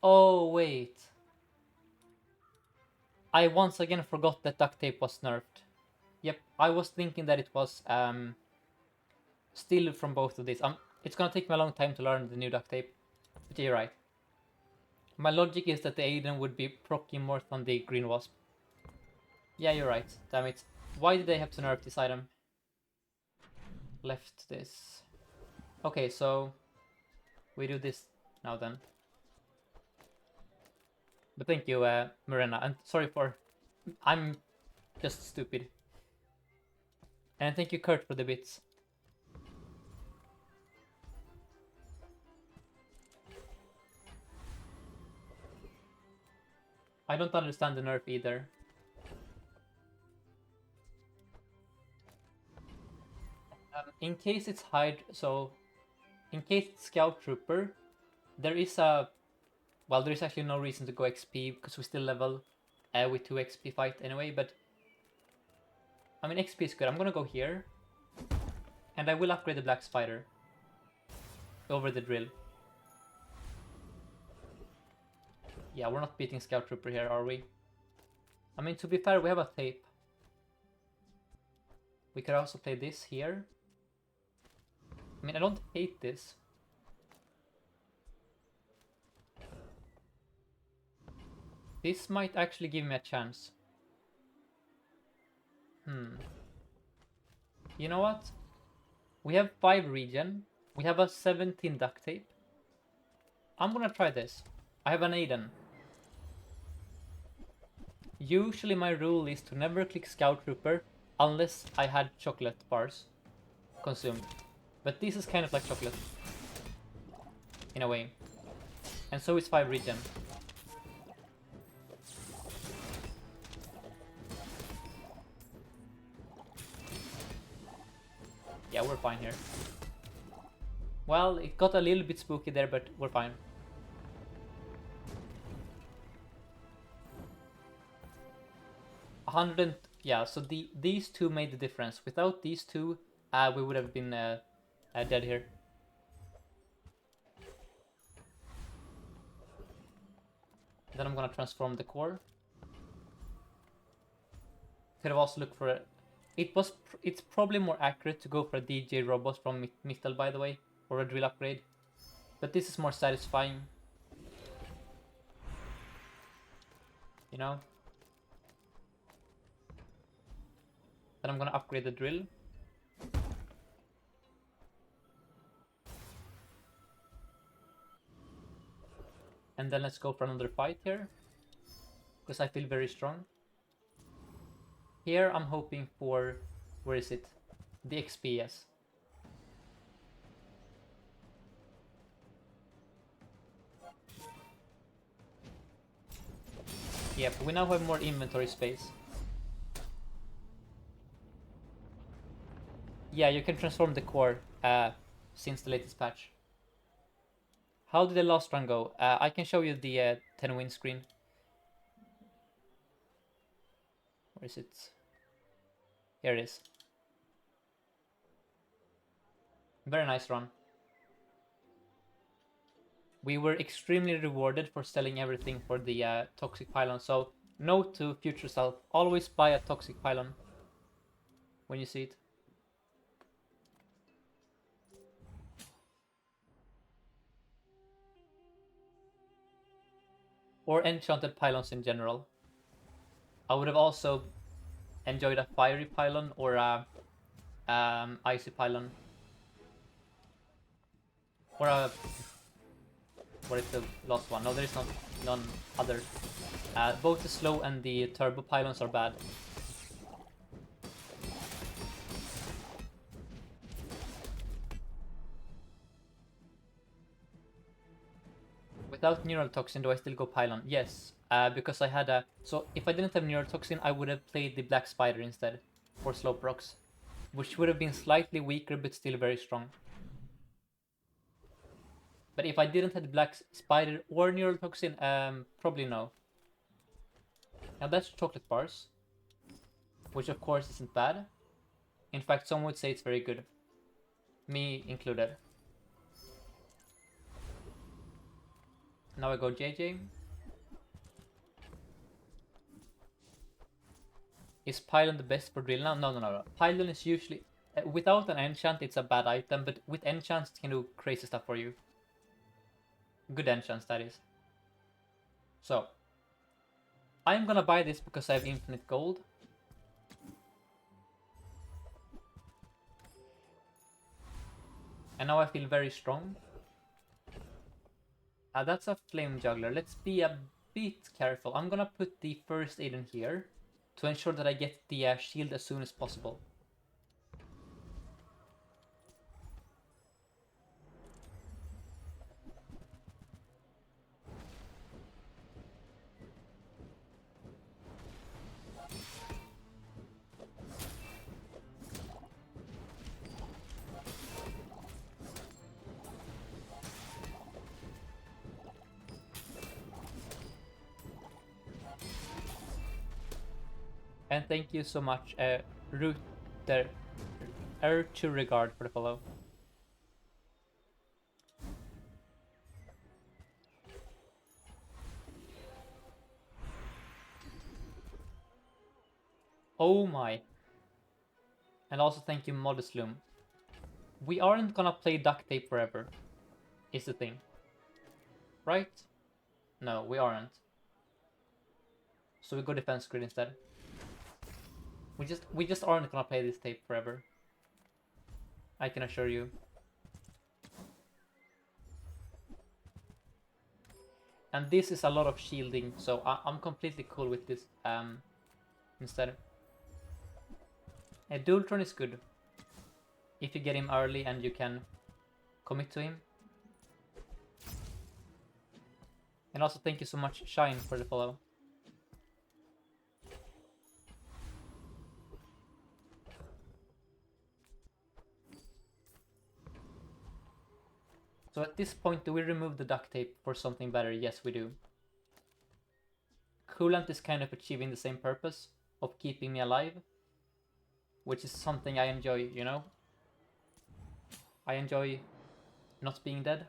Oh, wait. I once again forgot that duct tape was nerfed. Yep, I was thinking that it was still from both of these. It's gonna take me a long time to learn the new duct tape, but you're right. My logic is that the Aiden would be proccing more than the green wasp. Yeah, you're right. Damn it. Why did they have to nerf this item? Left this. Okay, so we do this now then. But thank you, Marina, and sorry for... I'm just stupid. And thank you, Kurt, for the bits. I don't understand the nerf either. In case it's so in case it's Scout Trooper, there is a... Well, there is actually no reason to go XP because we still level with 2 XP fight anyway, but I mean XP is good. I'm gonna go here, and I will upgrade the Black Spider over the drill. Yeah, we're not beating Scout Trooper here, are we? I mean, to be fair, we have a tape. We could also play this here. I mean, I don't hate this. This might actually give me a chance. You know what? We have 5 regen. We have a 17 duct tape. I'm gonna try this. I have an Aiden. Usually my rule is to never click Scout Trooper unless I had chocolate bars consumed. But this is kind of like chocolate. In a way. And so is 5 regen. Yeah, we're fine here. Well, it got a little bit spooky there, but we're fine. Yeah, so these two made the difference. Without these two, we would have been dead here. Then I'm gonna transform the core. Could have also looked for a... It's probably more accurate to go for a DJ robot from Mittel, by the way, or a drill upgrade. But this is more satisfying. You know? Then I'm gonna upgrade the drill. And then let's go for another fight here. Because I feel very strong. Here I'm hoping for... Where is it? The XP, yes. Yep, we now have more inventory space. Yeah, you can transform the core since the latest patch. How did the last run go? I can show you the 10 win screen. Where is it? Here it is. Very nice run. We were extremely rewarded for selling everything for the toxic pylon. So note to future self, always buy a toxic pylon when you see it. Or enchanted pylons in general. I would have also enjoyed a fiery pylon or a icy pylon. Or a... What is the last one? No, there is none other. Both the slow and the turbo pylons are bad. Without neural toxin, do I still go pylon? Yes, because I had a... So if I didn't have neural toxin, I would have played the black spider instead for slow procs, which would have been slightly weaker but still very strong. But if I didn't have black spider or neural toxin, probably no. Now that's chocolate bars, which of course isn't bad. In fact, some would say it's very good, me included. Now I go JJ. Is Pylon the best for drill now? No. Pylon is usually... without an enchant, it's a bad item, but with enchants, it can do crazy stuff for you. Good enchants, that is. So, I'm gonna buy this because I have infinite gold. And now I feel very strong. That's a flame juggler. Let's be a bit careful. I'm gonna put the first aid in here to ensure that I get the shield as soon as possible. And thank you so much, Router to Regard, for the follow. Oh my. And also thank you, Modest Loom. We aren't gonna play duct tape forever, is the thing. Right? No, we aren't. So we go defense grid instead. We just aren't gonna play this tape forever. I can assure you. And this is a lot of shielding, so I'm completely cool with this instead. Dualtron is good. If you get him early and you can commit to him. And also thank you so much, Shine, for the follow. So at this point, do we remove the duct tape for something better? Yes, we do. Coolant is kind of achieving the same purpose of keeping me alive, which is something I enjoy, you know? I enjoy not being dead.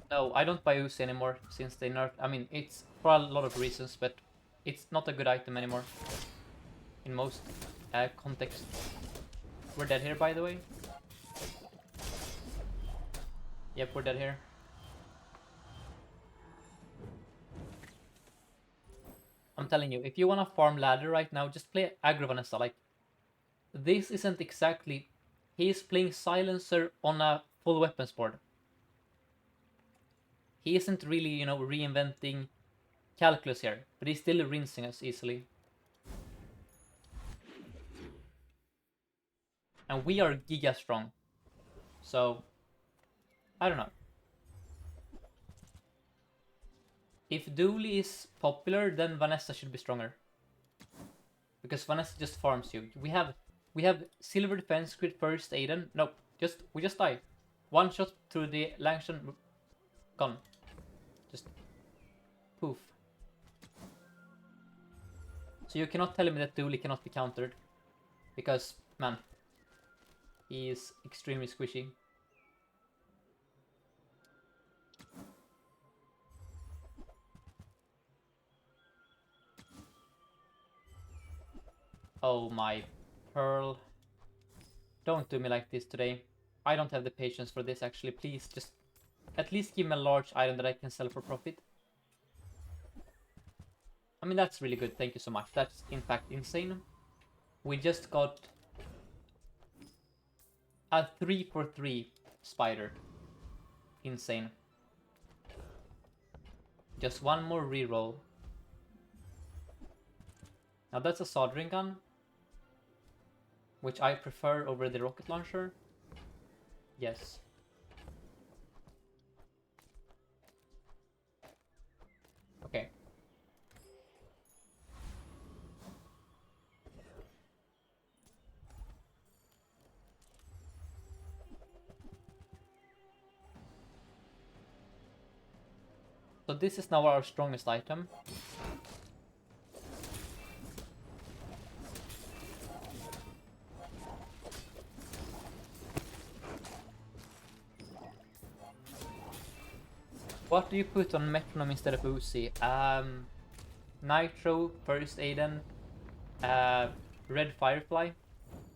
No, I don't buy Uzi anymore since they nerfed. I mean, it's for a lot of reasons, but it's not a good item anymore in most contexts. We're dead here, by the way. Yep, we're dead here. I'm telling you, if you want to farm ladder right now, just play aggro Vanessa. Like, this isn't exactly... He's playing Silencer on a full weapons board. He isn't really, you know, reinventing calculus here, but he's still rinsing us easily. And we are giga strong. So, I don't know. If Dooley is popular, then Vanessa should be stronger. Because Vanessa just farms you. We have silver defense crit first Aiden. Nope. We just die. One shot through the Langshan, gone. Just poof. So you cannot tell me that Dooley cannot be countered. Because, man, he is extremely squishy. Oh my pearl. Don't do me like this today. I don't have the patience for this actually. Please, just at least give me a large item that I can sell for profit. I mean, that's really good. Thank you so much. That's in fact insane. We just got a 3 for 3 spider. Insane. Just one more reroll. Now that's a soldering gun, which I prefer over the rocket launcher. Yes. Okay. So this is now our strongest item. What do you put on Metronome instead of Uzi? Nitro, First Aiden, Red Firefly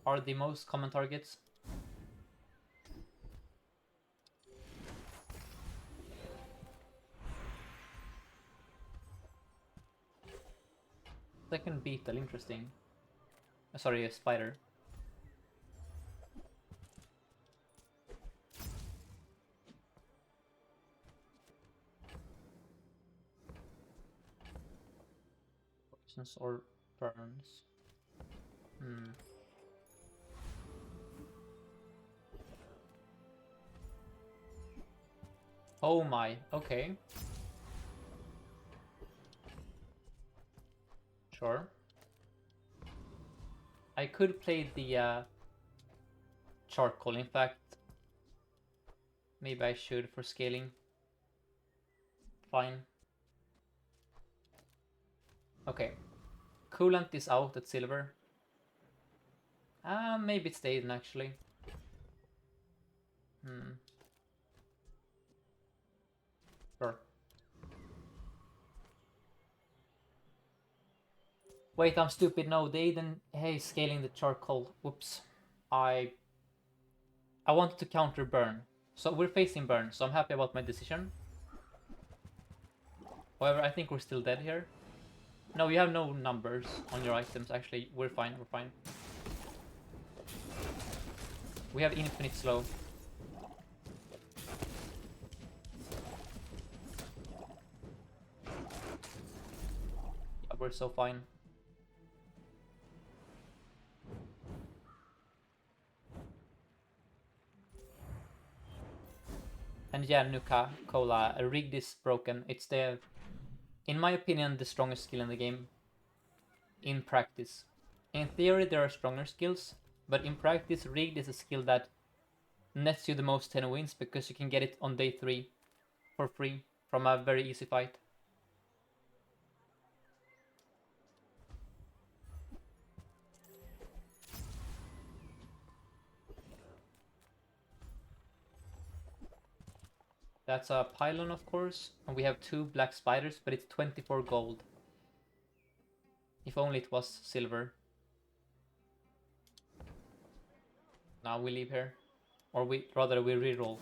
are the most common targets. So Second beetle, interesting. Sorry, a spider. Poisons or burns. Oh my, okay. Sure. I could play the charcoal, in fact. Maybe I should for scaling. Fine. Okay. Coolant is out at silver. Maybe it stayed in actually. Sure. Wait, I'm stupid. No, they didn't. Hey, scaling the charcoal. Whoops. I wanted to counter burn. So we're facing burn, so I'm happy about my decision. However, I think we're still dead here. No, you have no numbers on your items. Actually, we're fine. We're fine. We have infinite slow. Yeah, we're so fine. And yeah, Nuka Cola, rigged is broken. It's the, in my opinion, the strongest skill in the game. In practice. In theory, there are stronger skills, but in practice, rigged is a skill that nets you the most 10 wins because you can get it on day 3 for free from a very easy fight. That's a pylon, of course, and we have 2 black spiders, but it's 24 gold. If only it was silver. Now we leave here. Or we reroll.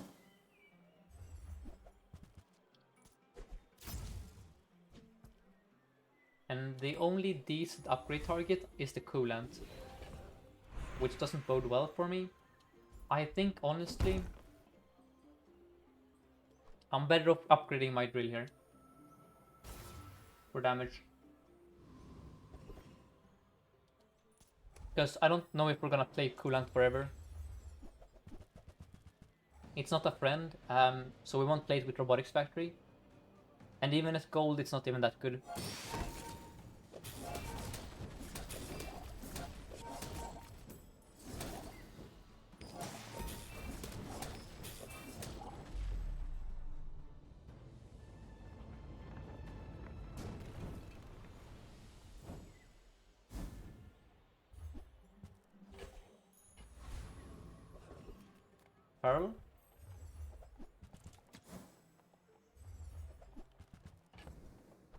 And the only decent upgrade target is the coolant, which doesn't bode well for me. I think, honestly, I'm better off upgrading my drill here for damage. Because I don't know if we're gonna play coolant forever. It's not a friend, so we won't play it with Robotics Factory. And even at gold, it's not even that good. Pearl?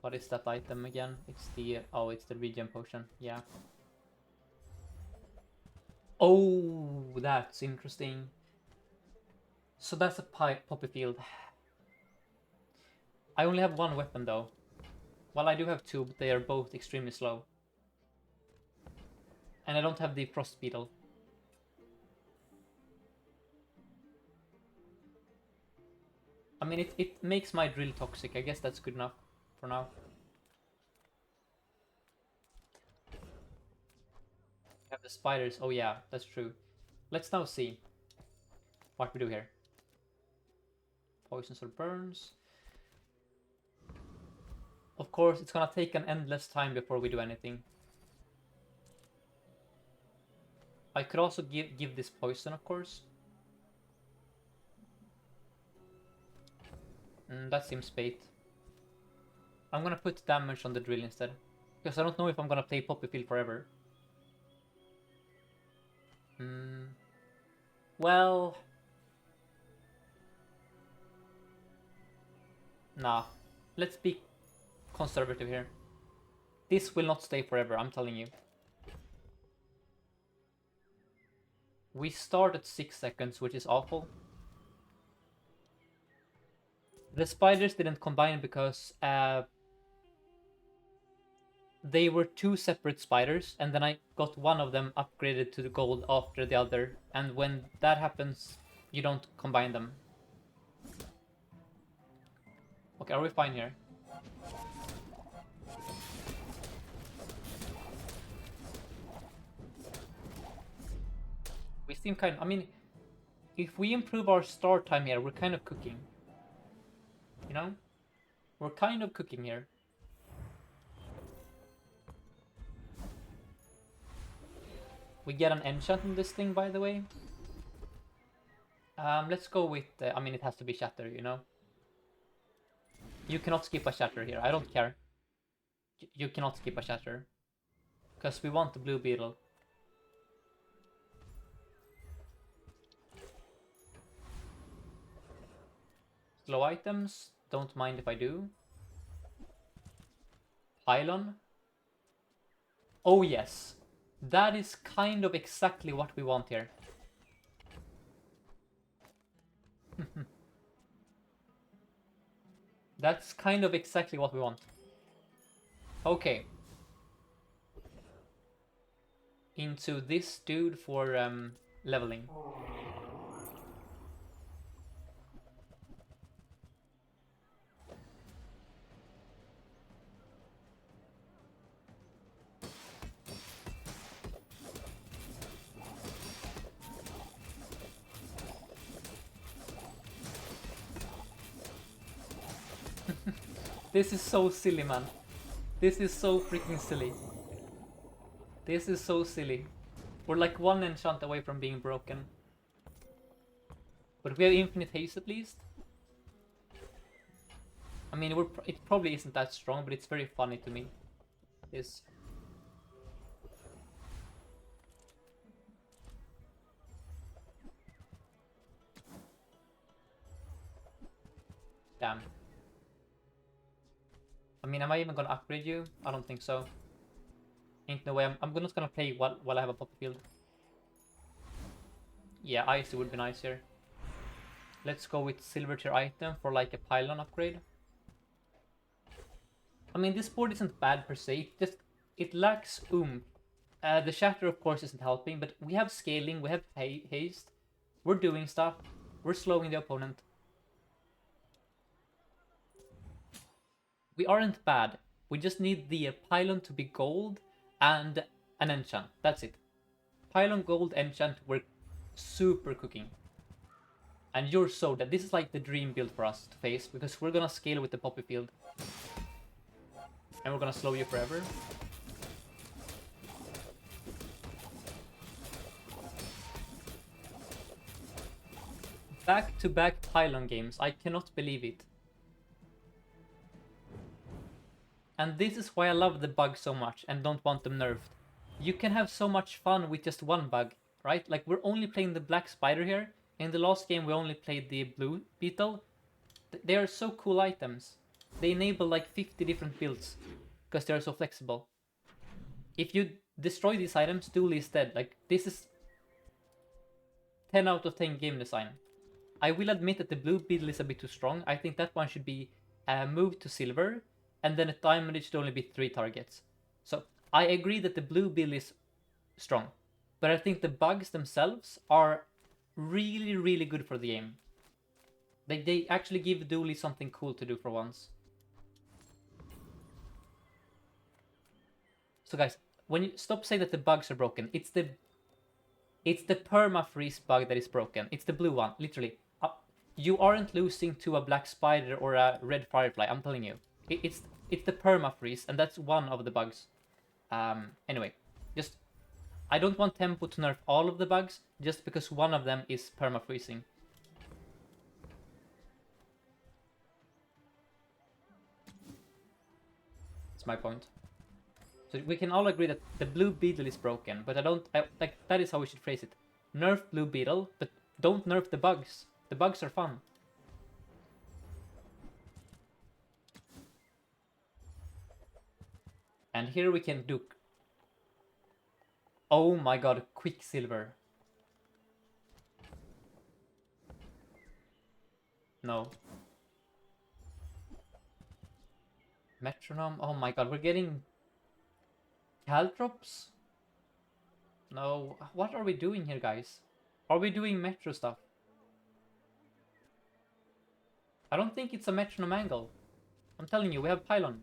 What is that item again? It's the, oh, it's the regen potion, yeah. Oh, that's interesting. So that's a poppy field. I only have 1 weapon though. Well, I do have 2, but they are both extremely slow. And I don't have the frost beetle. I mean, it makes my drill toxic. I guess that's good enough for now. Have the spiders. Oh yeah, that's true. Let's now see what we do here. Poisons or burns. Of course, it's gonna take an endless time before we do anything. I could also give this poison, of course. That seems bait. I'm gonna put damage on the drill instead. Because I don't know if I'm gonna play Poppy Field forever. Well... Nah. Let's be conservative here. This will not stay forever, I'm telling you. We start at 6 seconds, which is awful. The spiders didn't combine because they were two separate spiders, and then I got one of them upgraded to the gold after the other, and when that happens, you don't combine them. Okay, are we fine here? We seem kind of, I mean, if we improve our start time here, we're kind of cooking. You know? We're kind of cooking here. We get an enchant in this thing, by the way. Let's go with, I mean, it has to be shatter, you know? You cannot skip a shatter here, I don't care. You cannot skip a shatter. Because we want the blue beetle. Slow items, don't mind if I do. Pylon. Oh yes, that is kind of exactly what we want here. That's kind of exactly what we want. Okay. Into this dude for leveling. This is so silly, man. This is so freaking silly. This is so silly. We're like one enchant away from being broken. But we have infinite haste at least. I mean, it probably isn't that strong, but it's very funny to me. This. Damn. I mean, am I even gonna upgrade you? I don't think so. Ain't no way. I'm just gonna play while I have a poppy field. Yeah, icy would be nice here. Let's go with silver tier item for like a pylon upgrade. I mean, this board isn't bad per se. It lacks oomph. The shatter, of course, isn't helping, but we have scaling, we have haste. We're doing stuff. We're slowing the opponent. We aren't bad. We just need the pylon to be gold and an enchant. That's it. Pylon, gold, enchant, we're super cooking. And you're so dead. This is like the dream build for us to face, because we're gonna scale with the poppy field. And we're gonna slow you forever. Back-to-back pylon games. I cannot believe it. And this is why I love the bugs so much and don't want them nerfed. You can have so much fun with just one bug, right? Like, we're only playing the black spider here. In the last game, we only played the blue beetle. They are so cool items. They enable like 50 different builds because they're so flexible. If you destroy these items, Dooley is dead. Like, this is 10 out of 10 game design. I will admit that the blue beetle is a bit too strong. I think that one should be moved to silver, and then at diamond it should only be 3 targets. So I agree that the blue beetle is strong, but I think the bugs themselves are really, really good for the game. They actually give Dooley something cool to do for once. So guys, when you stop saying that the bugs are broken, it's the permafreeze bug that is broken. It's the blue one, literally. You aren't losing to a black spider or a red firefly, I'm telling you. It's the permafreeze, and that's one of the bugs. Anyway, just I don't want Tempo to nerf all of the bugs just because one of them is permafreezing. That's my point. So we can all agree that the blue beetle is broken, but like, that is how we should phrase it. Nerf blue beetle, but don't nerf the bugs. The bugs are fun. And here we can do... Oh my god, Quicksilver. No. Metronome? Oh my god, we're getting Caltrops? No. What are we doing here, guys? Are we doing metro stuff? I don't think it's a metronome angle. I'm telling you, we have pylon.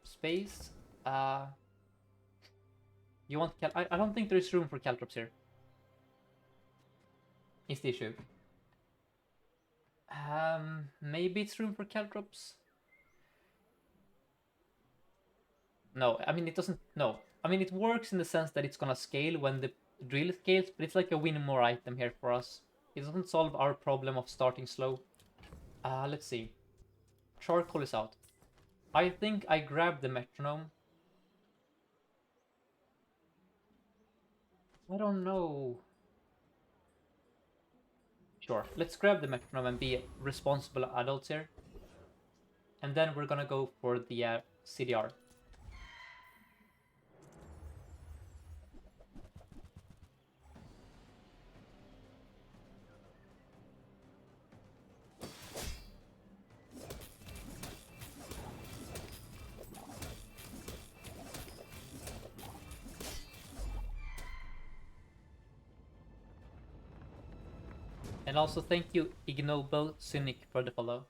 Space. You want I don't think there is room for Caltrops here. Is the issue. Maybe it's room for Caltrops. No, I mean it doesn't. No, I mean it works in the sense that it's gonna scale when the drill scales, but it's like a win more item here for us. It doesn't solve our problem of starting slow. Let's see. Charcoal is out. I think I grabbed the metronome. I don't know. Sure, let's grab the metronome and be responsible adults here. And then we're gonna go for the CDR. And also thank you, Ignoble Cynic, for the follow.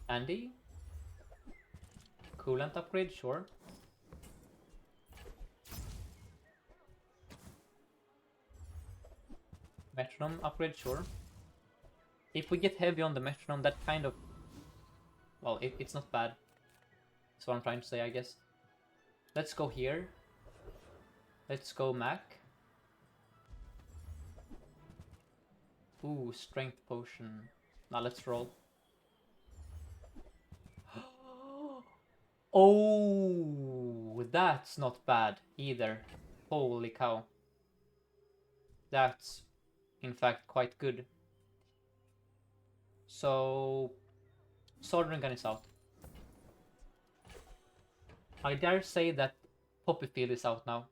Andy? Coolant upgrade, sure. Metronome upgrade, sure. If we get heavy on the metronome, that kind of... Well, it's not bad. That's what I'm trying to say, I guess. Let's go here. Let's go Mac. Ooh, strength potion. Now let's roll. Oh, that's not bad either. Holy cow. That's, in fact, quite good. So, Soldering Gun is out. I dare say that Poppyfield is out now.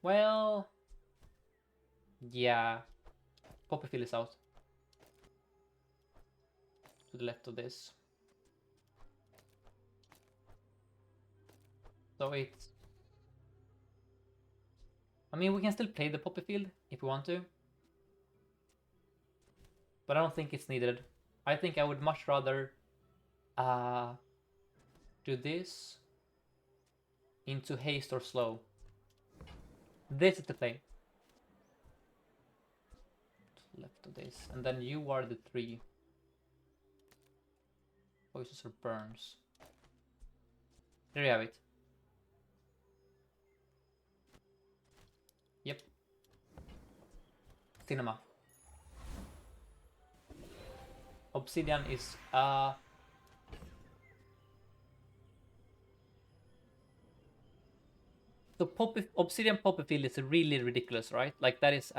Well, yeah, Poppyfield is out. To the left of this. So it's... I mean, we can still play the Poppyfield if we want to. But I don't think it's needed. I think I would much rather do this into haste or slow. This is the play. Left of this. And then you are the 3. Voices or burns. There you have it. Yep. Cinema. Obsidian is so Obsidian Poppyfield is really ridiculous, right? Like that is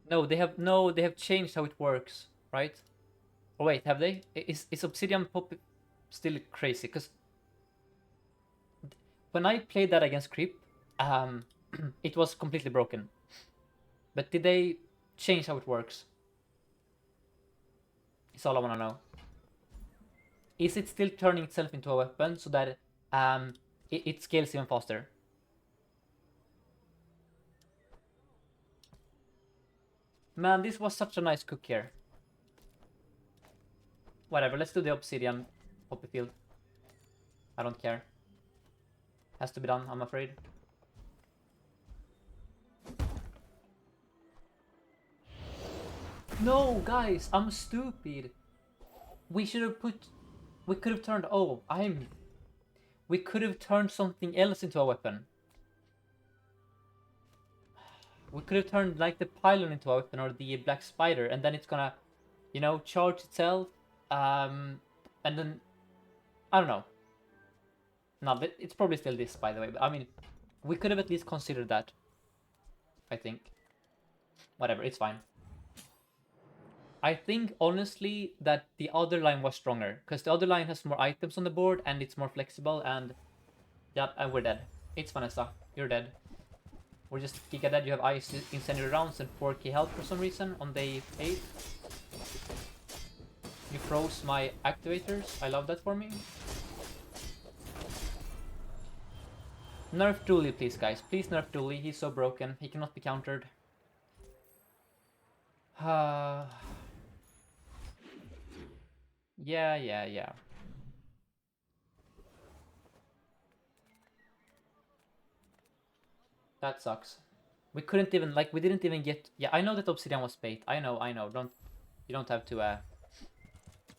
no, they have changed how it works, right? Oh wait, have they? Is Obsidian Poppy still crazy? Because when I played that against Creep, it was completely broken. But did they change how it works? It's all I want to know. Is it still turning itself into a weapon so that it scales even faster? Man, this was such a nice cook here. Whatever, let's do the Obsidian Poppyfield. I don't care. Has to be done, I'm afraid. No, guys, I'm stupid. We should have put... We could have turned... Oh, we could have turned something else into a weapon. We could have turned like the pylon into a weapon or the black spider, and then it's gonna, you know, charge itself. And then... I don't know. No, but it's probably still this, by the way. But I mean, we could have at least considered that. I think. Whatever, it's fine. I think, honestly, that the other line was stronger. Because the other line has more items on the board, and it's more flexible, and... Yeah, and we're dead. It's Vanessa. You're dead. We're just Giga dead. You have ice incendiary rounds and 4k health for some reason on day 8. You froze my activators. I love that for me. Nerf Dooley, please, guys. Please nerf Dooley. He's so broken. He cannot be countered. Yeah. That sucks. We couldn't even, like, we didn't even get... Yeah, I know that Obsidian was bait. I know. You don't have to,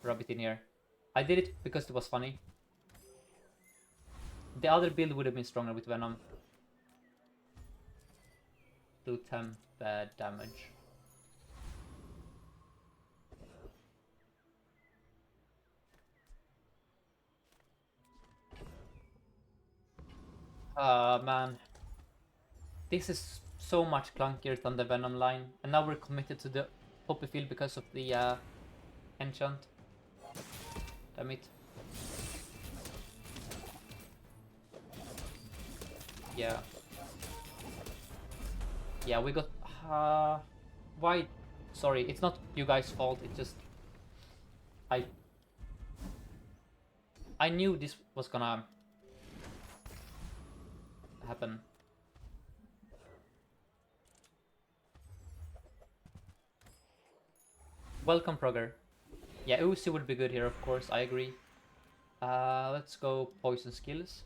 rub it in here. I did it because it was funny. The other build would have been stronger with Venom. Do temp damage. Man. This is so much clunkier than the Venom line. And now we're committed to the Poppy Field because of the enchant. Damn it. Yeah. Yeah, we got... why? Sorry, it's not you guys' fault. It's just... I knew this was gonna happen. Welcome, Progrer. Yeah, Uzi would be good here, of course. I agree. Let's go poison skills.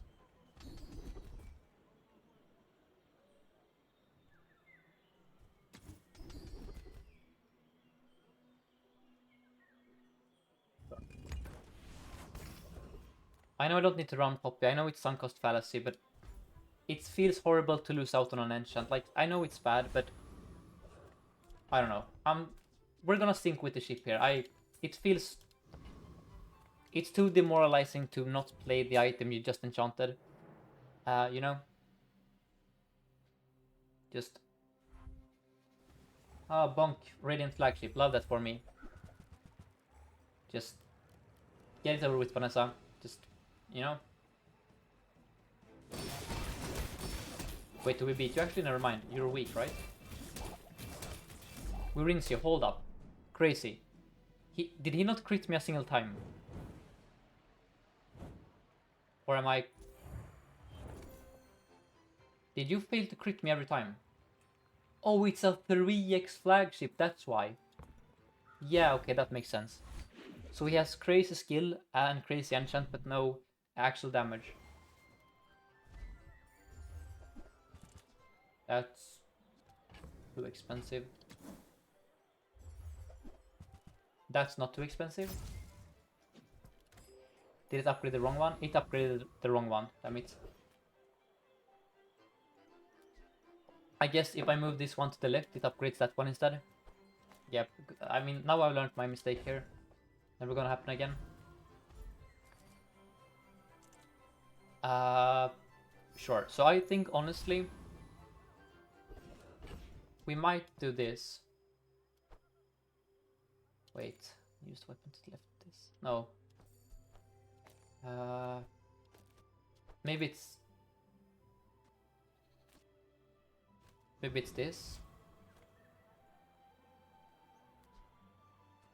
I know I don't need to run Poppy. I know it's sunk cost fallacy, but it feels horrible to lose out on an enchant. Like, I know it's bad, but I don't know. We're gonna sync with the ship here. It feels... It's too demoralizing to not play the item you just enchanted. You know? Just... bonk. Radiant Flagship. Love that for me. Just... Get it over with, Vanessa. Just... You know? Wait, do we beat you? Actually, never mind. You're weak, right? We rinse you. Hold up. Crazy. Did he not crit me a single time? Or am I... Did you fail to crit me every time? Oh, it's a 3x flagship, that's why. Yeah, okay, that makes sense. So he has crazy skill and crazy enchant, but no actual damage. That's too expensive. That's not too expensive. Did it upgrade the wrong one? It upgraded the wrong one, damn it. I guess if I move this one to the left, it upgrades that one instead. Yep, I mean, now I've learned my mistake here. Never gonna happen again. Sure. So I think, honestly, we might do this. Wait, used weapon to left this. No. Maybe it's... Maybe it's this.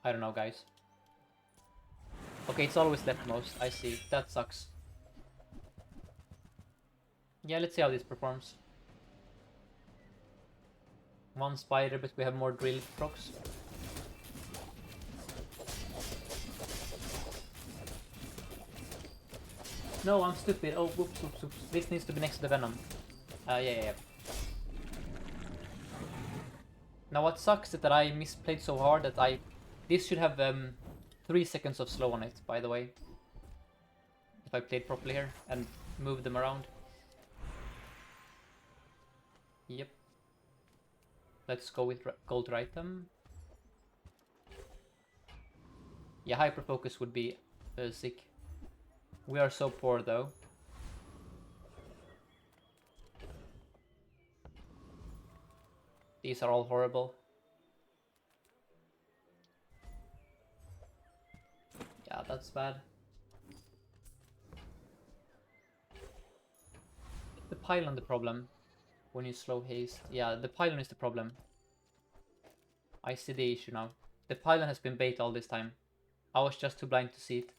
I don't know, guys. Okay, it's always leftmost. I see. That sucks. Yeah, let's see how this performs. One spider, but we have more drill procs. No, I'm stupid. Oh, whoops, whoops, whoops. This needs to be next to the venom. Yeah. Now what sucks is that I misplayed so hard that this should have 3 seconds of slow on it, by the way. If I played properly here and moved them around. Yep. Let's go with gold item. Yeah, hyper focus would be sick. We are so poor though. These are all horrible. Yeah, that's bad. pylon the problem when you slow haste? Yeah, the pylon is the problem. I see the issue now. The pylon has been bait all this time. I was just too blind to see it.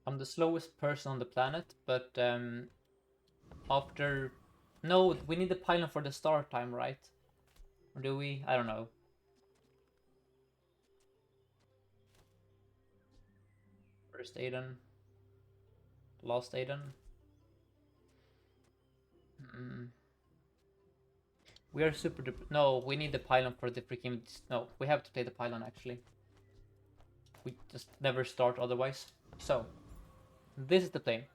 I'm the slowest person on the planet, but after... No, we need the pylon for the start time, right? Or do we? I don't know. First Aiden. Last Aiden. We are super... No, we need the pylon for the freaking... No, we have to play the pylon, actually. We just never start otherwise. So, this is the play.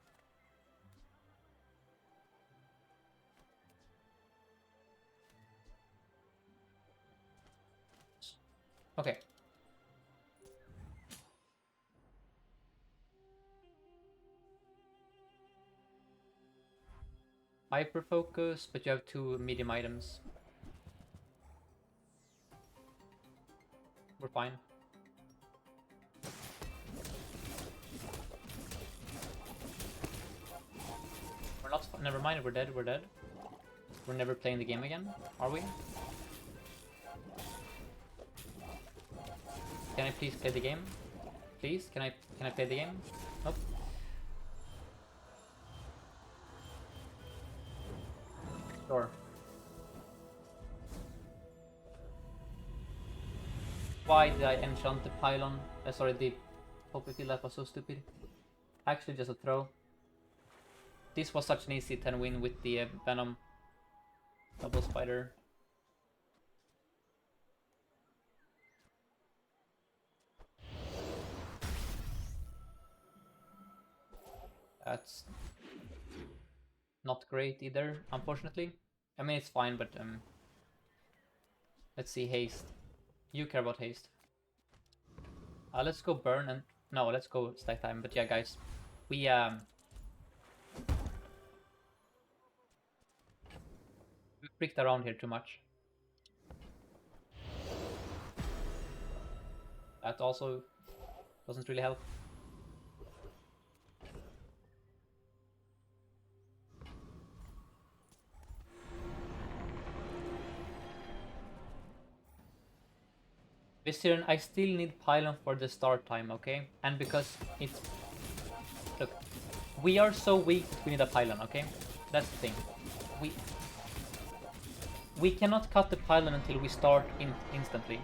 Okay. Hyper focus, but you have 2 medium items. We're fine. We're not... Never mind, we're dead, we're dead. We're never playing the game again, are we? Can I please play the game? Please? Can I play the game? Nope. Sure. Why did I enchant the pylon? Sorry, the Poppy field, that was so stupid. Actually, just a throw. This was such an easy 10 win with the Venom double spider. That's not great either, unfortunately. I mean, it's fine, but let's see, haste. You care about haste. Let's go burn and... No, let's go stack time. But yeah, guys, we freaked around here too much. That also doesn't really help. Viserion, I still need pylon for the start time, okay? And because it's... Look, we are so weak that we need a pylon, okay? That's the thing. We cannot cut the pylon until we start instantly.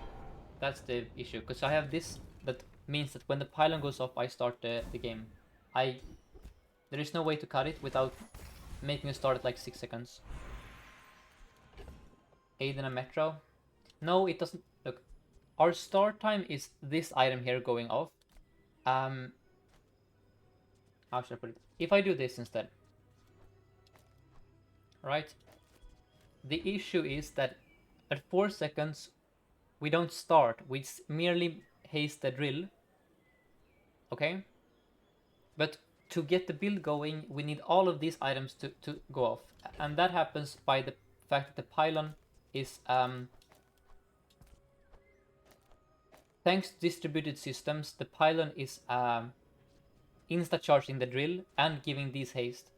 That's the issue, because I have this that means that when the pylon goes off, I start the game. There is no way to cut it without making it start at like 6 seconds. Aiden and Metro. No, it doesn't. Look, our start time is this item here going off. How should I put it? If I do this instead, right? The issue is that at 4 seconds we don't start. We merely haste the drill. Okay? But to get the build going, we need all of these items to go off. And that happens by the fact that the pylon is... thanks to distributed systems, the pylon is insta-charging the drill and giving these haste.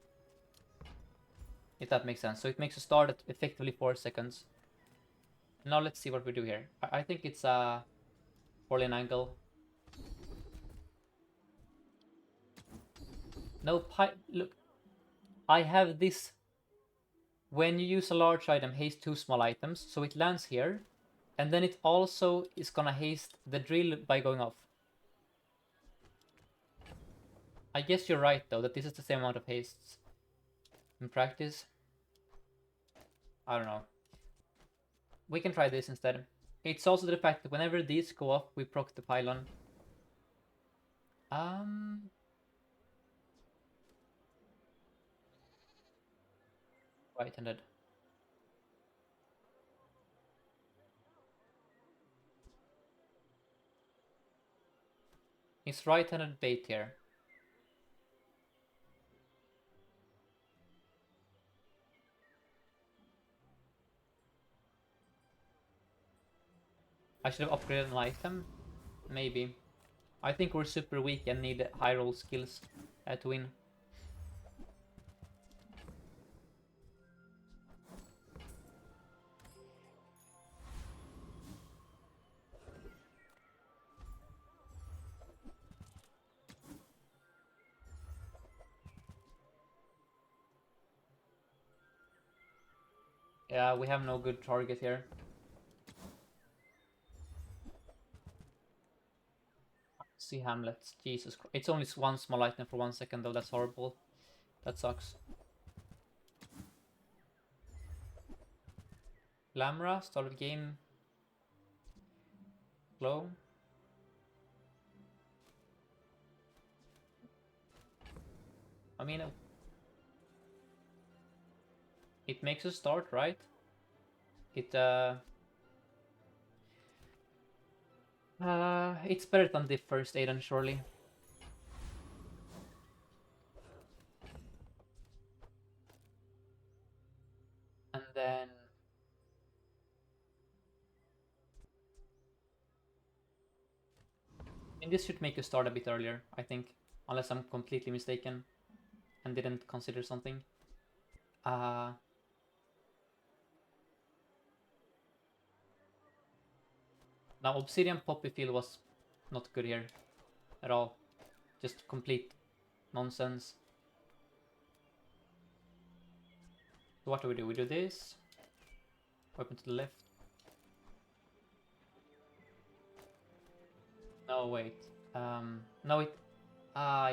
If that makes sense. So it makes a start at effectively 4 seconds. Now let's see what we do here. I think it's a Orlean angle. No, look. I have this. When you use a large item, haste 2 small items. So it lands here. And then it also is gonna haste the drill by going off. I guess you're right though, that this is the same amount of hastes. In practice, I don't know. We can try this instead. It's also the fact that whenever these go off, we proc the pylon. Right-handed. It's right-handed bait here. I should have upgraded an item. Maybe. I think we're super weak and need high roll skills to win. Yeah, we have no good target here. See Hamlet. Jesus Christ. It's only one small item for 1 second though, that's horrible. That sucks. Lamra, start of game. Glow. I mean, it makes a start, right? It's better than the first Aiden, surely. And then... I mean, this should make you start a bit earlier, I think. Unless I'm completely mistaken and didn't consider something. Now, Obsidian Poppy Field was not good here at all. Just complete nonsense. So what do? We do this. Weapon to the left. No, wait. No, it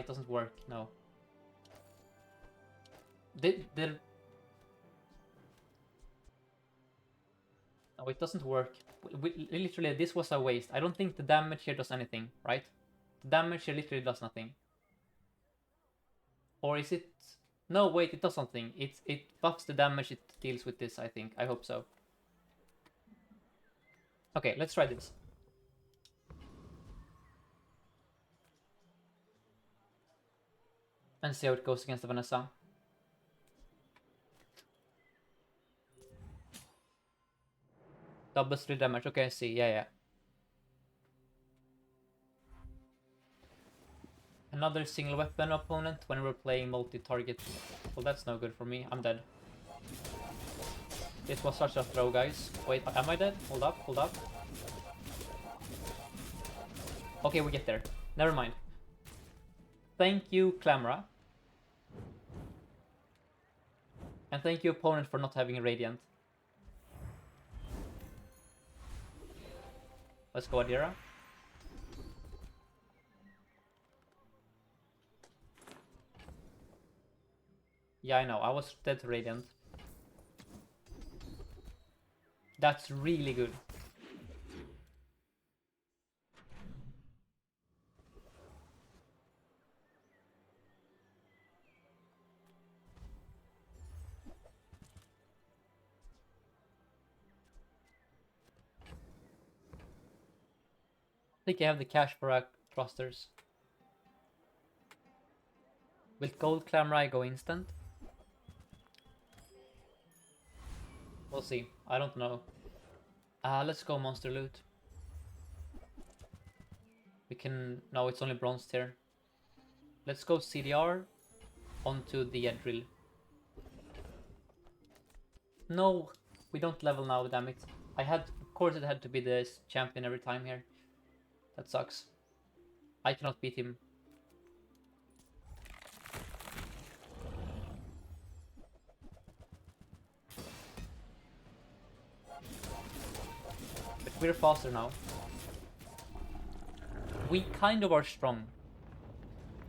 doesn't work. No. No, it doesn't work. Literally, this was a waste. I don't think the damage here does anything, right? The damage here literally does nothing. Or is it? No, wait, it does something. It buffs the damage it deals with this, I think. I hope so. Okay, let's try this. And see how it goes against the Vanessa. Double 3 damage. Okay, I see. Yeah. Another single weapon opponent when we're playing multi-target. Well, that's no good for me. I'm dead. This was such a throw, guys. Wait, am I dead? Hold up. Okay, we get there. Never mind. Thank you, Clamra. And thank you, opponent, for not having a Radiant. Let's go, Adira. Yeah, I know. I was dead to Radiant. That's really good. I think I have the cash for thrusters. Will gold Clamrai go instant? We'll see. I don't know. Let's go monster loot. We can... No, it's only bronze tier. Let's go CDR onto the drill. No, we don't level now, damn it. Of course it had to be the champion every time here. That sucks. I cannot beat him. But we're faster now. We kind of are strong.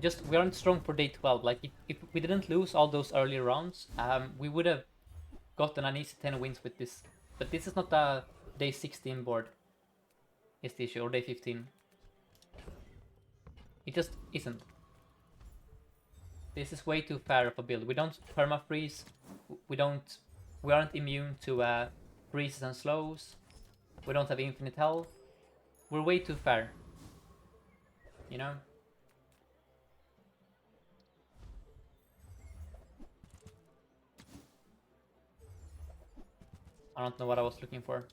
Just, we aren't strong for day 12. Like, if we didn't lose all those early rounds, we would have gotten an easy 10 wins with this. But this is not a day 16 board. Is the issue, or day 15. It just isn't. This is way too fair of a build. We don't perma-freeze. We aren't immune to freezes and slows. We don't have infinite health. We're way too fair. You know? I don't know what I was looking for.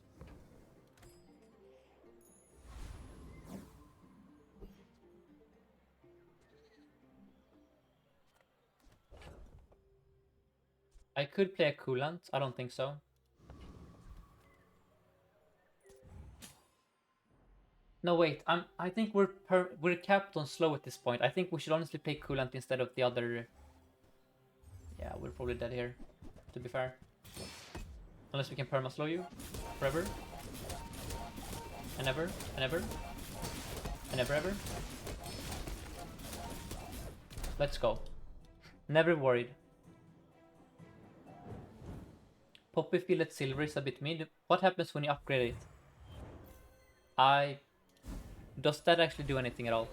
I could play a coolant. I don't think so. No, wait. I think we're capped on slow at this point. I think we should honestly play coolant instead of the other. Yeah, we're probably dead here, to be fair. Unless we can perma slow you forever and ever and ever and ever ever. Let's go. Never worried. Poppy Field at silver is a bit mid. What happens when you upgrade it? Does that actually do anything at all?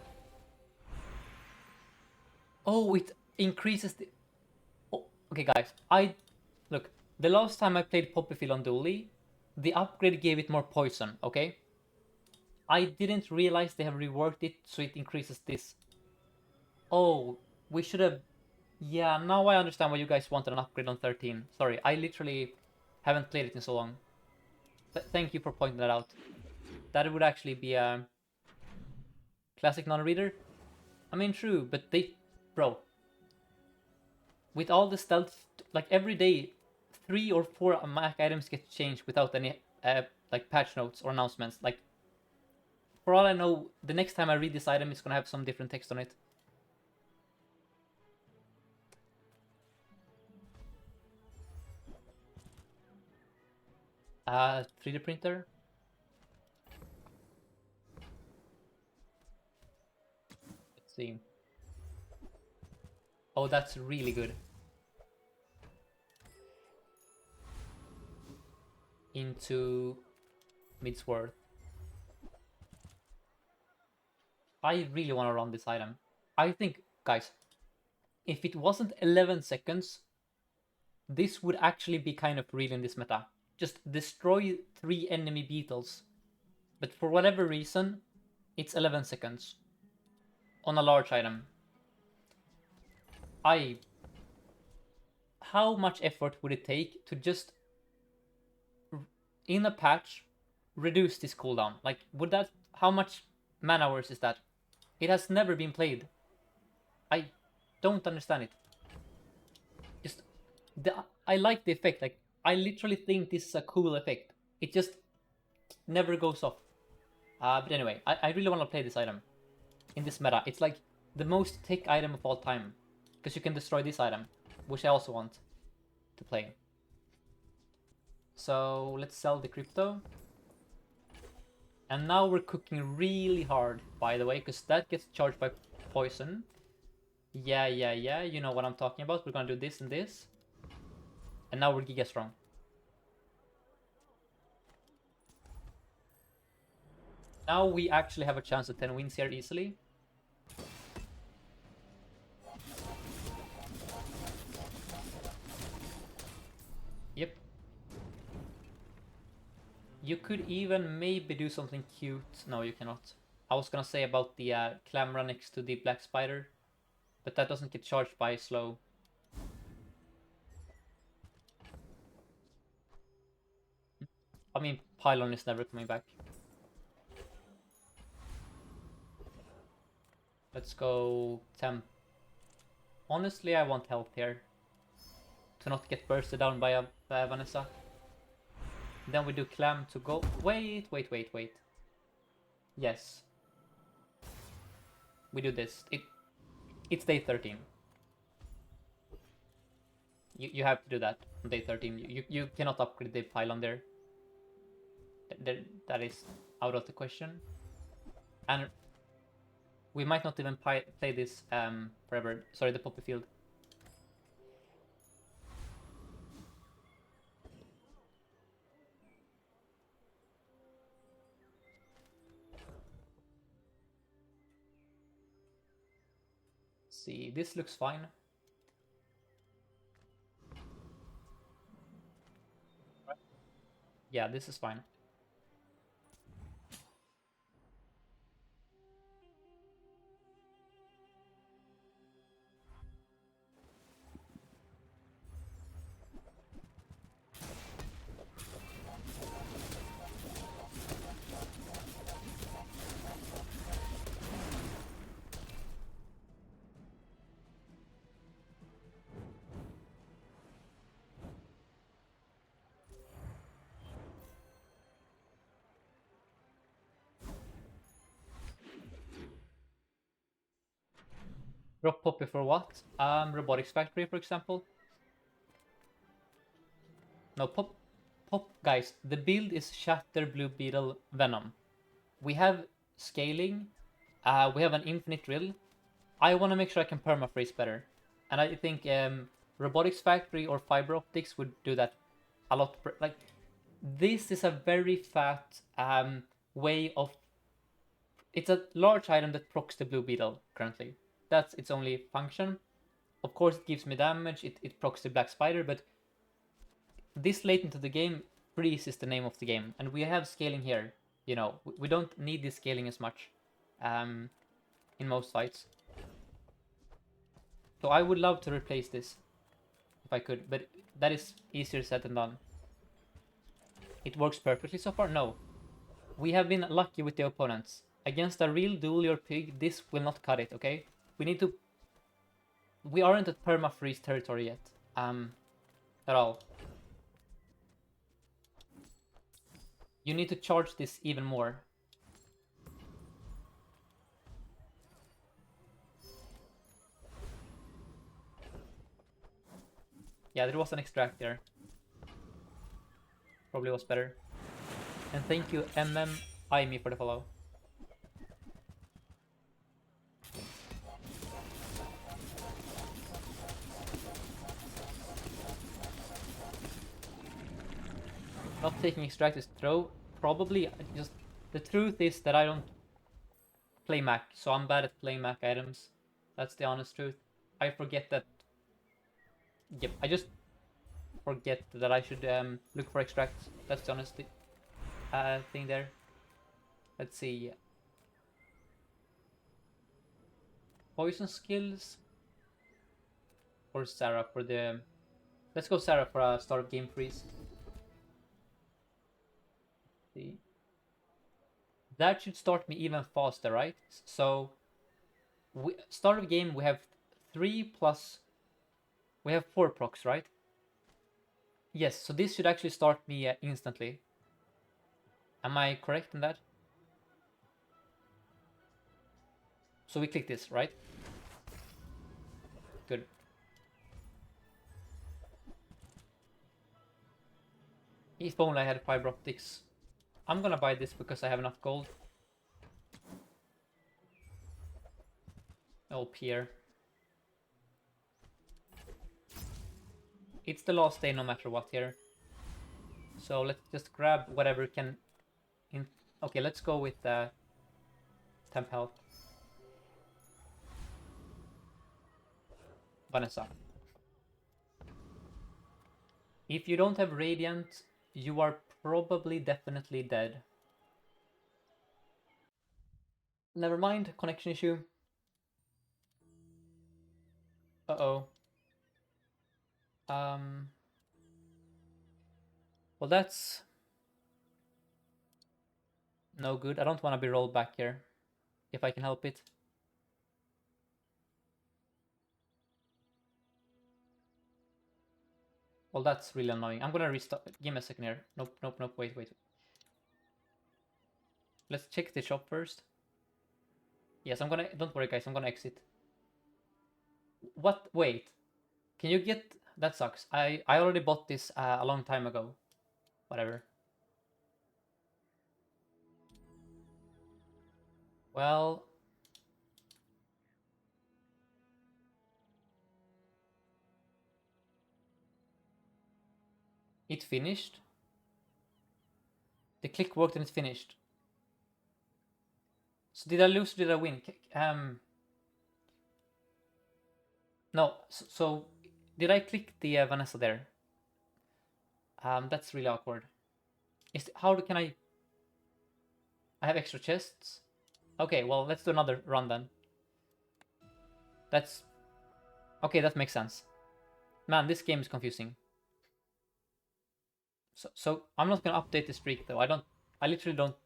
Oh, it increases the... Oh, okay, guys. Look, the last time I played Poppy Field on Dooley, the upgrade gave it more poison, okay? I didn't realize they have reworked it so it increases this. Oh, we should have... Yeah, now I understand why you guys wanted an upgrade on 13. Sorry, I literally haven't played it in so long. Thank you for pointing that out. That would actually be a classic non-reader. I mean, true, but bro, with all the stealth, like every day, 3 or 4 Mac items get changed without any like patch notes or announcements. Like, for all I know, the next time I read this item, it's gonna have some different text on it. 3D printer. Let's see. Oh, that's really good. Into Midsworth. I really want to run this item. I think, guys, if it wasn't 11 seconds, this would actually be kind of real in this meta. Just destroy 3 enemy beetles. But for whatever reason, it's 11 seconds. On a large item. How much effort would it take to just, in a patch, reduce this cooldown? Like, how much man hours is that? It has never been played. I don't understand it. I like the effect. Like, I literally think this is a cool effect. It just never goes off. But anyway, I really want to play this item in this meta. It's like the most tick item of all time, because you can destroy this item, which I also want to play. So let's sell the crypto. And now we're cooking really hard, by the way, because that gets charged by poison. Yeah, you know what I'm talking about. We're gonna do this and this. And now we're giga strong. Now we actually have a chance at 10 wins here easily. Yep. You could even maybe do something cute. No, you cannot. I was gonna say about the Clamra next to the Black Spider, but that doesn't get charged by slow. I mean, Pylon is never coming back. Let's go Temp. Honestly, I want health here. To not get bursted down by Vanessa. Then we do Clam to go... Wait. Yes. We do this. It's day 13. You have to do that on day 13. You cannot upgrade the pylon there. That is out of the question. And we might not even play this forever. Sorry, the Poppy Field. See, this looks fine. Yeah, this is fine. Drop Poppy for what? Robotics Factory, for example. No, guys, the build is Shatter, Blue Beetle, Venom. We have scaling, we have an infinite drill. I want to make sure I can permafreeze better. And I think Robotics Factory or Fiber Optics would do that a lot. Like, this is a very fat way of... It's a large item that procs the Blue Beetle currently. That's its only function. Of course, it gives me damage, it procs the Black Spider, but this late into the game, freeze is the name of the game. And we have scaling here. You know, we don't need this scaling as much in most fights. So I would love to replace this if I could, but that is easier said than done. It works perfectly so far? No. We have been lucky with the opponents. Against a real Dooley or Pig, this will not cut it, okay? We need to... We aren't at perma-freeze territory yet. At all. You need to charge this even more. Yeah, there was an extract there. Probably was better. And thank you, MMIME, for the follow. Not taking extract is throw. Probably. Just the truth is that I don't play Mac, so I'm bad at playing Mac items. That's the honest truth. I forget that. Yep, I just forget that I should look for extracts. That's the honest thing there. Let's see. Poison skills or Sarah for the... Let's go Sarah for a start of game freeze. See. That should start me even faster, right? So, start of game we have 3 plus... We have 4 procs, right? Yes, so this should actually start me instantly. Am I correct in that? So we click this, right? Good. If only I had fiber optics. I'm gonna buy this because I have enough gold. Oh, Pierre. It's the last day no matter what here. So let's just grab whatever can... Okay, let's go with temp health. Vanessa. If you don't have Radiant, you are probably definitely dead. Never mind, connection issue. Uh-oh. Well, that's no good. I don't want to be rolled back here, if I can help it. Well, that's really annoying. I'm gonna restart. Give me a second here. Nope, nope, nope. Wait, wait. Let's check the shop first. Yes, I'm gonna... Don't worry, guys. I'm gonna exit. What? Wait. Can you get... That sucks. I already bought this a long time ago. Whatever. Well... It finished. The click worked and it's finished. So did I lose or did I win? No, so did I click the Vanessa there? That's really awkward. How can I have extra chests? Okay, well, let's do another run then. That's... Okay, that makes sense. Man, this game is confusing. So I'm not gonna update the streak though. I literally don't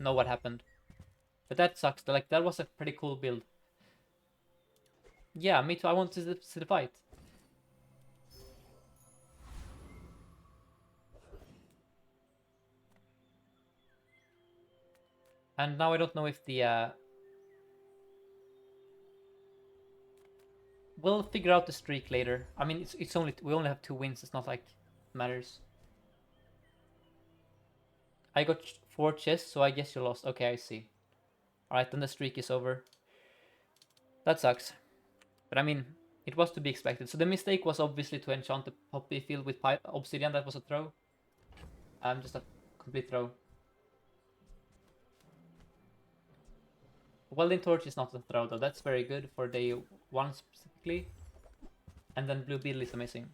know what happened. But that sucks. Like, that was a pretty cool build. Yeah, me too. I want to see the fight. And now I don't know if the We'll figure out the streak later. I mean, it's only we only have 2 wins. It's not like it matters. I got 4 chests, so I guess you lost. Okay, I see. Alright, then the streak is over. That sucks. But I mean, it was to be expected. So the mistake was obviously to enchant the poppy field with obsidian. That was a throw. Just a complete throw. Welding torch is not a throw though. That's very good for day 1 specifically. And then blue beetle is amazing.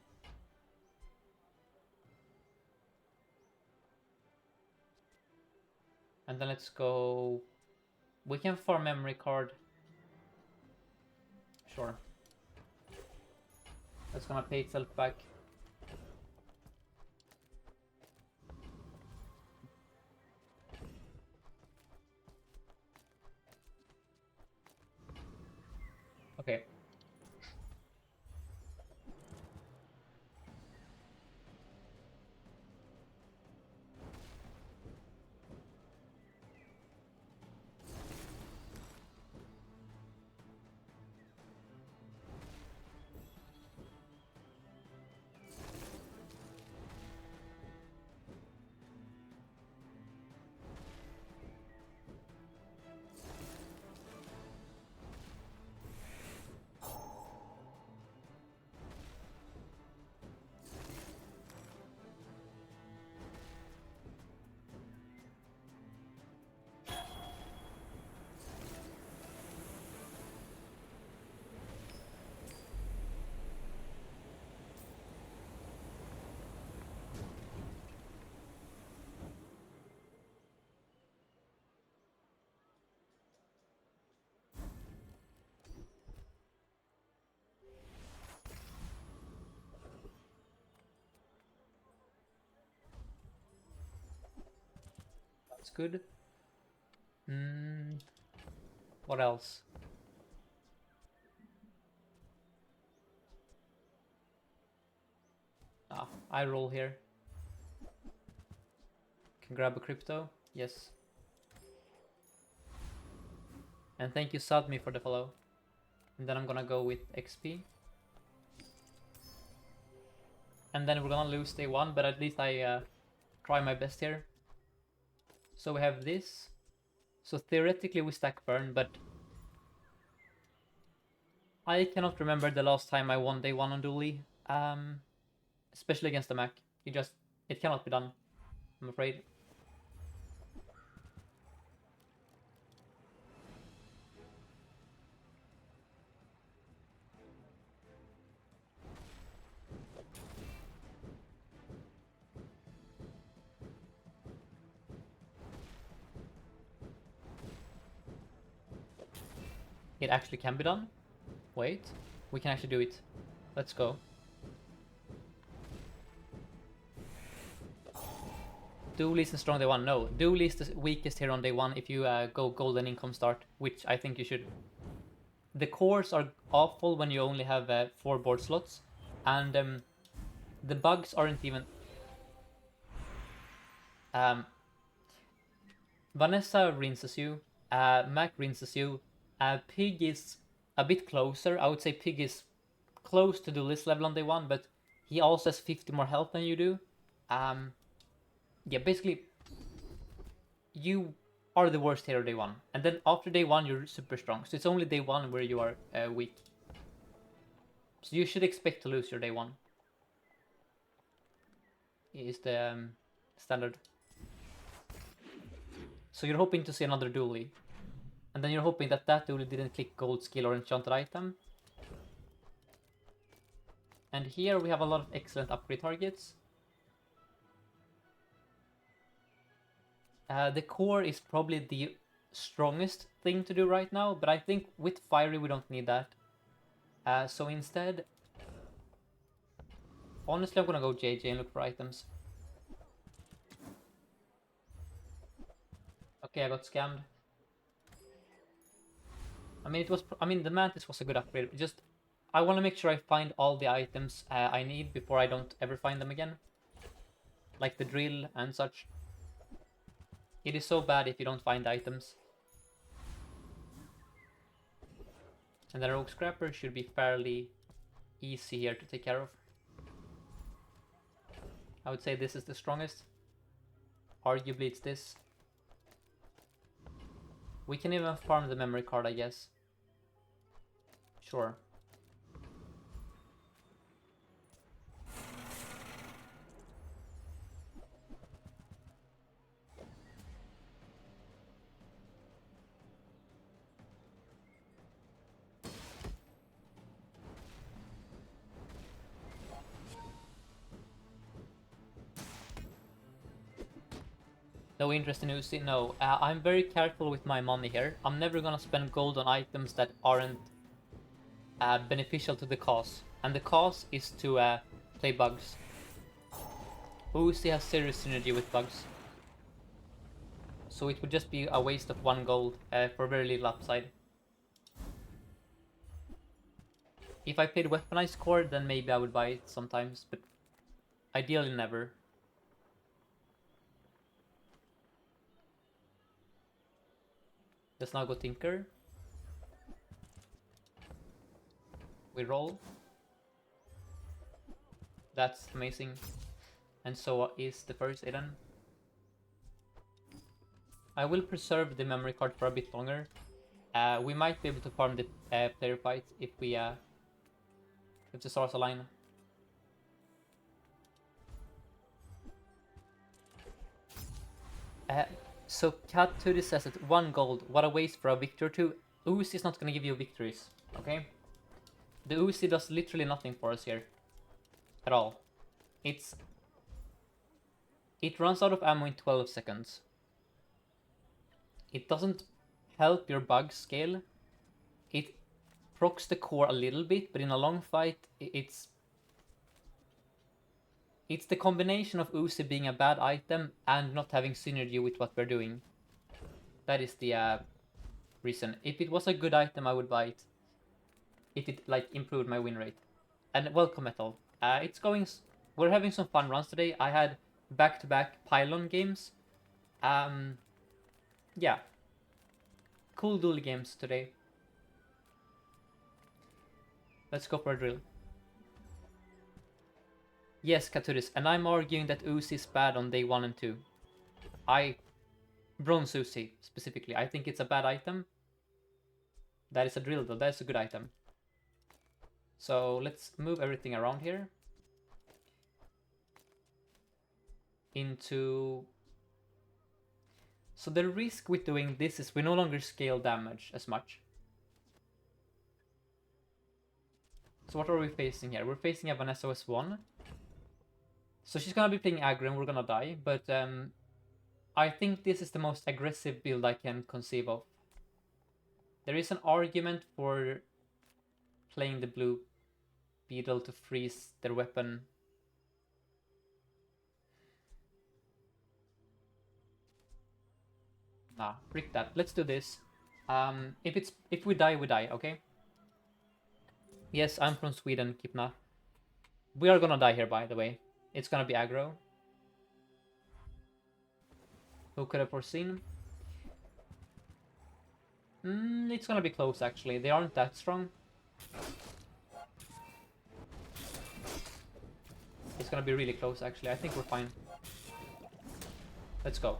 And then let's go. We can farm memory card. Sure. That's gonna pay itself back. Okay. That's good. What else? I roll here. Can grab a crypto. Yes. And thank you Sadmi for the follow. And then I'm gonna go with XP. And then we're gonna lose day 1, but at least I try my best here. So we have this. So theoretically we stack burn, but I cannot remember the last time I won day 1 on Dooley. Especially against the Mac. It cannot be done, I'm afraid. It actually can be done. Wait, we can actually do it. Let's go. Dooley is the strong day 1. No, Dooley is the weakest here on day 1 if you go golden income start, which I think you should. The cores are awful when you only have 4 board slots, and the bugs aren't even. Vanessa rinses you, Mac rinses you, Pig is a bit closer. I would say Pig is close to Dooley's level on day 1, but he also has 50 more health than you do. Yeah, basically, you are the worst hero day 1. And then after day 1, you're super strong. So it's only day 1 where you are weak. So you should expect to lose your day 1. Is the standard. So you're hoping to see another Dooley. And then you're hoping that that Dooley didn't click gold skill or enchanted item. And here we have a lot of excellent upgrade targets. The core is probably the strongest thing to do right now, but I think with Fiery we don't need that. So instead, honestly I'm gonna go JJ and look for items. Okay, I got scammed. I mean the Mantis was a good upgrade, just I want to make sure I find all the items I need before I don't ever find them again. Like the drill and such. It is so bad if you don't find items. And the rogue scrapper should be fairly easy here to take care of. I would say this is the strongest. Arguably it's this. We can even farm the memory card, I guess. Sure. No interest in Uzi? No. I'm very careful with my money here. I'm never gonna spend gold on items that aren't beneficial to the cause. And the cause is to play bugs. Uzi has serious synergy with bugs. So it would just be a waste of 1 gold for very little upside. If I played weaponized core, then maybe I would buy it sometimes, but ideally never. Let's now go Tinker. We roll. That's amazing. And so is the first Eden. I will preserve the memory card for a bit longer. We might be able to farm the player fight if the stars align. So Cat Tootie says that 1 gold, what a waste for a victory or 2. Uzi is not gonna give you victories, okay? The Uzi does literally nothing for us here. At all. It runs out of ammo in 12 seconds. It doesn't help your bug scale. It procs the core a little bit, but in a long fight, it's the combination of Uzi being a bad item and not having synergy with what we're doing. That is the reason. If it was a good item, I would buy it. If it like improved my win rate. And welcome Metal. We're having some fun runs today. I had back-to-back pylon games. Yeah. Cool Dooley games today. Let's go for a drill. Yes, Katuris, and I'm arguing that Uzi is bad on day 1 and 2. Bronze Uzi, specifically. I think it's a bad item. That is a drill though, that's a good item. So let's move everything around here. So the risk with doing this is we no longer scale damage as much. So what are we facing here? We're facing a Vanessa S1. So she's gonna be playing aggro and we're gonna die, but I think this is the most aggressive build I can conceive of. There is an argument for playing the blue beetle to freeze their weapon. Nah, frick that. Let's do this. If we die, we die, okay? Yes, I'm from Sweden, Kipna. We are gonna die here, by the way. It's gonna be aggro. Who could have foreseen? It's gonna be close, actually. They aren't that strong. It's gonna be really close, actually. I think we're fine. Let's go.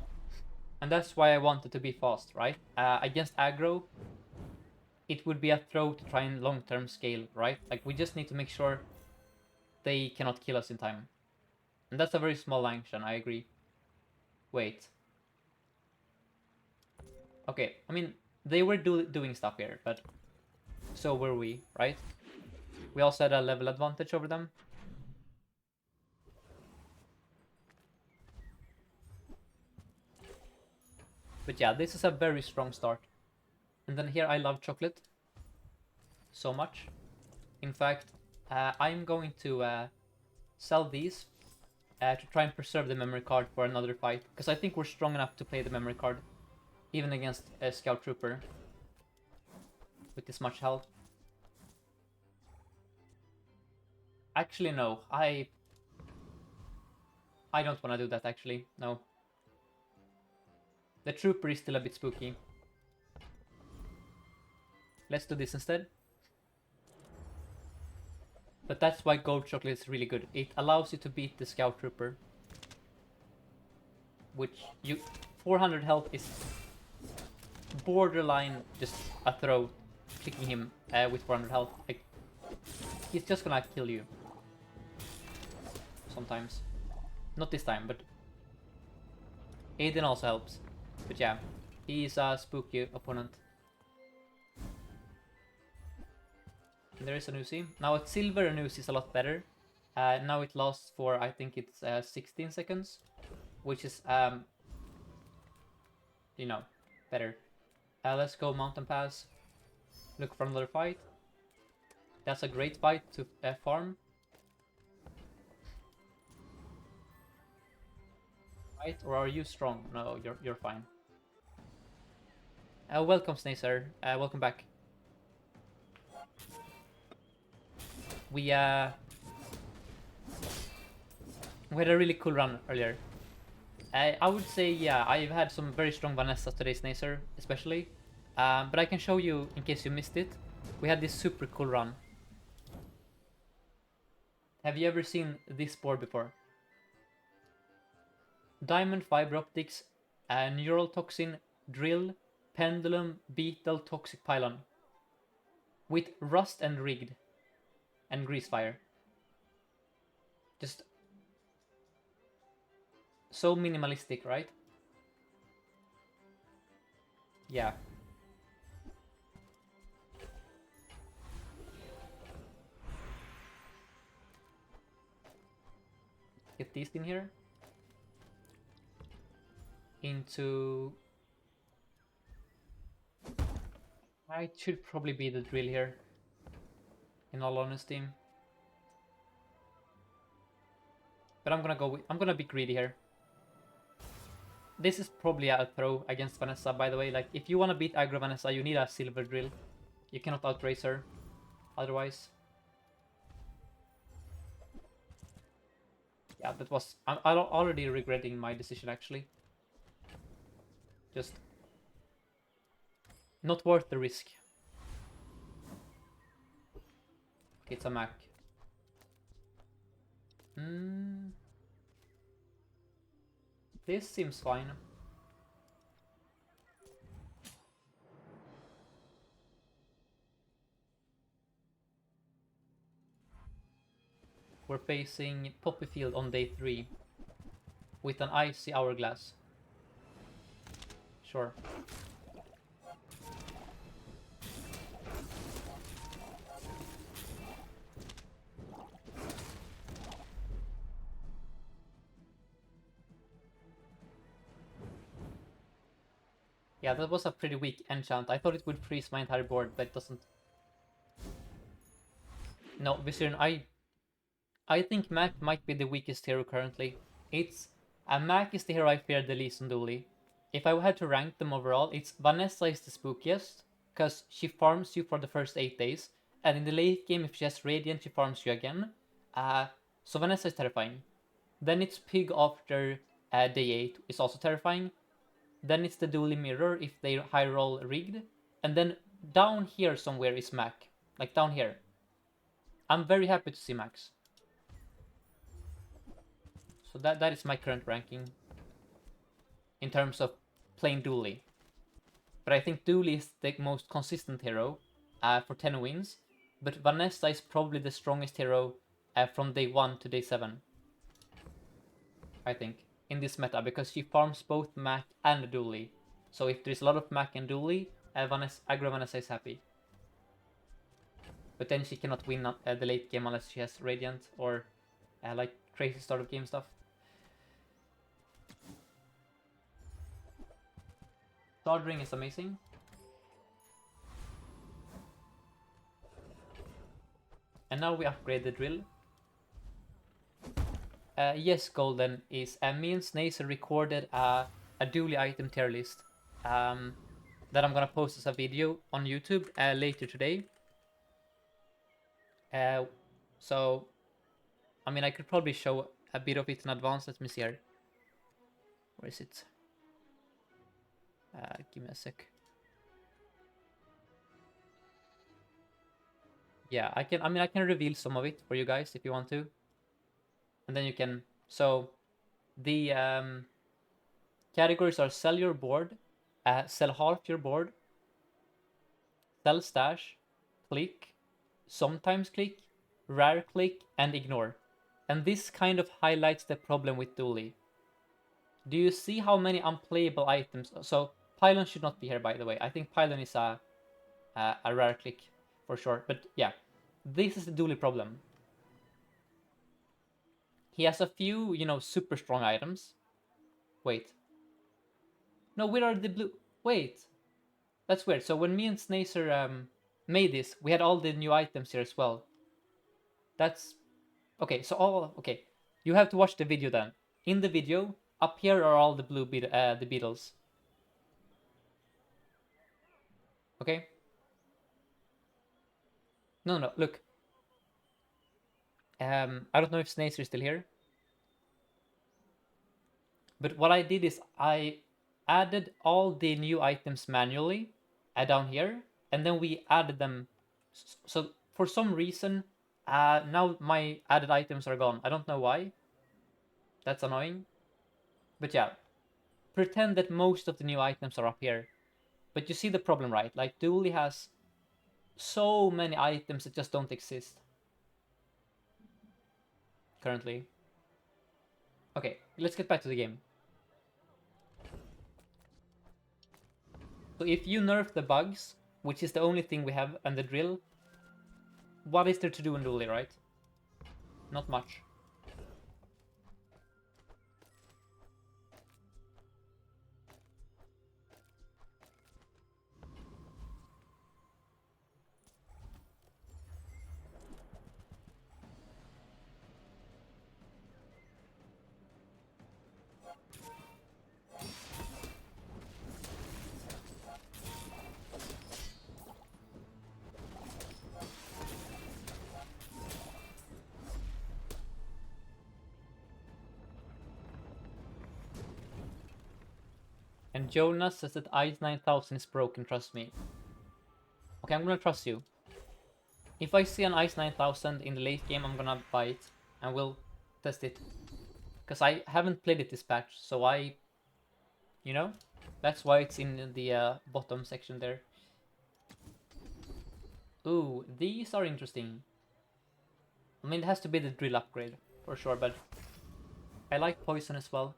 And that's why I wanted to be fast, right? Against aggro, it would be a throw to try and long-term scale, right? Like, we just need to make sure they cannot kill us in time. And that's a very small action, I agree. Wait. Okay, I mean, they were doing stuff here, but so were we, right? We also had a level advantage over them. But yeah, this is a very strong start. And then here I love chocolate so much. In fact, I'm going to sell these to try and preserve the memory card for another fight. Because I think we're strong enough to play the memory card. Even against a Scout Trooper. With this much health. Actually, no. I don't want to do that, actually. No. The Trooper is still a bit spooky. Let's do this instead. But that's why gold chocolate is really good. It allows you to beat the scout trooper. Which 400 health is borderline just a throw, clicking him with 400 health. Like, he's just gonna kill you. Sometimes. Not this time, but Aiden also helps. But yeah, he's a spooky opponent. And there is a Nusi. Now at silver, a Nusi is a lot better. Now it lasts for, I think it's 16 seconds. Which is, you know, better. Let's go Mountain Pass. Look for another fight. That's a great fight to farm. Right? Or are you strong? No, you're fine. Welcome, Snacer. Welcome back. We had a really cool run earlier. I would say, yeah, I've had some very strong Vanessa today, Snacer, especially. But I can show you, in case you missed it, we had this super cool run. Have you ever seen this board before? Diamond Fiber Optics, Neural Toxin, Drill, Pendulum, Beetle, Toxic Pylon. With Rust and Rigged. And Greasefire. Just so minimalistic, right? Yeah. Get these in here. Into... It should probably be the drill here. In all honesty. But I'm gonna be greedy here. This is probably a throw against Vanessa, by the way. Like, if you wanna beat aggro Vanessa, you need a silver drill. You cannot outrace her. Otherwise. Yeah, that was... I'm already regretting my decision, actually. Just... not worth the risk. Okay, it's a Mac. This seems fine. We're facing Poppy Field on day 3 with an icy hourglass. Sure. Yeah, that was a pretty weak enchant. I thought it would freeze my entire board, but it doesn't. No, Viserion, I think Mac might be the weakest hero currently. Mac is the hero I fear the least on Dooley. If I had to rank them overall, it's Vanessa is the spookiest, because she farms you for the first 8 days, and in the late game, if she has Radiant, she farms you again. So Vanessa is terrifying. Then it's Pig after day 8, is also terrifying. Then it's the Dooley Mirror if they high roll rigged. And then down here somewhere is Mac. Like down here. I'm very happy to see Max. So that is my current ranking. In terms of playing Dooley. But I think Dooley is the most consistent hero for 10 wins. But Vanessa is probably the strongest hero from day 1 to day 7. I think. In this meta, because she farms both Mac and Dooley. So if there's a lot of Mac and Dooley, aggro Vanessa is happy. But then she cannot win the late game unless she has Radiant or like crazy start of game stuff. Ring is amazing. And now we upgrade the drill. Yes, Golden is me and Snacer recorded a Dooley item tier list that I'm gonna post as a video on YouTube later today. So, I mean, I could probably show a bit of it in advance. Let me see here. Where is it? Give me a sec. Yeah, I can. I mean, I can reveal some of it for you guys if you want to, and then you can. So the categories are sell your board, sell half your board, sell stash, click, sometimes click, rare click, and ignore. And this kind of highlights the problem with Dooley. Do you see how many unplayable items? So Pylon should not be here, by the way. I think Pylon is a rare click for sure. But yeah, this is the Dooley problem. He has a few, super strong items. Wait. No, where are the blue? Wait. That's weird. So when me and Snacer made this, we had all the new items here as well. That's okay. So okay. You have to watch the video then. In the video, up here are all the the beetles. Okay. No, no. Look. I don't know if Snacer is still here, but what I did is I added all the new items manually down here, and then we added them. So for some reason, now my added items are gone. I don't know why. That's annoying. But yeah, pretend that most of the new items are up here. But you see the problem, right? Like Dooley has so many items that just don't exist currently. Okay, let's get back to the game. So if you nerf the bugs, which is the only thing we have, and the drill, what is there to do in Dooley, right? Not much. And Jonas says that Ice 9000 is broken, trust me. Okay, I'm gonna trust you. If I see an Ice 9000 in the late game, I'm gonna buy it and we'll test it. Because I haven't played it this patch, so you know, that's why it's in the bottom section there. Ooh, these are interesting. I mean, it has to be the drill upgrade, for sure, but I like poison as well.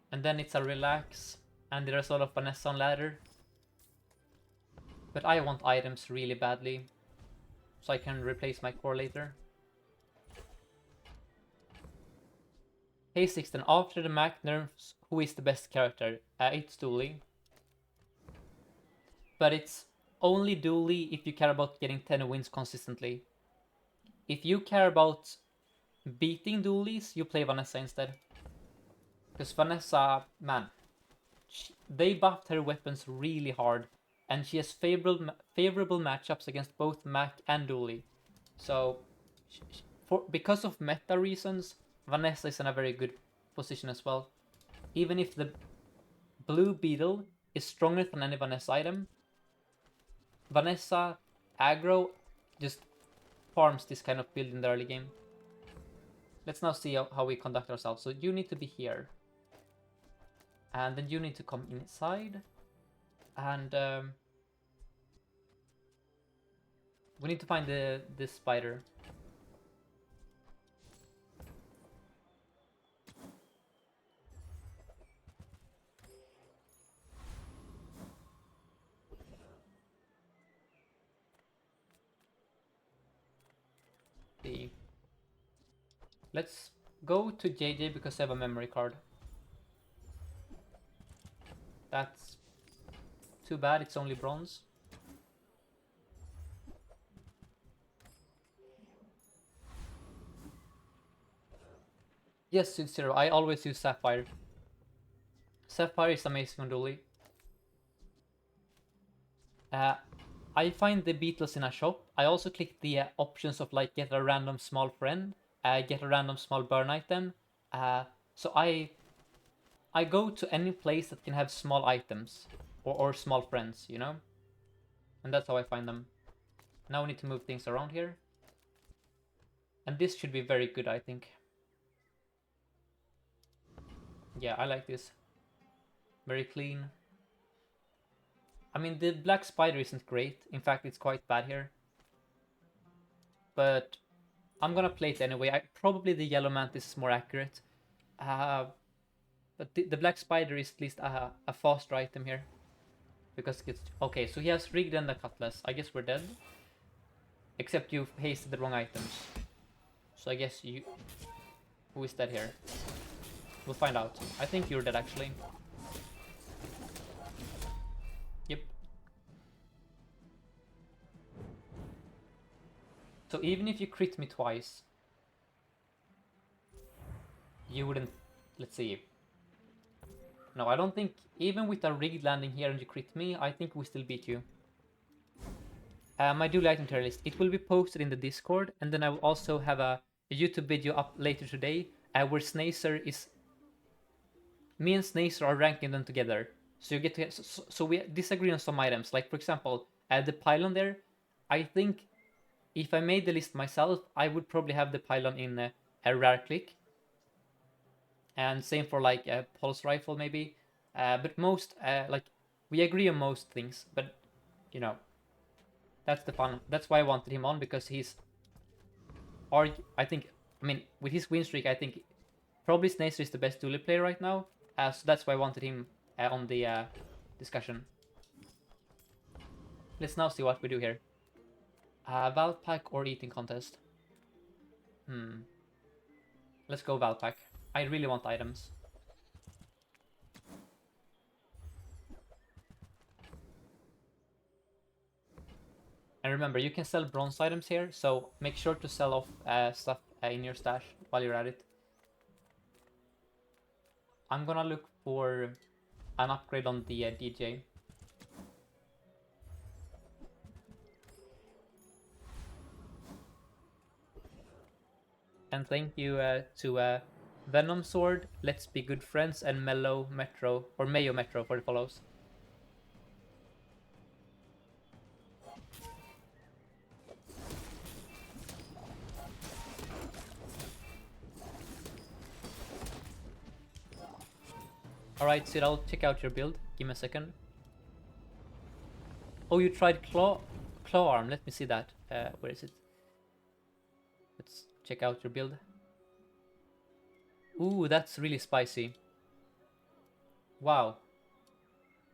And then it's a relax, and there's a lot of Vanessa on ladder. But I want items really badly, so I can replace my core later. Hey Sixten, after the Mac nerfs, who is the best character? It's Dooley. But it's only Dooley if you care about getting 10 wins consistently. If you care about beating Doolies, you play Vanessa instead. Because Vanessa, man, they buffed her weapons really hard, and she has favorable matchups against both Mac and Dooley. So, because of meta reasons, Vanessa is in a very good position as well. Even if the blue beetle is stronger than any Vanessa item, Vanessa aggro just farms this kind of build in the early game. Let's now see how we conduct ourselves. So you need to be here. And then you need to come inside. And we need to find this spider. See. Let's go to JJ because I have a memory card. That's too bad, it's only bronze. Yes, Sub-Zero, I always use Sapphire. Sapphire is amazing on Dooley. I find the beetles in a shop. I also click the options of like get a random small friend, get a random small burn item. So I go to any place that can have small items or small friends, you know? And that's how I find them. Now we need to move things around here. And this should be very good, I think. Yeah, I like this. Very clean. I mean, the black spider isn't great. In fact, it's quite bad here. But I'm gonna play it anyway. Probably the yellow mantis is more accurate. But the black spider is at least a faster item here. Because it's... Okay, so he has rigged and the cutlass. I guess we're dead. Except you've hasted the wrong items. So I guess you... Who is dead here? We'll find out. I think you're dead, actually. Yep. So even if you crit me twice, you wouldn't... Let's see. No, I don't think... Even with a rigged landing here and you crit me, I think we still beat you. My Dooley item tier list. It will be posted in the Discord, and then I will also have a YouTube video up later today where Snacer is... Me and Snacer are ranking them together. So you get to... So we disagree on some items. Like, for example, the pylon there. I think if I made the list myself, I would probably have the pylon in a rare click. And same for like a pulse rifle maybe. But most, like, we agree on most things. But, you know, that's the fun. That's why I wanted him on, because he's... I think, I mean, with his win streak, I think probably Snacer is the best Dooley player right now. So that's why I wanted him on the discussion. Let's now see what we do here. Valve pack or eating contest? Let's go Valve pack. I really want items. And remember, you can sell bronze items here, so make sure to sell off stuff in your stash while you're at it. I'm gonna look for an upgrade on the DJ. And thank you to Venom Sword, Let's Be Good Friends, and Mellow Metro, or Mayo Metro for the follows. Alright, Sid, I'll check out your build. Give me a second. Oh, you tried claw arm. Let me see that. Where is it? Let's check out your build. Ooh, that's really spicy. Wow.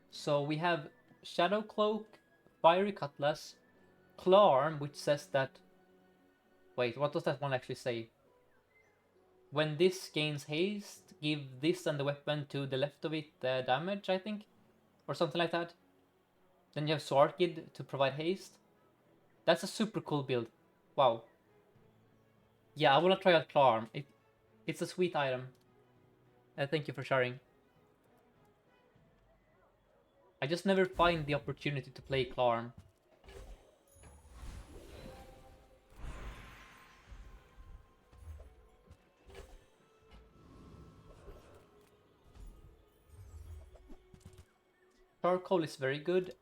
So we have Shadow Cloak, Fiery Cutlass, Claw Arm, which says that... Wait, what does that one actually say? When this gains haste, give this and the weapon to the left of it damage, I think? Or something like that. Then you have Swarkid to provide haste. That's a super cool build. Wow. Yeah, I wanna try out Claw Arm. It's a sweet item. Thank you for sharing. I just never find the opportunity to play Claw Arm. Charcoal is very good.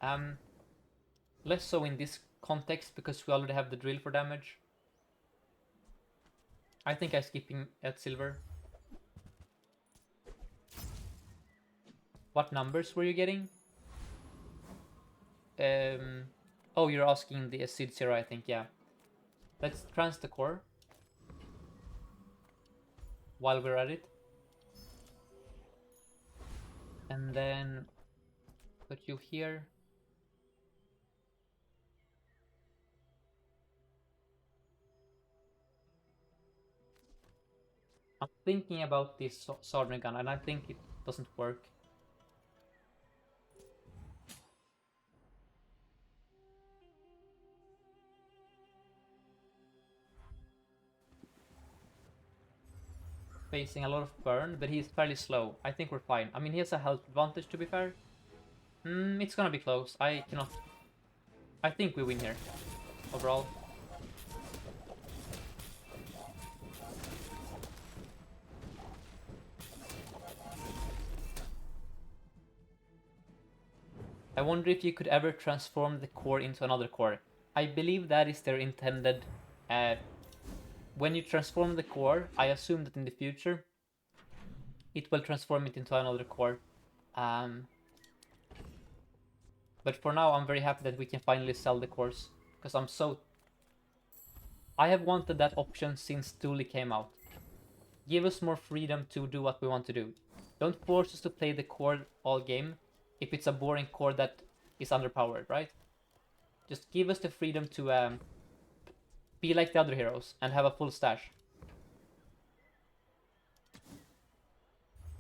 Less so in this context because we already have the drill for damage. I think I'm skipping at silver. What numbers were you getting? Oh, you're asking the Sid Zero, I think, yeah. Let's trans the core while we're at it. And then put you here. I'm thinking about this soldering gun, and I think it doesn't work. Facing a lot of burn, but he's fairly slow. I think we're fine. I mean, he has a health advantage, to be fair. It's gonna be close. I cannot... I think we win here, overall. I wonder if you could ever transform the core into another core. I believe that is their intended. When you transform the core, I assume that in the future it will transform it into another core. Um, but for now, I'm very happy that we can finally sell the cores, because I have wanted that option since Dooley came out. Give us more freedom to do what we want to do. Don't force us to play the core all game if it's a boring core that is underpowered, right? Just give us the freedom to be like the other heroes and have a full stash.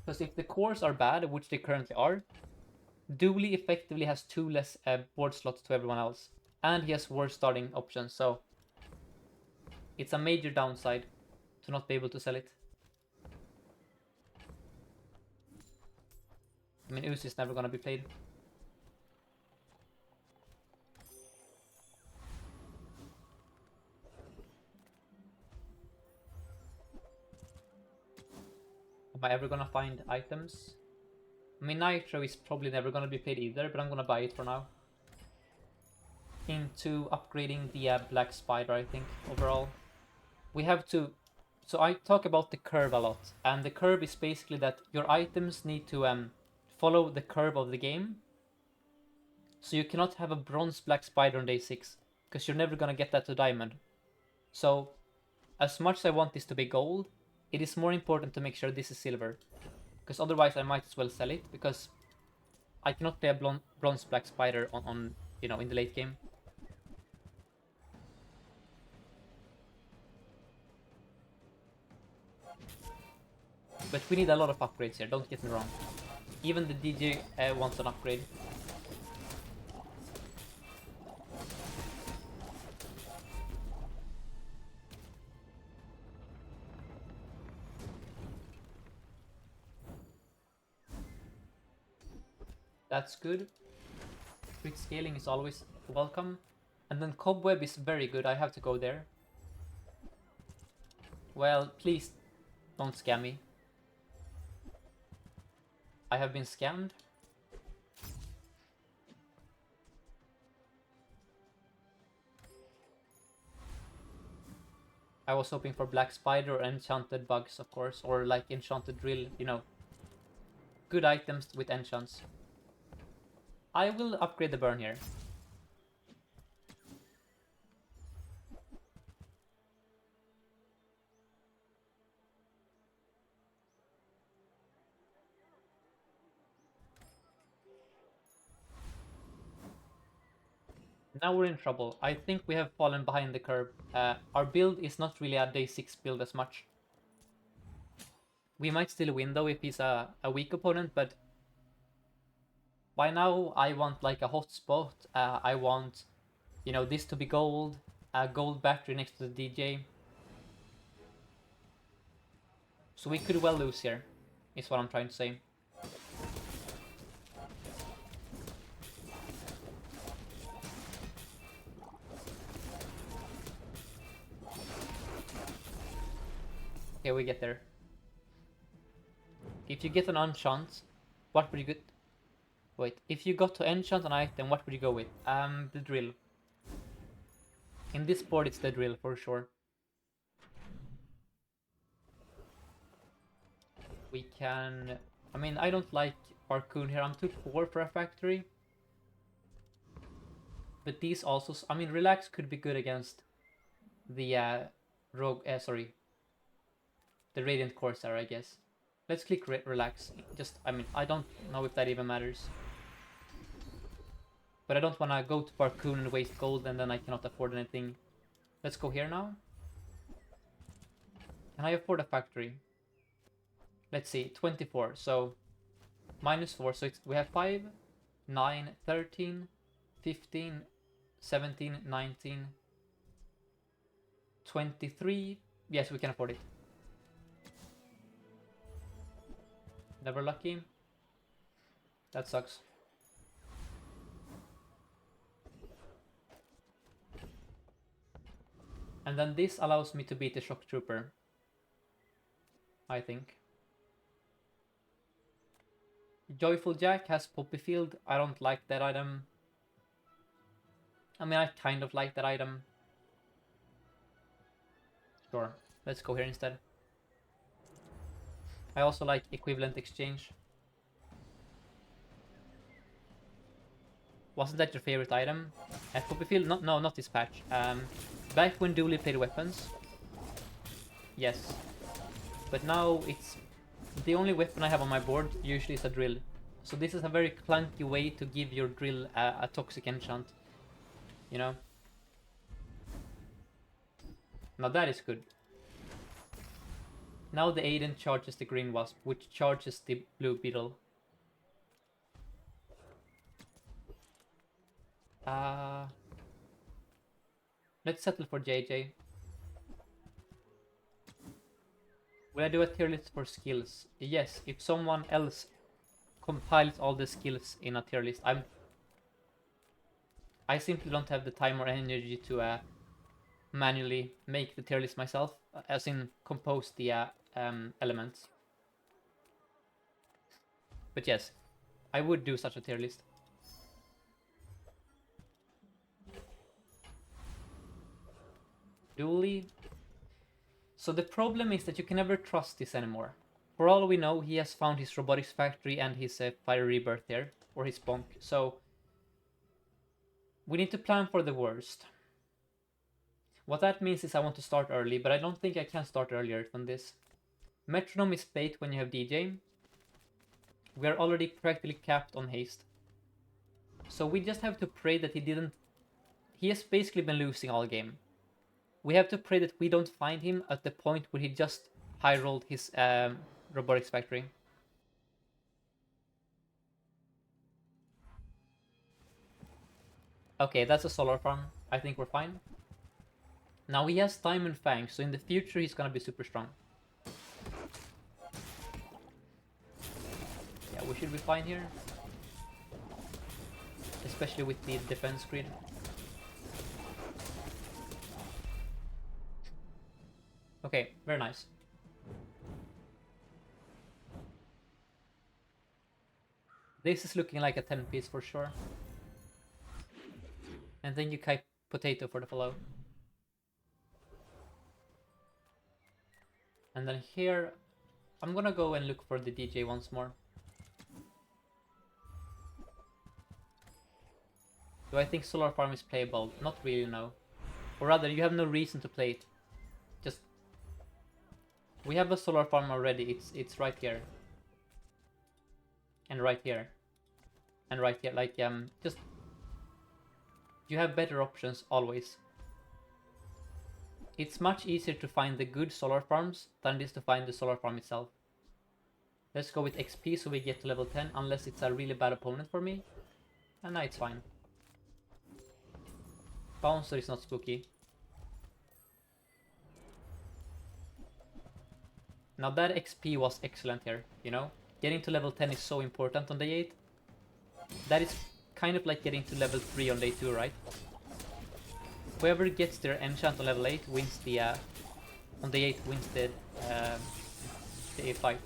Because if the cores are bad, which they currently are, Dooley effectively has 2 less board slots to everyone else. And he has worse starting options, so it's a major downside to not be able to sell it. I mean, Uzi is never gonna be played. Am I ever gonna find items? I mean, Nitro is probably never gonna be played either, but I'm gonna buy it for now. Into upgrading the Black Spider, I think, overall. We have to... So I talk about the curve a lot, and the curve is basically that your items need to follow the curve of the game. So you cannot have a bronze Black Spider on day 6, because you're never gonna get that to diamond. So, as much as I want this to be gold, it is more important to make sure this is silver. Because otherwise I might as well sell it, because I cannot play a bronze Black Spider on in the late game. But we need a lot of upgrades here, don't get me wrong. Even the DJ wants an upgrade. That's good. Crit scaling is always welcome. And then Cobweb is very good, I have to go there. Well, please don't scam me. I have been scammed. I was hoping for Black Spider or Enchanted Bugs, of course, or like Enchanted Drill, good items with enchants. I will upgrade the burn here. Now we're in trouble. I think we have fallen behind the curve. Our build is not really a day 6 build as much. We might still win though if he's a weak opponent, but by now I want like a hot spot. I want, this to be gold, a gold battery next to the DJ. So we could well lose here, is what I'm trying to say. Okay, we get there. If you get an enchant, what would you get? Wait, if you got to enchant an item, what would you go with? The drill. In this board, it's the drill for sure. We can... I mean, I don't like Barcoon here. I'm too poor for a factory. But these also... I mean, Relax could be good against the Rogue... sorry. The Radiant Corsair, I guess. Let's click Relax. I mean, I don't know if that even matters. But I don't want to go to Barcoon and waste gold and then I cannot afford anything. Let's go here now. Can I afford a factory? Let's see, 24. So, -4. So we have 5, 9, 13, 15, 17, 19, 23. Yes, we can afford it. Never lucky. That sucks. And then this allows me to beat the Shock Trooper, I think. Joyful Jack has Poppy Field. I don't like that item. I mean, I kind of like that item. Sure, let's go here instead. I also like equivalent exchange. Wasn't that your favorite item? At Poppy Field? No, not this patch. Back when Dooley played weapons. Yes. But now it's... The only weapon I have on my board usually is a drill. So this is a very clunky way to give your drill a toxic enchant. You know? Now that is good. Now the Aiden charges the Green Wasp, which charges the Blue Beetle. Let's settle for JJ. Will I do a tier list for skills? Yes, if someone else compiles all the skills in a tier list. I simply don't have the time or energy to manually make the tier list myself, as in compose the elements. But yes, I would do such a tier list. Dooley. So the problem is that you can never trust this anymore. For all we know, he has found his robotics factory and his fire rebirth there, or his bonk. So we need to plan for the worst. What that means is I want to start early, but I don't think I can start earlier than this. Metronome is bait when you have DJ. We are already practically capped on haste. So we just have to pray that he didn't... He has basically been losing all game. We have to pray that we don't find him at the point where he just high-rolled his robotics factory. Okay, that's a solar farm. I think we're fine. Now he has Diamond Fang, so in the future he's gonna be super strong. Yeah, we should be fine here. Especially with the defense grid. Okay, very nice. This is looking like a 10 piece for sure. And thank you Kai Potato for the follow. And then here, I'm gonna go and look for the DJ once more. Do I think Solar Farm is playable? Not really, no. Or rather, you have no reason to play it. Just... We have a Solar Farm already, it's right here. And right here. And right here, like, just... You have better options, always. It's much easier to find the good solar farms than it is to find the solar farm itself. Let's go with XP so we get to level 10, unless it's a really bad opponent for me. And now it's fine. Bouncer is not spooky. Now that XP was excellent here, you know? Getting to level 10 is so important on day 8. That is kind of like getting to level 3 on day 2, right? Whoever gets their enchant on level 8 wins the... on day 8 wins the fight.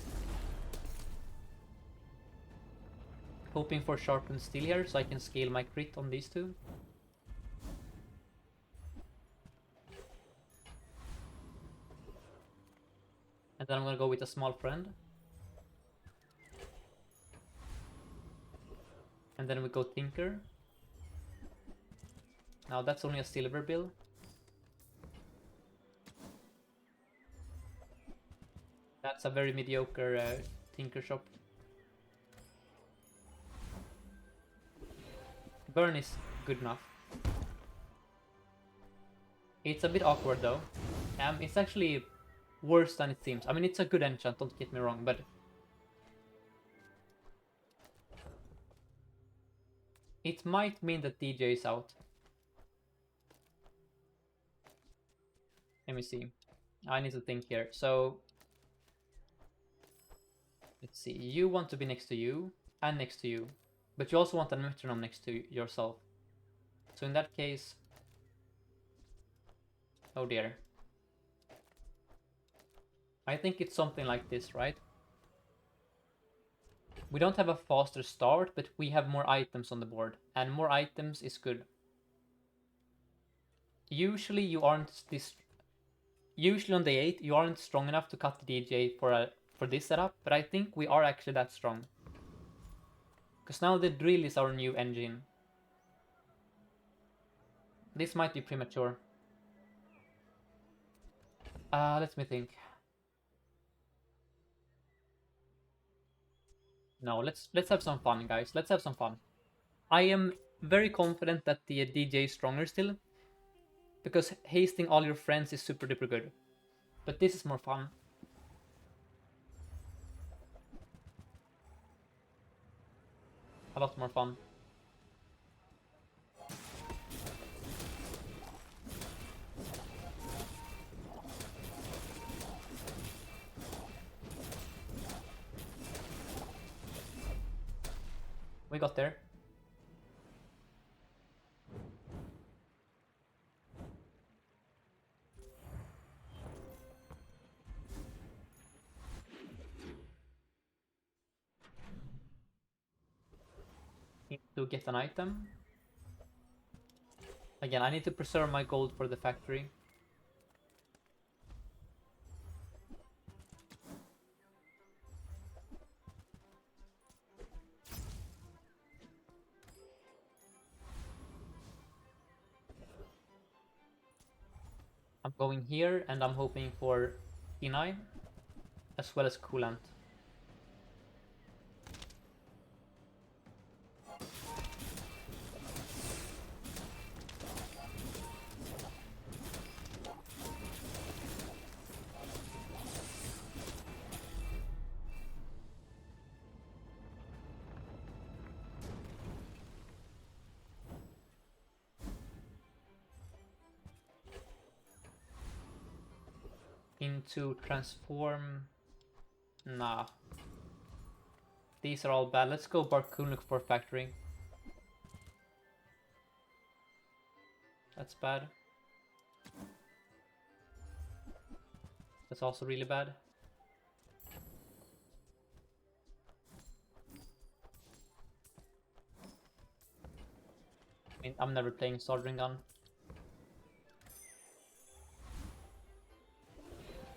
Hoping for sharpened steel here so I can scale my crit on these two. And then I'm gonna go with a small friend. And then we go Tinker. Now that's only a silver bill. That's a very mediocre Tinker shop. Burn is good enough. It's a bit awkward though. It's actually worse than it seems. I mean, it's a good enchant, don't get me wrong, but... It might mean that DJ is out. Let me see. I need to think here. So... Let's see. You want to be next to you, and next to you. But you also want a metronome next to yourself. So in that case... Oh dear. I think it's something like this, right? We don't have a faster start, but we have more items on the board. And more items is good. Usually you aren't this. Usually on day 8 you aren't strong enough to cut the DJ for this setup, but I think we are actually that strong. Because now the drill is our new engine. This might be premature. Let me think. No, let's have some fun, guys. Let's have some fun. I am very confident that the DJ is stronger still, because hasting all your friends is super duper good. But this is more fun. A lot more fun. We got there. Need to get an item. Again, I need to preserve my gold for the factory. I'm going here and I'm hoping for Inai as well as coolant. Into transform. Nah. These are all bad. Let's go Barcoon look for factory. That's bad. That's also really bad. I mean, I'm never playing soldering gun.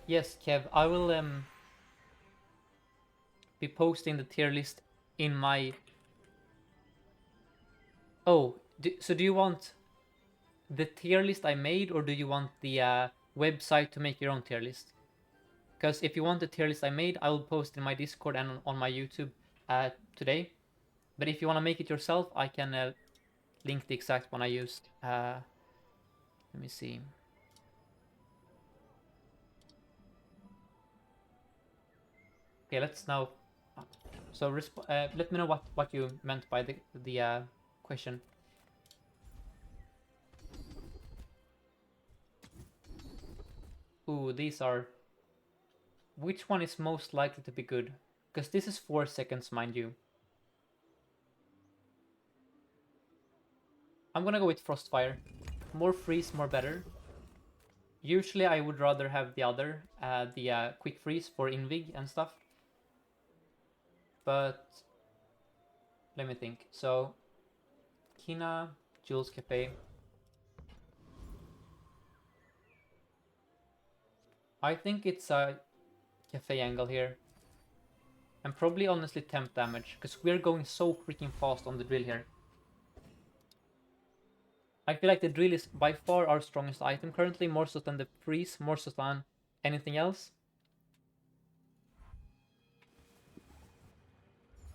Yes, Kev, I will be posting the tier list in my... Oh, so do you want the tier list I made, or do you want the website to make your own tier list? Because if you want the tier list I made, I will post in my Discord and on my YouTube today. But if you want to make it yourself, I can link the exact one I used. Let me see. Okay, let's now... So let me know what you meant by the question. Ooh, these are... Which one is most likely to be good? Because this is 4 seconds, mind you. I'm gonna go with Frostfire. More freeze, more better. Usually I would rather have the other, the quick freeze for Invig and stuff. But let me think. So Kina, Jules Cafe. I think it's a cafe angle here. And probably honestly temp damage, because we're going so freaking fast on the drill here. I feel like the drill is by far our strongest item currently, more so than the freeze, more so than anything else.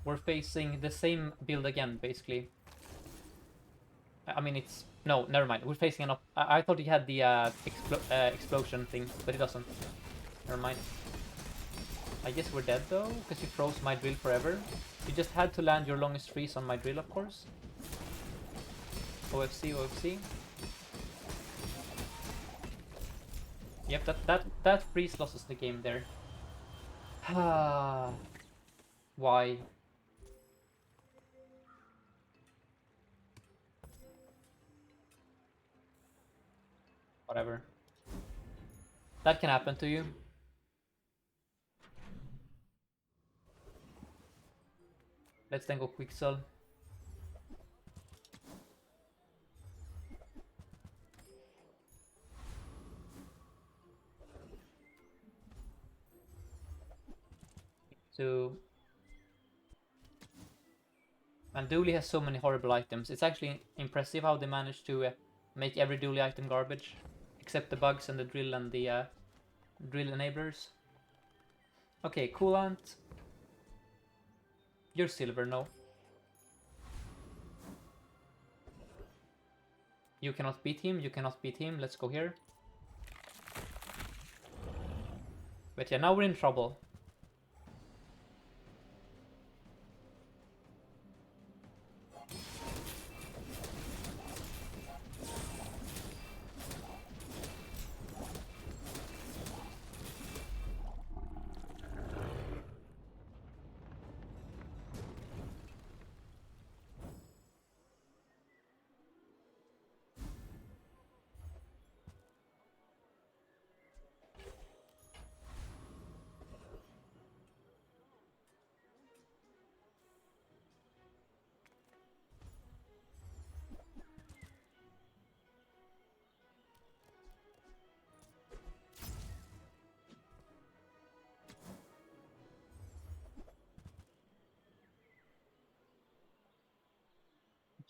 We're facing the same build again, basically. I mean, it's... No, never mind. We're facing an... I thought he had the explosion thing, but he doesn't. Never mind. I guess we're dead, though, because you froze my drill forever. You just had to land your longest freeze on my drill, of course. OFC, OFC. Yep, that freeze lost us the game there. Why? Whatever. That can happen to you. Let's then go Quixel. So, and Dooley has so many horrible items. It's actually impressive how they managed to make every Dooley item garbage, except the bugs and the drill and the drill enablers. Okay, coolant. You're silver, no. You cannot beat him, you cannot beat him. Let's go here. But yeah, now we're in trouble.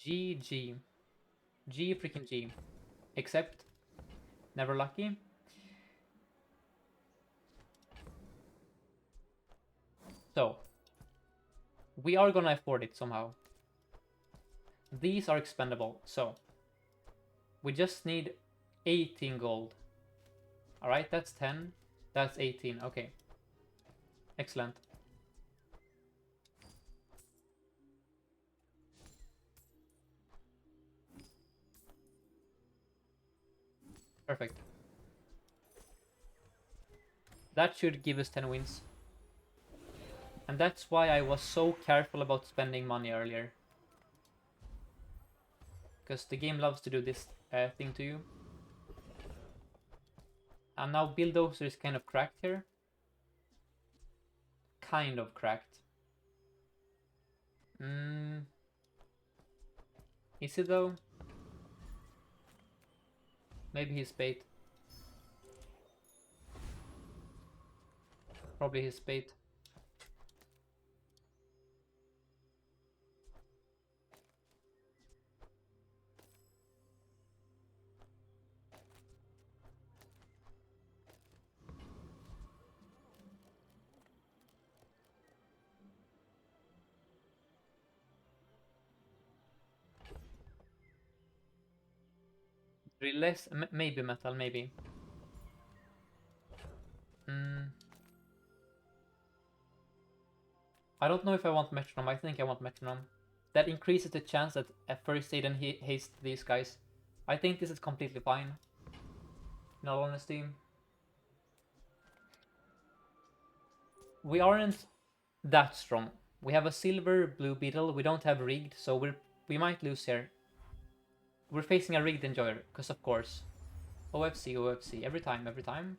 GG. G freaking G. Except, never lucky. So, we are gonna afford it somehow. These are expendable, so we just need 18 gold. Alright, that's 10. That's 18. Okay. Excellent. Perfect. That should give us 10 wins. And that's why I was so careful about spending money earlier. Because the game loves to do this thing to you. And now Bulldozer is kind of cracked here. Kind of cracked. Is it though? Maybe he's bait. Probably his bait. Less, maybe metal, maybe. I don't know if I want metronome. I think I want metronome. That increases the chance that at first aid and haste these guys. I think this is completely fine. In all honesty. We aren't that strong. We have a silver blue beetle. We don't have rigged, so we might lose here. We're facing a rigged enjoyer, because of course. OFC, OFC, every time, every time.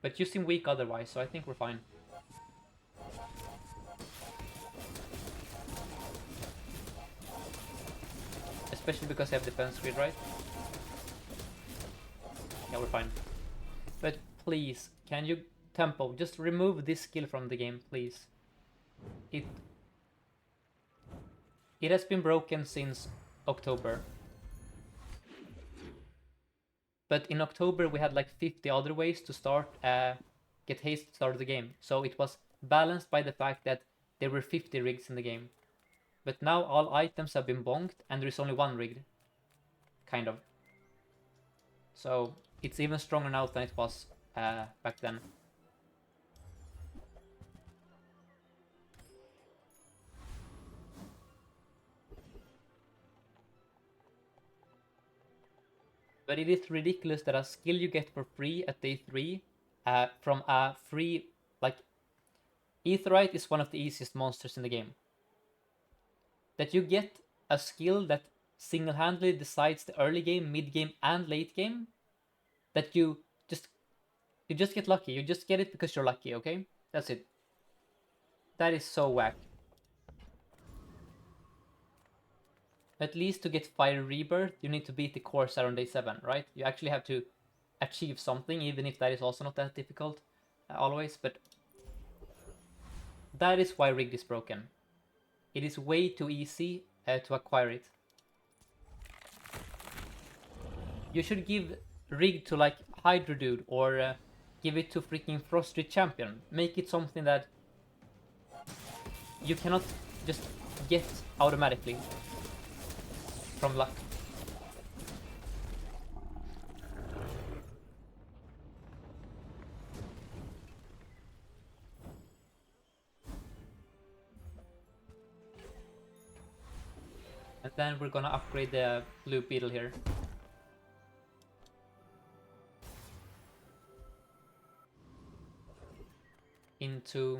But you seem weak otherwise, so I think we're fine. Especially because I have defense grid, right? Yeah, we're fine. But please, can you, Tempo, just remove this skill from the game, please. It has been broken since October. But in October we had like 50 other ways to start, get haste to start the game. So it was balanced by the fact that there were 50 rigs in the game. But now all items have been bonked and there is only one rigged. Kind of. So it's even stronger now than it was back then. But it is ridiculous that a skill you get for free at day 3 from a free, like, Aetheryte is one of the easiest monsters in the game. That you get a skill that single-handedly decides the early game, mid game, and late game. That you just get lucky. You just get it because you're lucky, okay? That's it. That is so whack. At least to get Fire Rebirth, you need to beat the Corsair on day 7, right? You actually have to achieve something, even if that is also not that difficult always, but That is why rigged is broken. It is way too easy to acquire it. You should give rigged to like Hydro Dude or give it to freaking Frosty Champion. Make it something that you cannot just get automatically from luck. And then we're gonna upgrade the blue beetle here. Into...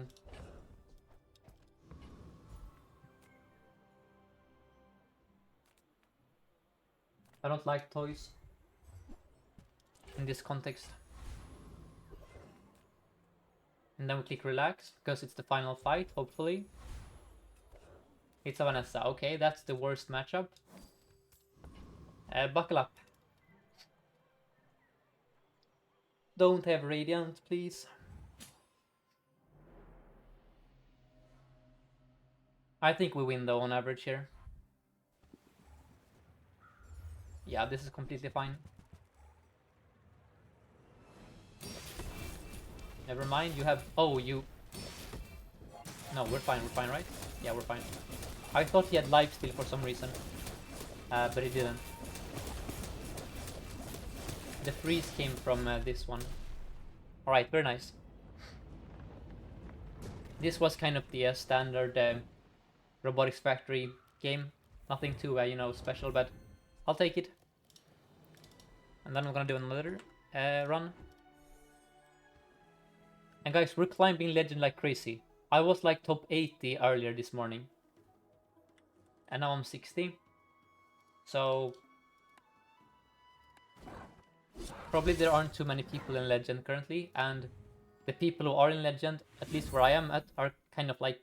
I don't like toys in this context. And then we click relax, because it's the final fight, hopefully. It's a Vanessa. Okay, that's the worst matchup. Buckle up. Don't have Radiant, please. I think we win though on average here. Yeah, this is completely fine. Never mind, you have... Oh, you... No, we're fine, right? Yeah, we're fine. I thought he had lifesteal for some reason. But he didn't. The freeze came from this one. Alright, very nice. This was kind of the standard Robotics Factory game. Nothing too, you know, special, but I'll take it. And then I'm gonna do another run. And guys, we're climbing Legend like crazy. I was like top 80 earlier this morning. And now I'm 60. So... probably there aren't too many people in Legend currently, and the people who are in Legend, at least where I am at, are kind of like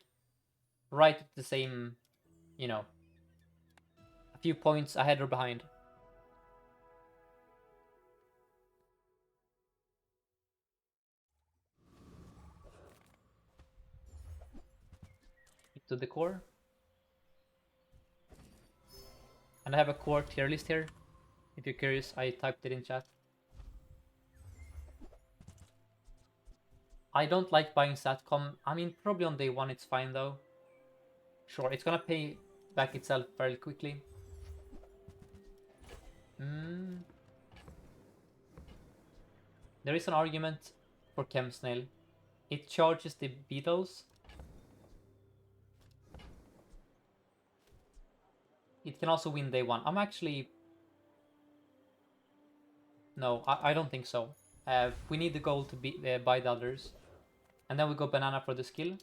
right at the same, you know, a few points ahead or behind. To the core. And I have a core tier list here. If you're curious, I typed it in chat. I don't like buying Satcom. I mean, probably on day one it's fine though. Sure, it's gonna pay back itself fairly quickly. There is an argument for Chemsnail. It charges the beetles. It can also win day one. I'm actually... No, I don't think so. We need the gold to buy the others. And then we go banana for the skill.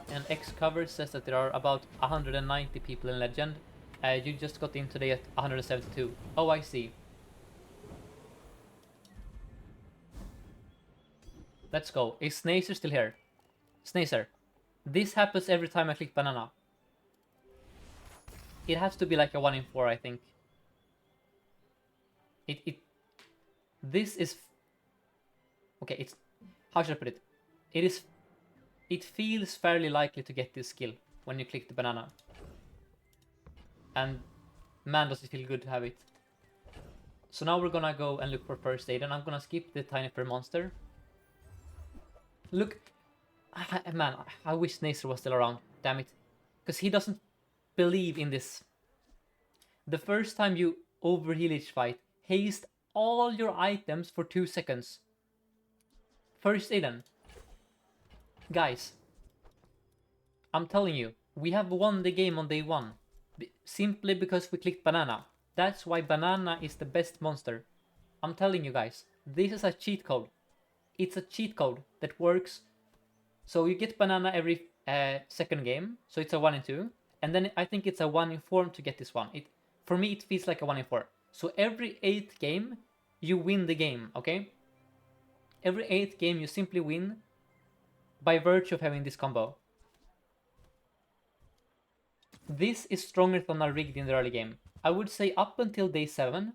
And X cover says that there are about 190 people in Legend. You just got in today at 172. Oh, I see. Let's go. Is Snacer still here? Snacer. This happens every time I click banana. It has to be like a 1 in 4, I think. This is... Okay, it's... How should I put it? It feels fairly likely to get this skill when you click the banana. And man, does it feel good to have it. So now we're gonna go and look for first aid, and I'm gonna skip the tiny fur monster. Look, man, I wish Snacer was still around, damn it. Because he doesn't believe in this. The first time you overheal each fight, haste all your items for 2 seconds. First Aiden. Guys, I'm telling you, we have won the game on day one. simply because we clicked banana. That's why banana is the best monster. I'm telling you guys, this is a cheat code. It's a cheat code that works. So you get banana every second game, so it's a 1 in 2. And then I think it's a 1 in 4 to get this one. For me, it feels like a 1 in 4. So every 8th game, you win the game, okay? Every 8th game, you simply win by virtue of having this combo. This is stronger than a rigged in the early game. I would say up until day 7,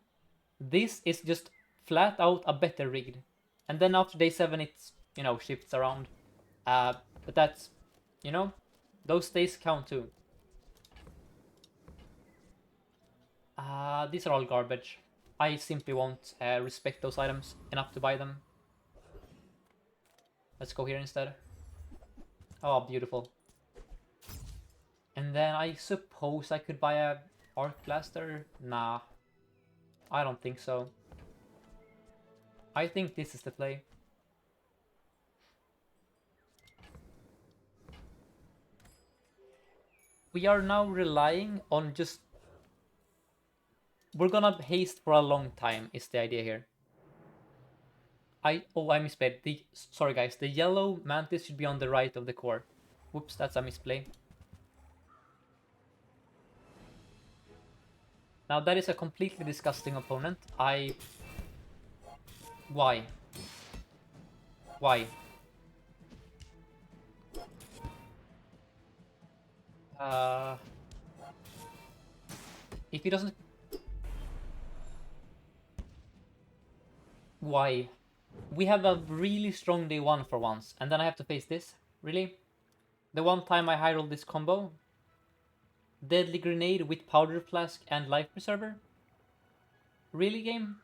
this is just flat out a better rigged. And then after day 7, it's, shifts around. But that's, those days count too. These are all garbage. I simply won't respect those items enough to buy them. Let's go here instead. Oh, beautiful. And then I suppose I could buy a arc blaster. Nah, I don't think so. I think this is the play. We are now relying on just... We're gonna haste for a long time, is the idea here. I misplayed. Sorry guys, the yellow mantis should be on the right of the core. Whoops, that's a misplay. Now that is a completely disgusting opponent. Why? Why? If he doesn't... Why? We have a really strong day 1 for once, and then I have to face this? Really? The one time I high rolled this combo? Deadly Grenade with Powder Flask and Life Preserver? Really, game?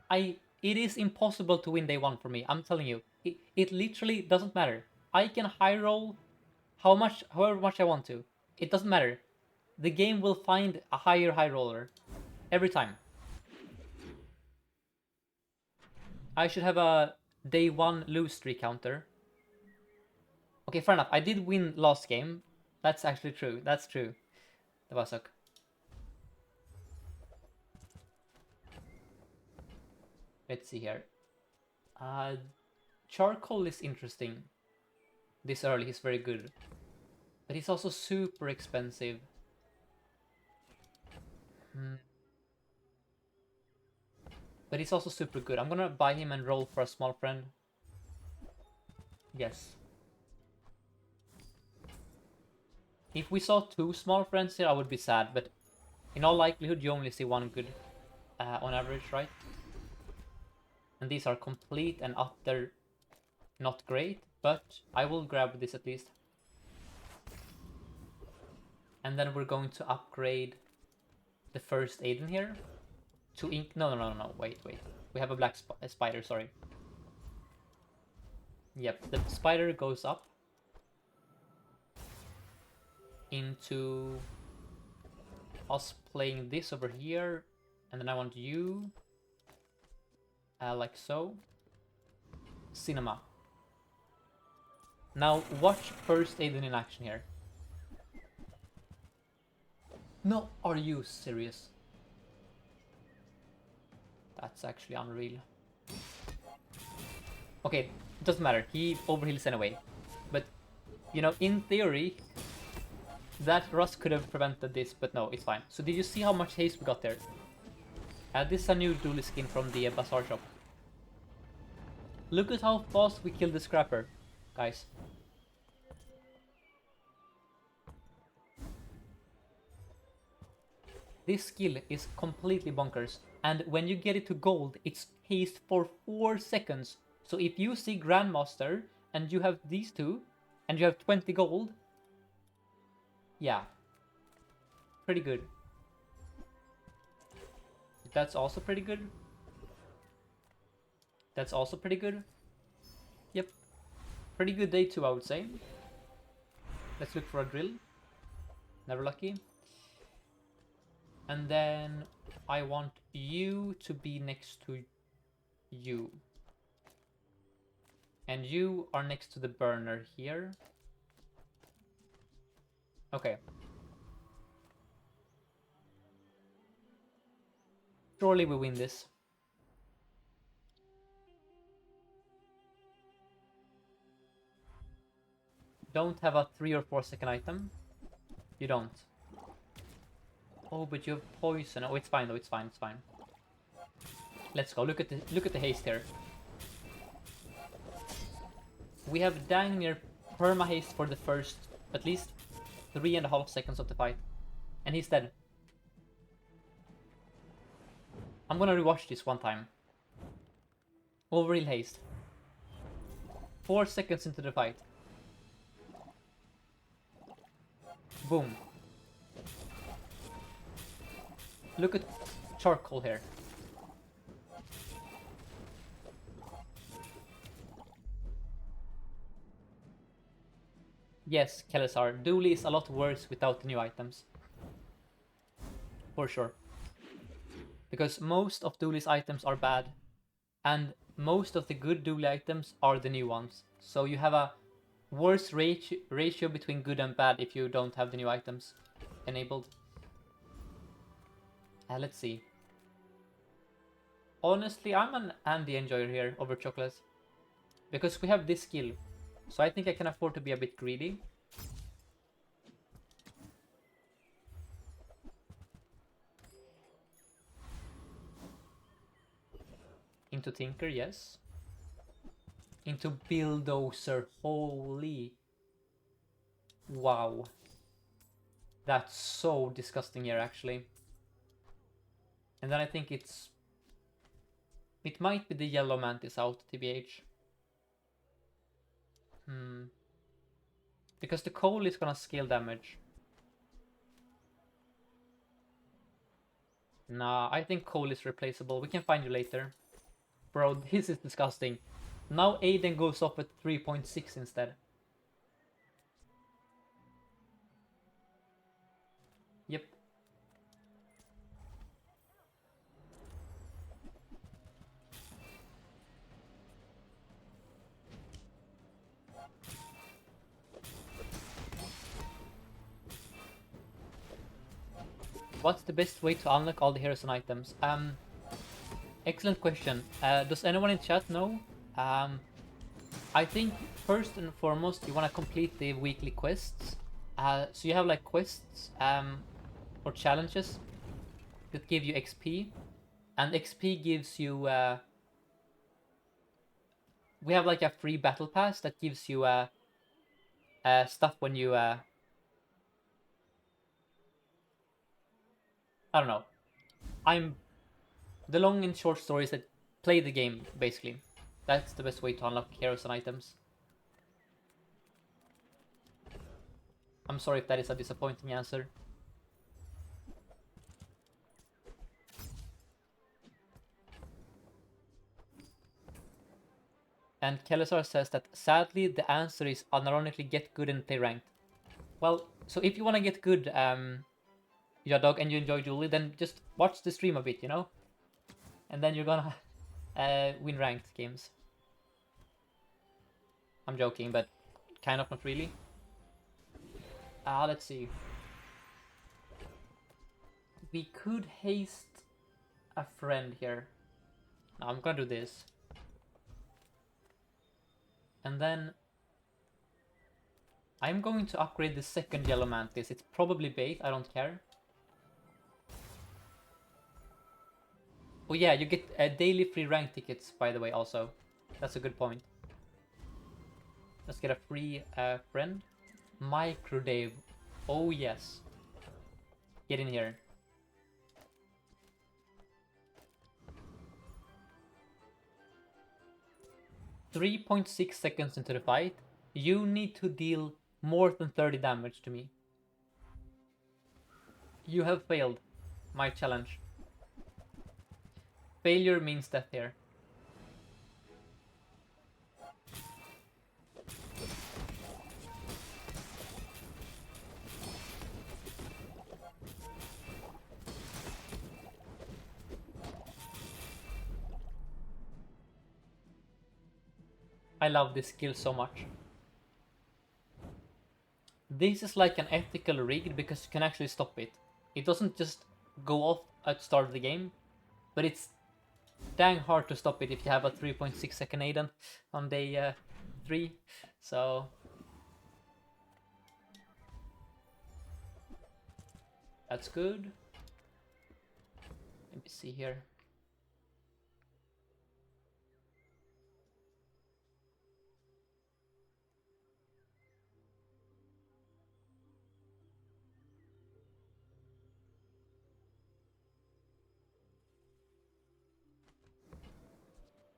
It is impossible to win day 1 for me, I'm telling you. It literally doesn't matter. I can high roll however much I want to. It doesn't matter. The game will find a higher high roller. Every time. I should have a day 1 lose streak counter. Okay, fair enough. I did win last game. That's actually true. That's true. Det var suck. Let's see here. Charcoal is interesting. This early he's very good. But he's also super expensive. But he's also super good. I'm gonna buy him and roll for a small friend. Yes. If we saw 2 small friends here, I would be sad, but in all likelihood, you only see 1 good on average, right? And these are complete and utter not great, but I will grab this at least. And then we're going to upgrade the first Aiden here to ink. No, wait. We have a black spider, sorry. Yep, the spider goes up into us playing this over here, and then I want you like so. Cinema. Now watch first Aiden in action here. No, are you serious? That's actually unreal. Okay, it doesn't matter. He overheals anyway. But, in theory, that Rust could have prevented this, but no, it's fine. So did you see how much haste we got there? This is a new Dooley skin from the Bazaar shop. Look at how fast we killed the Scrapper, guys. This skill is completely bonkers, and when you get it to gold, it's haste for 4 seconds. So if you see Grandmaster, and you have these two, and you have 20 gold, yeah, pretty good. That's also pretty good. That's also pretty good. Yep, pretty good day 2, I would say. Let's look for a drill. Never lucky. And then I want you to be next to you. And you are next to the burner here. Okay. Surely we win this. Don't have a 3 or 4 second item. You don't. Oh, but you have poison. Oh, it's fine though. It's fine. It's fine. Let's go. Look at the haste here. We have dang near perma haste for the first at least 3.5 seconds of the fight, and he's dead. I'm gonna rewatch this one time. Overheal haste. 4 seconds into the fight. Boom. Look at charcoal here. Yes, Kelesar. Dooley is a lot worse without the new items. For sure. Because most of Dooley's items are bad. And most of the good Dooley items are the new ones. So you have a worse ratio between good and bad if you don't have the new items enabled. Let's see. Honestly, I'm an Andy enjoyer here over Chocolate. Because we have this skill. So I think I can afford to be a bit greedy. Into Tinker, yes. Into Bulldozer, holy. Wow. That's so disgusting here, actually. And then I think it's... It might be the Yellow Mantis out, TBH. Because the coal is gonna scale damage. Nah, I think coal is replaceable. We can find you later. Bro, this is disgusting. Now Aiden goes off at 3.6 instead. Yep. What's the best way to unlock all the heroes and items? Excellent question. Does anyone in chat know? I think first and foremost you want to complete the weekly quests. So you have like quests or challenges that give you XP, and XP gives you. We have like a free battle pass that gives you stuff when you. I don't know. The long and short story is that play the game, basically. That's the best way to unlock heroes and items. I'm sorry if that is a disappointing answer. And Kelesar says that sadly the answer is unironically get good and play ranked. Well, so if you want to get good, Yadog, and you enjoy Dooley, then just watch the stream a bit, you know? And then you're gonna win ranked games. I'm joking, but kind of not really. Let's see. We could haste a friend here. No, I'm gonna do this. And then I'm going to upgrade the second Yellow Mantis. It's probably bait, I don't care. Oh yeah, you get daily free rank tickets, by the way, also. That's a good point. Let's get a free friend. Micro Dave. Oh yes. Get in here. .6 seconds into the fight, you need to deal more than 30 damage to me. You have failed my challenge. Failure means death here. I love this skill so much. This is like an ethical rig because you can actually stop it. It doesn't just go off at the start of the game. But it's dang hard to stop it if you have a 3.6 second Aiden on day 3. So that's good. Let me see here.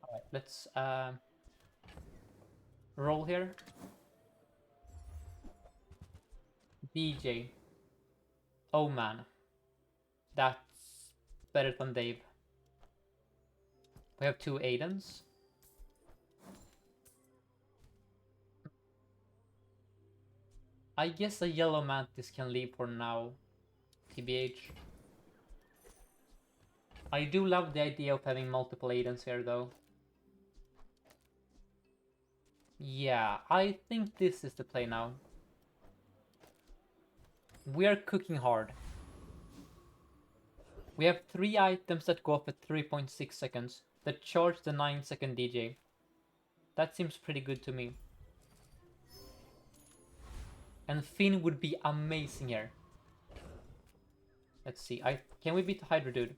Alright, let's roll here. DJ. Oh man. That's better than Dave. We have 2 Aidens. I guess a yellow mantis can leave for now. TBH. I do love the idea of having multiple Aidens here though. Yeah, I think this is the play now. We are cooking hard. We have 3 items that go off at 3.6 seconds that charge the 9-second DJ. That seems pretty good to me. And Finn would be amazing here. Let's see. Can we beat the Hydra Dude?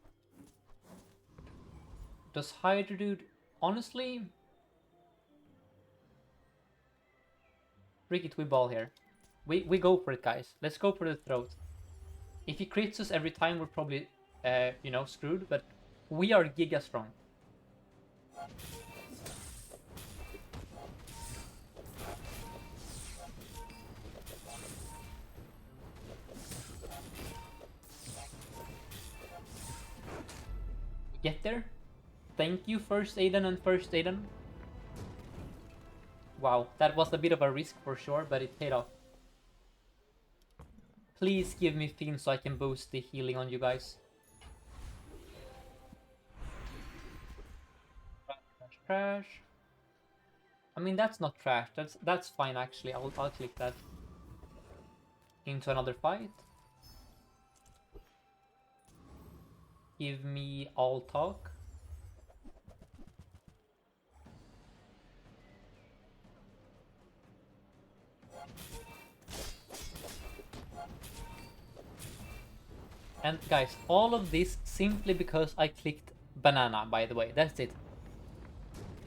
Does Hydra Dude... Honestly... Rick it, we ball here. We go for it, guys. Let's go for the throat. If he crits us every time, we're probably, you know, screwed. But we are giga strong. Get there. Thank you, First Aiden and First Aiden. Wow, that was a bit of a risk for sure, but it paid off. Please give me Finn so I can boost the healing on you guys. Trash, trash. I mean, that's not trash. That's fine actually. I'll click that. Into another fight. Give me all talk. And guys, all of this simply because I clicked banana, by the way. That's it.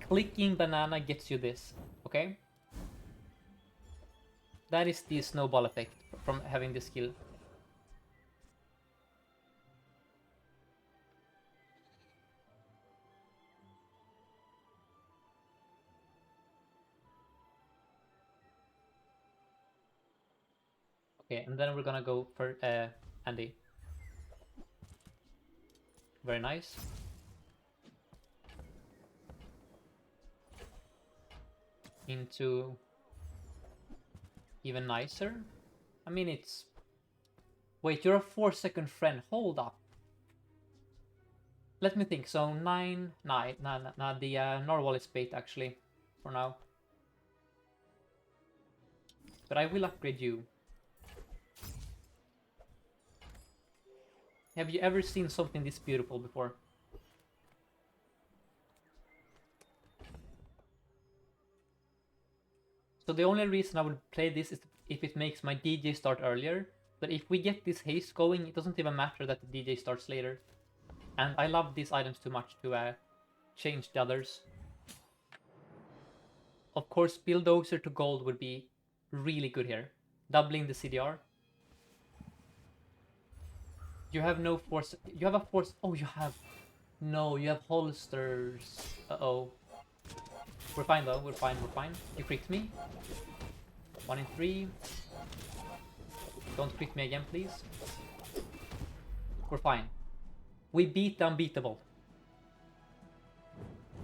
Clicking banana gets you this, okay? That is the snowball effect from having this skill. Okay, and then we're gonna go for Andy. Very nice. Into even nicer. I mean, it's... Wait, you're a 4-second friend. Hold up. Let me think. So 9... Nah, the Narwhal is bait actually, for now. But I will upgrade you. Have you ever seen something this beautiful before? So the only reason I would play this is if it makes my DJ start earlier. But if we get this haste going, it doesn't even matter that the DJ starts later. And I love these items too much to change the others. Of course, Bulldozer to gold would be really good here. Doubling the CDR. You have no force. You have a force. Oh, you have. No, you have holsters. Uh-oh. We're fine though. We're fine. We're fine. You crit me. 1 in 3. Don't crit me again, please. We're fine. We beat the unbeatable.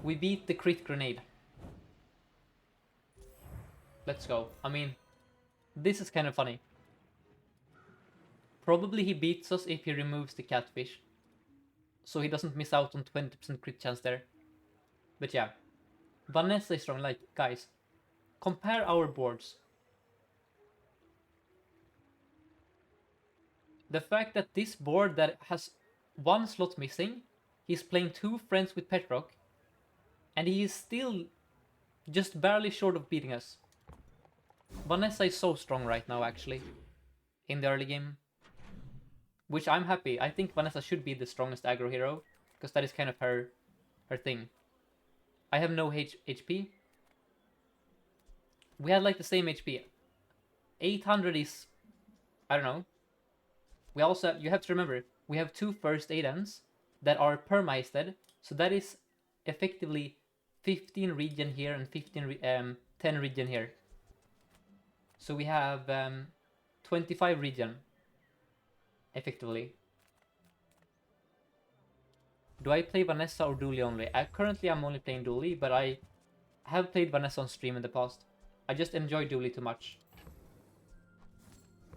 We beat the crit grenade. Let's go. I mean, this is kind of funny. Probably he beats us if he removes the catfish. So he doesn't miss out on 20% crit chance there. But yeah. Vanessa is strong. Like, guys, compare our boards. The fact that this board that has 1 slot missing He's playing 2 friends with Petrock, and he is still just barely short of beating us. Vanessa is so strong right now, actually, in the early game. Which I'm happy. I think Vanessa should be the strongest aggro hero, because that is kind of her thing. I have no HP. We had like the same HP. 800 is... I don't know. We also you have to remember, we have 2 first aidens that are perma-hasted, so that is effectively 15 regen here and 10 regen here. So we have 25 regen, effectively. Do I play Vanessa or Dooley only? Currently I'm only playing Dooley, but I have played Vanessa on stream in the past. I just enjoy Dooley too much.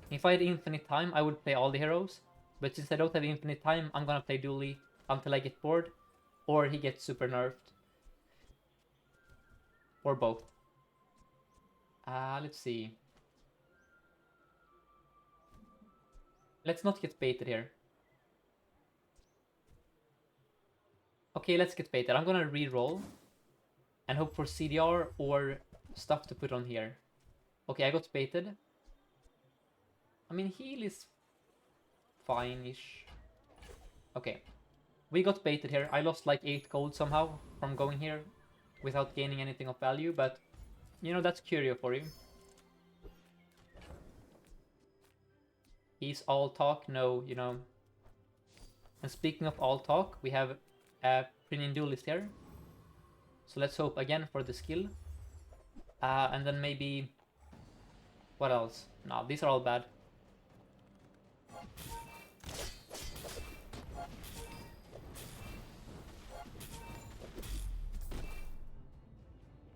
If I had infinite time, I would play all the heroes, but since I don't have infinite time, I'm gonna play Dooley until I get bored, or he gets super nerfed. Or both. Let's see. Let's not get baited here. Okay, let's get baited. I'm gonna re-roll and hope for CDR or stuff to put on here. Okay, I got baited. I mean, heal is fine-ish. Okay. We got baited here. I lost like 8 gold somehow from going here without gaining anything of value, but you know, that's curio for you. He's all talk, no, you know. And speaking of all talk, we have a Prinin Duelist here. So let's hope again for the skill. And then maybe... What else? No, these are all bad.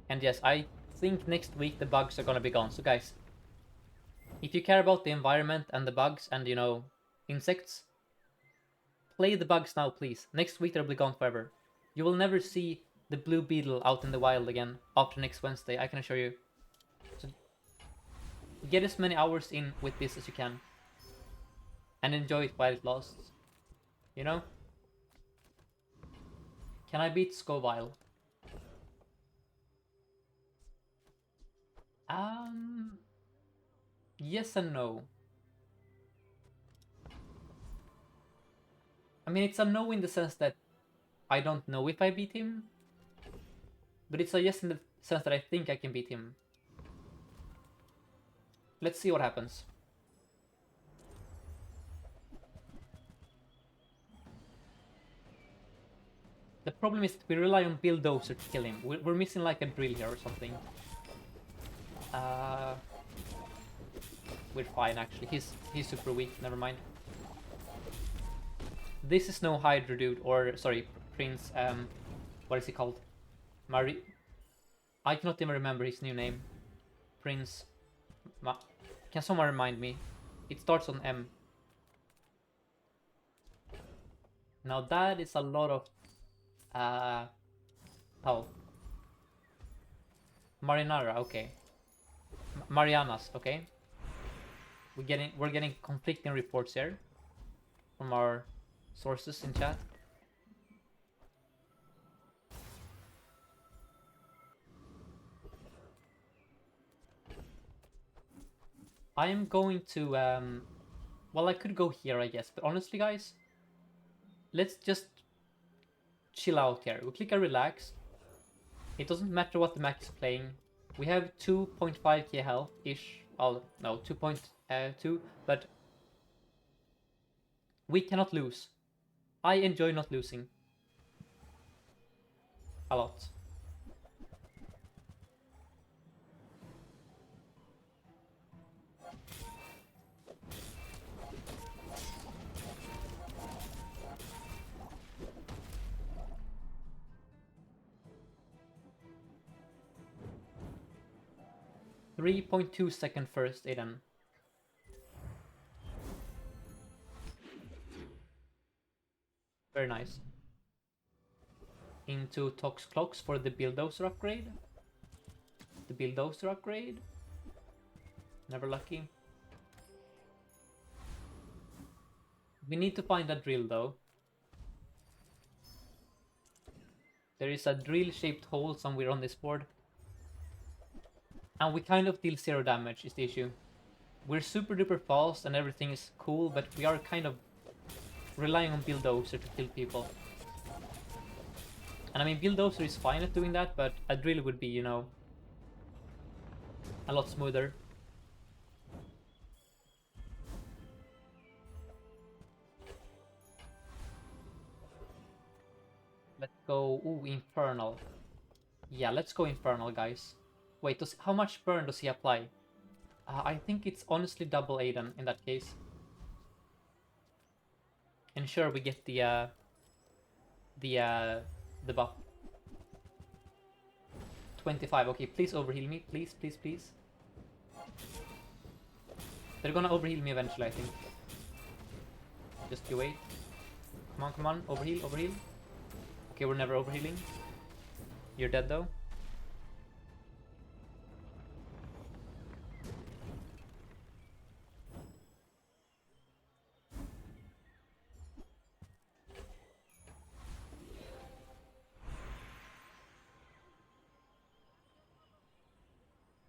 And yes, I think next week the bugs are gonna be gone. So guys, if you care about the environment and the bugs and, you know, insects, play the bugs now, please. Next week they'll be gone forever. You will never see the blue beetle out in the wild again after next Wednesday, I can assure you. So get as many hours in with this as you can. And enjoy it while it lasts. You know? Can I beat Scoville? Yes and no. I mean, it's a no in the sense that I don't know if I beat him. But it's a yes in the sense that I think I can beat him. Let's see what happens. The problem is that we rely on Bulldozer to kill him. We're missing like a drill here or something. We're fine actually. He's super weak, never mind. This is no Hydra dude, or sorry, Prince, what is he called? I cannot even remember his new name. Prince... Can someone remind me? It starts on M. Now that is a lot of... Oh. Marinara, okay. Marianas, okay. We're getting conflicting reports here from our sources in chat. I am going to well, I could go here, I guess, but honestly guys, let's just chill out here. We click a relax. It doesn't matter what the Mac is playing. We have 2.5k health-ish. Oh, no, 2.2, but we cannot lose. I enjoy not losing. A lot. .2 second first, Aiden. Very nice. Into Tox Clocks for the Bulldozer upgrade. The Bulldozer upgrade. Never lucky. We need to find a drill though. There is a drill-shaped hole somewhere on this board. And we kind of deal 0 damage is the issue. We're super duper fast and everything is cool, but we are kind of relying on Bulldozer to kill people. And I mean, Bulldozer is fine at doing that, but a drill would be, you know, a lot smoother. Let's go, ooh, Infernal. Yeah, let's go Infernal, guys. Wait, how much burn does he apply? I think it's honestly double Aiden in that case. And sure, we get the buff. 25, okay, please overheal me, please, please, please. They're gonna overheal me eventually, I think. Just you wait. Come on, overheal, overheal. Okay, we're never overhealing. You're dead though.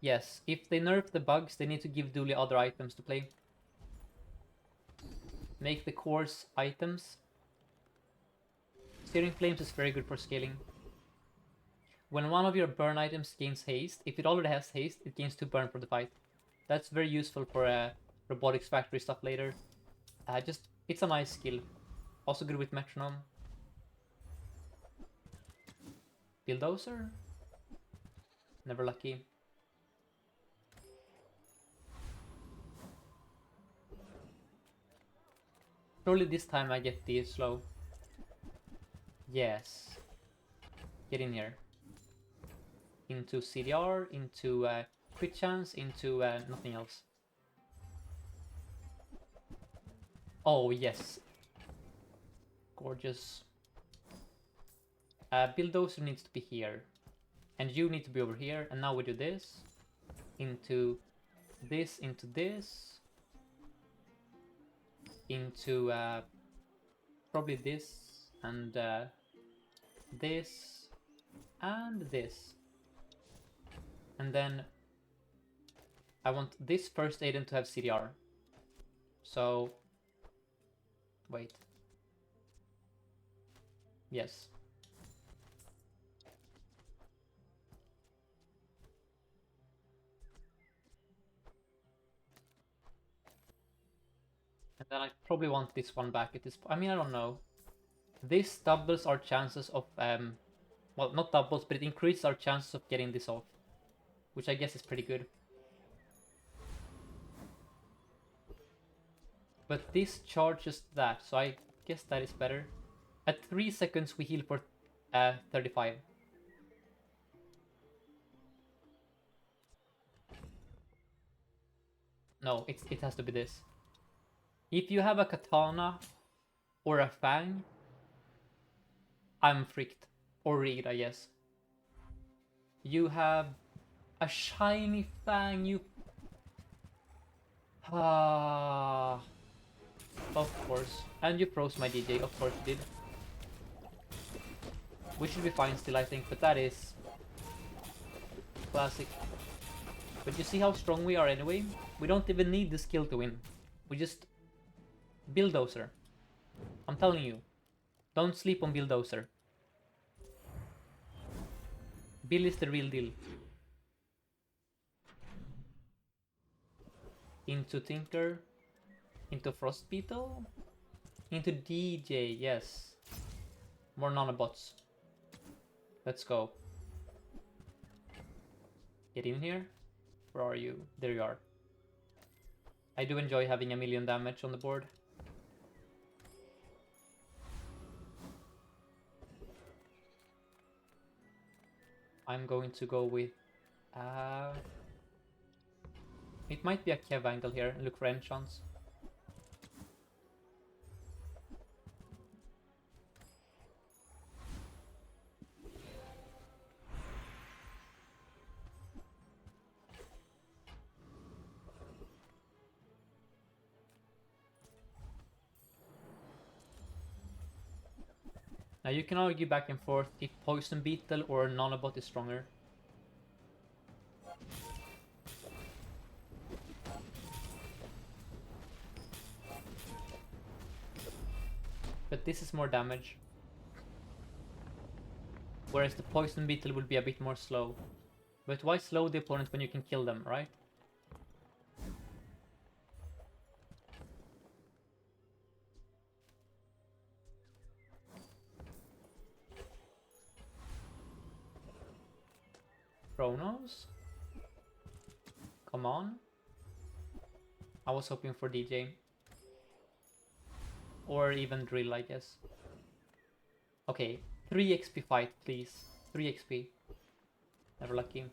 Yes, if they nerf the bugs, they need to give Dooley other items to play. Make the cores items. Searing Flames is very good for scaling. When one of your burn items gains haste, if it already has haste, it gains 2 burn for the fight. That's very useful for robotics factory stuff later. It's a nice skill. Also good with metronome. Bulldozer? Never lucky. Surely this time I get the slow. Yes. Get in here. Into CDR, into crit chance, into nothing else. Oh, yes. Gorgeous. Bulldozer needs to be here. And you need to be over here. And now we do this. Into this, into this. Into probably this. And this. And this. And then I want this first Aiden to have CDR. So wait. Yes. And then I probably want this one back at this point. I mean, I don't know. This doubles our chances of well, not doubles, but it increases our chances of getting this off, which I guess is pretty good. But this charges that, so I guess that is better. At 3 seconds we heal for 35. No, it has to be this. If you have a katana or a fang, I'm freaked. Or rigged, I guess. You have a shiny fang, you... Ah, of course. And you froze my DJ, of course you did. We should be fine still, I think, but that is... classic. But you see how strong we are anyway? We don't even need the skill to win. We just... Bulldozer. I'm telling you. Don't sleep on Bulldozer. Bill is the real deal. Into Tinker. Into Frost Beetle. Into DJ, yes. More nanobots. Let's go. Get in here. Where are you? There you are. I do enjoy having 1,000,000 damage on the board. I'm going to go with... it might be a Kev angle here and look for enchants. Now you can argue back and forth if Poison Beetle or Nanobot is stronger. But this is more damage. Whereas the Poison Beetle will be a bit more slow. But why slow the opponent when you can kill them, right? Chronos? Come on. I was hoping for DJ. Or even Drill, I guess. Okay, 3 XP fight, please. 3 XP. Never lucky.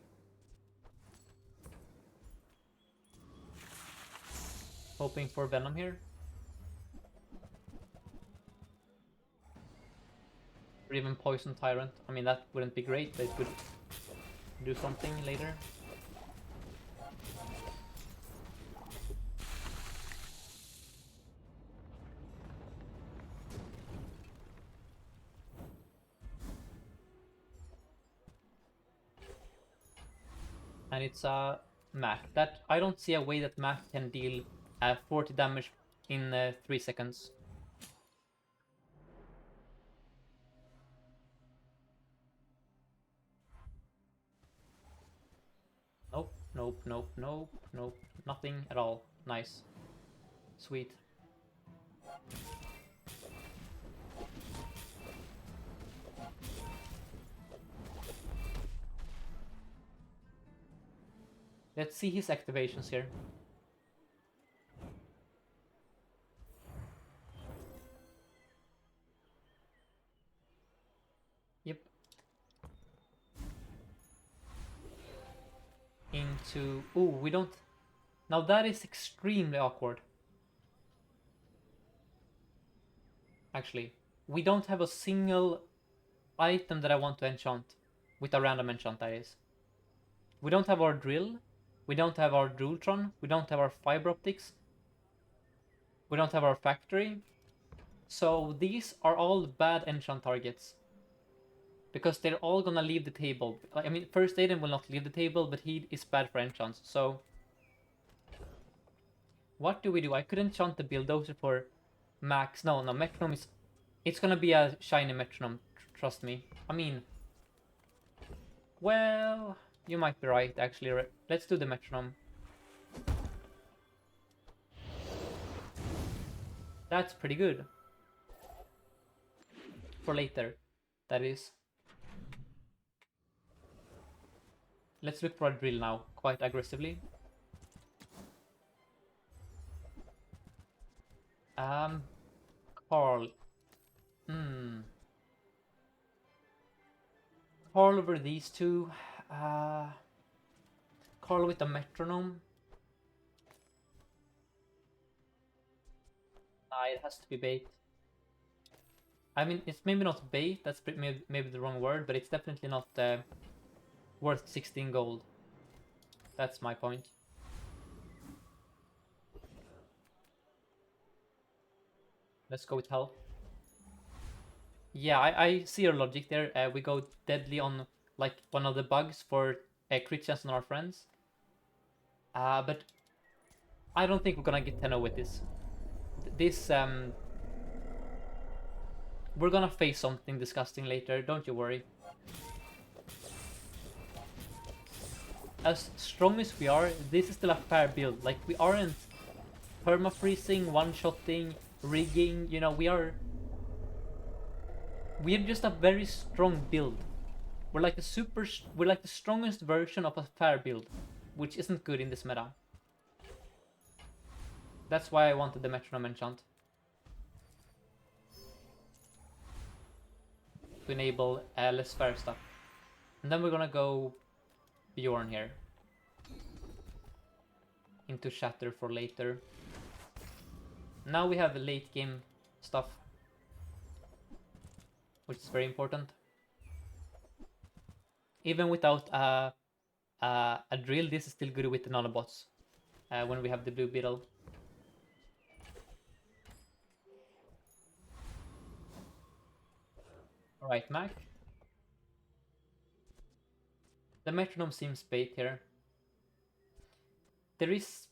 Hoping for Venom here. Or even Poison Tyrant. I mean, that wouldn't be great, but it could do something later. And it's a Mac. That I don't see a way that Mac can deal 40 damage in 3 seconds. Nope, nope, nope, nope, nope. Nothing at all. Nice. Sweet. Let's see his activations here. Yep. Into... Ooh, we don't... Now that is extremely awkward. Actually, we don't have a single item that I want to enchant. With a random enchant, that is. We don't have our drill. We don't have our Drultron. We don't have our fiber optics. We don't have our factory. So these are all bad enchant targets. Because they're all gonna leave the table. I mean, First Aiden will not leave the table, but he is bad for enchants. So what do we do? I could enchant the Bulldozer for max. No, Metronome is... It's gonna be a shiny Metronome, trust me. I mean... Well... You might be right, actually. Let's do the Metronome. That's pretty good. For later, that is. Let's look for a drill now, quite aggressively. Carl. Carl over these two. Carl with the Metronome. It has to be bait. I mean, it's maybe not bait, that's maybe the wrong word, but it's definitely not worth 16 gold. That's my point. Let's go with health. Yeah, I see your logic there. We go deadly on like one of the bugs for crit chance on our friends. But I don't think we're gonna get 10-0 with this. We're gonna face something disgusting later, don't you worry. As strong as we are, this is still a fair build. Like, we aren't perma-freezing, one-shotting, rigging, you know, we're just a very strong build. We're like the strongest version of a fair build, which isn't good in this meta. That's why I wanted the Metronome enchant. To enable less fair stuff. And then we're gonna go Bjorn here. Into Shatter for later. Now we have the late game stuff. Which is very important. Even without a drill, this is still good with the nanobots. When we have the blue beetle. Right, Mac. The metronome seems bait here. There is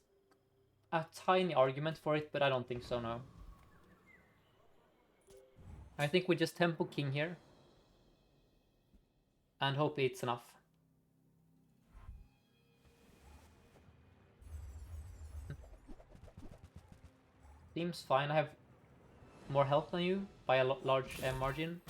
a tiny argument for it, but I don't think so, no. I think we just tempo king here. And hope it's enough. Seems fine. I have more health than you by a large margin.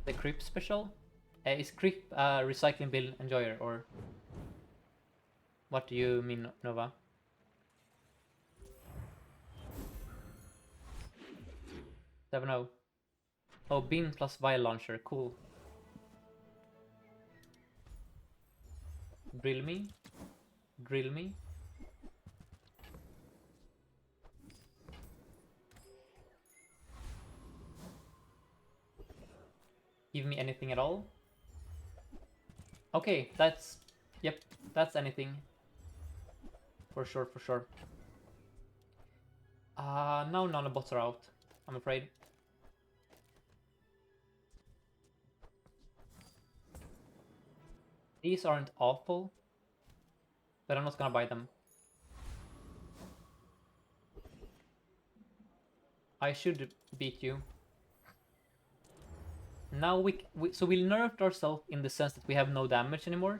The creep special? Is creep recycling bill enjoyer, or what do you mean, Nova? Seven oh. Oh, beam plus vial launcher, cool. Drill me. Drill me. Give me anything at all. Okay, that's... Yep, that's anything. For sure, for sure. Now nanobots are out, I'm afraid. These aren't awful, but I'm not gonna buy them. I should beat you. Now so we nerfed ourselves in the sense that we have no damage anymore,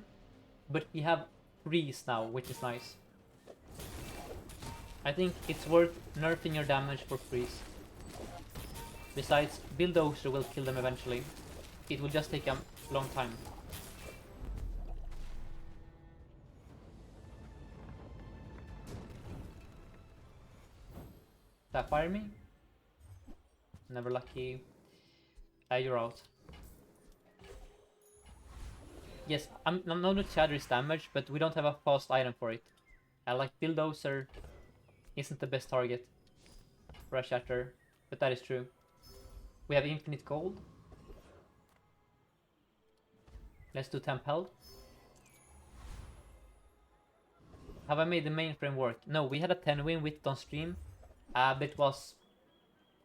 but we have freeze now, which is nice. I think it's worth nerfing your damage for freeze. Besides, Bulldozer will kill them eventually. It will just take a long time. Sapphire me? Never lucky. You're out. Yes, I'm not the Shatter is damaged, but we don't have a fast item for it. Like Bulldozer isn't the best target for a Shatter, but that is true. We have infinite gold. Let's do temp health. Have I made the mainframe work? No, we had a 10 win with it on stream, but it was...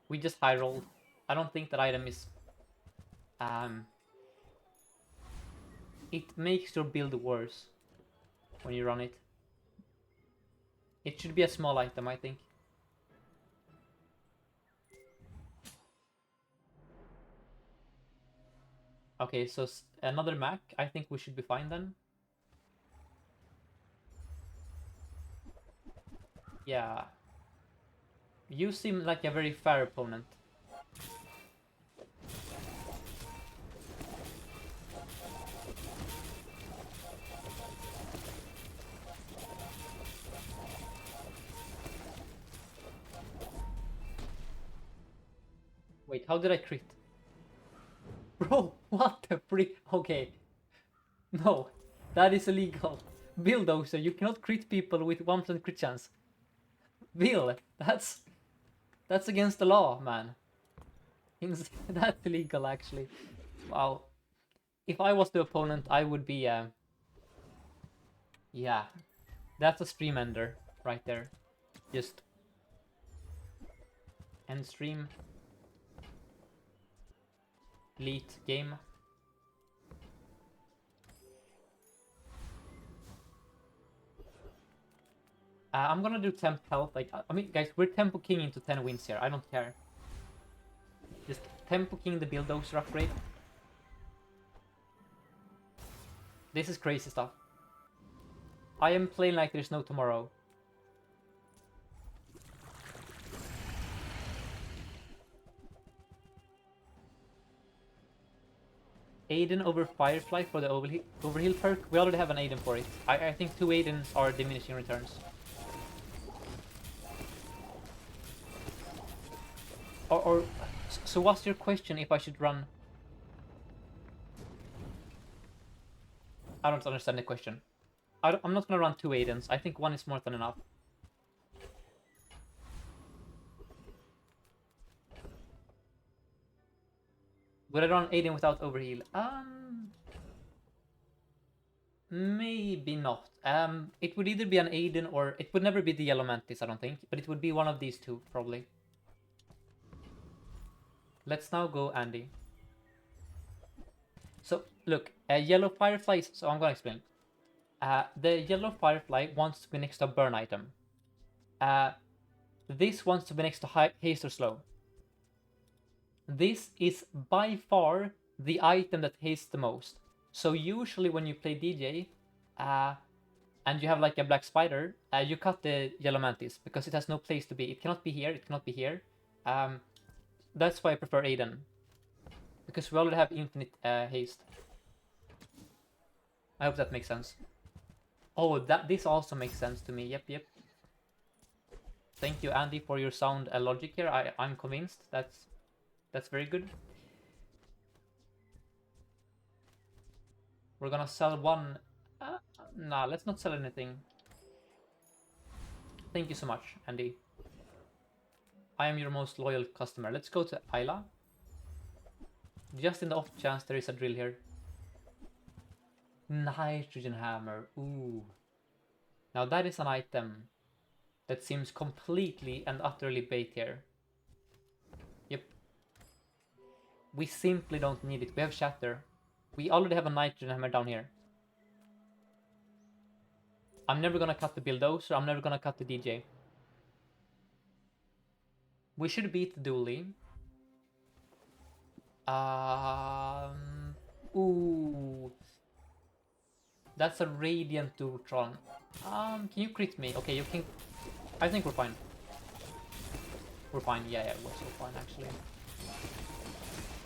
We just high rolled. I don't think that item is... It makes your build worse when you run it. It should be a small item, I think. Okay, so another Mac. I think we should be fine then. Yeah. You seem like a very fair opponent. Wait, how did I crit? Bro, what the freak? Okay. No, that is illegal. Bulldozer, you cannot crit people with 1% crit chance. Bill, that's against the law, man. That's illegal, actually. Wow. If I was the opponent, I would be, yeah. That's a stream ender right there. Just end stream. Elite game. I'm gonna do temp health. Like, I mean, guys, we're tempo king into 10 wins here. I don't care. Just tempo king the Bulldozer upgrade. This is crazy stuff. I am playing like there's no tomorrow. Aiden over Firefly for the overheal perk. We already have an Aiden for it. I think 2 Aidens are diminishing returns. So what's your question if I should run? I don't understand the question. I'm not gonna run 2 Aidens. I think 1 is more than enough. Would I run Aiden without overheal? Maybe not. It would either be an Aiden or it would never be the Yellow Mantis, I don't think, but it would be one of these two, probably. Let's now go Andy. So, look, Yellow Firefly, so I'm gonna explain. The Yellow Firefly wants to be next to a burn item. This wants to be next to haste or slow. This is by far the item that hastes the most. So usually when you play DJ, and you have like a black spider, you cut the Yellow Mantis because it has no place to be. It cannot be here, it cannot be here. That's why I prefer Aiden. Because we already have infinite haste. I hope that makes sense. Oh, this also makes sense to me. Yep. Thank you, Andy, for your sound logic here. I'm convinced. That's very good. We're gonna sell one. Nah, let's not sell anything. Thank you so much, Andy. I am your most loyal customer. Let's go to Isla. Just in the off chance there is a drill here. Nitrogen hammer. Ooh. Now that is an item that seems completely and utterly bait here. Yep. We simply don't need it. We have shatter. We already have a nitrogen hammer down here. I'm never gonna cut the bulldozer. I'm never gonna cut the DJ. We should beat Dooley. Ooh. That's a Radiant Dualtron. Can you crit me? Okay, you can. I think we're fine. We're fine. Yeah, we're so fine actually.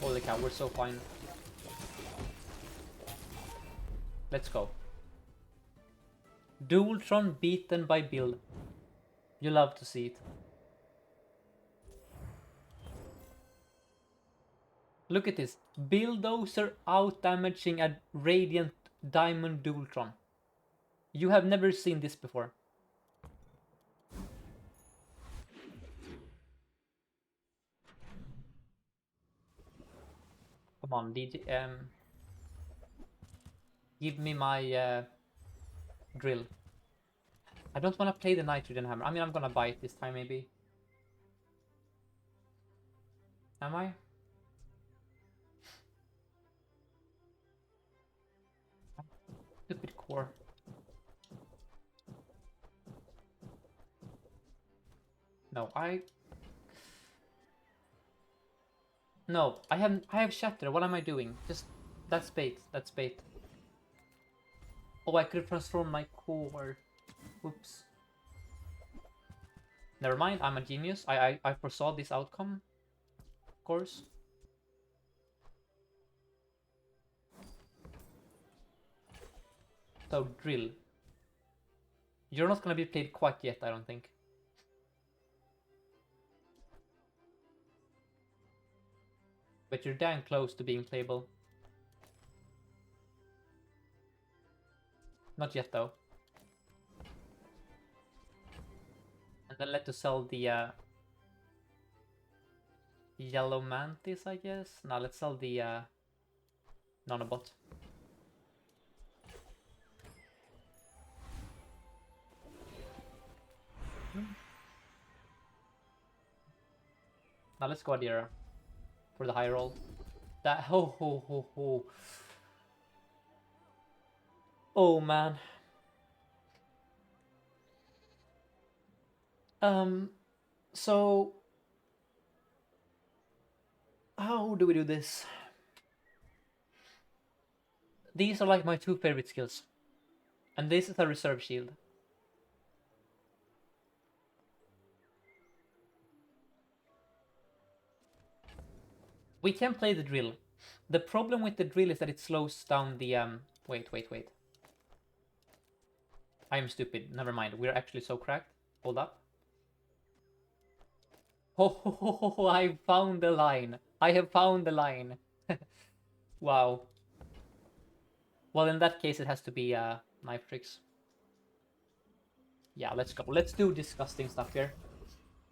Holy cow, we're so fine. Let's go. Dualtron beaten by Bill. You love to see it. Look at this. Bulldozer out damaging a Radiant Diamond Dualtron. You have never seen this before. Come on, DJ. Give me my drill. I don't want to play the nitrogen hammer. I mean, I'm gonna buy it this time, maybe. Am I? Stupid core. No, No, I have shatter. What am I doing? Just that's bait. That's bait. Oh, I could have transformed my core. Oops. Never mind. I'm a genius. I foresaw this outcome. Of course. So drill. You're not gonna be played quite yet, I don't think. But you're damn close to being playable. Not yet though. And then let us sell the Yellow Mantis, I guess. Now let's sell the Nanobot. Now let's go Adira for the high roll. That ho. Oh man. So how do we do this? These are like my two favorite skills. And this is a reserve shield. We can play the drill. The problem with the drill is that it slows down the wait. I am stupid. Never mind. We're actually so cracked. Hold up. Oh, I found the line. I have found the line. Wow. Well, in that case, it has to be knife tricks. Yeah, let's go. Let's do disgusting stuff here.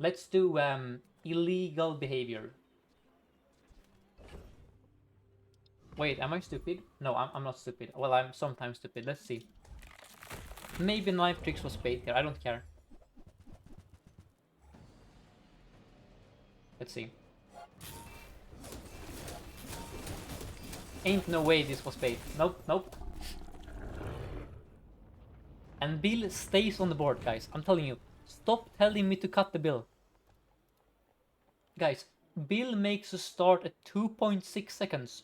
Let's do illegal behavior. Wait, am I stupid? No, I'm not stupid. Well, I'm sometimes stupid. Let's see. Maybe knife tricks was bait here. I don't care. Let's see. Ain't no way this was bait. Nope, nope. And Bill stays on the board, guys. I'm telling you. Stop telling me to cut the bill. Guys, Bill makes a start at 2.6 seconds.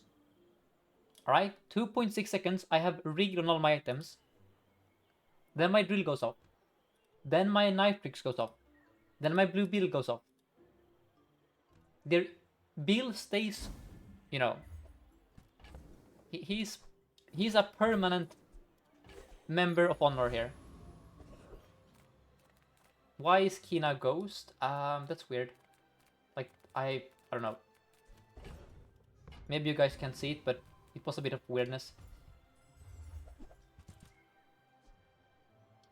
Alright? 2.6 seconds. I have rigged on all my items. Then my drill goes off. Then my knife tricks goes off. Then my blue bill goes off. There, Bill stays, you know. He's a permanent member of honor here. Why is Kina ghost? That's weird. Like, I don't know. Maybe you guys can't see it, but it was a bit of weirdness.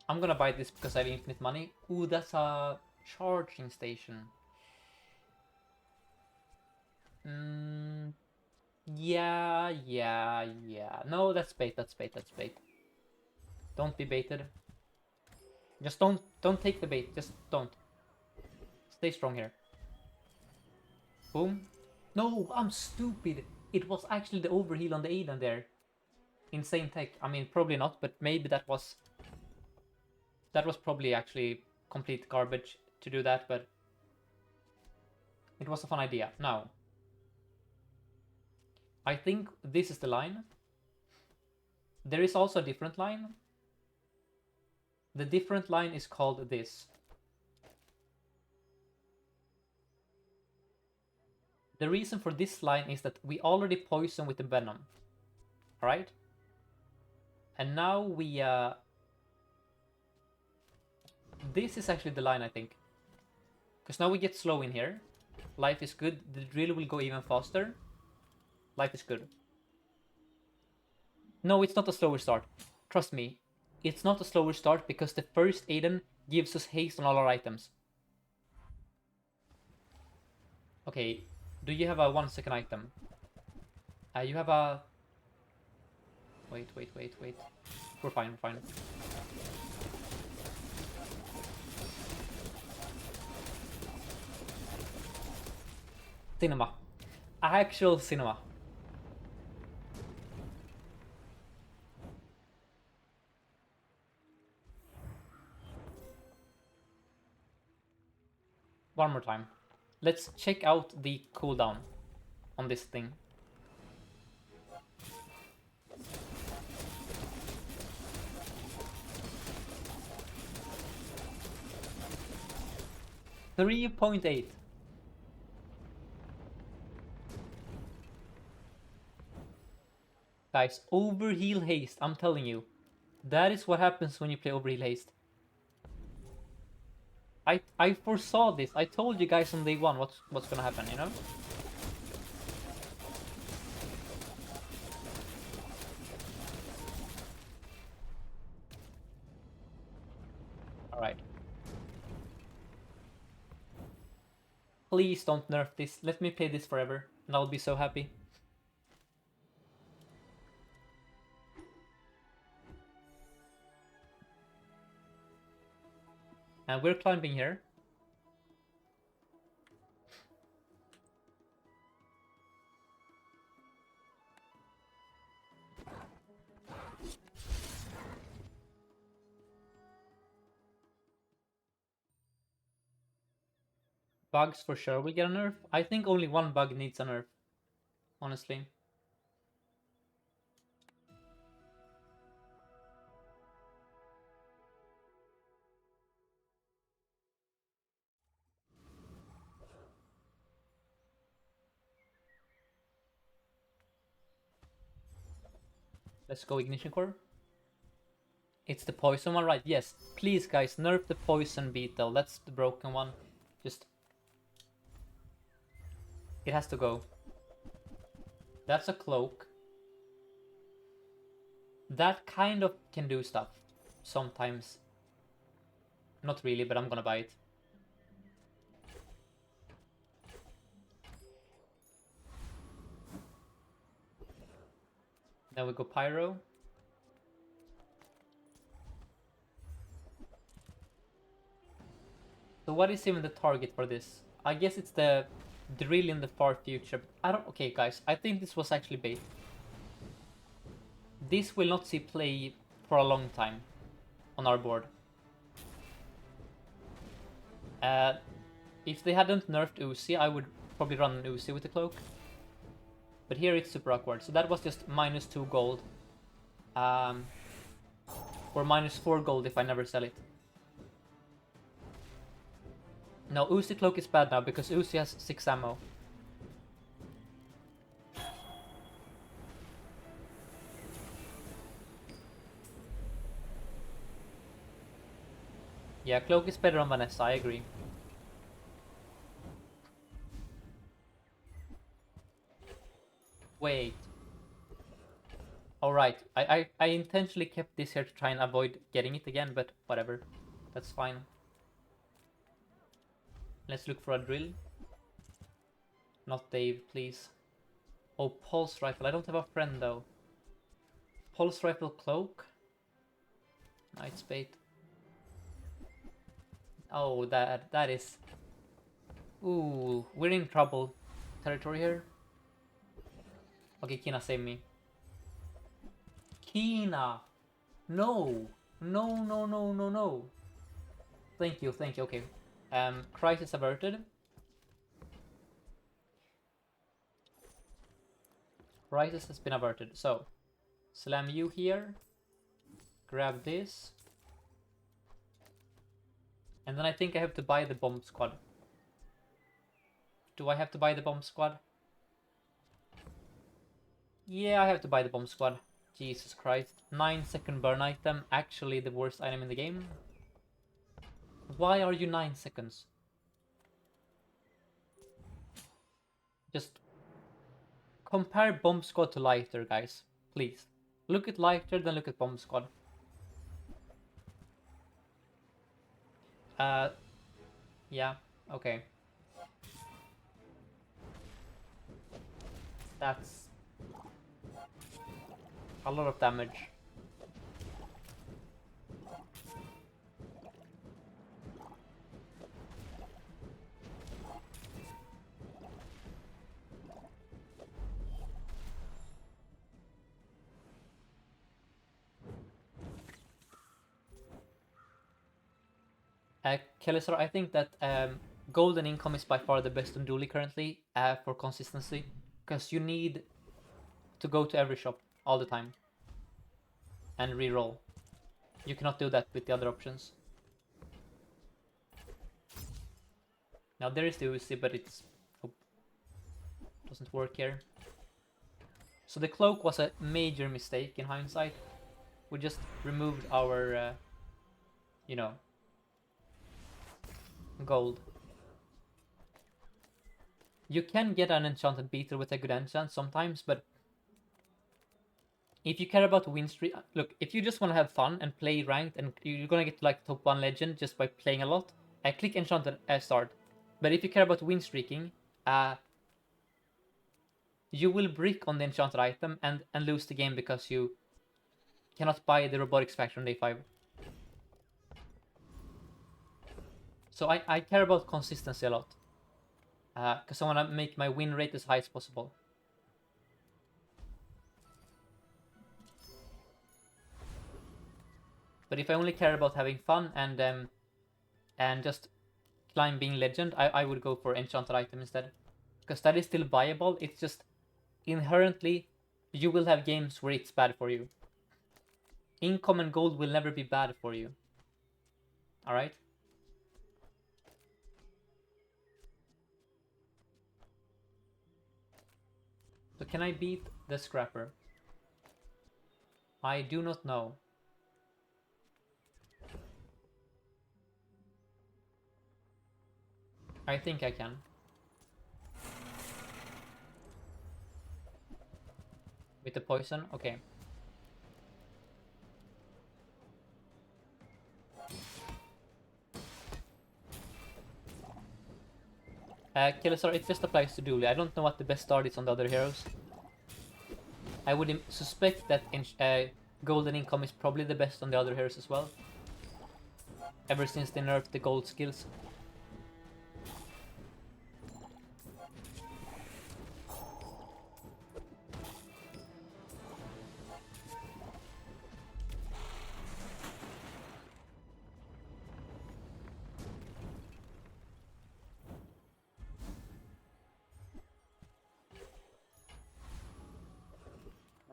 I'm gonna buy this because I have infinite money. Ooh, that's a charging station. Yeah. No, that's bait, that's bait. Don't be baited. Just don't take the bait. Just don't. Stay strong here. Boom. No, I'm stupid. It was actually the overheal on the Aiden there. Insane tech. I mean, probably not, but maybe that was probably actually complete garbage to do that, but it was a fun idea. Now, I think this is the line. There is also a different line. The different line is called this. The reason for this line is that we already poison with the venom. Alright? And now we... This is actually the line, I think. Because now we get slow in here. Life is good. The drill will go even faster. Life is good. No, it's not a slower start. Trust me. It's not a slower start because the first Aiden gives us haste on all our items. Okay, do you have a 1 second item? You have a... Wait. We're fine. Cinema. Actual cinema. One more time. Let's check out the cooldown on this thing. $3.8. Guys, overheal haste, I'm telling you. That is what happens when you play overheal haste. I foresaw this. I told you guys on day one what's gonna happen, you know? Alright. Please don't nerf this. Let me play this forever, and I'll be so happy. And we're climbing here. Bugs for sure will get a nerf. I think only one bug needs a nerf, honestly. Let's go Ignition Core. It's the poison one, right? Yes. Please, guys, nerf the poison beetle. That's the broken one. Just... It has to go. That's a cloak. That kind of can do stuff. Sometimes. Not really, but I'm gonna buy it. Now we go Pyro. So what is even the target for this? I guess it's the drill in the far future. But I don't. Okay, guys. I think this was actually bait. This will not see play for a long time on our board. If they hadn't nerfed Uzi, I would probably run an Uzi with the cloak. But here it's super awkward. So that was just -2 gold. Or -4 gold if I never sell it. No, Uzi cloak is bad now because Uzi has 6 ammo. Yeah, cloak is better on Vanessa, I agree. Wait. Alright, I intentionally kept this here to try and avoid getting it again, but whatever. That's fine. Let's look for a drill. Not Dave, please. Oh, pulse rifle. I don't have a friend though. Pulse rifle cloak. Knight's bait. Oh, that is... Ooh, we're in trouble territory here. Okay, Kina, save me. Kina! No! No, no, no, no, no. Thank you, okay. Crisis averted. Crisis has been averted. So, slam you here. Grab this. And then I think I have to buy the bomb squad. Do I have to buy the bomb squad? Yeah, I have to buy the bomb squad. Jesus Christ. 9-second burn item. Actually the worst item in the game. Why are you 9 seconds? Just compare bomb squad to lighter, guys. Please. Look at lighter, then look at bomb squad. Yeah, okay. That's a lot of damage. Kellisar, I think that golden income is by far the best on Dooley currently for consistency, because you need to go to every shop all the time and re-roll. You cannot do that with the other options. Now there is the Uzi, but it's doesn't work here. So the cloak was a major mistake in hindsight. We just removed our, you know, gold. You can get an enchanted beetle with a good enchant sometimes, but if you care about win streak, look, if you just want to have fun and play ranked and you're gonna get like top 1 legend just by playing a lot, click enchanted start. But if you care about win streaking, you will brick on the enchanted item and lose the game because you cannot buy the robotics factor on day 5. So I care about consistency a lot. Because I want to make my win rate as high as possible. But if I only care about having fun and just climb being legend, I would go for enchanted item instead. Because that is still viable, it's just inherently you will have games where it's bad for you. Income and gold will never be bad for you. Alright? So can I beat the Scrapper? I do not know. I think I can. With the poison? Okay. Killisar, it just applies to Dooley. I don't know what the best start is on the other heroes. I would suspect that Golden Income is probably the best on the other heroes as well. Ever since they nerfed the gold skills.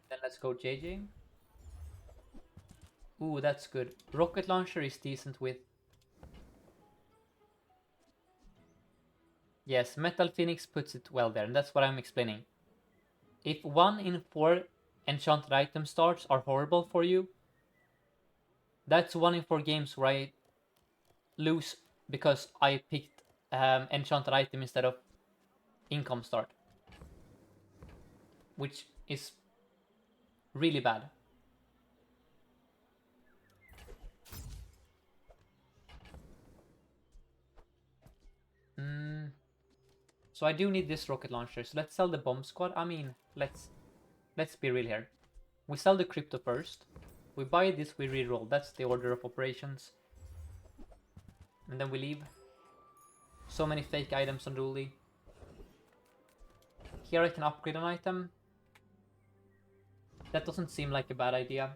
Then let's go JJ. Ooh, that's good. Rocket launcher is decent with. Yes, Metal Phoenix puts it well there, and that's what I'm explaining. If 1 in 4 enchanted item starts are horrible for you, that's 1 in 4 games where I lose because I picked enchanted item instead of income start, which is really bad. So I do need this rocket launcher. So let's sell the bomb squad. I mean, let's be real here. We sell the crypto first. We buy this, we reroll. That's the order of operations. And then we leave. So many fake items on Dooley. Here I can upgrade an item. That doesn't seem like a bad idea.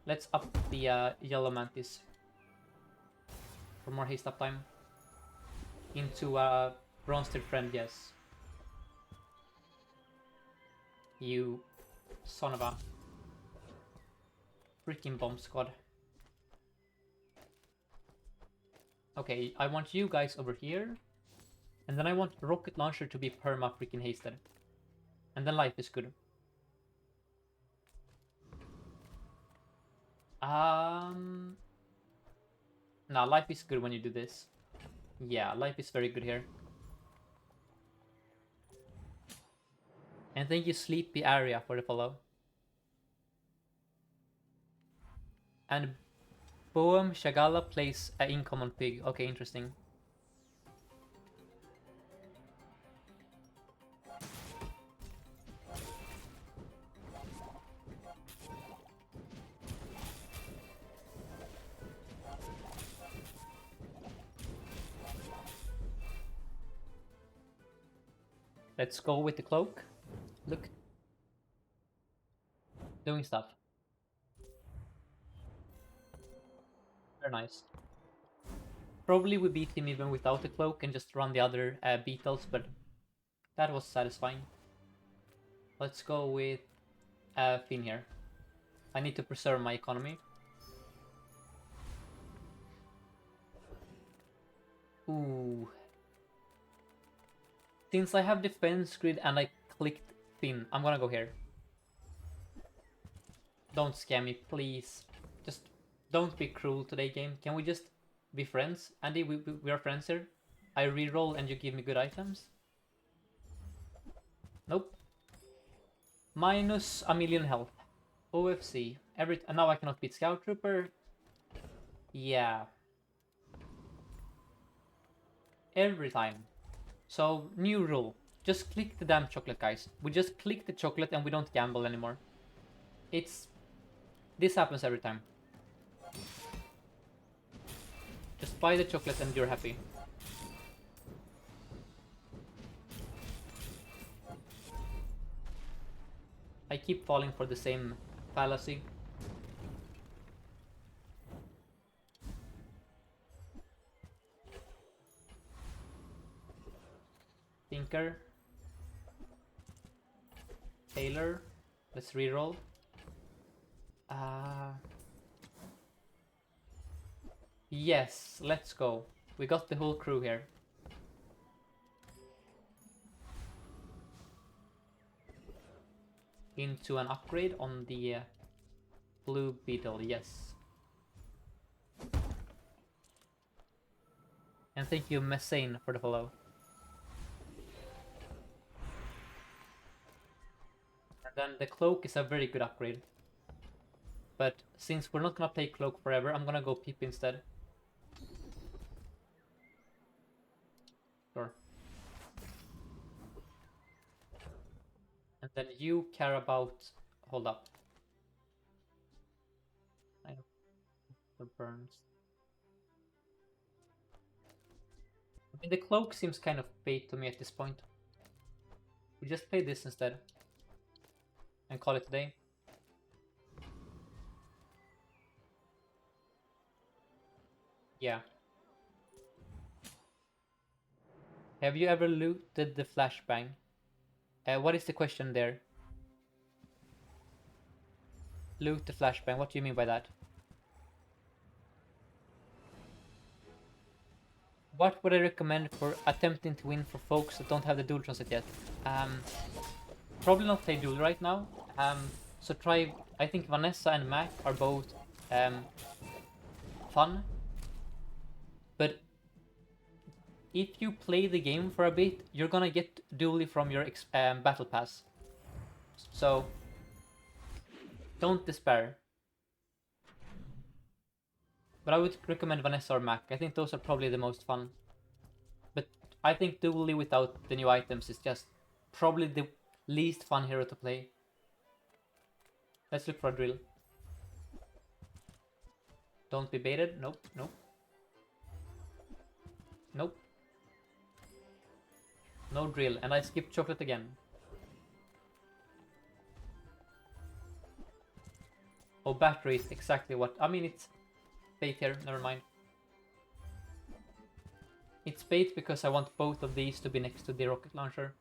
Let's up the yellow mantis for more haste up time. Into a bronze-tier friend, yes. You son of a freaking bomb squad. Okay, I want you guys over here. And then I want rocket launcher to be perma freaking hasted. And then life is good. Nah, life is good when you do this. Yeah, life is very good here. And thank you Sleepy Area for the follow. And Boom Shagala plays an income on Pig. Okay, interesting. Let's go with the cloak. Look. Doing stuff. Very nice. Probably we beat him even without the cloak and just run the other beetles, but that was satisfying. Let's go with Finn here. I need to preserve my economy. Ooh. Since I have defense grid and I clicked Finn, I'm gonna go here. Don't scam me, please. Just don't be cruel today, game. Can we just be friends? Andy, we are friends here. I reroll and you give me good items? Nope. Minus a million health. OFC. And now I cannot beat Scout Trooper. Yeah. Every time. So, new rule. Just click the damn chocolate, guys. We just click the chocolate and we don't gamble anymore. This happens every time. Just buy the chocolate and you're happy. I keep falling for the same fallacy. Tinker. Taylor. Let's reroll. Yes, let's go. We got the whole crew here. Into an upgrade on the blue beetle, yes. And thank you Messane for the follow. And then the cloak is a very good upgrade. But since we're not gonna play cloak forever, I'm gonna go Pip instead. Sure. And then you care about hold up. I have the burns. I mean, the cloak seems kind of bait to me at this point. We just play this instead. And call it a day. Yeah. Have you ever looted the flashbang? What is the question there? Loot the flashbang, what do you mean by that? What would I recommend for attempting to win for folks that don't have the dual transit yet? Probably not play dual right now. So try, I think Vanessa and Mac are both fun. But if you play the game for a bit, you're gonna get Dooley from your battle pass. So don't despair. But I would recommend Vanessa or Mac. I think those are probably the most fun. But I think Dooley without the new items is just probably the least fun hero to play. Let's look for a drill. Don't be baited. Nope, nope. Nope. No drill. And I skipped chocolate again. Oh, battery is exactly what... I mean, it's bait here. Never mind. It's bait because I want both of these to be next to the rocket launcher.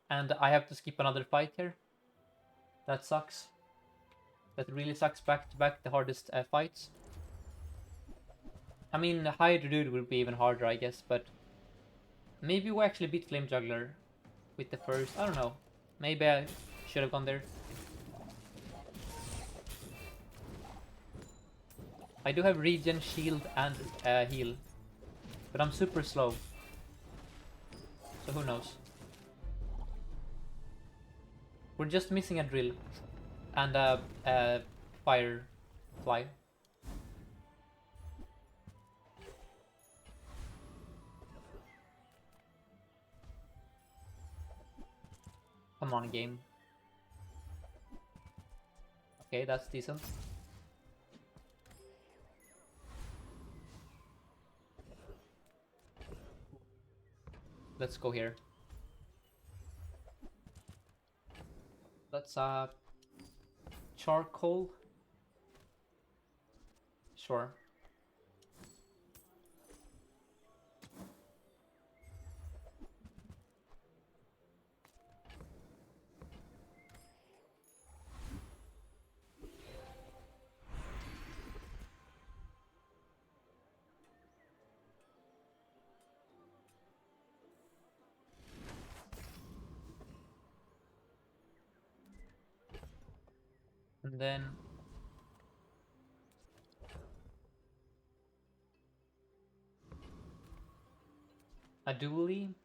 And I have to skip another fight here. That sucks. That really sucks back to back the hardest fights. I mean, Hydra Dude will be even harder, I guess, but... Maybe we actually beat Flame Juggler with the first... I don't know. Maybe I should have gone there. I do have regen, shield, and heal. But I'm super slow. So who knows. We're just missing a drill. And a firefly. Come on, game. Okay, that's decent. Let's go here. Let's charcoal. Sure. And then a Dooley.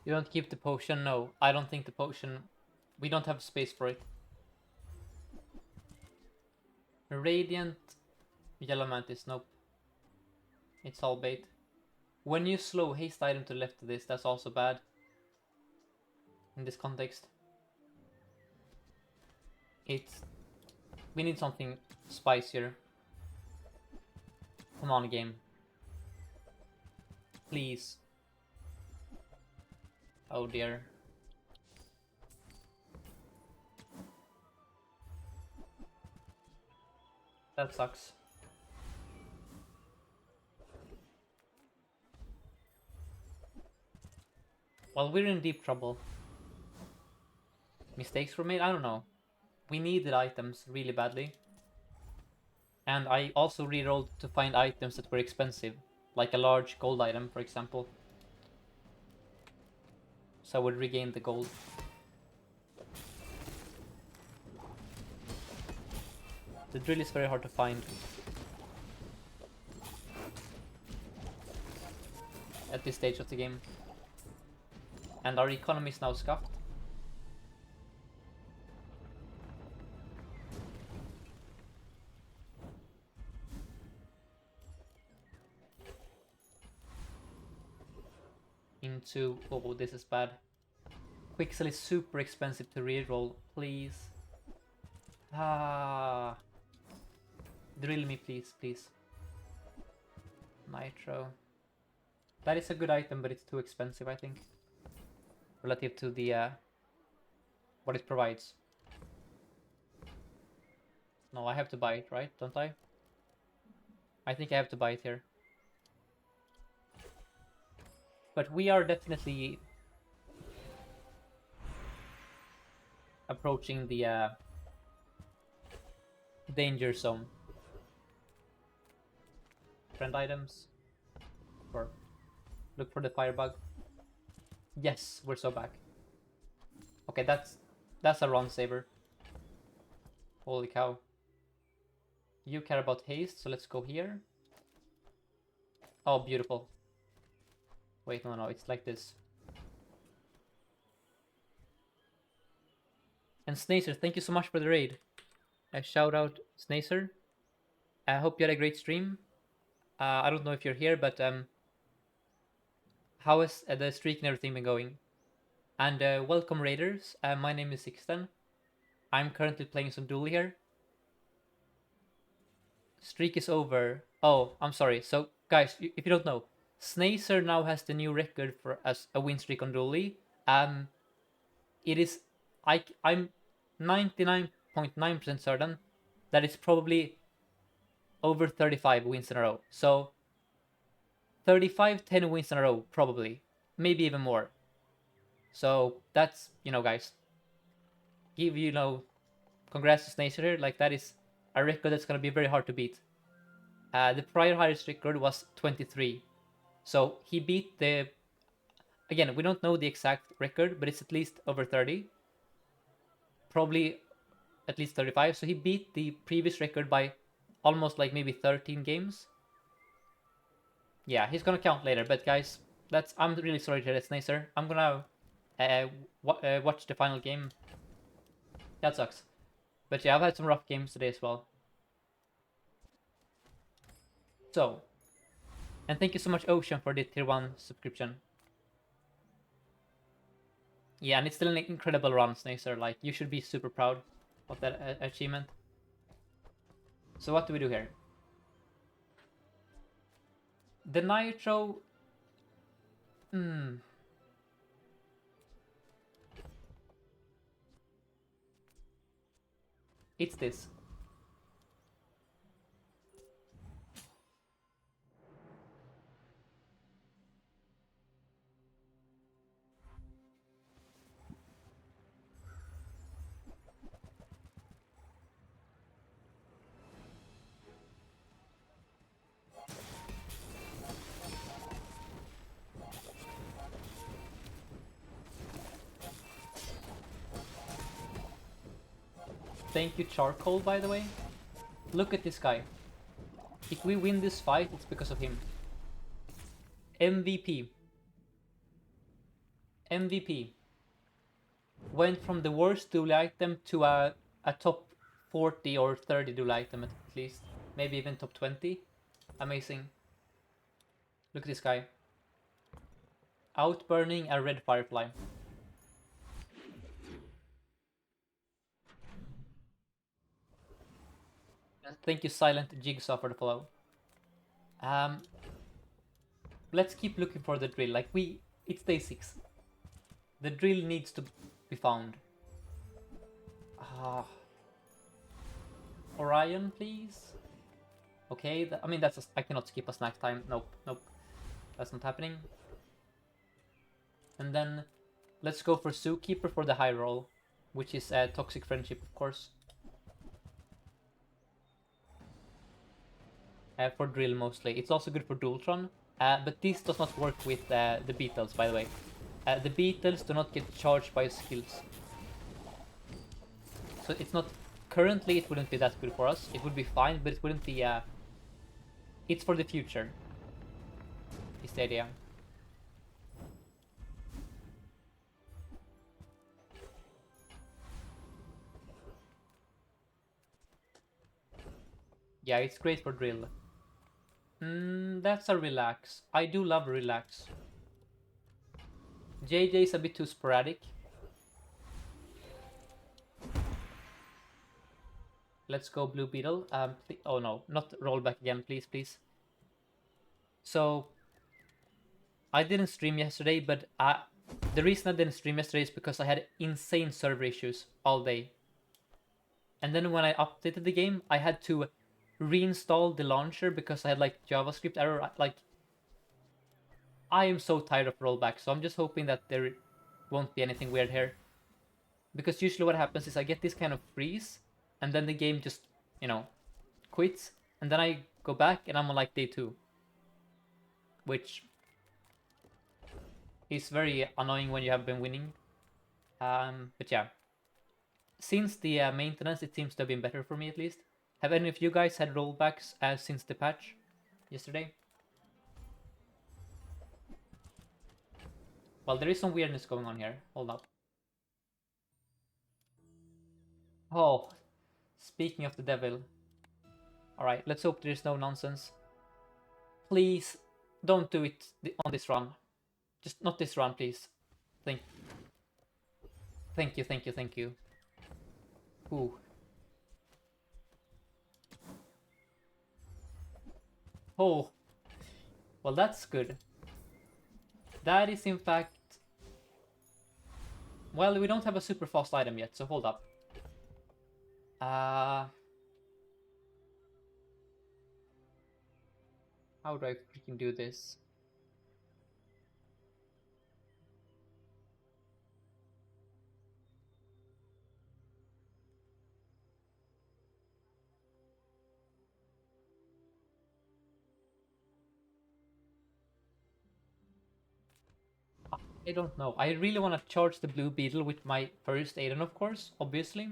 You don't keep the potion? No, I don't think the potion... We don't have space for it. Radiant Yellow Mantis, nope. It's all bait. When you slow haste item to the left of this, that's also bad. In this context. It's... We need something spicier. Come on, game. Please. Oh dear. That sucks. Well, we're in deep trouble. Mistakes were made? I don't know. We needed items really badly. And I also rerolled to find items that were expensive. Like a large gold item, for example. So I would regain the gold. The drill is very hard to find. At this stage of the game. And our economy is now scuffed. Into... Oh, this is bad. Quixel is super expensive to reroll, please. Ah. Drill me, please, please. Nitro. That is a good item, but it's too expensive, I think. Relative to the... what it provides. No, I have to buy it, right? Don't I? I think I have to buy it here. But we are definitely approaching the danger zone. Friend items. Or look for the firebug. Yes, we're so back. Okay, that's a run saver. Holy cow. You care about haste, so let's go here. Oh, beautiful. Wait, no, it's like this. And Snacer, thank you so much for the raid. Shout out Snacer. I hope you had a great stream. I don't know if you're here, but how has the streak and everything been going? And welcome raiders. My name is Sixten. I'm currently playing some Dooley here. Streak is over. Oh, I'm sorry. So guys, if you don't know, Snacer now has the new record for as a win streak on Dooley. It is I'm 99.9% certain that it's probably over 35 wins in a row. So 35, 10 wins in a row, probably. Maybe even more. So that's, guys, give, congrats to Snacer here. Like, that is a record that's going to be very hard to beat. The prior highest record was 23. So he beat the... Again, we don't know the exact record, but it's at least over 30. Probably at least 35. So he beat the previous record by almost like maybe 13 games. Yeah, he's gonna count later. But guys, I'm really sorry to hear that, Snacer. I'm gonna watch the final game. That sucks. But yeah, I've had some rough games today as well. So, and thank you so much, Ocean, for the tier 1 subscription. Yeah, and it's still an incredible run, Snacer. Like, you should be super proud of that achievement. So what do we do here? The Nitro... It's this. Thank you, Charcoal, by the way. Look at this guy. If we win this fight, it's because of him. MVP. MVP. Went from the worst Dooley item to a top 40 or 30 Dooley item at least. Maybe even top 20. Amazing. Look at this guy. Outburning a red firefly. Thank you, Silent Jigsaw, for the follow. Let's keep looking for the drill. Like, it's day 6. The drill needs to be found. Orion, please. Okay, I mean, I cannot skip a snack time. Nope. That's not happening. And then let's go for Zookeeper for the high roll, which is a Toxic Friendship, of course. For drill mostly. It's also good for Dualtron, but this does not work with the Beetles, by the way. The Beetles do not get charged by skills. So it's not... Currently it wouldn't be that good for us. It would be fine, but it wouldn't be... It's for the future, is the idea. Yeah, it's great for drill. That's a relax. I do love relax. JJ is a bit too sporadic. Let's go Blue Beetle. Oh no, not roll back again, please, please. So, I didn't stream yesterday, but the reason I didn't stream yesterday is because I had insane server issues all day. And then when I updated the game, I had to reinstall the launcher because I had like JavaScript error. Like, I am so tired of rollback, so I'm just hoping that there won't be anything weird here. Because usually what happens is I get this kind of freeze, and then the game just, you know, quits, and then I go back and I'm on like day 2. Which is very annoying when you have been winning. But yeah. Since the maintenance, it seems to have been better for me at least. Have any of you guys had rollbacks since the patch yesterday? Well, there is some weirdness going on here. Hold up. Oh, speaking of the devil. Alright, let's hope there's no nonsense. Please, don't do it on this run. Just not this run, please. Thank you, thank you, thank you. Ooh. Oh. Well, that's good. That is in fact... Well, we don't have a super fast item yet, so hold up. How do I freaking do this? I don't know. I really want to charge the Blue Beetle with my first Aiden, of course, obviously.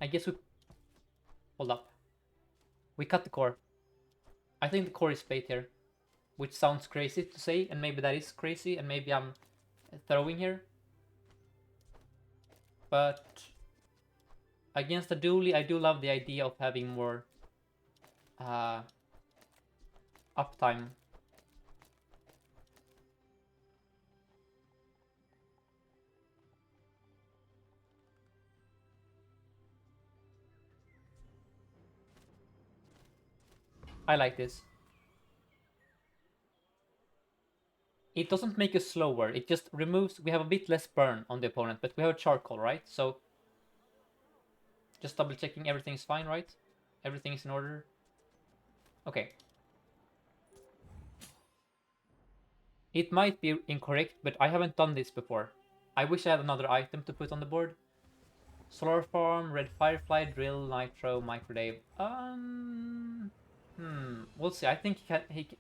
I guess we... Hold up. We cut the core. I think the core is bait here. Which sounds crazy to say, and maybe that is crazy, and maybe I'm throwing here. But... Against the Dooley, I do love the idea of having more... uptime. I like this. It doesn't make us slower, it just removes... We have a bit less burn on the opponent, but we have a charcoal, right? So... Just double checking everything is fine, right? Everything is in order. Okay. It might be incorrect, but I haven't done this before. I wish I had another item to put on the board. Solar Farm, Red Firefly, Drill, Nitro, Microwave. We'll see. I think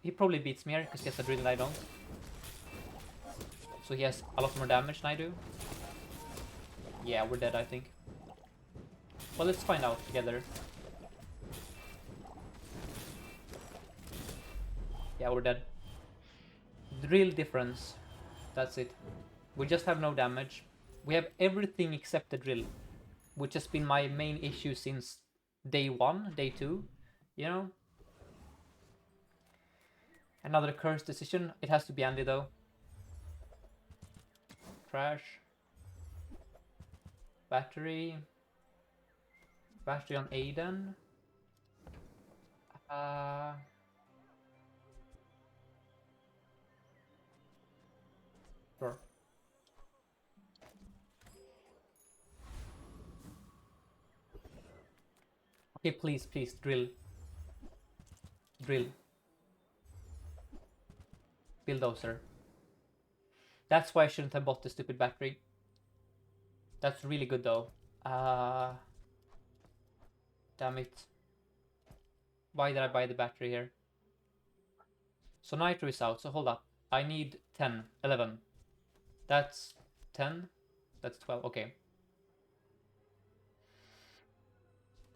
he probably beats me here because he has a drill and I don't. So he has a lot more damage than I do. Yeah, we're dead, I think. Well, let's find out together. Yeah, we're dead. Drill difference. That's it. We just have no damage. We have everything except the drill, which has been my main issue since day 1, day 2, you know? Another cursed decision. It has to be Andy though. Trash. Battery. Battery on Aiden. Sure. Okay, please, please, drill. Drill. Bulldozer. That's why I shouldn't have bought the stupid battery. That's really good though. Damn it. Why did I buy the battery here? So nitro is out, so hold up. I need 10, 11. That's 10. That's 12, okay.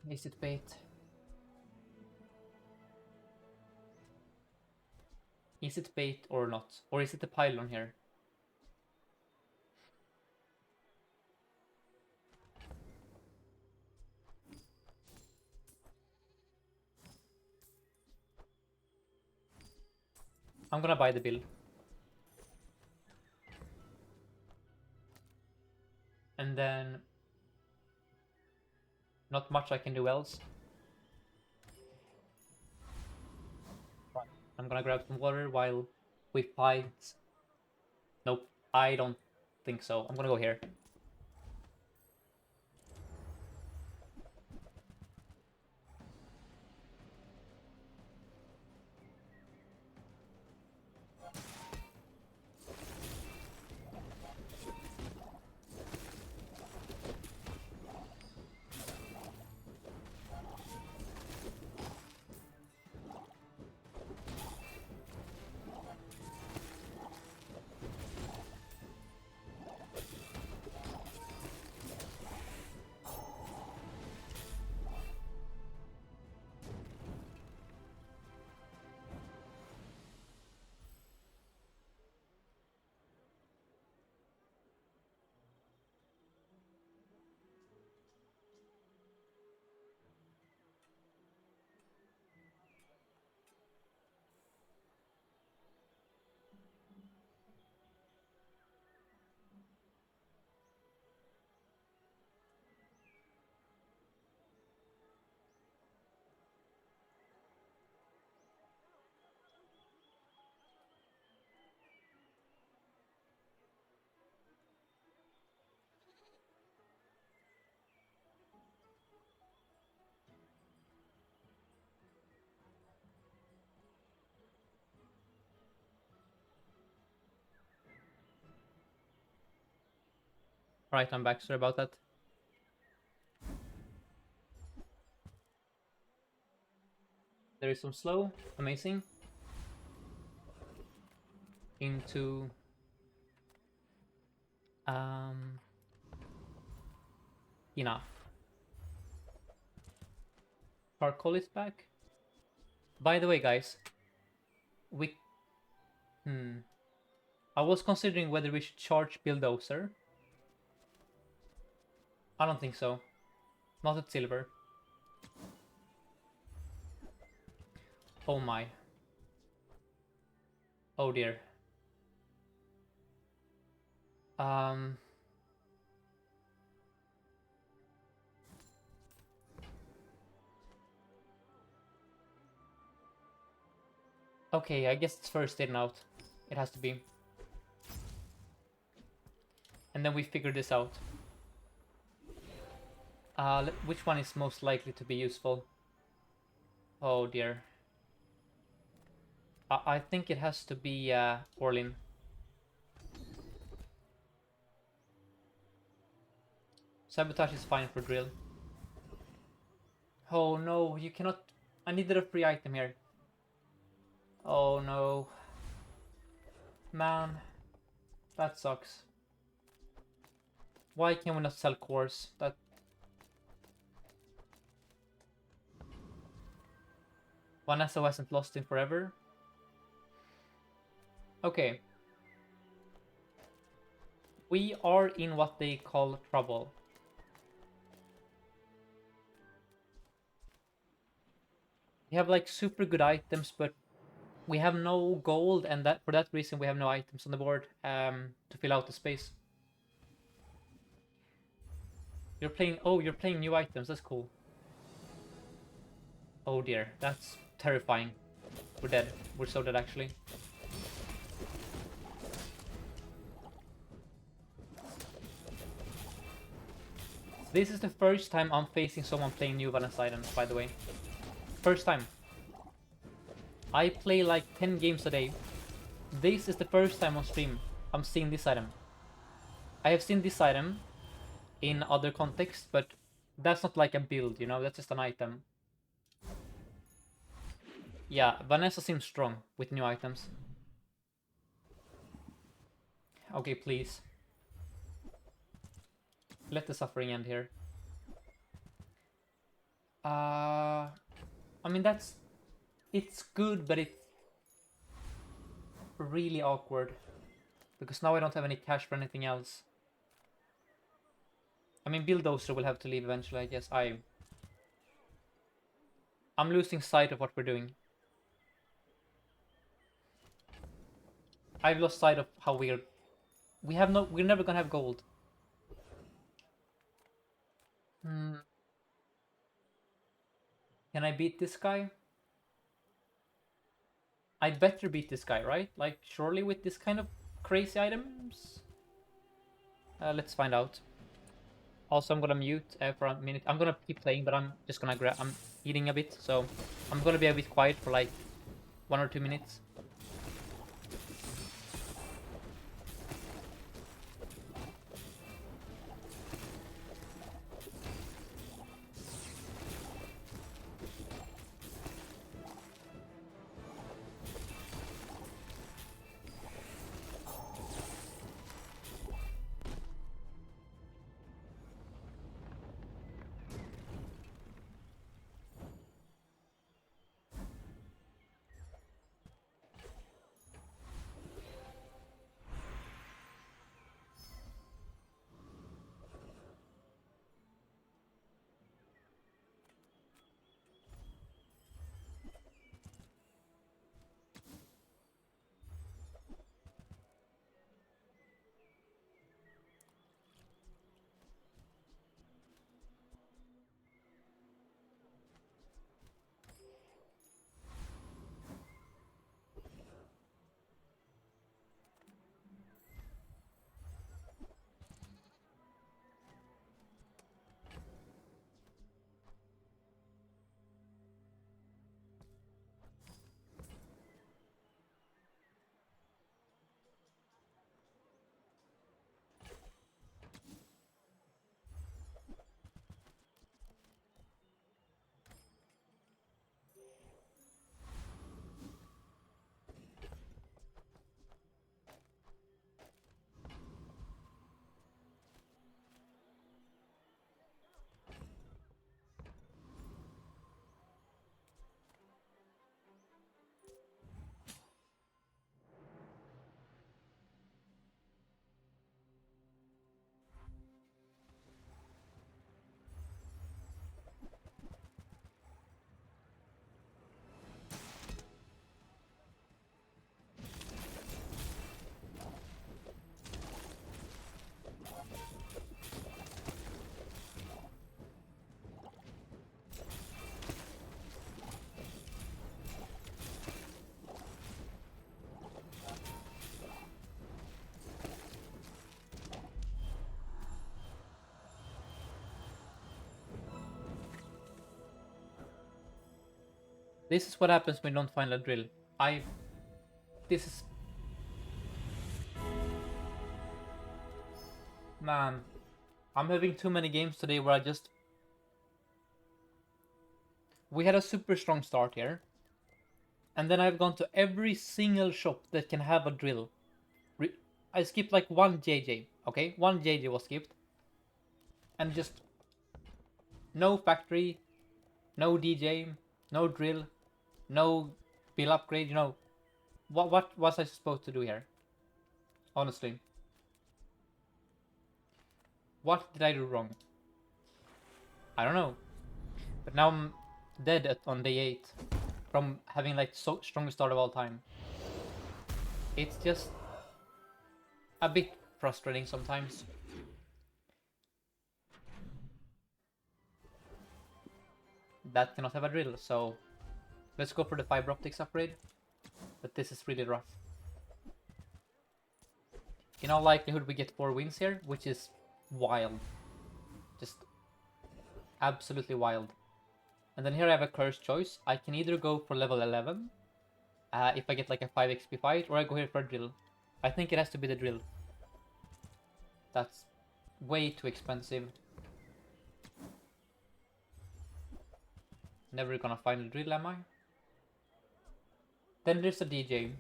Is it bait? Is it bait or not? Or is it a pylon here? I'm gonna buy the bill. And then not much I can do else. Right. I'm gonna grab some water while we fight. Nope, I don't think so. I'm gonna go here. Right, I'm back. Sorry about that. There is some slow. Amazing. Into... enough. Charcoal is back. By the way, guys, we... I was considering whether we should charge Bulldozer. I don't think so. Not at silver. Oh my. Oh dear. Okay, I guess it's first in out. It has to be. And then we figure this out. Which one is most likely to be useful? Oh dear. I think it has to be Orlin. Sabotage is fine for drill. Oh no, you cannot... I needed a free item here. Oh no. Man. That sucks. Why can we not sell cores? That... Vanessa hasn't lost in forever. Okay. We are in what they call trouble. We have like super good items, but we have no gold, and that for that reason we have no items on the board to fill out the space. You're playing... Oh, you're playing new items. That's cool. Oh dear, that's terrifying. We're dead. We're so dead, actually. This is the first time I'm facing someone playing new balance items, by the way. First time. I play like 10 games a day. This is the first time on stream I'm seeing this item. I have seen this item in other contexts, but that's not like a build, you know, that's just an item. Yeah, Vanessa seems strong with new items. Okay, please. Let the suffering end here. I mean, it's good, but it's really awkward. Because now I don't have any cash for anything else. I mean, Bulldozer will have to leave eventually, I guess. I'm losing sight of what we're doing. I've lost sight of how we're never gonna have gold. Hmm. Can I beat this guy? I better beat this guy, right? Like, surely with this kind of crazy items? Let's find out. Also, I'm gonna mute for a minute. I'm gonna keep playing, but I'm just gonna I'm eating a bit, so I'm gonna be a bit quiet for like 1 or 2 minutes. This is what happens when you don't find a drill. This is... Man, I'm having too many games today where we had a super strong start here. And then I've gone to every single shop that can have a drill. I skipped like one JJ, okay? One JJ was skipped. And just no factory, no DJ, no drill, no bill upgrade, you know. What was I supposed to do here? Honestly. What did I do wrong? I don't know. But now I'm dead on day 8 from having like so strongest start of all time. It's just a bit frustrating sometimes. That cannot have a drill, so let's go for the fiber optics upgrade. But this is really rough. In all likelihood we get 4 wins here, which is wild. Just absolutely wild. And then here I have a cursed choice. I can either go for level 11 if I get like a 5 XP fight, or I go here for a drill. I think it has to be the drill. That's way too expensive. Never gonna find a drill, am I? Then there's a DJ.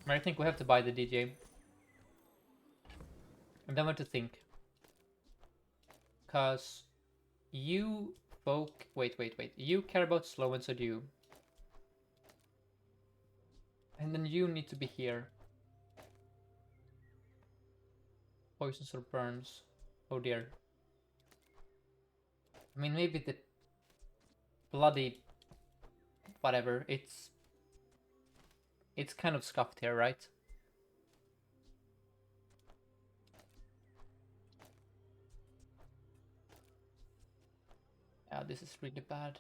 I think we have to buy the DJ. And then what to think. Cause you folk... Wait. You care about slow and so do you. And then you need to be here. Poisons or burns. Oh dear. I mean, maybe the bloody... whatever. It's kind of scuffed here, right? Yeah, this is really bad.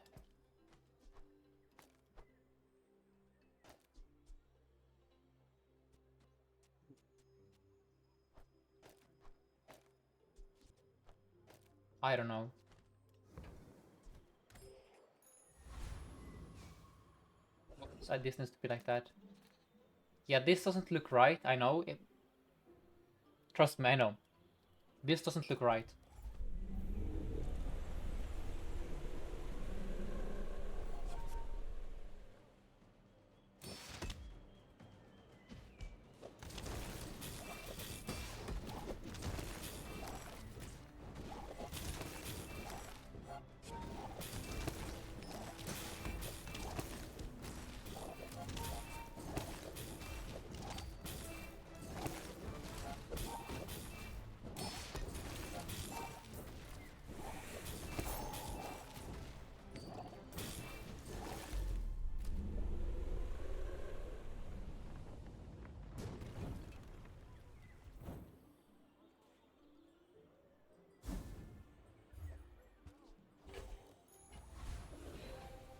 I don't know. So this needs to be like that. Yeah, this doesn't look right, I know. Trust me, I know. This doesn't look right.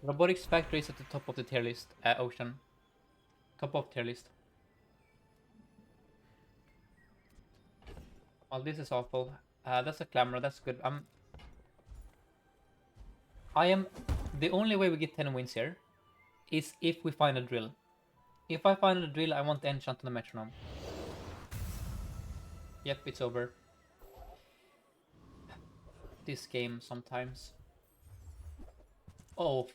Robotics Factory is at the top of the tier list, Ocean. Top of tier list. Well, this is awful. That's a Clamor, that's good. The only way we get 10 wins here is if we find a drill. If I find a drill, I want the enchant on the metronome. Yep, it's over. This game sometimes. Oh.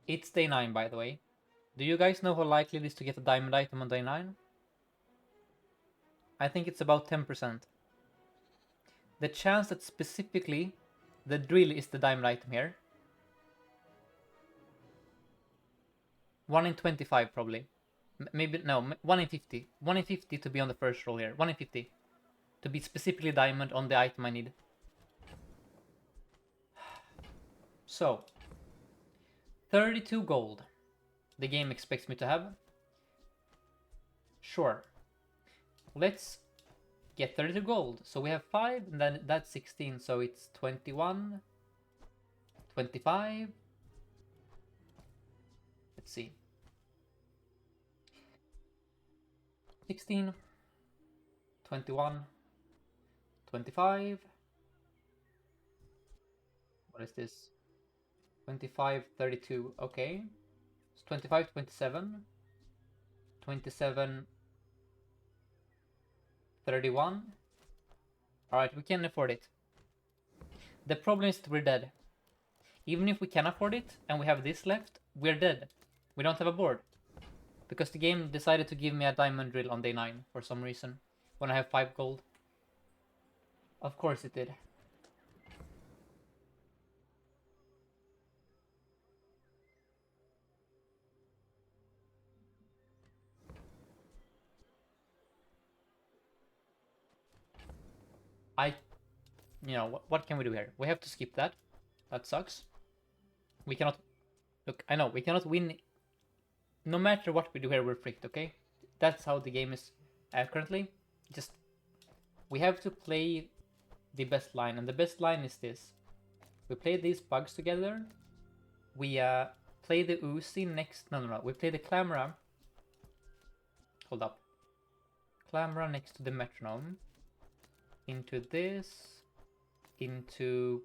It's day 9, by the way. Do you guys know how likely it is to get a diamond item on day 9? I think it's about 10%. The chance that specifically the drill is the diamond item here. 1 in 25 probably. Maybe, no, 1 in 50. 1 in 50 to be on the first roll here. 1 in 50. To be specifically diamond on the item I need. So, 32 gold. The game expects me to have. Sure. Let's get 32 gold. So we have 5, and then that's 16. So it's 21, 25. Let's see. 16, 21, 25. What is this? 25, 32. Okay. It's 25, 27. 27, 31. Alright, we can afford it. The problem is that we're dead. Even if we can afford it and we have this left, we're dead. We don't have a board. Because the game decided to give me a diamond drill on day 9 for some reason. When I have 5 gold. Of course it did. What can we do here? We have to skip that. That sucks. We cannot... Look, I know, we cannot win. No matter what we do here, we're fricked, okay? That's how the game is currently. Just... We have to play the best line, and the best line is this. We play these bugs together. We play the Uzi next... No. We play the Clamora. Hold up. Clamora next to the metronome. Into this. Into...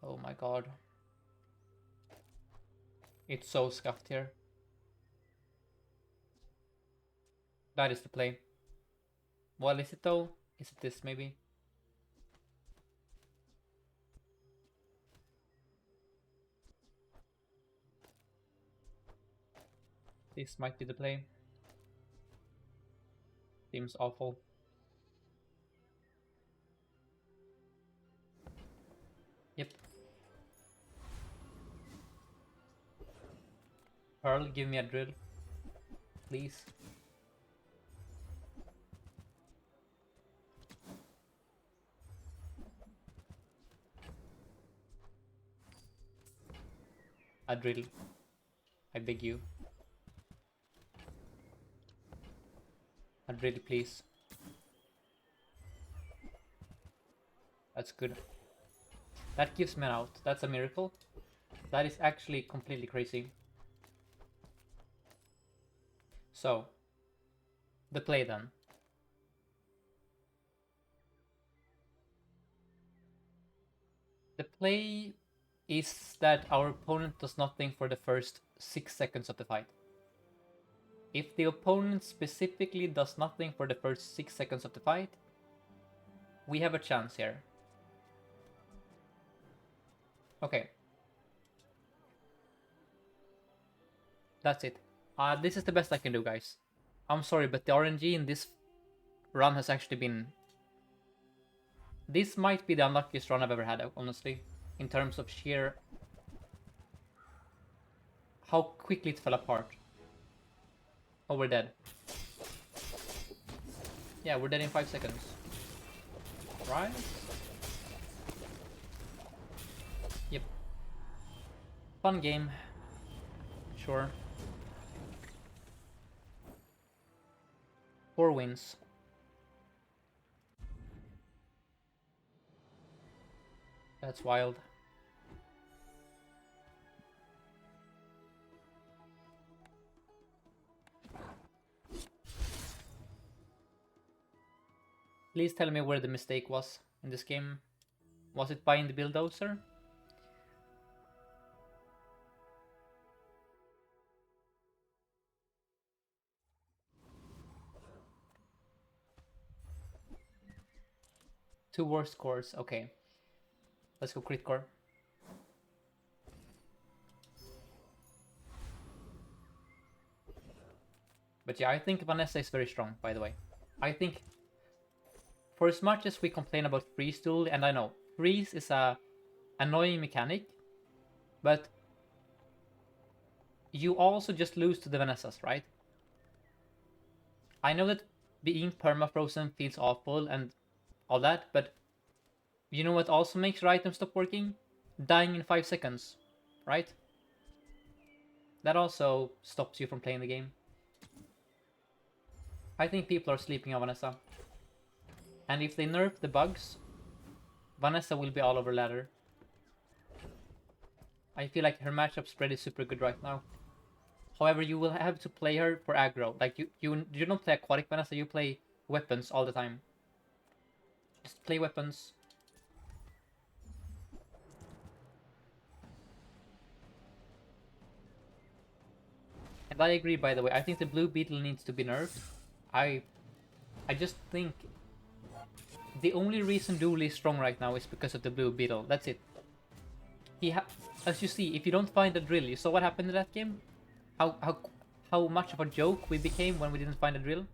Oh my god. It's so scuffed here. That is the play. What is it though? Is it this maybe? This might be the play. Seems awful. Yep. Pearl, give me a drill. Please. A drill. I beg you. A drill, please. That's good. That gives me an out. That's a miracle. That is actually completely crazy. So, the play then. The play is that our opponent does nothing for the first 6 seconds of the fight. If the opponent specifically does nothing for the first 6 seconds of the fight, we have a chance here. Okay. That's it. This is the best I can do, guys. I'm sorry, but the RNG in this run has actually been... This might be the unluckiest run I've ever had, honestly. In terms of sheer... how quickly it fell apart. Oh, we're dead. Yeah, we're dead in 5 seconds. Right? Yep. Fun game. Sure. 4 wins. That's wild. Please tell me where the mistake was in this game. Was it buying the bulldozer? Two worst cores, okay. Let's go crit core. But yeah, I think Vanessa is very strong, by the way. I think, for as much as we complain about freeze Dooley, and I know, freeze is a annoying mechanic, but you also just lose to the Vanessas, right? I know that being perma-frozen feels awful and all that, but you know what also makes your item stop working? Dying in 5 seconds, right? That also stops you from playing the game. I think people are sleeping on Vanessa. And if they nerf the bugs, Vanessa will be all over ladder. I feel like her matchup spread is super good right now. However, you will have to play her for aggro. Like you don't play aquatic Vanessa, you play weapons all the time. Just play weapons. And I agree, by the way. I think the blue beetle needs to be nerfed. I just think the only reason Dooley is strong right now is because of the blue beetle. That's it. As you see, if you don't find a drill, you saw what happened in that game? How much of a joke we became when we didn't find a drill?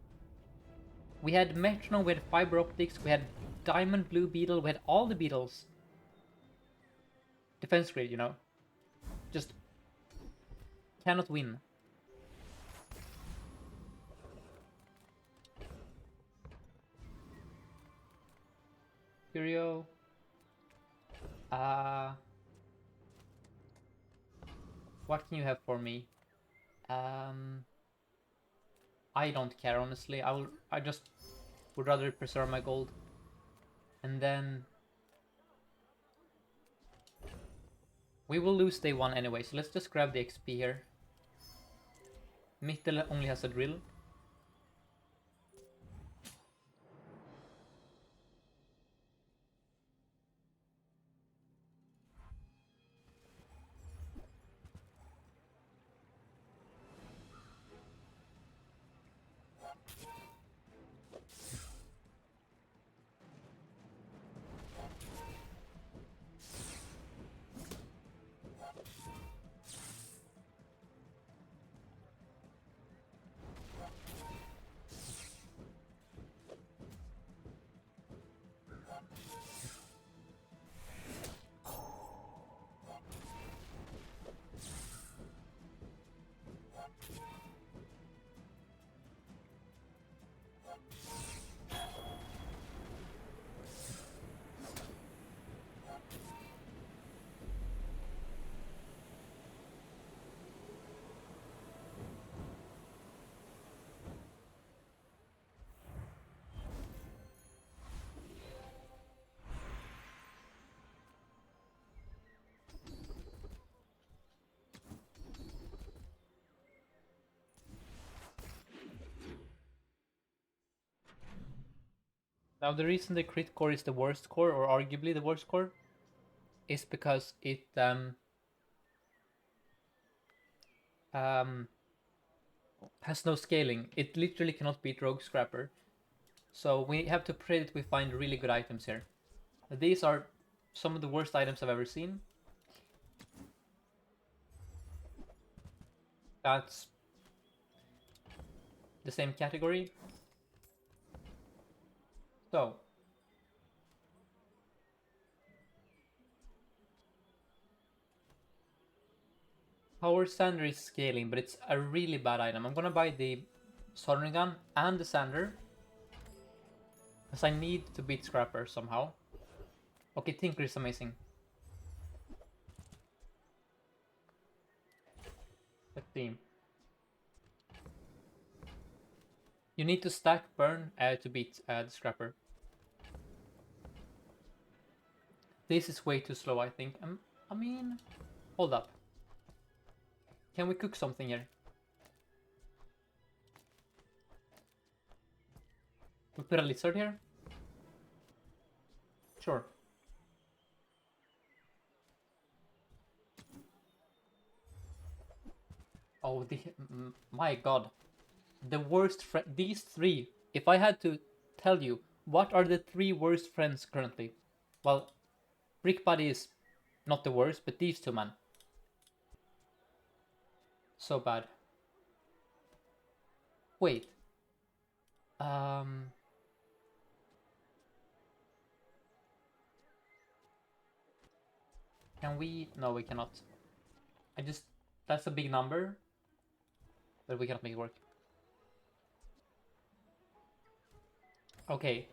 We had metronome, we had fiber optics, we had diamond blue beetle, we had all the beetles. Defense grid, you know. Just cannot win. Curio. What can you have for me? I don't care, honestly. I just would rather preserve my gold. And then we will lose day 1 anyway, so let's just grab the XP here. Mittel only has a drill. Now the reason the crit core is the worst core, or arguably the worst core, is because it um, has no scaling. It literally cannot beat Rogue Scrapper. So we have to pray that we find really good items here. These are some of the worst items I've ever seen. That's the same category. So Power Sander is scaling, but it's a really bad item. I'm gonna buy the soldering gun and the sander, because I need to beat Scrapper somehow. Okay, Tinker is amazing. Let's see. You need to stack burn to beat the Scrapper. This is way too slow, I think. I mean, hold up. Can we cook something here? We put a lizard here? Sure. Oh, my god. The worst friend. These three. If I had to tell you, what are the three worst friends currently? Well, Brick Buddy is not the worst, but these two, man. So bad. Wait. Um. Can we? No, we cannot. I just. That's a big number, but we cannot make it work. Okay.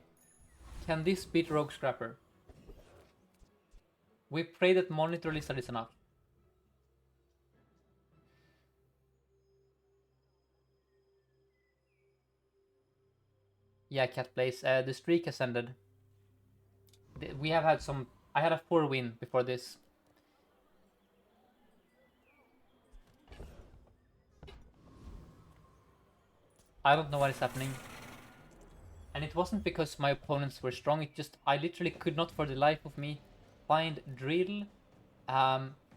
Can this beat Rogue Scrapper? We pray that Monitor Lizard is enough. Yeah, Cat plays. The streak has ended. We have had some. I had a 4-win before this. I don't know what is happening. And it wasn't because my opponents were strong, it just, I literally could not for the life of me find Drill,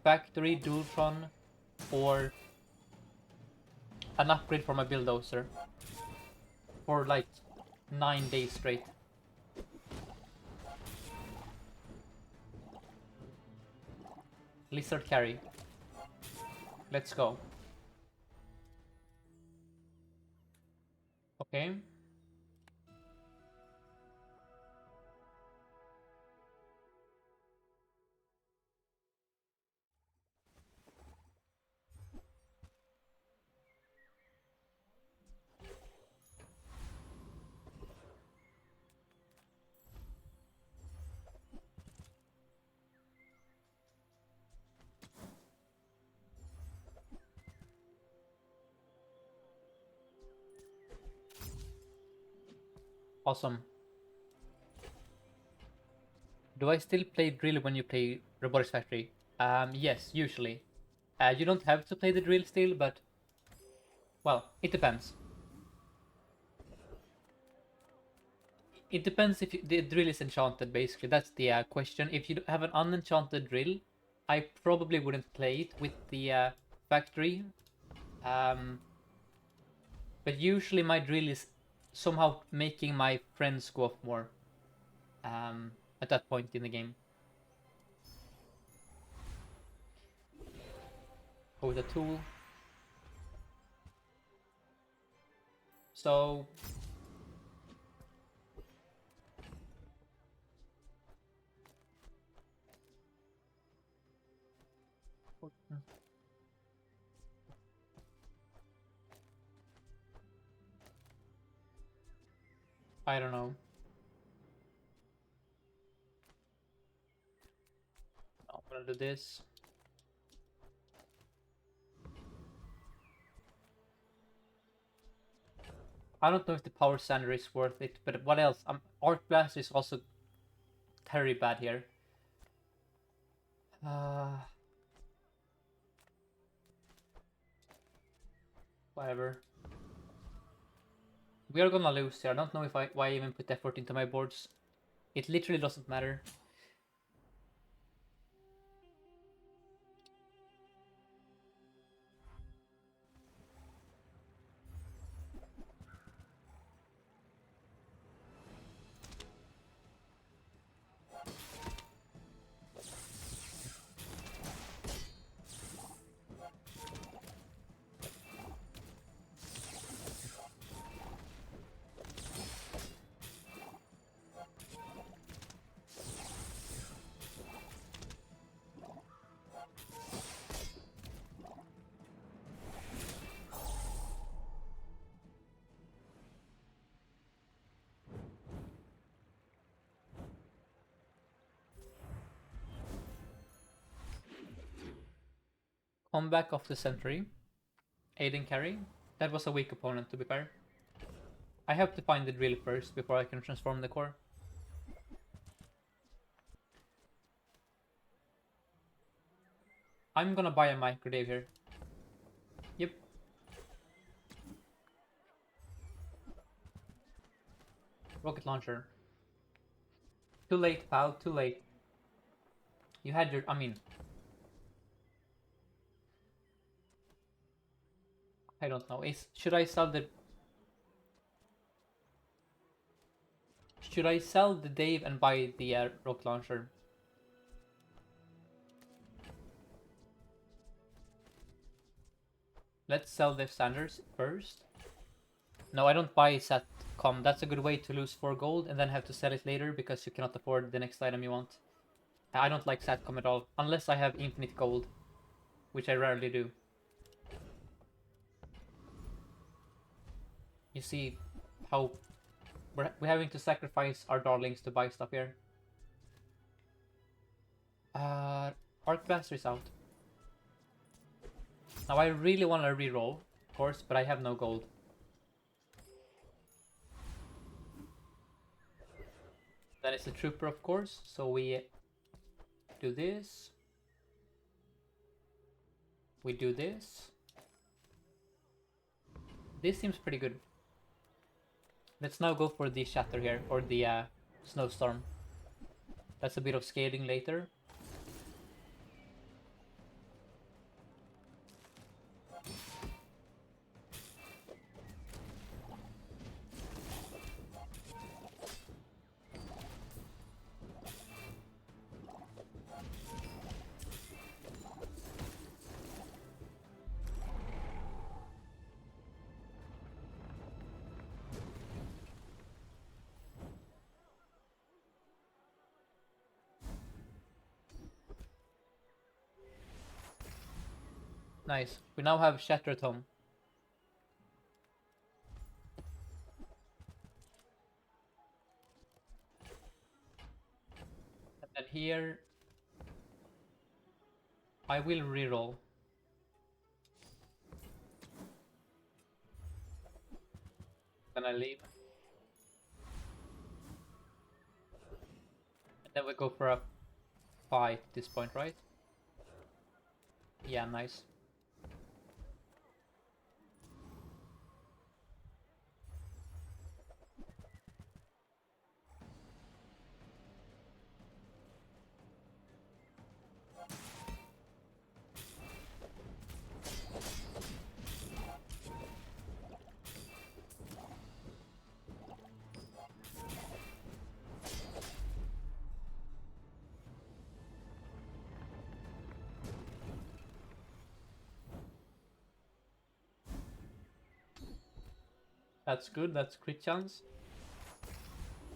Factory, Dualtron, or an upgrade for my Bulldozer for like 9 days straight. Lizard carry. Let's go. Okay. Awesome. Do I still play Drill when you play Robotics Factory? Yes, usually. You don't have to play the Drill still, but... Well, it depends. It depends if the drill is enchanted, basically. That's the question. If you have an unenchanted drill, I probably wouldn't play it with the factory. Um, but usually my drill is somehow making my friends go off more at that point in the game. Go with a tool. So... I don't know. I'm gonna do this. I don't know if the power sander is worth it, but what else? Arc Blast is also very bad here. Whatever. We are gonna lose here. I don't know if why I even put effort into my boards. It literally doesn't matter. Comeback of the century. Aiden carry. That was a weak opponent, to be fair. I have to find the drill first before I can transform the core. I'm gonna buy a microdave here. Yep. Rocket launcher. Too late, pal. Too late. You had your... I mean... I don't know. Should I sell the... Should I sell the Dave and buy the rocket launcher? Let's sell the Sanders first. No, I don't buy Satcom. That's a good way to lose 4 gold and then have to sell it later because you cannot afford the next item you want. I don't like Satcom at all, unless I have infinite gold, which I rarely do. You see how we're having to sacrifice our darlings to buy stuff here. Arc Blaster is out. Now I really want to reroll, of course, but I have no gold. Then it's a trooper, of course, so we do this. We do this. This seems pretty good. Let's now go for the Shatter here, or the Snowstorm. That's a bit of scaling later. Nice. We now have Shattered Home. And then here, I will reroll. Then I leave. And then we go for a fight at this point, right? Yeah, nice. That's good, that's crit chance.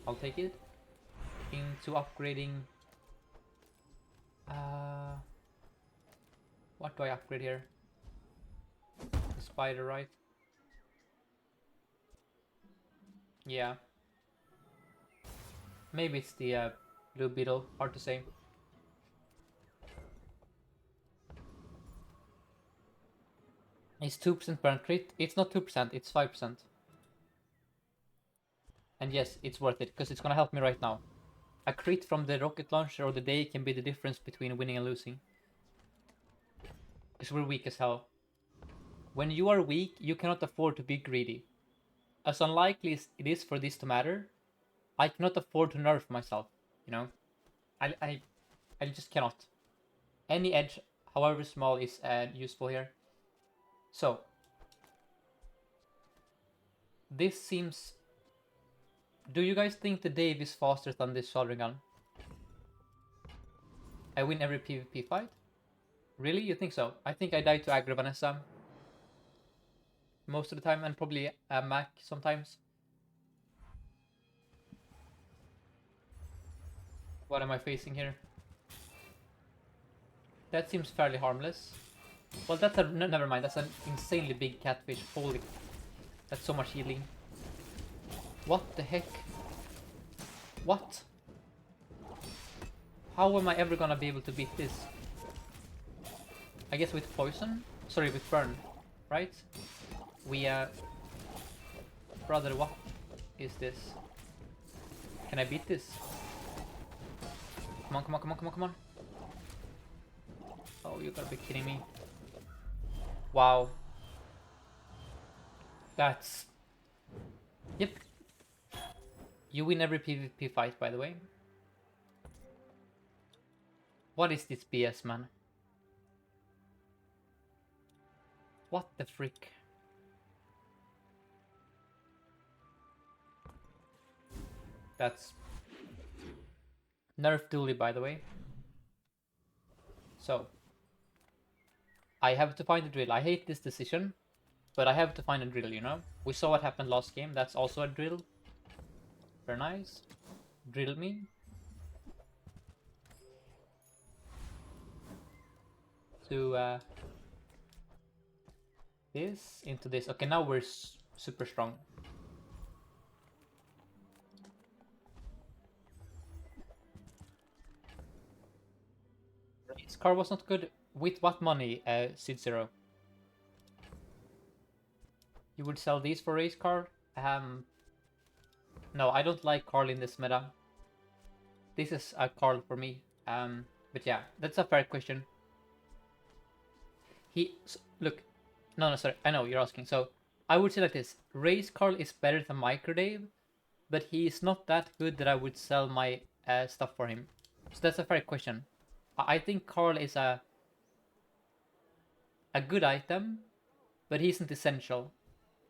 I'll take it. Into upgrading... what do I upgrade here? The spider, right? Yeah. Maybe it's the blue beetle, hard to say. It's 2% burn crit. It's not 2%, it's 5%. And yes, it's worth it, because it's gonna help me right now. A crit from the rocket launcher or the day can be the difference between winning and losing. Because we're weak as hell. When you are weak, you cannot afford to be greedy. As unlikely as it is for this to matter, I cannot afford to nerf myself, you know? I just cannot. Any edge, however small, is useful here. So, this seems... Do you guys think the Dave is faster than this soldering gun? I win every PvP fight? Really? You think so? I think I die to aggro Vanessa most of the time, and probably Mac sometimes. What am I facing here? That seems fairly harmless. Well, that's a... No, never mind, that's an insanely big catfish. Holy... That's so much healing. What the heck? What? How am I ever gonna be able to beat this? I guess with poison? Sorry, with burn, right? We, Brother, what is this? Can I beat this? Come on, come on, come on, come on, come on. Oh, you gotta be kidding me. Wow. That's... Yep. You win every PvP fight, by the way. What is this BS, man? What the frick? That's... Nerf Dooley, by the way. So... I have to find a drill. I hate this decision, but I have to find a drill, you know? We saw what happened last game. That's also a drill. Very nice. Drill me. To this into this. Okay, now we're super strong. Race car was not good. With what money, Sid Zero? You would sell these for race car? No, I don't like Carl in this meta. This is a Carl for me. But yeah, that's a fair question. Look, no, sorry, I know you're asking. So I would say like this: Race Carl is better than Micro Dave, but he is not that good that I would sell my stuff for him. So that's a fair question. I think Carl is a good item, but he isn't essential.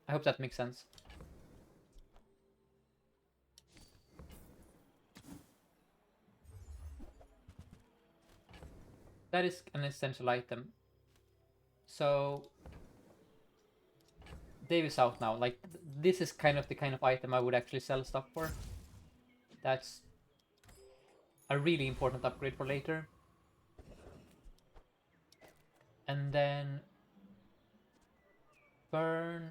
I hope that makes sense. That is an essential item. So Dave is out now. Like, this is kind of the kind of item I would actually sell stuff for. That's a really important upgrade for later. And then burn,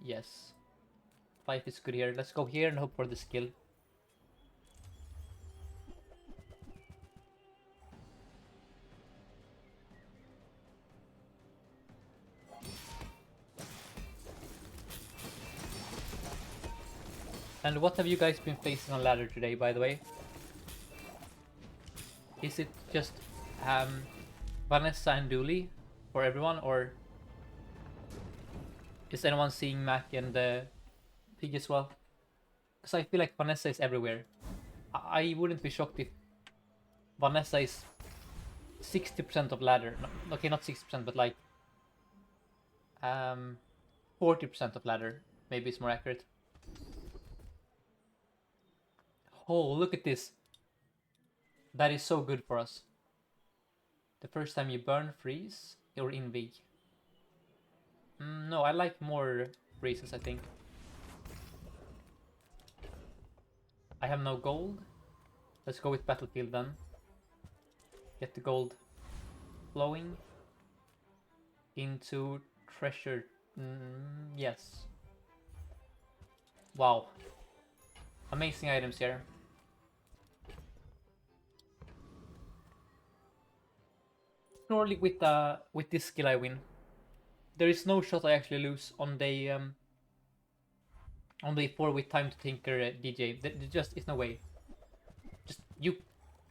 yes. Life is good here. Let's go here and hope for the skill. And what have you guys been facing on ladder today, by the way? Is it just Vanessa and Dooley for everyone, or is anyone seeing Mac and Pig as well? Because I feel like Vanessa is everywhere. I wouldn't be shocked if Vanessa is 60% of ladder. No, okay, not 60%, but like 40% of ladder. Maybe it's more accurate. Oh, look at this. That is so good for us. The first time you burn, freeze, or invi. No, I like more freezes, I think. I have no gold. Let's go with Battlefield then. Get the gold flowing into treasure. Yes. Wow. Amazing items here. Normally with this skill I win. There is no shot I actually lose on the 4 with time to tinker DJ. There just is no way. Just you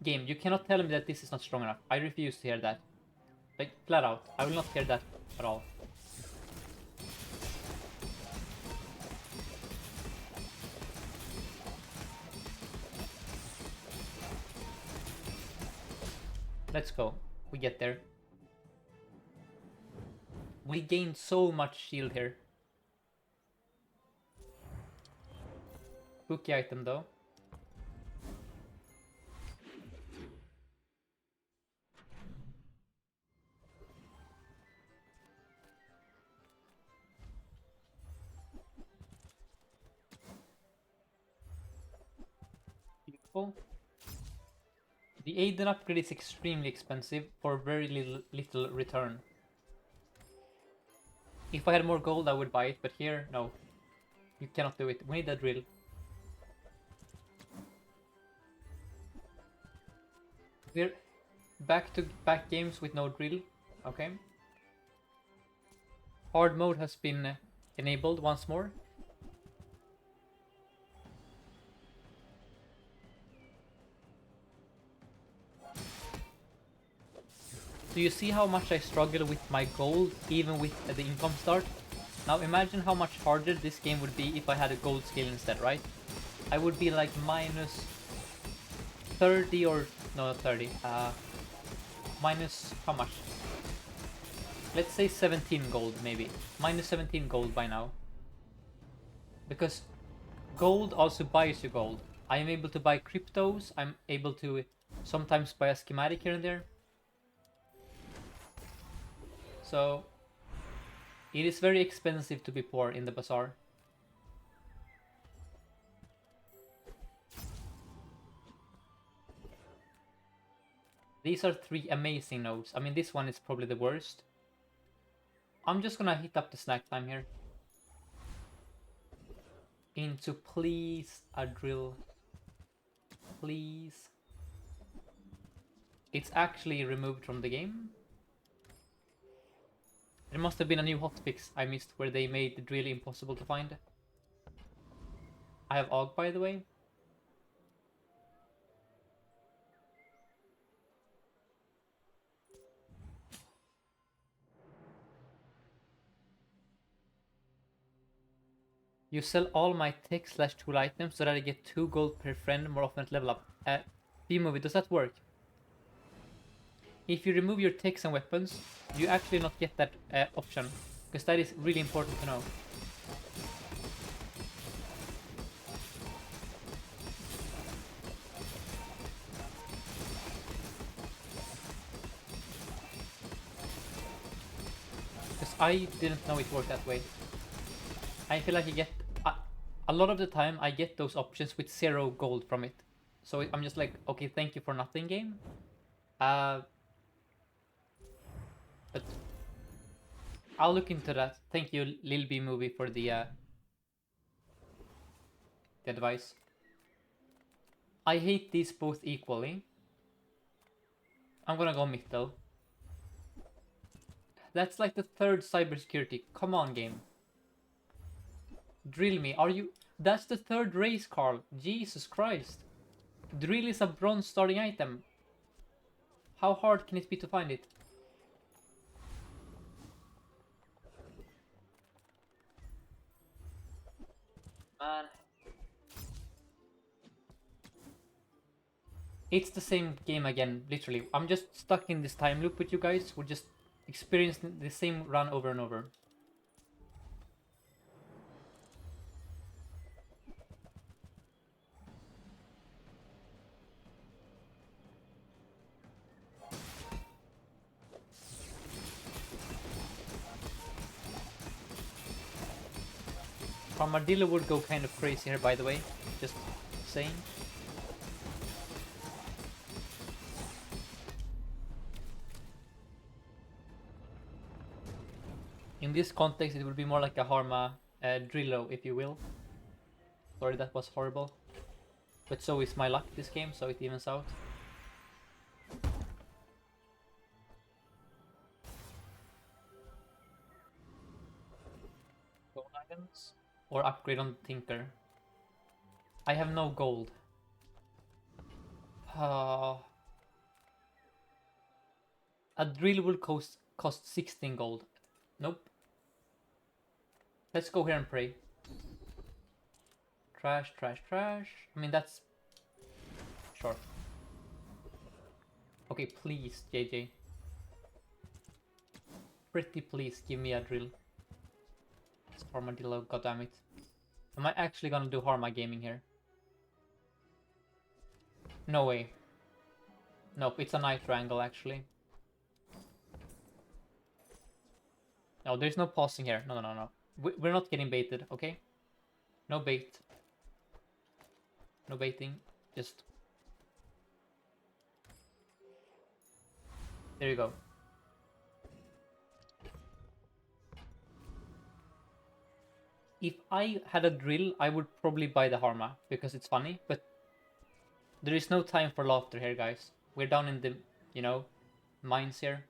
game, you cannot tell me that this is not strong enough. I refuse to hear that. Like flat out. I will not hear that at all. Let's go. We get there. We gained so much shield here. Spooky item though. Beautiful. The Aiden upgrade is extremely expensive for very little return. If I had more gold I would buy it, but here, no. You cannot do it. We need a drill. We're back to back games with no drill. Okay. Hard mode has been enabled once more. Do you see how much I struggle with my gold even with the income start? Now imagine how much harder this game would be if I had a gold skill instead, right? I would be like minus 30 or... no, not 30. Minus how much? Let's say 17 gold maybe. Minus 17 gold by now. Because gold also buys you gold. I am able to buy cryptos. I'm able to sometimes buy a schematic here and there. So it is very expensive to be poor in the bazaar. These are 3 amazing nodes. I mean, this one is probably the worst. I'm just gonna hit up the snack time here. Into please a drill. Please. It's actually removed from the game. There must have been a new hotfix I missed where they made the drill impossible to find. I have AUG by the way. You sell all my tech/tool items so that I get 2 gold per friend more often at level up. B-movie, does that work? If you remove your techs and weapons, you actually not get that option. Because that is really important to know. Because I didn't know it worked that way. I feel like I get... a lot of the time I get those options with 0 gold from it. So I'm just like, okay, thank you for nothing, game. But I'll look into that. Thank you, Lil B Movie, for the advice. I hate these both equally. I'm gonna go Mythel. That's like the 3rd cybersecurity. Come on, game. Drill me. Are you... That's the 3rd race, Carl. Jesus Christ. Drill is a bronze starting item. How hard can it be to find it? Man. It's the same game again, literally. I'm just stuck in this time loop with you guys. We're just experiencing the same run over and over. Armadillo would go kind of crazy here, by the way. Just saying. In this context, it would be more like a Harma Drillo, if you will. Sorry, that was horrible. But so is my luck this game, so it evens out. or upgrade on the Tinker. I have no gold. A drill will cost 16 gold. Nope. Let's go here and pray. Trash, trash, trash. I mean, that's... Sure. Okay, please, JJ. Pretty please, give me a drill. It's Armadillo, goddammit. Am I actually gonna do Harma gaming here? No way. Nope, it's a Nitro angle actually. No, there's no pausing here. No, no, no, no. We're not getting baited, okay? No bait. No baiting. Just... There you go. If I had a drill, I would probably buy the Harma, because it's funny, but there is no time for laughter here, guys. We're down in the, you know, mines here.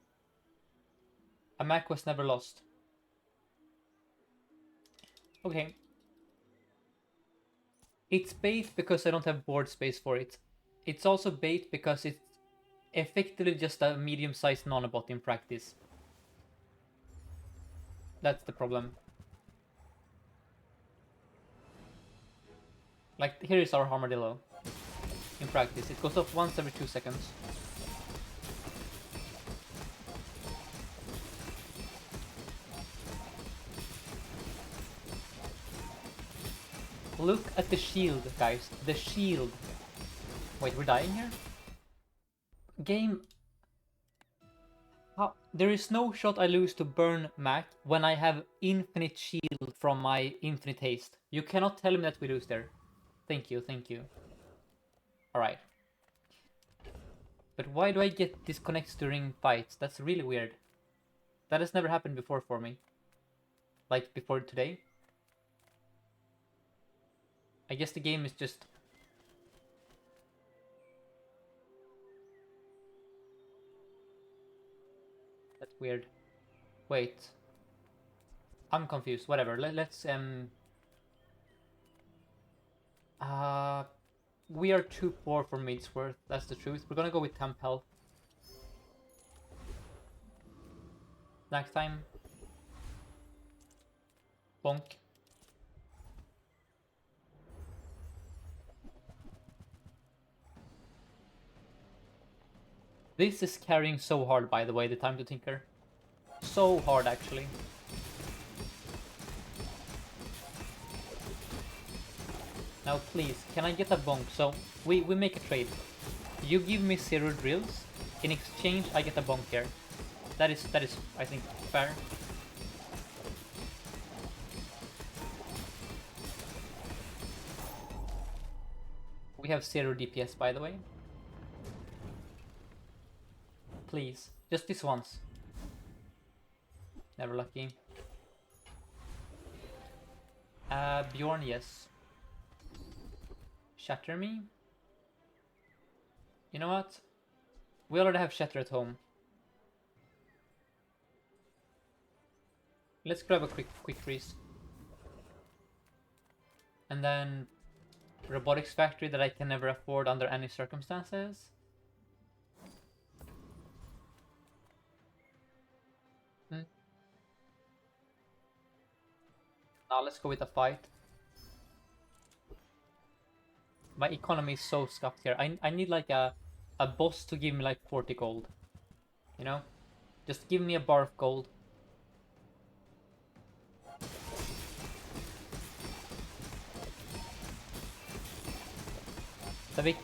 A Mac was never lost. Okay. It's bait because I don't have board space for it. It's also bait because it's effectively just a medium-sized nanobot in practice. That's the problem. Like, here is our Armadillo. In practice, it goes off once every 2 seconds. Look at the shield, guys. The shield. Wait, we're dying here? Game... How? There is no shot I lose to burn Mac when I have infinite shield from my infinite haste. You cannot tell me that we lose there. Thank you, thank you. Alright. But why do I get disconnected during fights? That's really weird. That has never happened before for me. Like, before today. I guess the game is just... That's weird. Wait. I'm confused. Whatever. Let's... We are too poor for Maid's Worth. That's the truth. We're gonna go with Temp Health. Next time. Bonk. This is carrying so hard, by the way, the Time to Tinker. So hard, actually. Now, please, can I get a bonk? So, we make a trade. You give me 0 drills. In exchange, I get a bonk here. That is, I think, fair. We have 0 DPS, by the way. Please, just this once. Never lucky. Bjorn, yes. Shatter me? You know what? We already have Shatter at home. Let's grab a quick freeze. And then Robotics Factory that I can never afford under any circumstances. Now let's go with a fight. My economy is so scuffed here. I need like a boss to give me like 40 gold. You know? Just give me a bar of gold.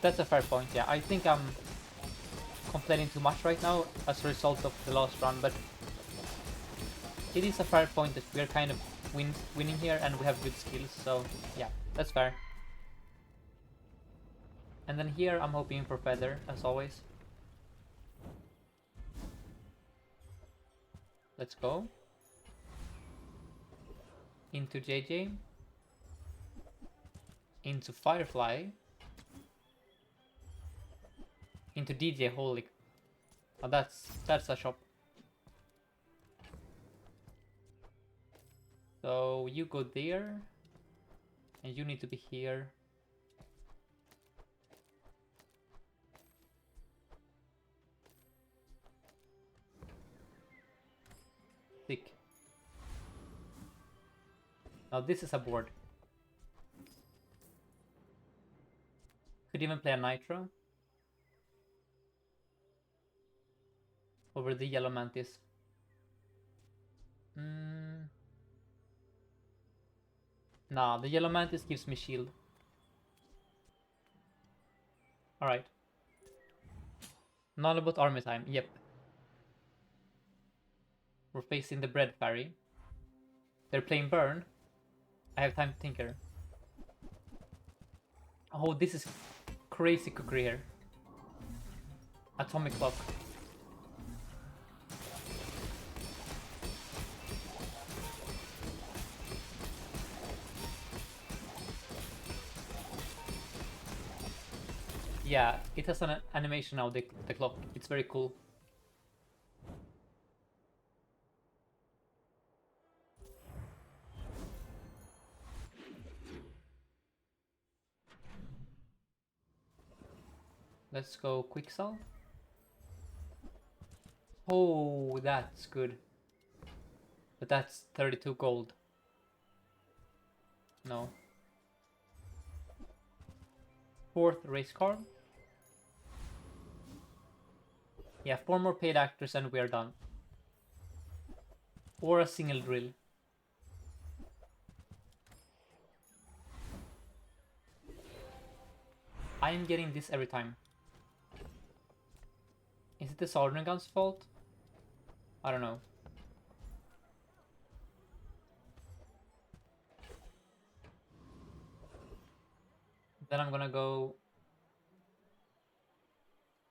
That's a fair point, yeah. I think I'm complaining too much right now as a result of the last run, but it is a fair point that we're kind of winning here and we have good skills, so yeah, that's fair. And then here I'm hoping for Feather, as always. Let's go. Into JJ. Into Firefly. Into DJ, holy... Oh, that's a shop. So you go there. And you need to be here. Sick. Now this is a board. Could even play a Nitro. Over the Yellow Mantis. Nah, the Yellow Mantis gives me shield. Alright. Nullabot army time, yep. We're facing the Bread Fairy. They're playing Burn. I have time to tinker. Oh, this is crazy cookery here. Atomic Clock. Yeah, it has an animation now, the clock. It's very cool. Let's go Quicksell. Oh, that's good. But that's 32 gold. No. 4th race card. Yeah, 4 more paid actors and we are done. Or a single drill. I am getting this every time. Is it the Soldering Gun's fault? I don't know. Then I'm gonna go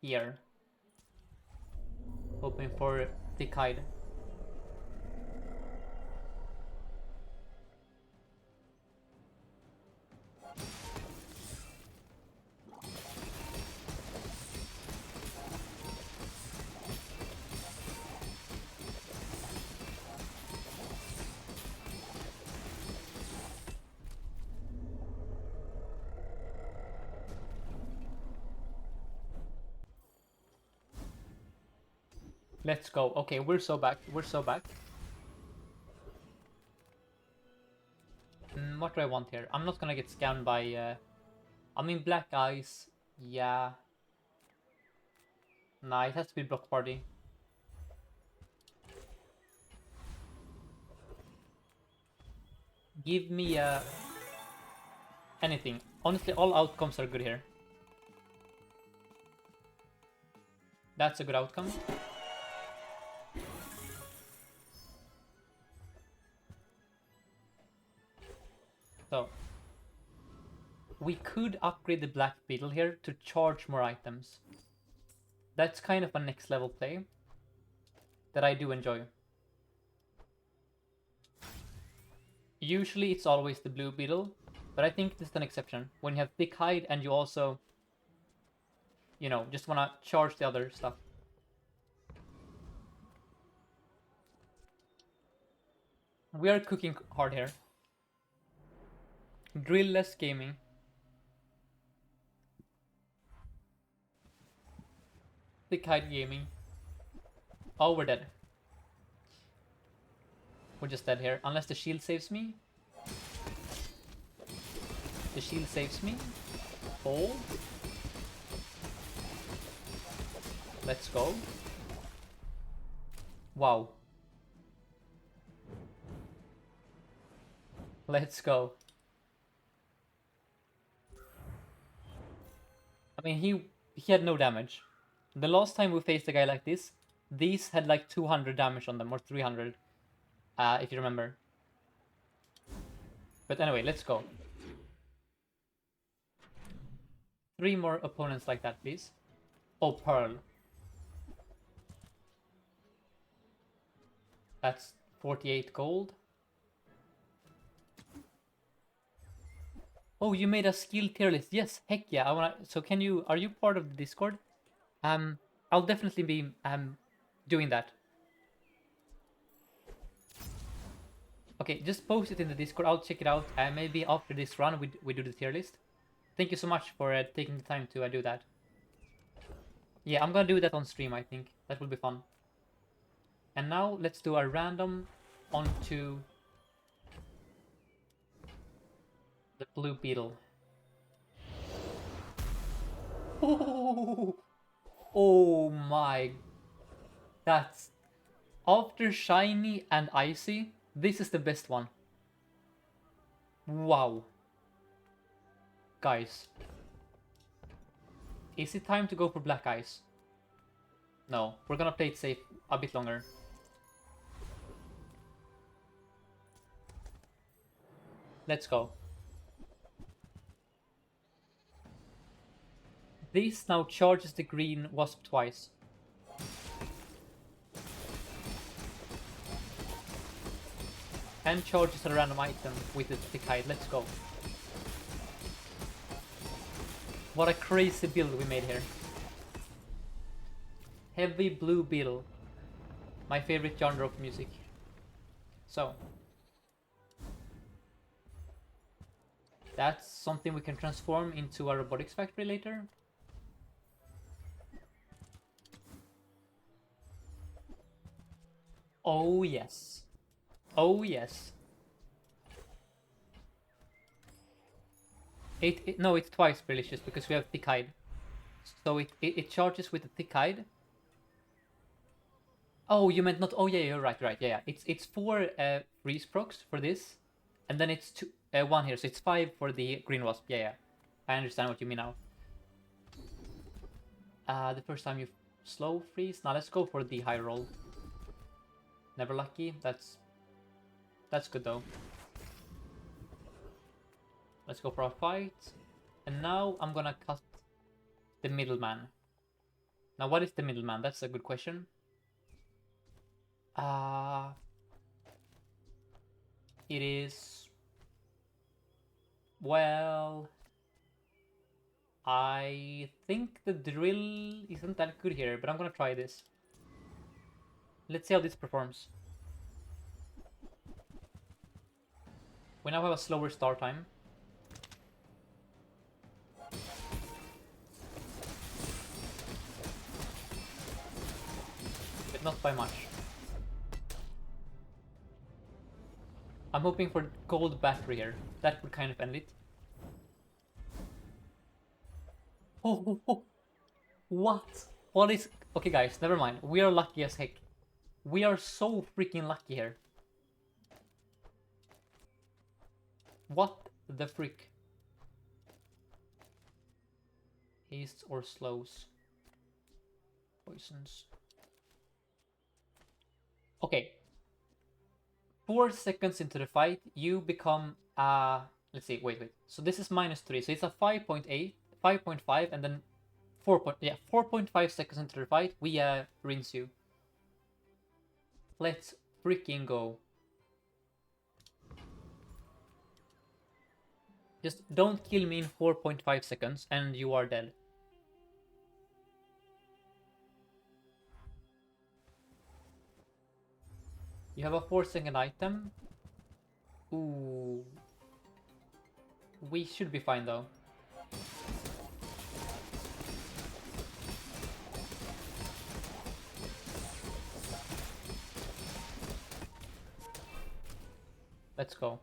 here. Hoping for Thick Hide. Let's go. Okay, we're so back. We're so back. What do I want here? I'm not gonna get scammed by... I mean, Black Eyes. Yeah. Nah, it has to be Block Party. Give me anything. Honestly, all outcomes are good here. That's a good outcome. So, we could upgrade the Black Beetle here to charge more items. That's kind of a next level play that I do enjoy. Usually it's always the Blue Beetle, but I think this is an exception. When you have Thick Hide and you also, you know, just want to charge the other stuff. We are cooking hard here. Drill-less gaming. Thick Hide gaming. Oh, we're dead. We're just dead here. Unless the shield saves me. The shield saves me. Oh. Let's go. Wow. Let's go. I mean, he had no damage. The last time we faced a guy like this, these had like 200 damage on them, or 300, if you remember. But anyway, let's go. 3 more opponents like that, please. Oh, Pearl. That's 48 gold. Oh, you made a skill tier list. Yes, heck yeah. I wanna. So can you? Are you part of the Discord? I'll definitely be doing that. Okay, just post it in the Discord. I'll check it out. Maybe after this run, we do the tier list. Thank you so much for taking the time to do that. Yeah, I'm gonna do that on stream, I think. That will be fun. And now let's do a random onto the blue beetle. Oh, oh my. That's... After shiny and icy, this is the best one. Wow. Guys. Is it time to go for black ice? No, we're gonna play it safe a bit longer. Let's go. This now charges the green wasp twice. And charges a random item with its thick hide. Let's go. What a crazy build we made here. Heavy blue beetle. My favorite genre of music. So. That's something we can transform into a robotics factory later. Oh yes. Oh yes. No, it's twice delicious because we have thick hide. So it charges with the thick hide. Oh, you meant not... Oh yeah, you're right, yeah. It's 4 freeze procs for this. And then it's 1 here, so it's 5 for the green wasp. Yeah. I understand what you mean now. The first time you slow freeze. Now let's go for the high roll. Never lucky. That's good though. Let's go for a fight. And now I'm gonna cut the middleman. Now what is the middleman? That's a good question. It is... Well... I think the drill isn't that good here, but I'm gonna try this. Let's see how this performs. We now have a slower start time. But not by much. I'm hoping for gold battery here. That would kind of end it. Oh. What? What is... Okay guys, never mind. We are lucky as heck. We are so freaking lucky here. What the frick? Hastes or slows? Poisons. Okay. 4 seconds into the fight, you become let's see, wait. So this is -3, so it's a 5.8, 5.5, and then 4.5 seconds into the fight, we rinse you. Let's freaking go. Just don't kill me in 4.5 seconds and you are dead. You have a 4-second item. Ooh. We should be fine though. Let's go.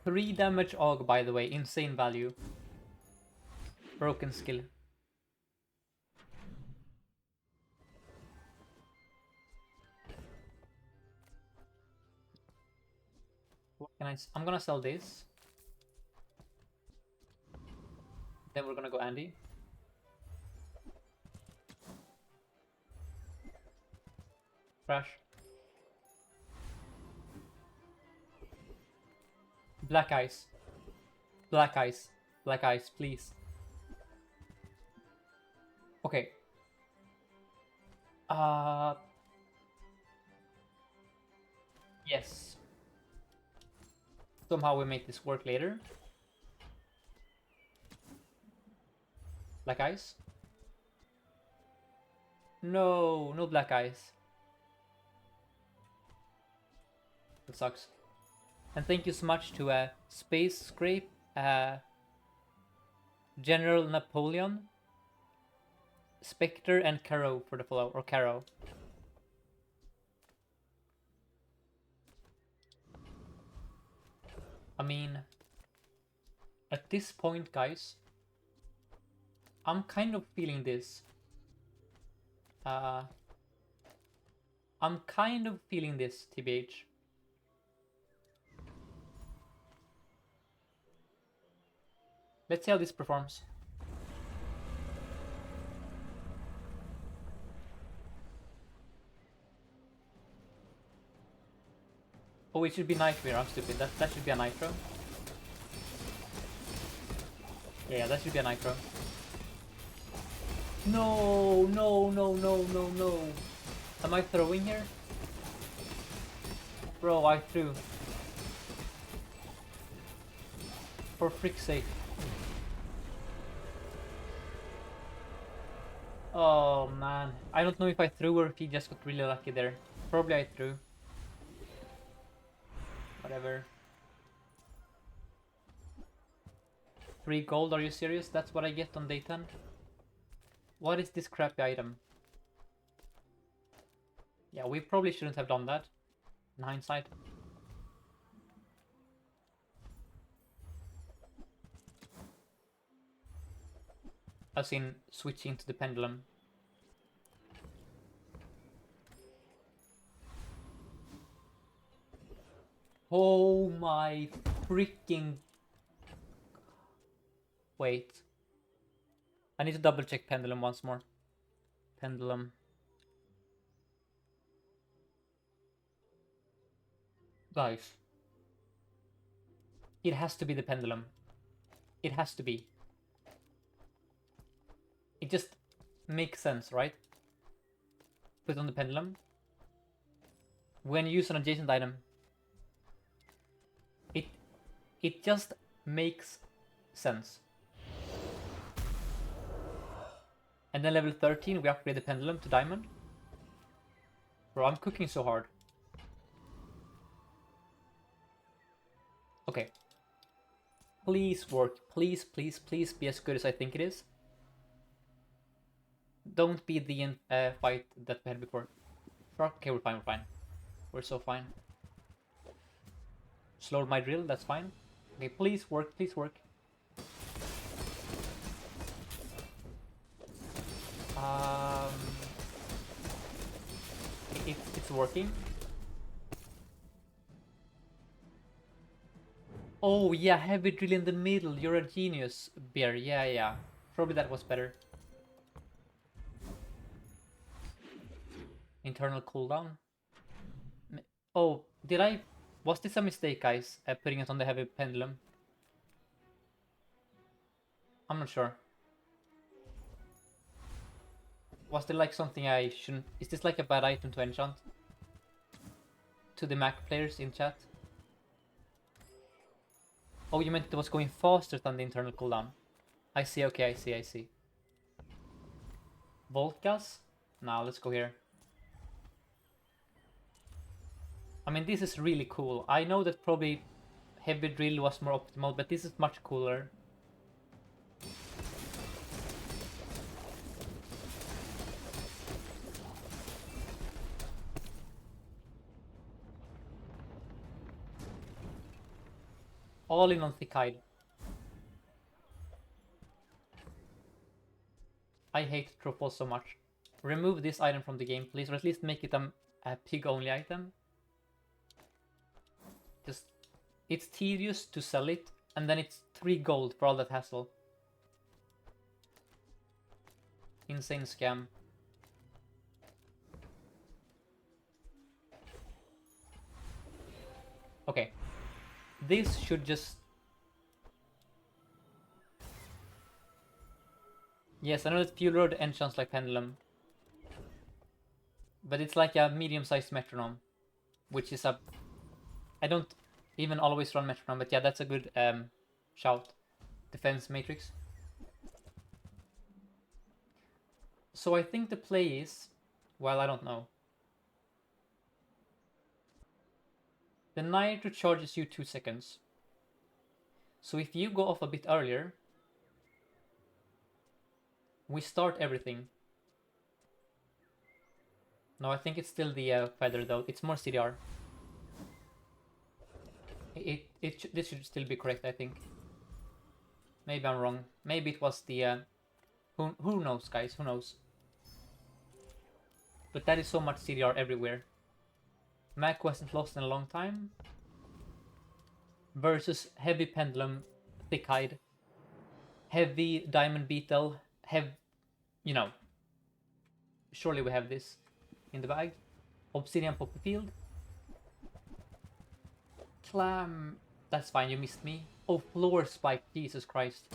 Three damage AUG, by the way, insane value. Broken skill. What can I'm gonna sell this. Then we're gonna go Andy. Crash. Black ice. Black ice. Black ice, please. Okay. Yes. Somehow we make this work later. Black ice. No, no black eyes. That sucks. And thank you so much to Space Scrape, General Napoleon, Spectre, and Caro for the follow, or Caro. I mean, at this point, guys, I'm kind of feeling this. I'm kind of feeling this, TBH. Let's see how this performs. Oh, it should be Nitro. I'm stupid. That should be a Nitro. Yeah, that should be a Nitro. No, no, no, no, no, no. Am I throwing here? Bro, I threw. For frick's sake. Oh man. I don't know if I threw or if he just got really lucky there. Probably I threw. Whatever. 3 gold, are you serious? That's what I get on day 10? What is this crappy item? Yeah, we probably shouldn't have done that, in hindsight. As in, switching to the pendulum. Oh my freaking... Wait. I need to double check pendulum once more. Pendulum. Guys. It has to be the pendulum. It has to be. It just makes sense, right? Put on the pendulum. When you use an adjacent item, it just makes sense. And then level 13, we upgrade the pendulum to diamond. Bro, I'm cooking so hard. Okay. Please work. Please, please, please be as good as I think it is. Don't be the fight that we had before. Okay, we're fine, we're fine. We're so fine. Slowed my drill, that's fine. Okay, please work, please work. It's working. Oh yeah, heavy drill in the middle. You're a genius, Bear. Yeah, yeah. Probably that was better. Internal cooldown. Oh, did I... Was this a mistake, guys? Putting it on the heavy pendulum? I'm not sure. Was there like something I shouldn't... Is this like a bad item to enchant? To the Mac players in chat? Oh, you meant it was going faster than the internal cooldown. I see, okay, I see, I see. Volkas? Now let's go here. I mean, this is really cool. I know that probably heavy drill was more optimal, but this is much cooler. All in on thick hide. I hate Tropos so much. Remove this item from the game, please, or at least make it a pig-only item. Just, it's tedious to sell it, and then it's 3 gold for all that hassle. Insane scam. Okay. This should just... Yes, I know that Fuel Road enchants like Pendulum. But it's like a medium-sized metronome. Which is a... I don't even always run metronome, but yeah, that's a good shout. Defense matrix. So I think the play is, well, I don't know. The nitro charges you 2 seconds. So if you go off a bit earlier, we start everything. No, I think it's still the feather though. It's more CDR. This should still be correct, I think. Maybe I'm wrong. Maybe it was the who knows, guys? Who knows? But that is so much CDR everywhere. Mac wasn't lost in a long time. Versus heavy pendulum, thick hide, heavy diamond beetle, you know. Surely we have this in the bag. Obsidian poppy field. Clam. That's fine. You missed me. Oh, floor spike. Jesus Christ.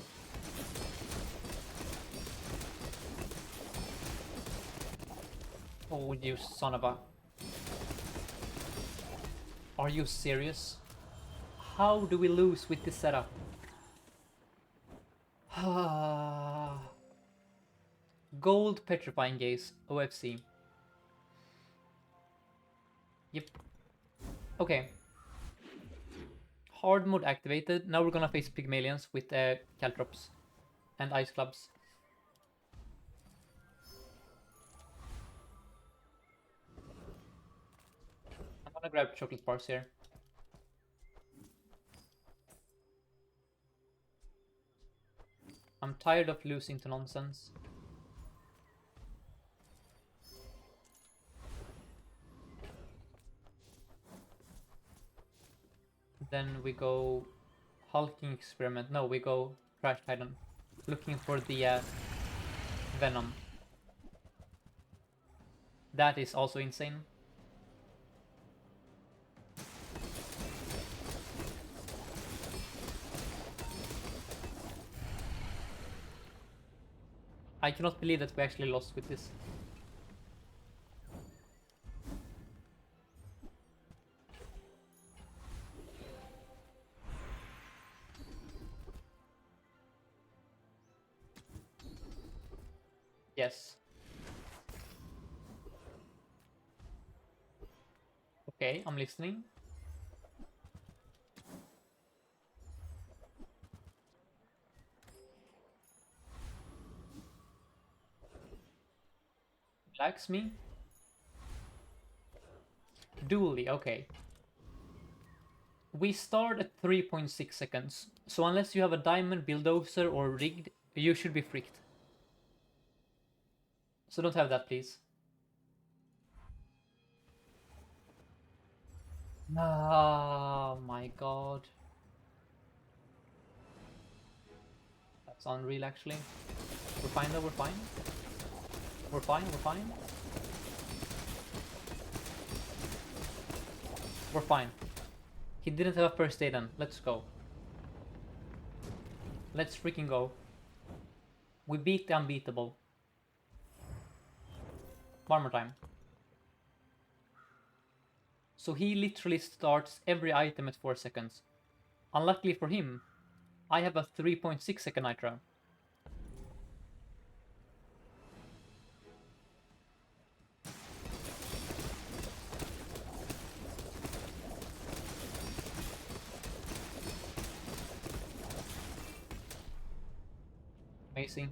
Oh, you son of a... Are you serious? How do we lose with this setup? Gold Petrifying Gaze, OFC. Yep. Okay. Hard mode activated. Now we're gonna face Pygmalions with Caltrops and Ice Clubs. I'm gonna grab chocolate bars here. I'm tired of losing to nonsense. Then we go Hulking Experiment. No, we go Crash Titan. Looking for the Venom. That is also insane. I cannot believe that we actually lost with this. Yes. Okay, I'm listening. Relax me. Dooley, okay. We start at 3.6 seconds, so unless you have a diamond bulldozer or rigged, you should be freaked. So don't have that, please. Oh my god. That's unreal, actually. We're fine though, we're fine. We're fine, we're fine. We're fine. He didn't have a first aid then. Let's go. Let's freaking go. We beat the unbeatable. One more time. So he literally starts every item at 4 seconds. Unluckily for him, I have a 3.6 second nitro. Amazing.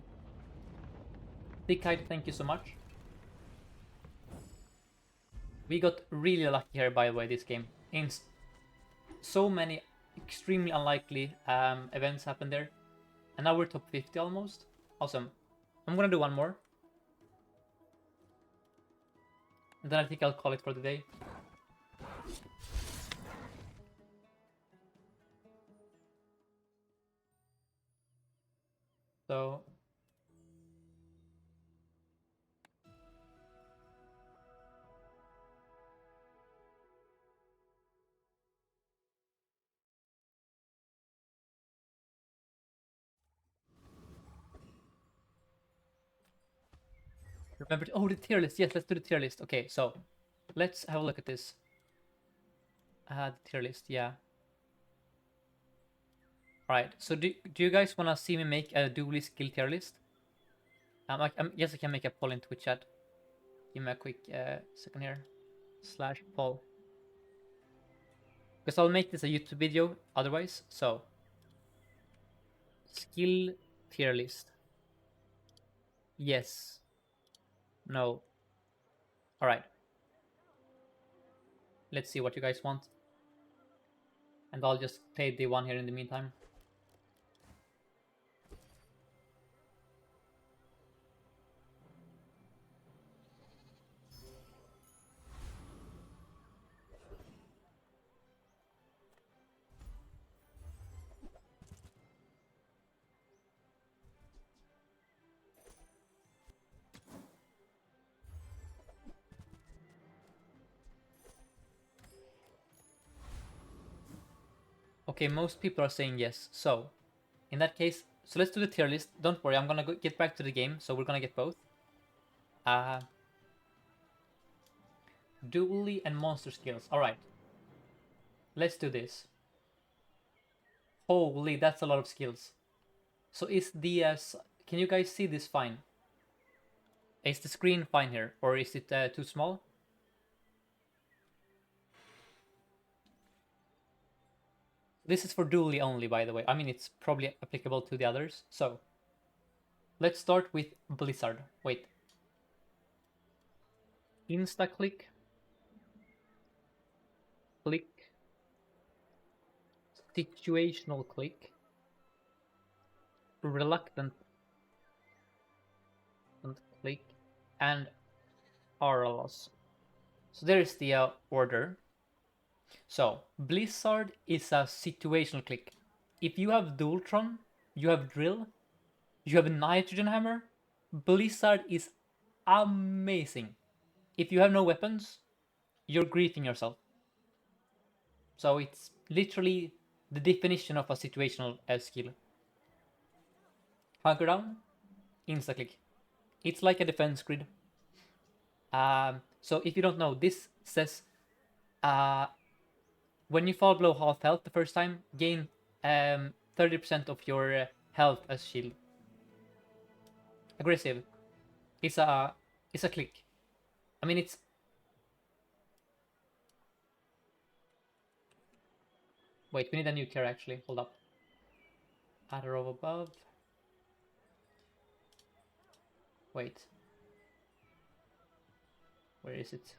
Thick Hide, thank you so much. We got really lucky here, by the way, this game. In so many extremely unlikely events happened there. And now we're top 50 almost. Awesome. I'm gonna do one more. And then I think I'll call it for the day. So... Remember, oh, the tier list. Yes, let's do the tier list. Okay, so let's have a look at this. The tier list, yeah. Alright, so do you guys want to see me make a Dooley skill tier list? I guess I can make a poll in Twitch chat. Give me a quick second here. /poll. Because I'll make this a YouTube video otherwise. So, skill tier list. Yes. No. Alright. Let's see what you guys want. And I'll just play the one here in the meantime. Okay, most people are saying yes. So, in that case, so let's do the tier list. Don't worry, I'm gonna get back to the game, so we're gonna get both. Dooley and monster skills. Alright. Let's do this. Holy, that's a lot of skills. So is the... can you guys see this fine? Is the screen fine here? Or is it too small? This is for Dooley only, by the way. I mean, it's probably applicable to the others. So, let's start with Blizzard. Wait. Insta-click. Click. Situational click. Reluctant click. And aura loss. So there's the order. So, Blizzard is a situational click. If you have Dualtron, you have Drill, you have a Nitrogen Hammer, Blizzard is amazing. If you have no weapons, you're griefing yourself. So it's literally the definition of a situational skill. Hunker down, insta-click. It's like a defense grid. So if you don't know, this says when you fall below half health the first time, gain 30% of your health as shield. Aggressive. It's a click. I mean, it's... Wait, we need a new care actually. Hold up. Add a row above. Wait. Where is it?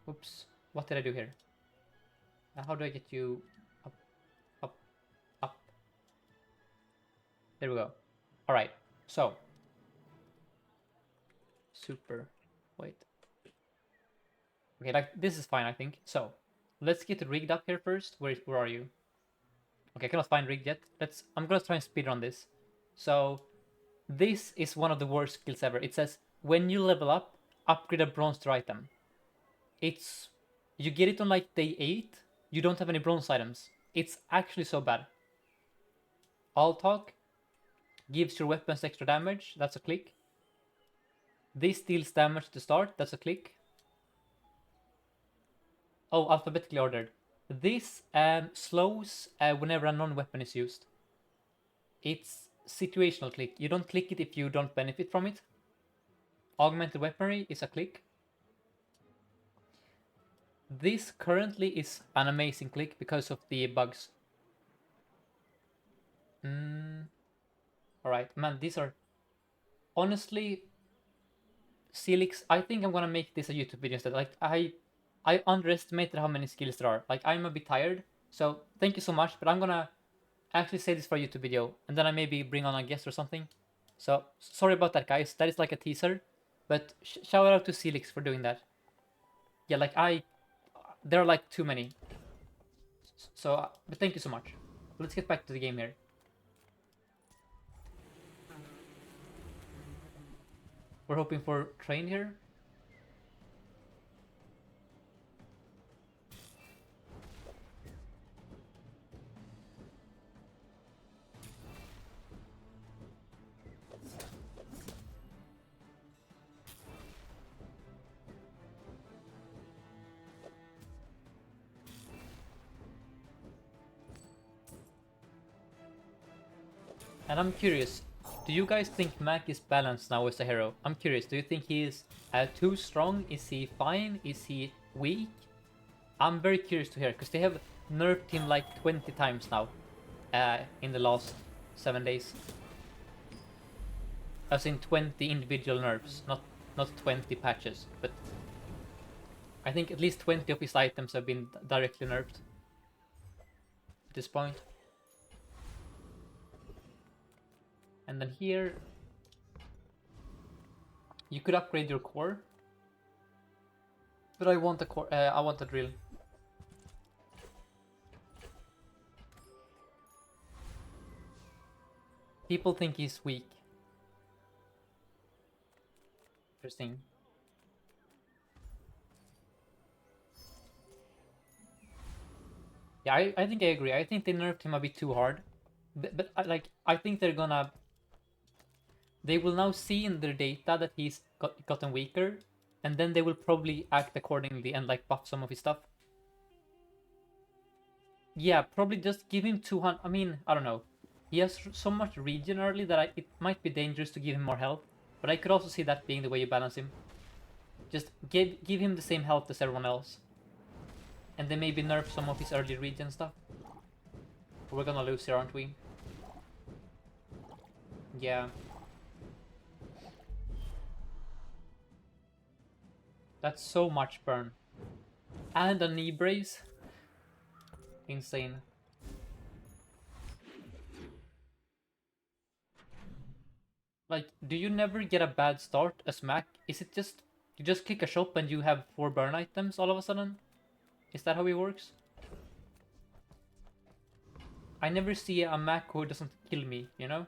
Oops. What did I do here? How do I get you up, up, up? There we go. Alright, so. Super. Wait. Okay, like this is fine, I think. So, let's get rigged up here first. Where are you? Okay, I cannot find rigged yet. I'm gonna try and speed run this. So, this is one of the worst skills ever. It says, when you level up, upgrade a bronze tier item. You get it on like day 8, you don't have any bronze items. It's actually so bad. All talk gives your weapons extra damage, that's a click. This deals damage to start, that's a click. Oh, alphabetically ordered. This slows whenever a non-weapon is used. It's situational click. You don't click it if you don't benefit from it. Augmented weaponry is a click. This currently is an amazing click because of the bugs. Alright, man, these are... Honestly, Celix, I think I'm gonna make this a YouTube video instead. Like, I underestimated how many skills there are. Like, I'm a bit tired, so thank you so much, but I'm gonna actually say this for a YouTube video, and then I maybe bring on a guest or something. So, sorry about that, guys. That is like a teaser, but shout out to Celix for doing that. Yeah, like, there are like too many. So, but thank you so much. Let's get back to the game here. We're hoping for train here. And I'm curious, Do you guys think Mac is balanced now as a hero? I'm curious. Do you think he is too strong? Is he fine? Is he weak? I'm very curious to hear, because they have nerfed him like 20 times now in the last 7 days. As in 20 individual nerfs, not 20 patches, but I think at least 20 of his items have been directly nerfed at this point. And then here, you could upgrade your core, but I want a core. I want a drill. People think he's weak. Interesting. Yeah, I think I agree. I think they nerfed him a bit too hard. But I think they're gonna... They will now see in their data that he's gotten weaker, and then they will probably act accordingly and like buff some of his stuff. Yeah, probably just give him 200. I mean, I don't know. He has so much regen early that it might be dangerous to give him more health. But I could also see that being the way you balance him. Just give him the same health as everyone else. And then maybe nerf some of his early regen stuff. We're gonna lose here, aren't we? Yeah. That's so much burn. And a knee brace. Insane. Like, do you never get a bad start as Mac? Is it just... You just click a shop and you have 4 burn items all of a sudden? Is that how it works? I never see a Mac who doesn't kill me, you know?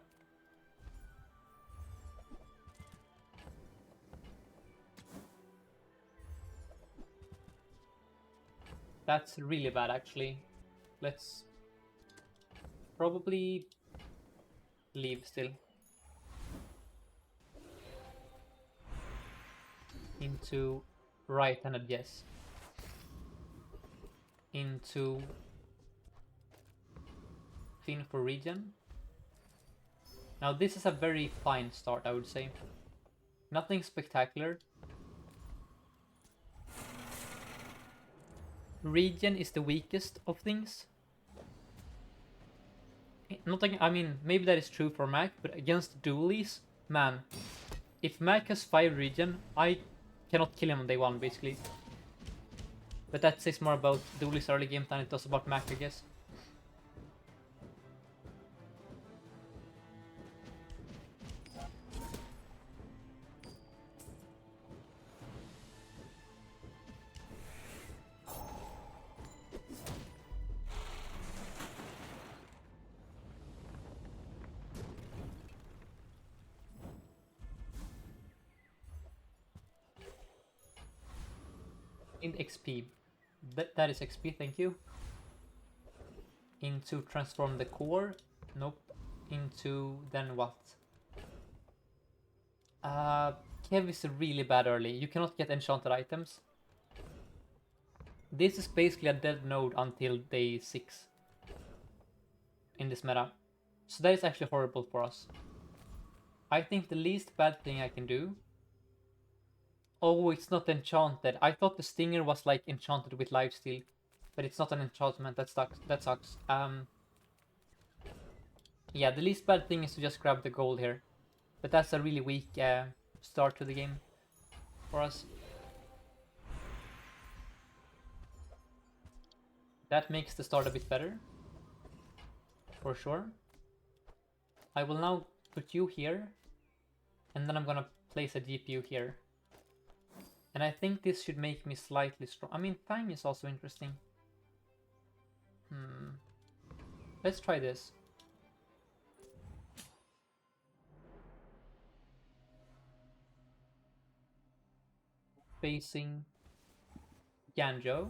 That's really bad, actually. Let's probably leave still. Into right-handed, yes. Into Fin for regen. Now this is a very fine start, I would say. Nothing spectacular. Regen is the weakest of things. Nothing. I mean, maybe that is true for Mac, but against Doolies, man, if Mac has 5 regen, I cannot kill him on day 1, basically. But that says more about Dooley's early game than it does about Mac, I guess. In XP. That is XP, thank you. Into transform the core. Nope. Into then what? Kev is really bad early. You cannot get enchanted items. This is basically a dead node until day 6 in this meta. So that is actually horrible for us. I think the least bad thing I can do... Oh, it's not enchanted. I thought the stinger was like enchanted with lifesteal, but it's not an enchantment. That sucks. Yeah, the least bad thing is to just grab the gold here, but that's a really weak start to the game for us. That makes the start a bit better, for sure. I will now put you here, and then I'm gonna place a GPU here. And I think this should make me slightly strong. I mean, Fang is also interesting. Let's try this. Facing Ganjo.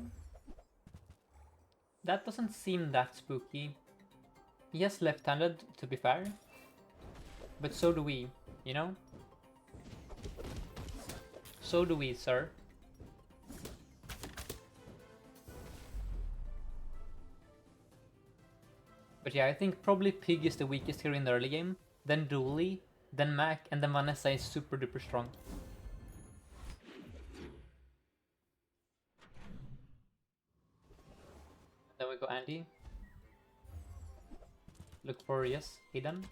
That doesn't seem that spooky. Yes, left-handed, to be fair. But so do we, you know? So do we, sir. But yeah, I think probably Pig is the weakest here in the early game. Then Dooley. Then Mac, and then Vanessa is super duper strong. Then we go Andy. Look for, yes, Hidden.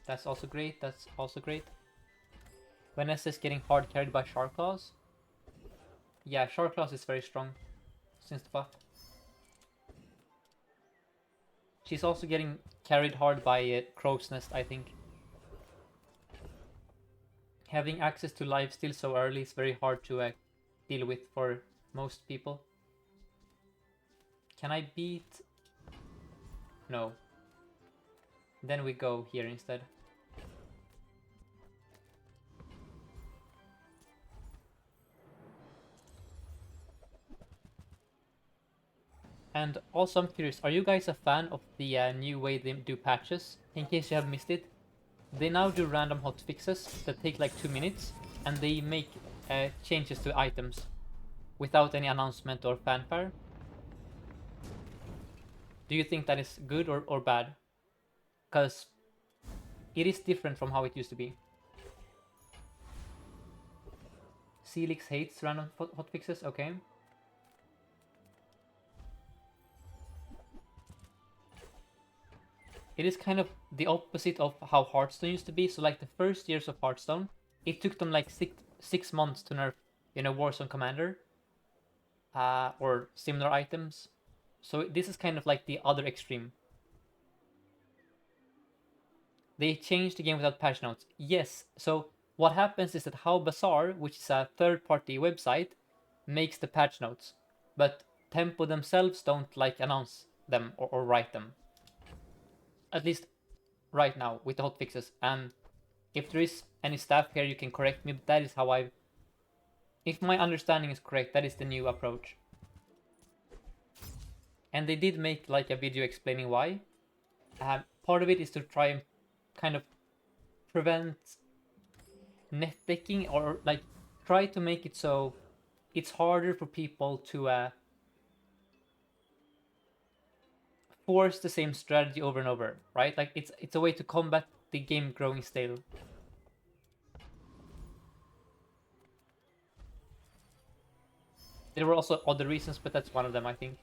That's also great, that's also great. Vanessa is getting hard carried by Sharklaws. Yeah, Sharklaws is very strong since the buff. She's also getting carried hard by Crow's Nest, I think. Having access to life still so early is very hard to deal with for most people. Can I beat... No. Then we go here instead. And also I'm curious, are you guys a fan of the new way they do patches? In case you have missed it, they now do random hotfixes that take like 2 minutes, and they make changes to items without any announcement or fanfare. Do you think that is good or bad? Because it is different from how it used to be. Celix hates random hotfixes, okay. It is kind of the opposite of how Hearthstone used to be. So like the first years of Hearthstone, it took them like six months to nerf, Warzone Commander or similar items. So this is kind of like the other extreme. They changed the game without patch notes. Yes, so what happens is that How Bazaar, which is a third-party website, makes the patch notes, but Tempo themselves don't like announce them or write them. At least right now with the hotfixes. And if there is any staff here, you can correct me. But that is how I. If my understanding is correct, that is the new approach. And they did make like a video explaining why. Part of it is to try and kind of prevent net decking, or like try to make it so it's harder for people to force the same strategy over and over, right? Like it's a way to combat the game growing stale. There were also other reasons, but that's one of them, I think.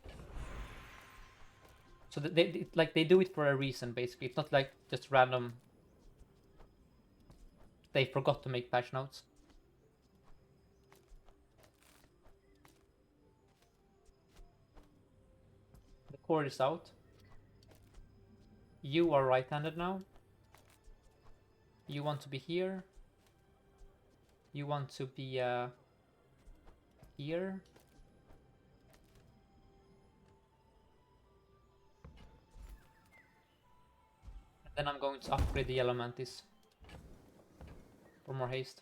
So they do it for a reason, basically. It's not like just random. They forgot to make patch notes. The cord is out. You are right-handed now. You want to be here. You want to be here. Then I'm going to upgrade the Yellow Mantis for more haste.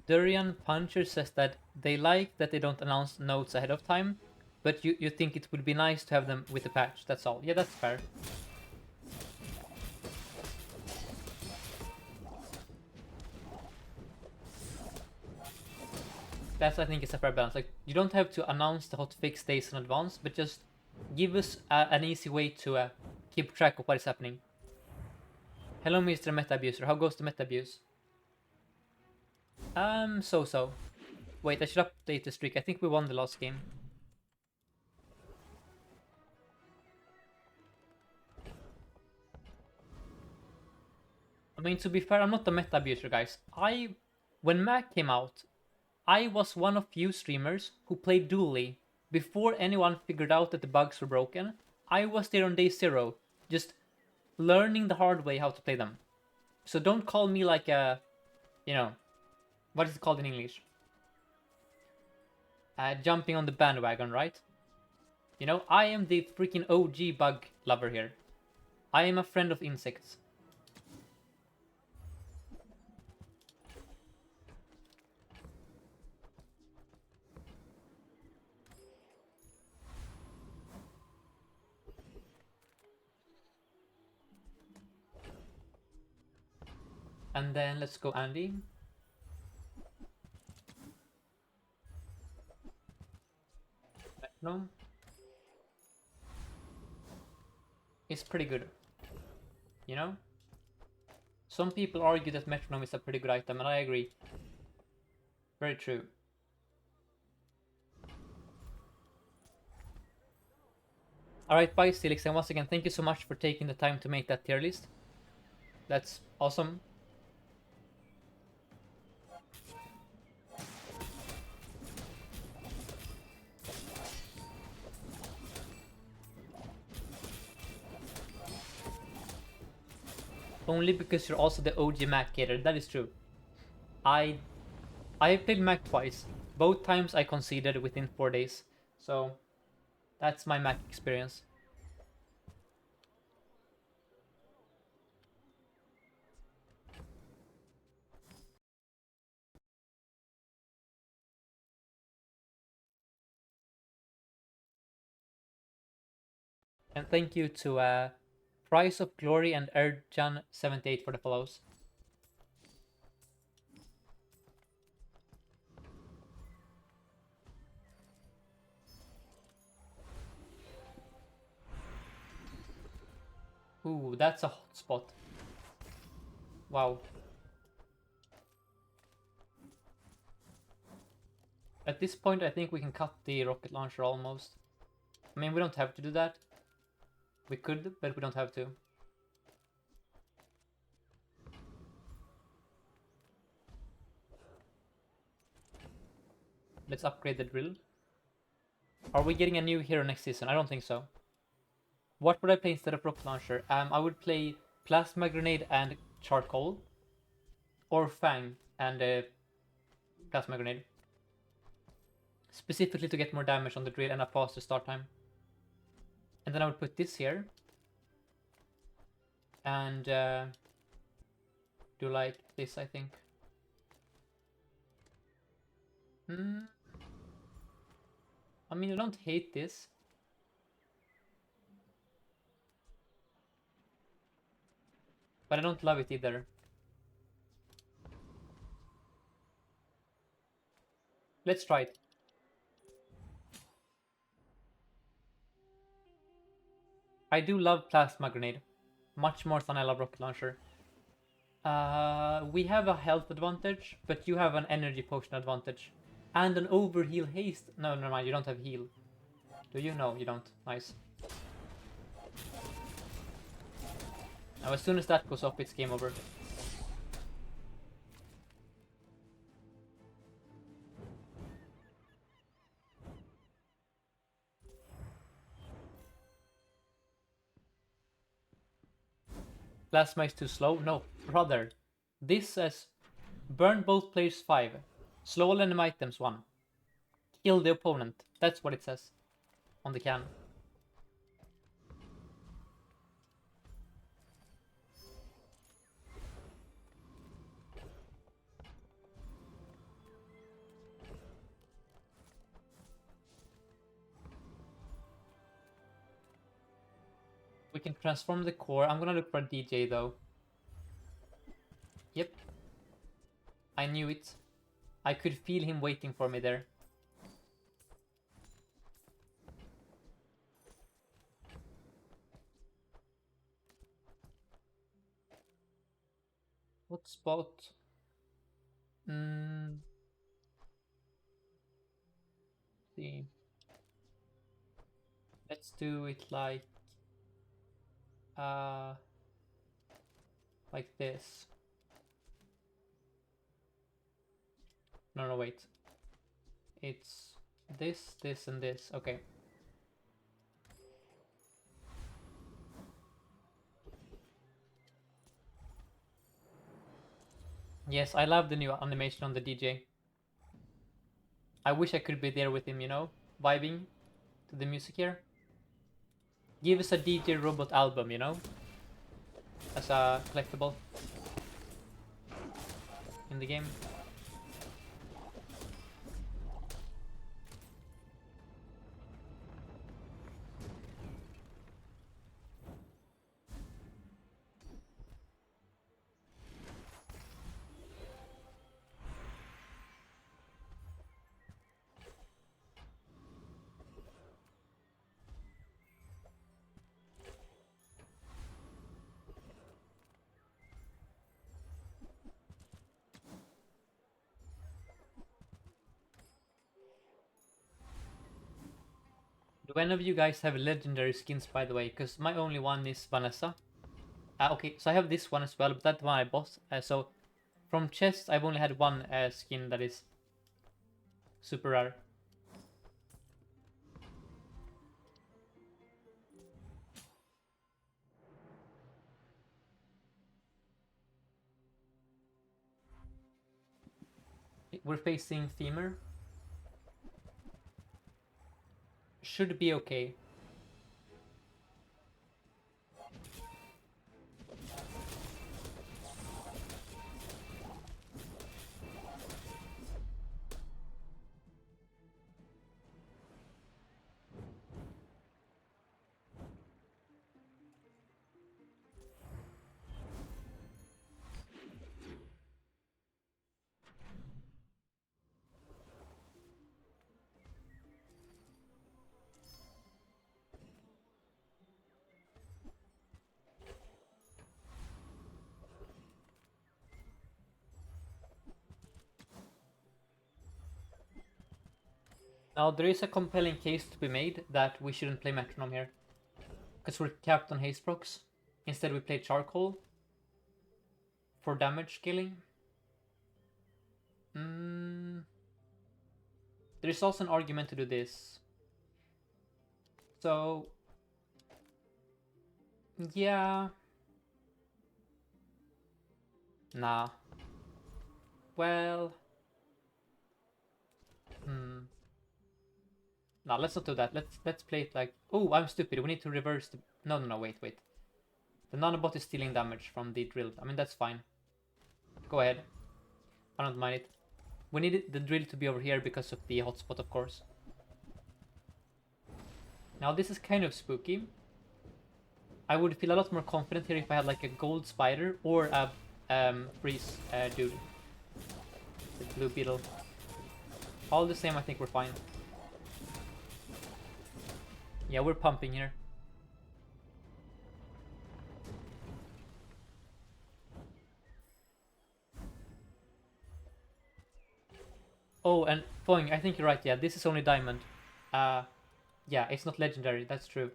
Durian Puncher says that they like that they don't announce notes ahead of time, but you think it would be nice to have them with the patch, that's all. Yeah, that's fair. That's, I think, is a fair balance. Like, you don't have to announce the hotfix days in advance, but just give us an easy way to keep track of what is happening. Hello, Mr. Meta Abuser. How goes the meta abuse? So. Wait, I should update the streak. I think we won the last game. I mean, to be fair, I'm not the meta abuser, guys. When Mac came out, I was one of few streamers who played Dooley before anyone figured out that the bugs were broken. I was there on day 0, just learning the hard way how to play them. So don't call me like a, what is it called in English? Jumping on the bandwagon, right? I am the freaking OG bug lover here. I am a friend of insects. And then let's go Andy. Metronome is pretty good, you know? Some people argue that metronome is a pretty good item, and I agree. Very true. Alright, bye Stilix, and once again, thank you so much for taking the time to make that tier list. That's awesome. Only because you're also the OG Mac hater, that is true. I have played Mac twice. Both times I conceded within 4 days. So that's my Mac experience. And thank you to Price of Glory and Erjan78 for the follows. Ooh, that's a hot spot. Wow. At this point, I think we can cut the rocket launcher almost. I mean, we don't have to do that. We could, but we don't have to. Let's upgrade the drill. Are we getting a new hero next season? I don't think so. What would I play instead of rocket launcher? I would play plasma grenade and charcoal, or Fang and plasma grenade, specifically to get more damage on the drill and a faster start time. And then I would put this here and do like this, I think. I mean, I don't hate this. But I don't love it either. Let's try it. I do love plasma grenade. Much more than I love rocket launcher. We have a health advantage, but you have an energy potion advantage. And an overheal haste. No, never mind, you don't have heal. Do you? No, you don't. Nice. Now as soon as that goes up, it's game over. Plasma is too slow? No, brother. This says burn both players 5. Slow all enemy items 1. Kill the opponent. That's what it says on the can. We can transform the core. I'm gonna look for a DJ though. Yep. I knew it. I could feel him waiting for me there. What spot? See. Let's do it like this. No, wait. It's this, this, and this. Okay. Yes, I love the new animation on the DJ. I wish I could be there with him, you know, vibing to the music here. Give us a DJ Robot album, you know, as a collectible in the game. Do any of you guys have legendary skins, by the way? Because my only one is Vanessa. Okay, so I have this one as well, but that one I bought. So from chest, I've only had one skin that is super rare. We're facing Femur. Should be okay. Now there is a compelling case to be made that we shouldn't play Metronome here. Because we're capped on haste procs. Instead we play Charcoal for damage scaling. There is also an argument to do this. So yeah. Nah. Well. Nah, let's not do that. Let's play it like. Oh, I'm stupid. We need to reverse the. No. Wait. The nanobot is stealing damage from the drill. I mean, that's fine. Go ahead. I don't mind it. We need the drill to be over here because of the hotspot, of course. Now this is kind of spooky. I would feel a lot more confident here if I had like a gold spider or a freeze dude. The blue beetle. All the same, I think we're fine. Yeah, we're pumping here. Oh, and Foing, I think you're right. Yeah, this is only diamond. Yeah, it's not legendary. That's true.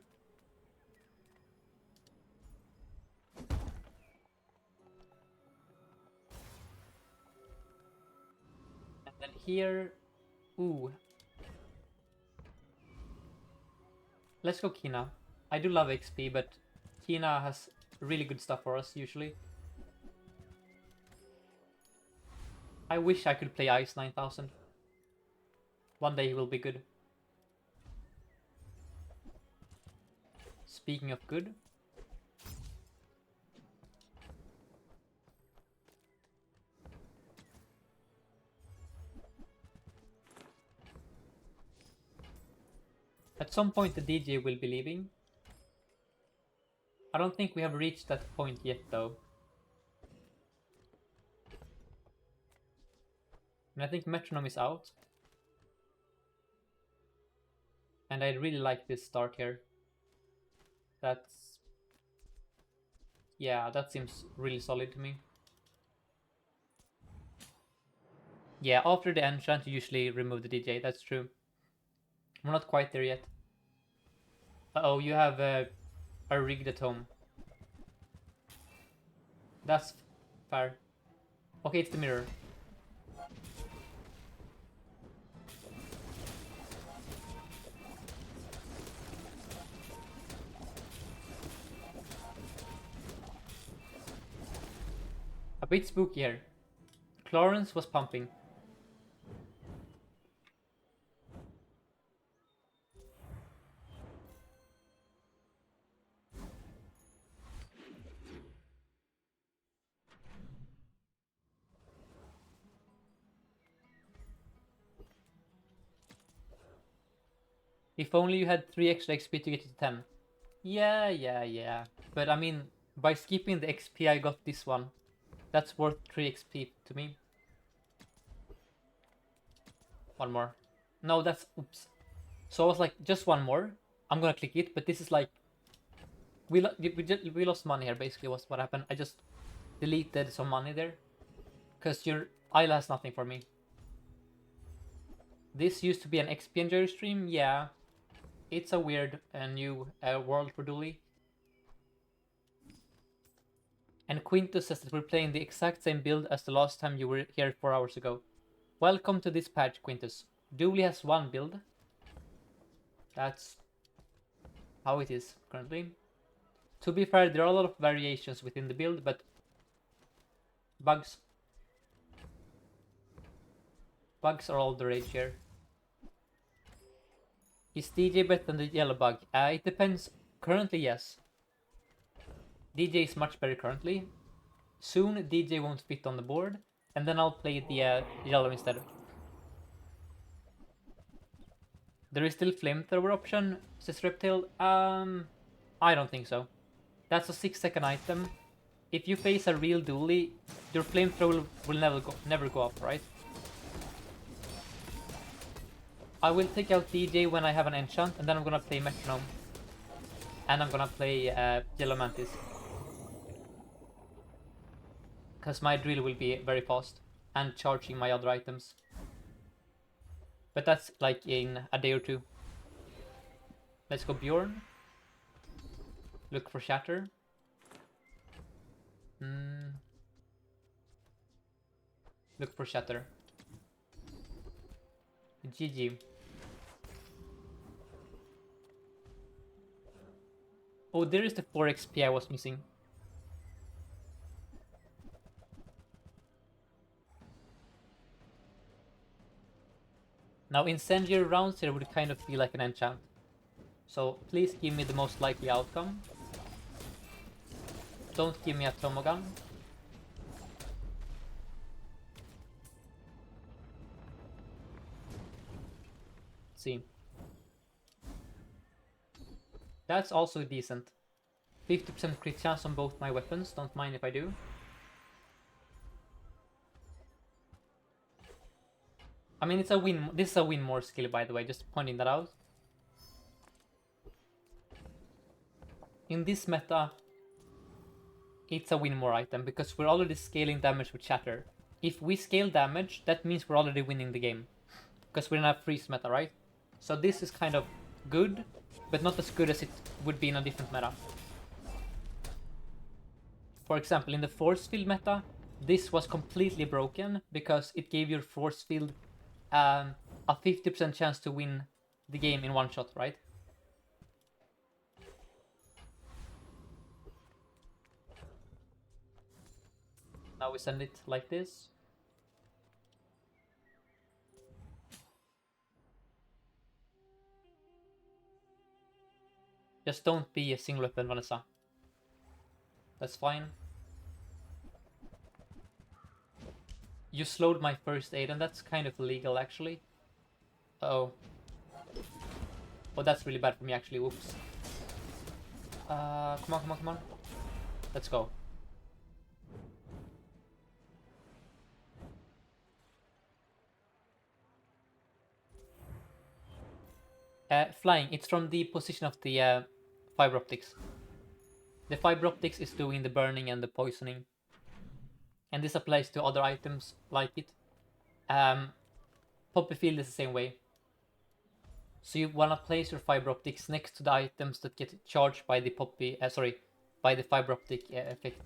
And then here, ooh. Let's go Kina. I do love XP, but Kina has really good stuff for us usually. I wish I could play Ice 9000. One day he will be good. Speaking of good. At some point the DJ will be leaving. I don't think we have reached that point yet though. And I think Metronome is out. And I really like this start here. That's... yeah, that seems really solid to me. Yeah, after the enchant you usually remove the DJ, that's true. We're not quite there yet. Uh-oh, you have a rigged at home. That's fair. Okay, it's the mirror. A bit spooky here. Clarence was pumping. If only you had 3 extra XP to get to 10. Yeah. But I mean, by skipping the XP I got this one. That's worth 3 XP to me. One more. No, that's... oops. So I was like, just one more. I'm gonna click it, but this is like... We lost money here, basically, was what happened. I just deleted some money there. Because your Isla has nothing for me. This used to be an XP Enjoy stream, yeah. it's a weird new world for Dooley. And Quintus says that we're playing the exact same build as the last time you were here 4 hours ago. Welcome to this patch, Quintus. Dooley has one build. That's how it is currently. To be fair, there are a lot of variations within the build, but bugs are all the rage here. Is DJ better than the yellow bug? It depends. Currently, yes. DJ is much better currently. Soon, DJ won't fit on the board, and then I'll play the yellow instead. There is still flamethrower option, says Reptile. I don't think so. That's a 6-second item. If you face a real Dooley, your flamethrower will never go off, right? I will take out DJ when I have an enchant, and then I'm gonna play Metronome. And I'm gonna play Yellow Mantis. Because my drill will be very fast, and charging my other items. But that's like in a day or two. Let's go Bjorn. Look for Shatter. Look for Shatter. GG. Oh, there is the 4 XP I was missing. Now incendiary rounds here would kind of feel like an enchant. So please give me the most likely outcome. Don't give me a Tomogan. Let's see. That's also decent. 50% crit chance on both my weapons, don't mind if I do. I mean, it's a win. This is a win more skill, by the way, just pointing that out. In this meta, it's a win more item because we're already scaling damage with Shatter. If we scale damage, that means we're already winning the game. Because we're in a freeze meta, right? So this is kind of good, but not as good as it would be in a different meta. For example, in the force field meta, this was completely broken because it gave your force field a 50% chance to win the game in one shot, right? Now we send it like this. Just don't be a single weapon, Vanessa. That's fine. You slowed my first aid, and that's kind of illegal, actually. Uh-oh. Oh, that's really bad for me, actually. Whoops. Come on, come on, come on. Let's go. Flying. It's from the position of the fiber optics. The fiber optics is doing the burning and the poisoning. And this applies to other items like it. Poppy field is the same way. So you wanna place your fiber optics next to the items that get charged by the poppy, by the fiber optic effect.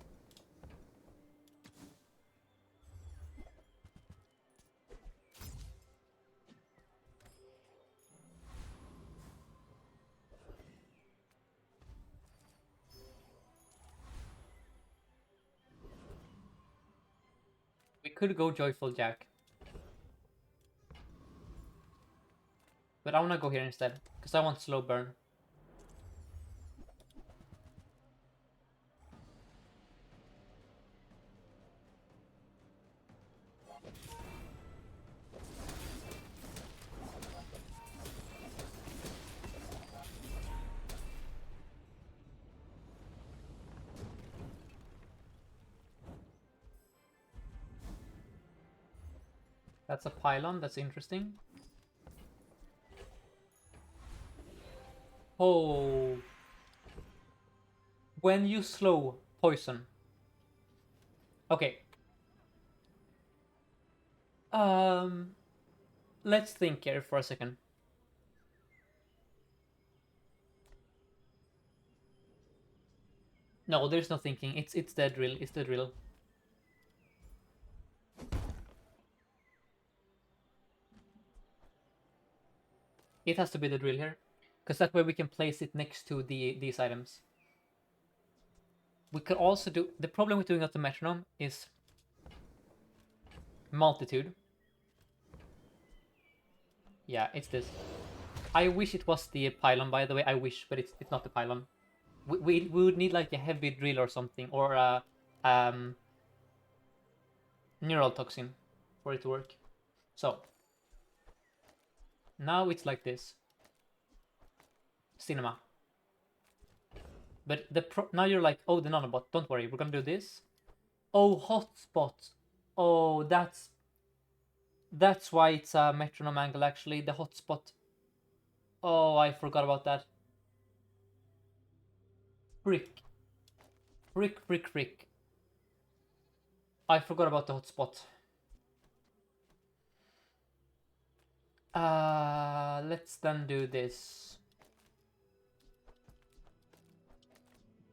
We could go Joyful Jack. But I wanna go here instead, because I want slow burn. That's a pylon, that's interesting. Oh. When you slow poison. Okay. Let's think here for a second. No, there's no thinking. It's the drill. It's the drill. It has to be the drill here, because that way we can place it next to these items. We could also do... The problem with doing out the metronome is multitude. Yeah, it's this. I wish it was the pylon, by the way. I wish, but it's not the pylon. We would need like a heavy drill or something, or a neural toxin for it to work. So now it's like this. Cinema. But now you're like, oh, the nanobot. Don't worry, we're gonna do this. Oh, hotspot. Oh, that's why it's a metronome angle. Actually, the hotspot. Oh, I forgot about that. Frick. I forgot about the hotspot. Let's then do this.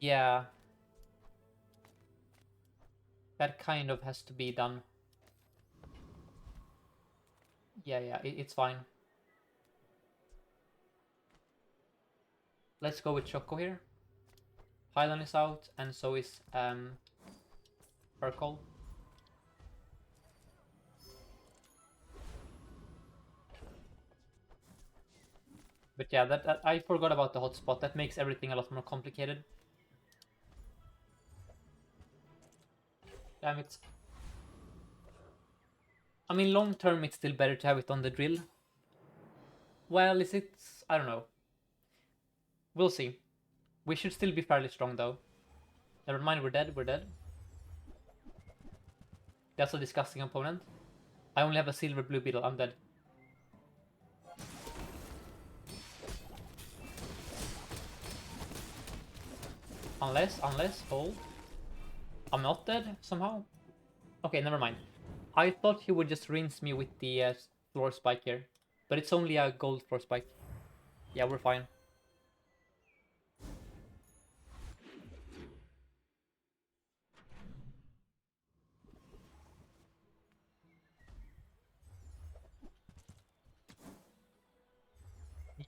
Yeah. That kind of has to be done. Yeah, it's fine. Let's go with Choco here. Pylon is out, and so is Urkel. But yeah, that I forgot about the hotspot. That makes everything a lot more complicated. Damn it. I mean, long term, it's still better to have it on the drill. Well, is it? I don't know. We'll see. We should still be fairly strong, though. Never mind, we're dead. We're dead. That's a disgusting opponent. I only have a silver blue beetle. I'm dead. Unless, hold. I'm not dead, somehow. Okay, never mind. I thought he would just rinse me with the floor spike here. But it's only a gold floor spike. Yeah, we're fine.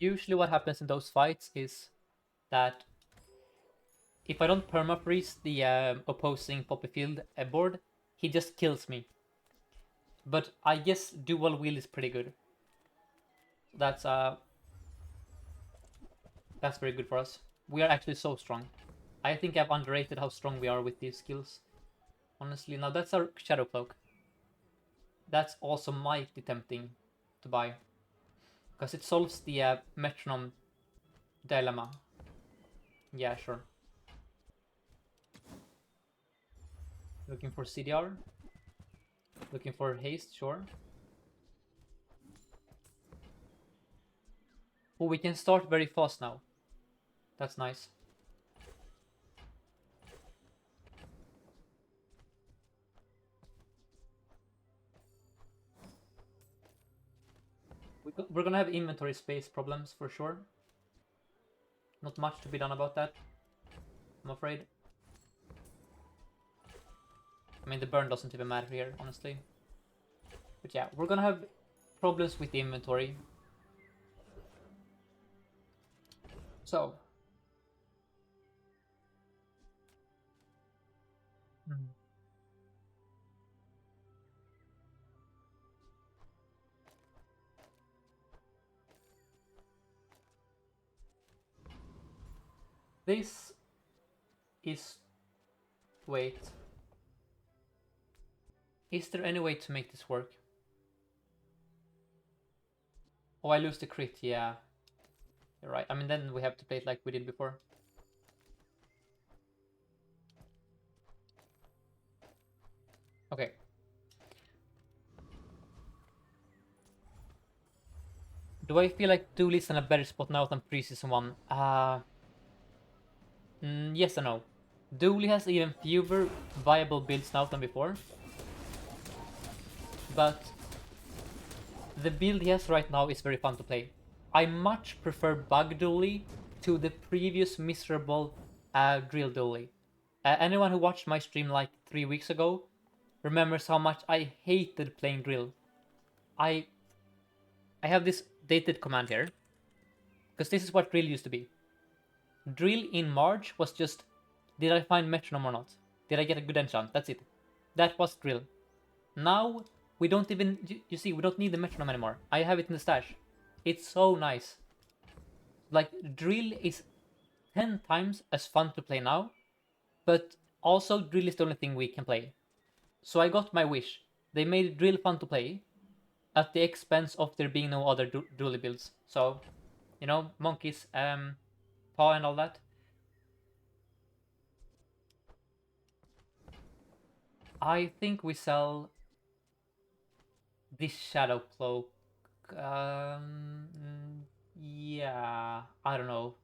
Usually what happens in those fights is that if I don't perma-freeze the opposing Poppy Field board, he just kills me. But I guess dual wheel is pretty good. That's very good for us. We are actually so strong. I think I've underrated how strong we are with these skills. Honestly, now that's our Shadow Cloak. That's also mighty tempting to buy. Because it solves the metronome dilemma. Yeah, sure. Looking for CDR. Looking for haste, sure. Oh, we can start very fast now. That's nice. We're gonna have inventory space problems for sure. Not much to be done about that, I'm afraid. I mean, the burn doesn't even matter here, honestly. But yeah, we're gonna have problems with the inventory. So. This is... Wait. Is there any way to make this work? Oh, I lose the crit, yeah. You're right. I mean, then we have to play it like we did before. Okay. Do I feel like Dooley's in a better spot now than pre-season 1? Yes and no. Dooley has even fewer viable builds now than before. But the build he has right now is very fun to play. I much prefer Bug Dooley to the previous miserable Drill Dooley. Anyone who watched my stream like 3 weeks ago remembers how much I hated playing drill. I have this dated command here, because this is what drill used to be. Drill in March was just, did I find metronome or not? Did I get a good enchant? That's it. That was drill. Now, we don't even, you see, we don't need the metronome anymore. I have it in the stash. It's so nice. Like, drill is 10 times as fun to play now, but also drill is the only thing we can play. So I got my wish. They made drill fun to play at the expense of there being no other Dooley builds. So, you know, monkeys, paw and all that. I think we sell this shadow cloak. Yeah, I don't know.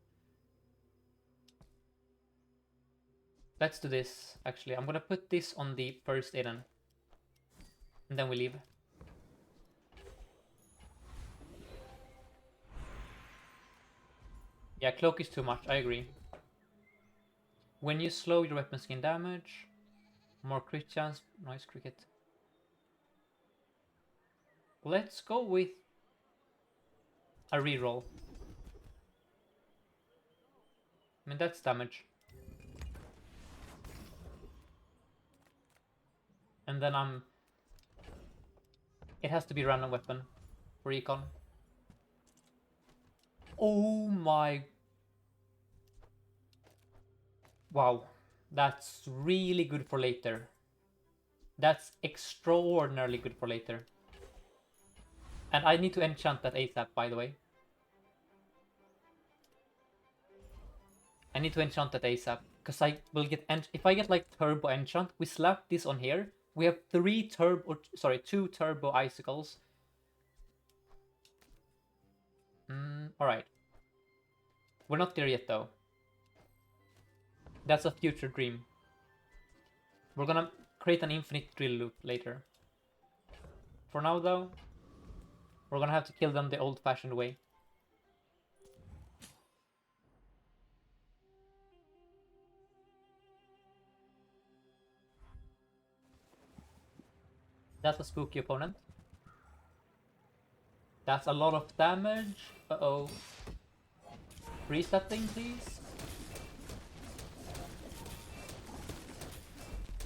Let's do this, actually. I'm gonna put this on the first Aiden. And then we leave. Yeah, cloak is too much, I agree. When you slow, your weapons gain damage. More crit chance. Nice cricket. Let's go with a reroll. I mean, that's damage. And then it has to be random weapon for recon. Oh my... Wow. That's really good for later. That's extraordinarily good for later. And I need to enchant that ASAP, by the way. I need to enchant that ASAP. Because I will get... If I get like turbo enchant, we slap this on here. We have 2 turbo icicles. Alright. We're not there yet, though. That's a future dream. We're gonna create an infinite drill loop later. For now, though, we're gonna have to kill them the old-fashioned way. That's a spooky opponent. That's a lot of damage. Uh-oh. Freeze that thing, please.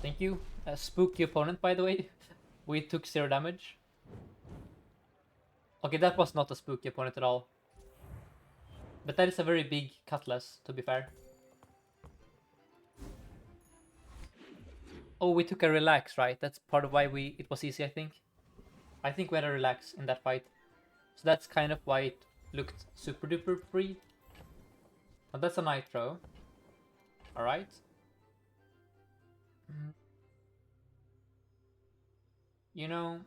Thank you. A spooky opponent, by the way. We took 0 damage. Okay, that was not a spooky opponent at all. But that is a very big cutlass, to be fair. Oh, we took a relax, right? That's part of why it was easy, I think. I think we had a relax in that fight. So that's kind of why it looked super duper free. But that's a nitro. Alright. You know,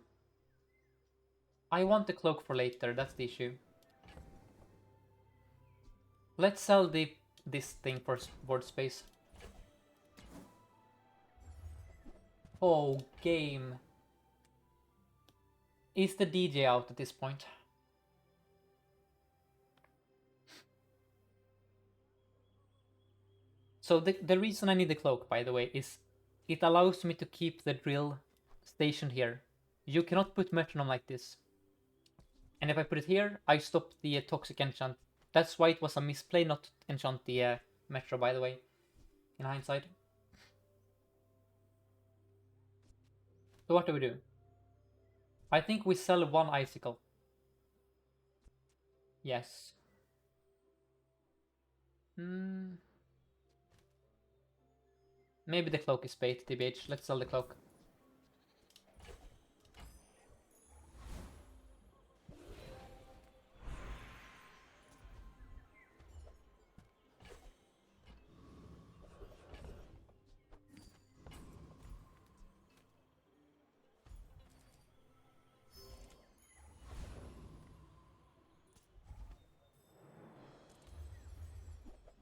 I want the cloak for later, that's the issue. Let's sell this thing for board space. Oh, game. Is the DJ out at this point? So the reason I need the cloak, by the way, is it allows me to keep the drill stationed here. You cannot put metronome like this. And if I put it here, I stop the toxic enchant. That's why it was a misplay not to enchant the metro, by the way, in hindsight. So what do we do? I think we sell 1 icicle. Yes. Maybe the cloak is bait, TBH. Let's sell the cloak.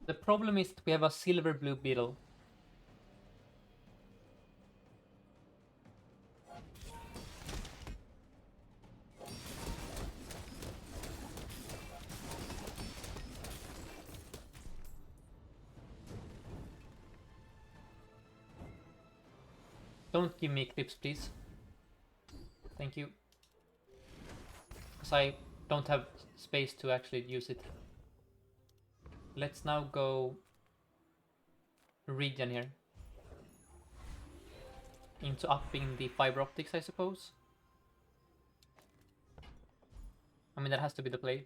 The problem is that we have a silver blue beetle. Don't give me clips, please. Thank you. Because I don't have space to actually use it. Let's now go regen here. Into upping the fiber optics, I suppose. I mean, that has to be the play.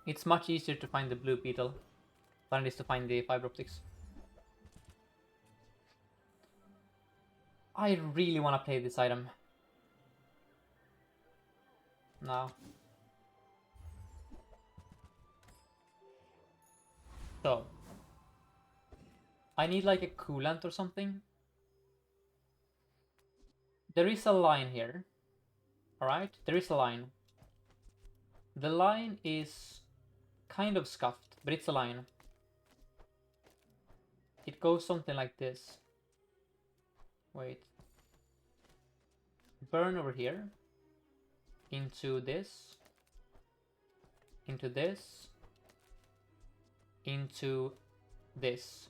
It's much easier to find the blue beetle than it is to find the fiber optics. I really want to play this item. No. So. I need like a coolant or something. There is a line here. Alright, there is a line. The line is kind of scuffed, but it's a line. It goes something like this. Wait. Burn over here. Into this. Into this. Into this.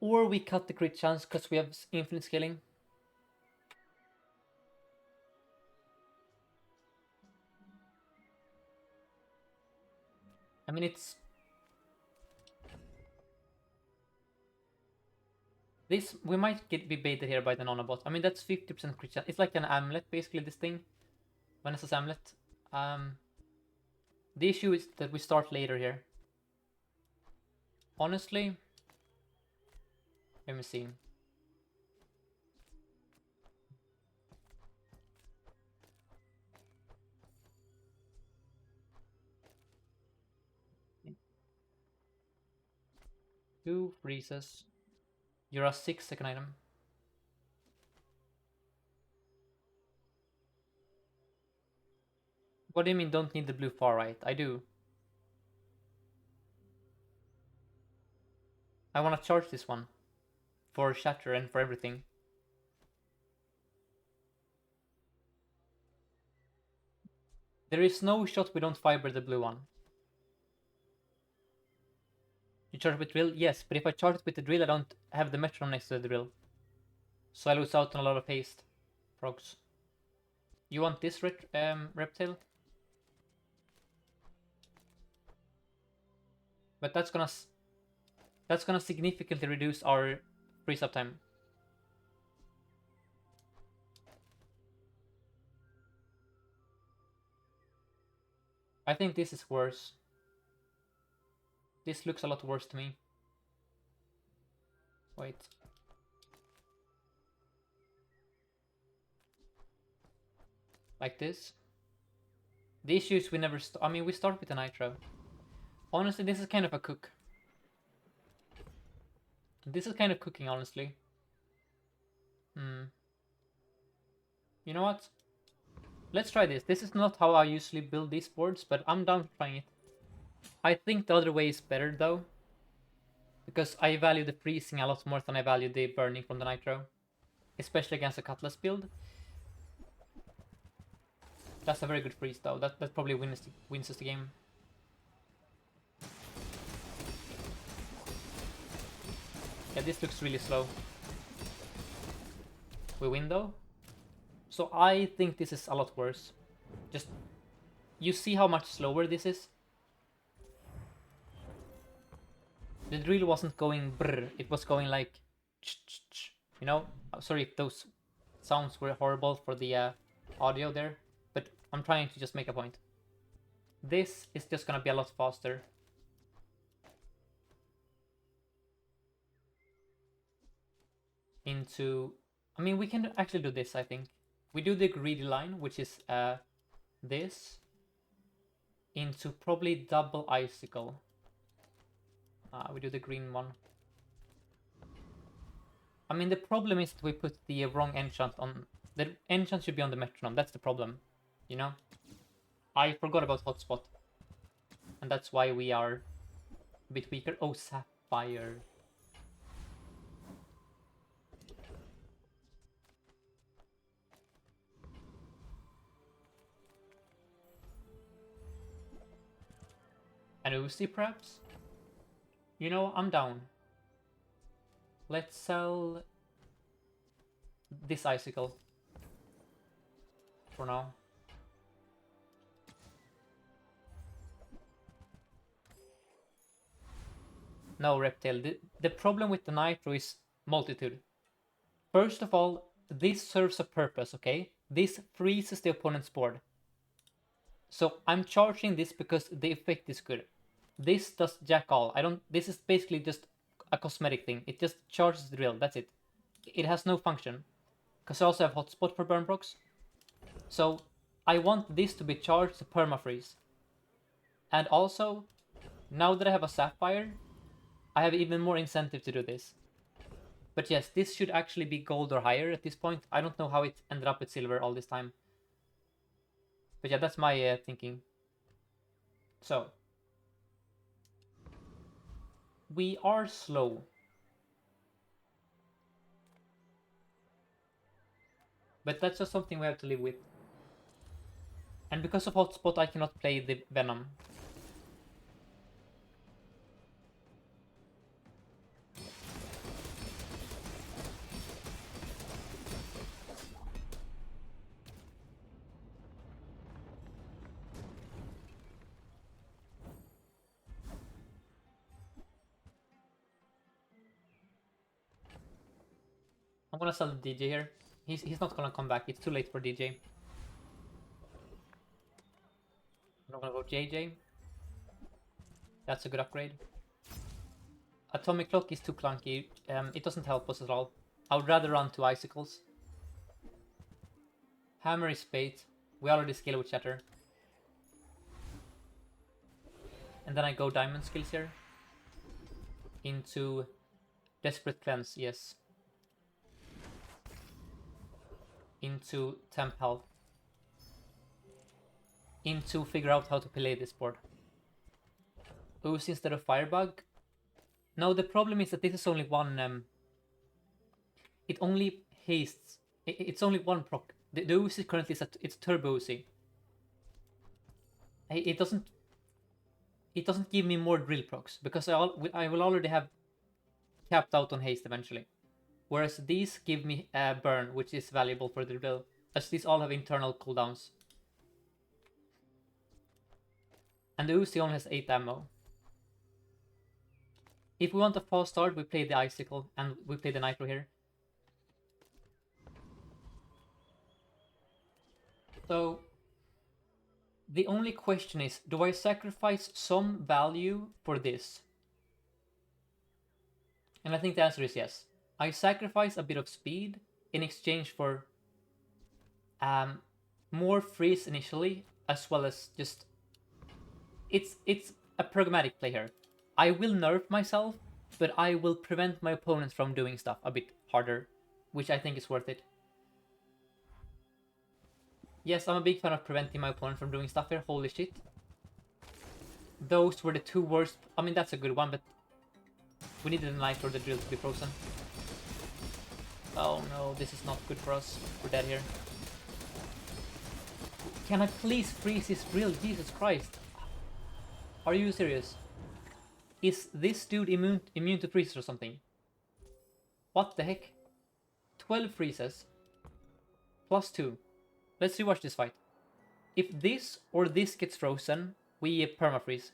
Or we cut the crit chance because we have infinite scaling. I mean, it's... This, we might be baited here by the nanobot. I mean, that's 50% crit chance. It's like an amulet, basically, this thing. Vanessa's amulet. The issue is that we start later here. Honestly, let me see. Two freezes. You're a 6-second item. What do you mean don't need the blue far right? I do. I want to charge this one. For shatter and for everything. There is no shot we don't fiber the blue one. You charge with drill? Yes, but if I charge it with the drill, I don't have the metronome next to the drill. So I lose out on a lot of haste. Frogs. You want this reptile? But that's gonna significantly reduce our freeze up time. I think this is worse. This looks a lot worse to me. Wait. Like this. The issue is we never I mean, we start with a nitro. Honestly, this is kind of a cook. This is kind of cooking, honestly. You know what? Let's try this. This is not how I usually build these boards, but I'm down for trying it. I think the other way is better, though. Because I value the freezing a lot more than I value the burning from the nitro. Especially against a Cutlass build. That's a very good freeze, though. That probably wins us the game. Yeah, this looks really slow. We win, though. So I think this is a lot worse. Just... You see how much slower this is? The drill wasn't going brr, it was going like... You know? Sorry if those sounds were horrible for the audio there. But I'm trying to just make a point. This is just gonna be a lot faster. Into... I mean, we can actually do this, I think. We do the greedy line, which is this. Into probably double icicle. We do the green one. I mean, the problem is that we put the wrong enchant on... The enchant should be on the metronome, that's the problem. You know? I forgot about hotspot. And that's why we are a bit weaker. Oh, sapphire. An Uzi, perhaps? You know, I'm down. Let's sell this icicle for now. No, Reptile. The problem with the Nitro is multitude. First of all, this serves a purpose, okay? This freezes the opponent's board. So I'm charging this because the effect is good. This does jack all. This is basically just a cosmetic thing. It just charges the drill, that's it. It has no function. Because I also have hotspot for burn procs. So I want this to be charged to permafreeze. And also, now that I have a Sapphire, I have even more incentive to do this. But yes, this should actually be gold or higher at this point. I don't know how it ended up with silver all this time. But yeah, that's my thinking. So, we are slow. But that's just something we have to live with. And because of hotspot, I cannot play the Venom. I'm gonna sell the DJ here. He's not gonna come back. It's too late for DJ. I'm gonna go JJ. That's a good upgrade. Atomic Clock is too clunky. It doesn't help us at all. I would rather run 2 Icicles. Hammer is bait. We already scale with Shatter. And then I go Diamond skills here. Into Desperate Cleanse, yes. Into Temp Health. Into figure out how to play this board. Ooze instead of Firebug. No, the problem is that this is only one... it only hastes. It's only one proc. The Ooze currently is at it's Turbo Oozy. It doesn't give me more drill procs because I will already have capped out on haste eventually. Whereas these give me burn, which is valuable for the drill, as these all have internal cooldowns. And the Uzi only has 8 ammo. If we want a fast start, we play the Icicle and we play the Nitro here. So the only question is, do I sacrifice some value for this? And I think the answer is yes. I sacrifice a bit of speed in exchange for more freeze initially, as well as just... It's a pragmatic play here. I will nerf myself, but I will prevent my opponents from doing stuff a bit harder, which I think is worth it. Yes, I'm a big fan of preventing my opponent from doing stuff here. Holy shit. Those were the 2 worst... I mean, that's a good one, but we needed a knife or the drill to be frozen. Oh no, this is not good for us. We're dead here. Can I please freeze this drill? Jesus Christ. Are you serious? Is this dude immune to freezes or something? What the heck? 12 freezes. Plus 2. Let's rewatch this fight. If this or this gets frozen, we permafreeze.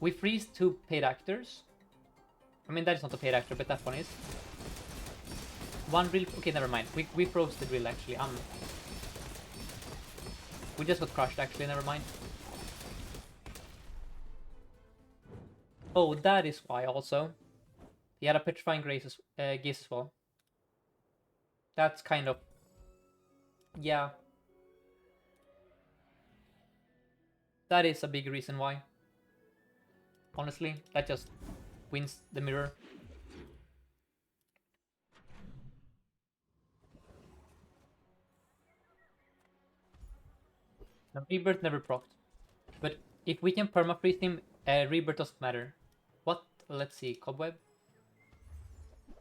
We freeze 2 paid actors. I mean, that is not a paid actor, but that one is. 1 drill... Okay, never mind. We froze the drill, actually. We just got crushed, actually. Never mind. Oh, that is why, also. He had a Petrifying Gaze as well. That's kind of... Yeah. That is a big reason why. Honestly, that just wins the mirror. Now, Rebirth never procced. But if we can permafreeze him, Rebirth doesn't matter. What? Let's see. Cobweb.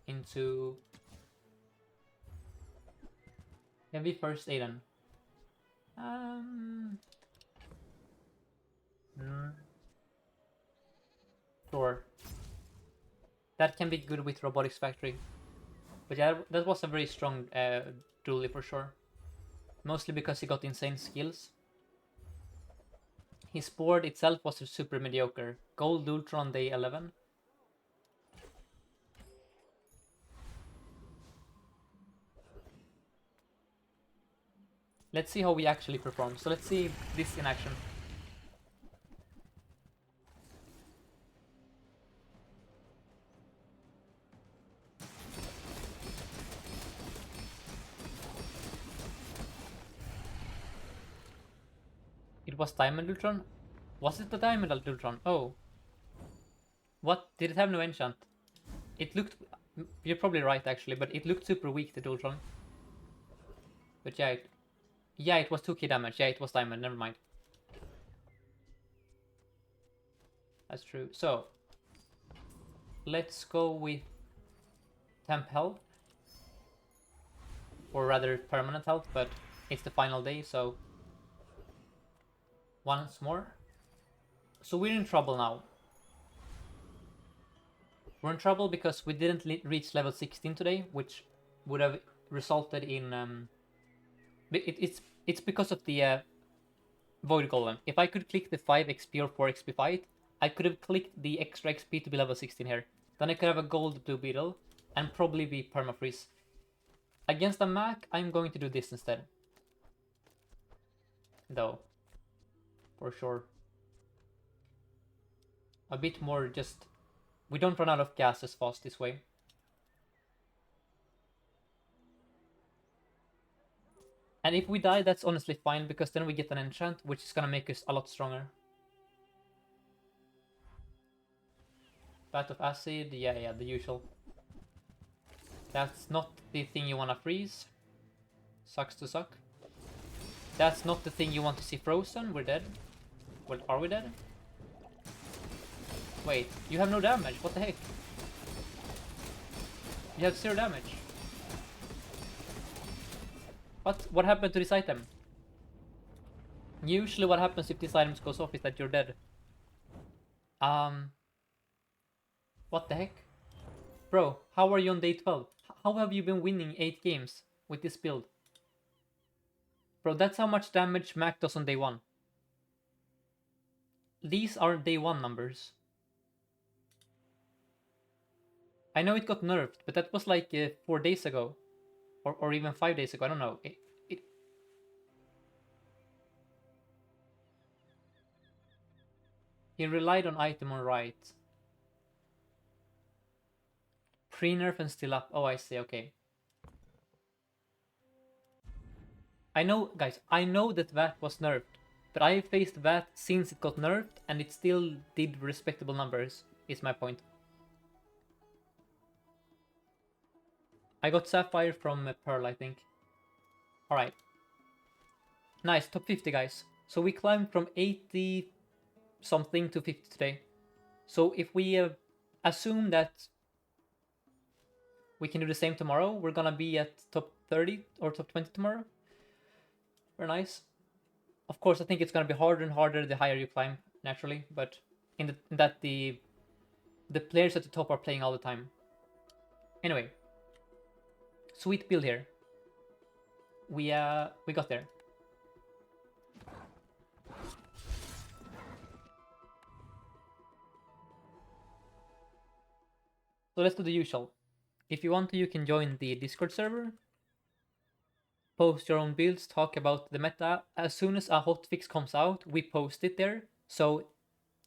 Into... Heavy First Aiden. Mm, sure. That can be good with Robotics Factory. But yeah, that was a very strong Dooley for sure. Mostly because he got insane skills. His board itself was super mediocre. Gold Ultra on day 11. Let's see how we actually perform. So let's see this in action. It was Diamond Ultron? Was it the Diamond Ultron? Oh. What? Did it have no enchant? It looked... You're probably right actually, but it looked super weak, the Ultron. But yeah, it was 2k damage. Yeah, it was Diamond, never mind. That's true. So, let's go with temp health. Or rather permanent health, but it's the final day, so once more. So we're in trouble now. We're in trouble because we didn't reach level 16 today, which would have resulted in... it's because of the Void Golem. If I could click the 5 XP or 4 XP fight, I could have clicked the extra XP to be level 16 here. Then I could have a gold blue beetle and probably be permafreeze. Against a Mac, I'm going to do this instead. Though. For sure. A bit more just... We don't run out of gas as fast this way. And if we die, that's honestly fine, because then we get an enchant, which is gonna make us a lot stronger. Bat of Acid, yeah, the usual. That's not the thing you wanna freeze. Sucks to suck. That's not the thing you want to see frozen. We're dead. Well, are we dead? Wait, you have no damage. What the heck? You have 0 damage. What happened to this item? Usually what happens if this item goes off is that you're dead. What the heck? Bro, how are you on day 12? How have you been winning 8 games with this build? Bro, that's how much damage Mac does on day 1. These are day 1 numbers. I know it got nerfed, but that was like 4 days ago. Or even 5 days ago, I don't know. He relied on item on right. Pre-nerf and still up. Oh, I see, okay. I know, guys, I know that VAT was nerfed. But I faced VAT since it got nerfed, and it still did respectable numbers, is my point. I got Sapphire from Pearl, I think. Alright. Nice, top 50, guys. So we climbed from 80 something to 50 today. So if we assume that we can do the same tomorrow, we're gonna be at top 30 or top 20 tomorrow. Very nice. Of course, I think it's gonna be harder and harder the higher you climb, naturally, but in that the players at the top are playing all the time. Anyway, sweet build here. We got there. So let's do the usual. If you want to, you can join the Discord server. Post your own builds, talk about the meta. As soon as a hotfix comes out, we post it there. So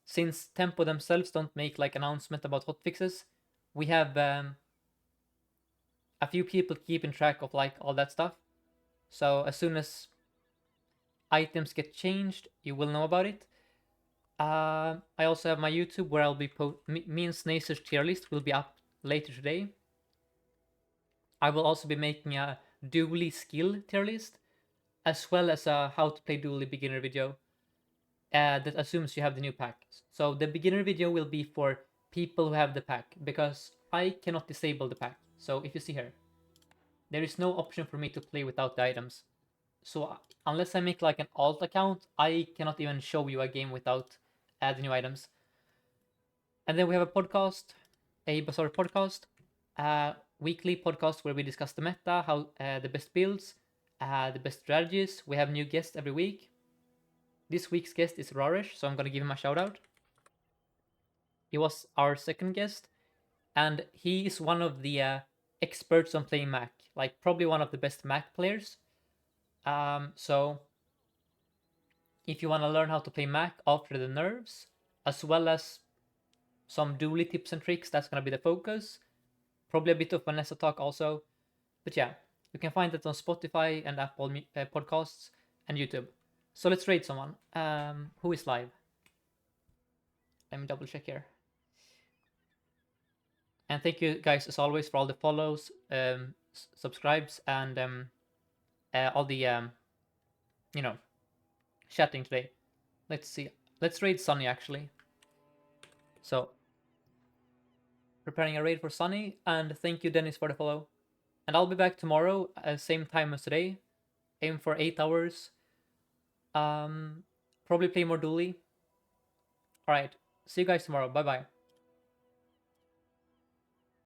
since Tempo themselves don't make like announcement about hotfixes, we have a few people keeping track of like all that stuff. So as soon as items get changed, you will know about it. I also have my YouTube where I'll be me and Snacer's tier list will be up later today. I will also be making a Dooley skill tier list, as well as a how to play Dooley beginner video that assumes you have the new pack. So the beginner video will be for people who have the pack, because I cannot disable the pack. So if you see here, there is no option for me to play without the items. So unless I make like an alt account, I cannot even show you a game without add the new items. And then we have a podcast, a Bazaar podcast, weekly podcast where we discuss the meta, how the best builds, the best strategies. We have new guests every week. This week's guest is Raresh, so I'm gonna give him a shout out. He was our second guest, and he is one of the experts on playing Mac, like probably one of the best Mac players. So if you want to learn how to play Mac after the nerfs, as well as some Dooley tips and tricks, that's gonna be the focus. Probably a bit of Vanessa talk also, but yeah, you can find it on Spotify and Apple Podcasts and YouTube. So let's rate someone. Who is live? Let me double check here. And thank you guys as always for all the follows, subscribes, and all the you know, chatting today. Let's see. Let's raid Sunny actually. So preparing a raid for Sunny, and thank you Dennis for the follow. And I'll be back tomorrow same time as today. Aim for 8 hours. Probably play more Dooley. All right. See you guys tomorrow. Bye bye.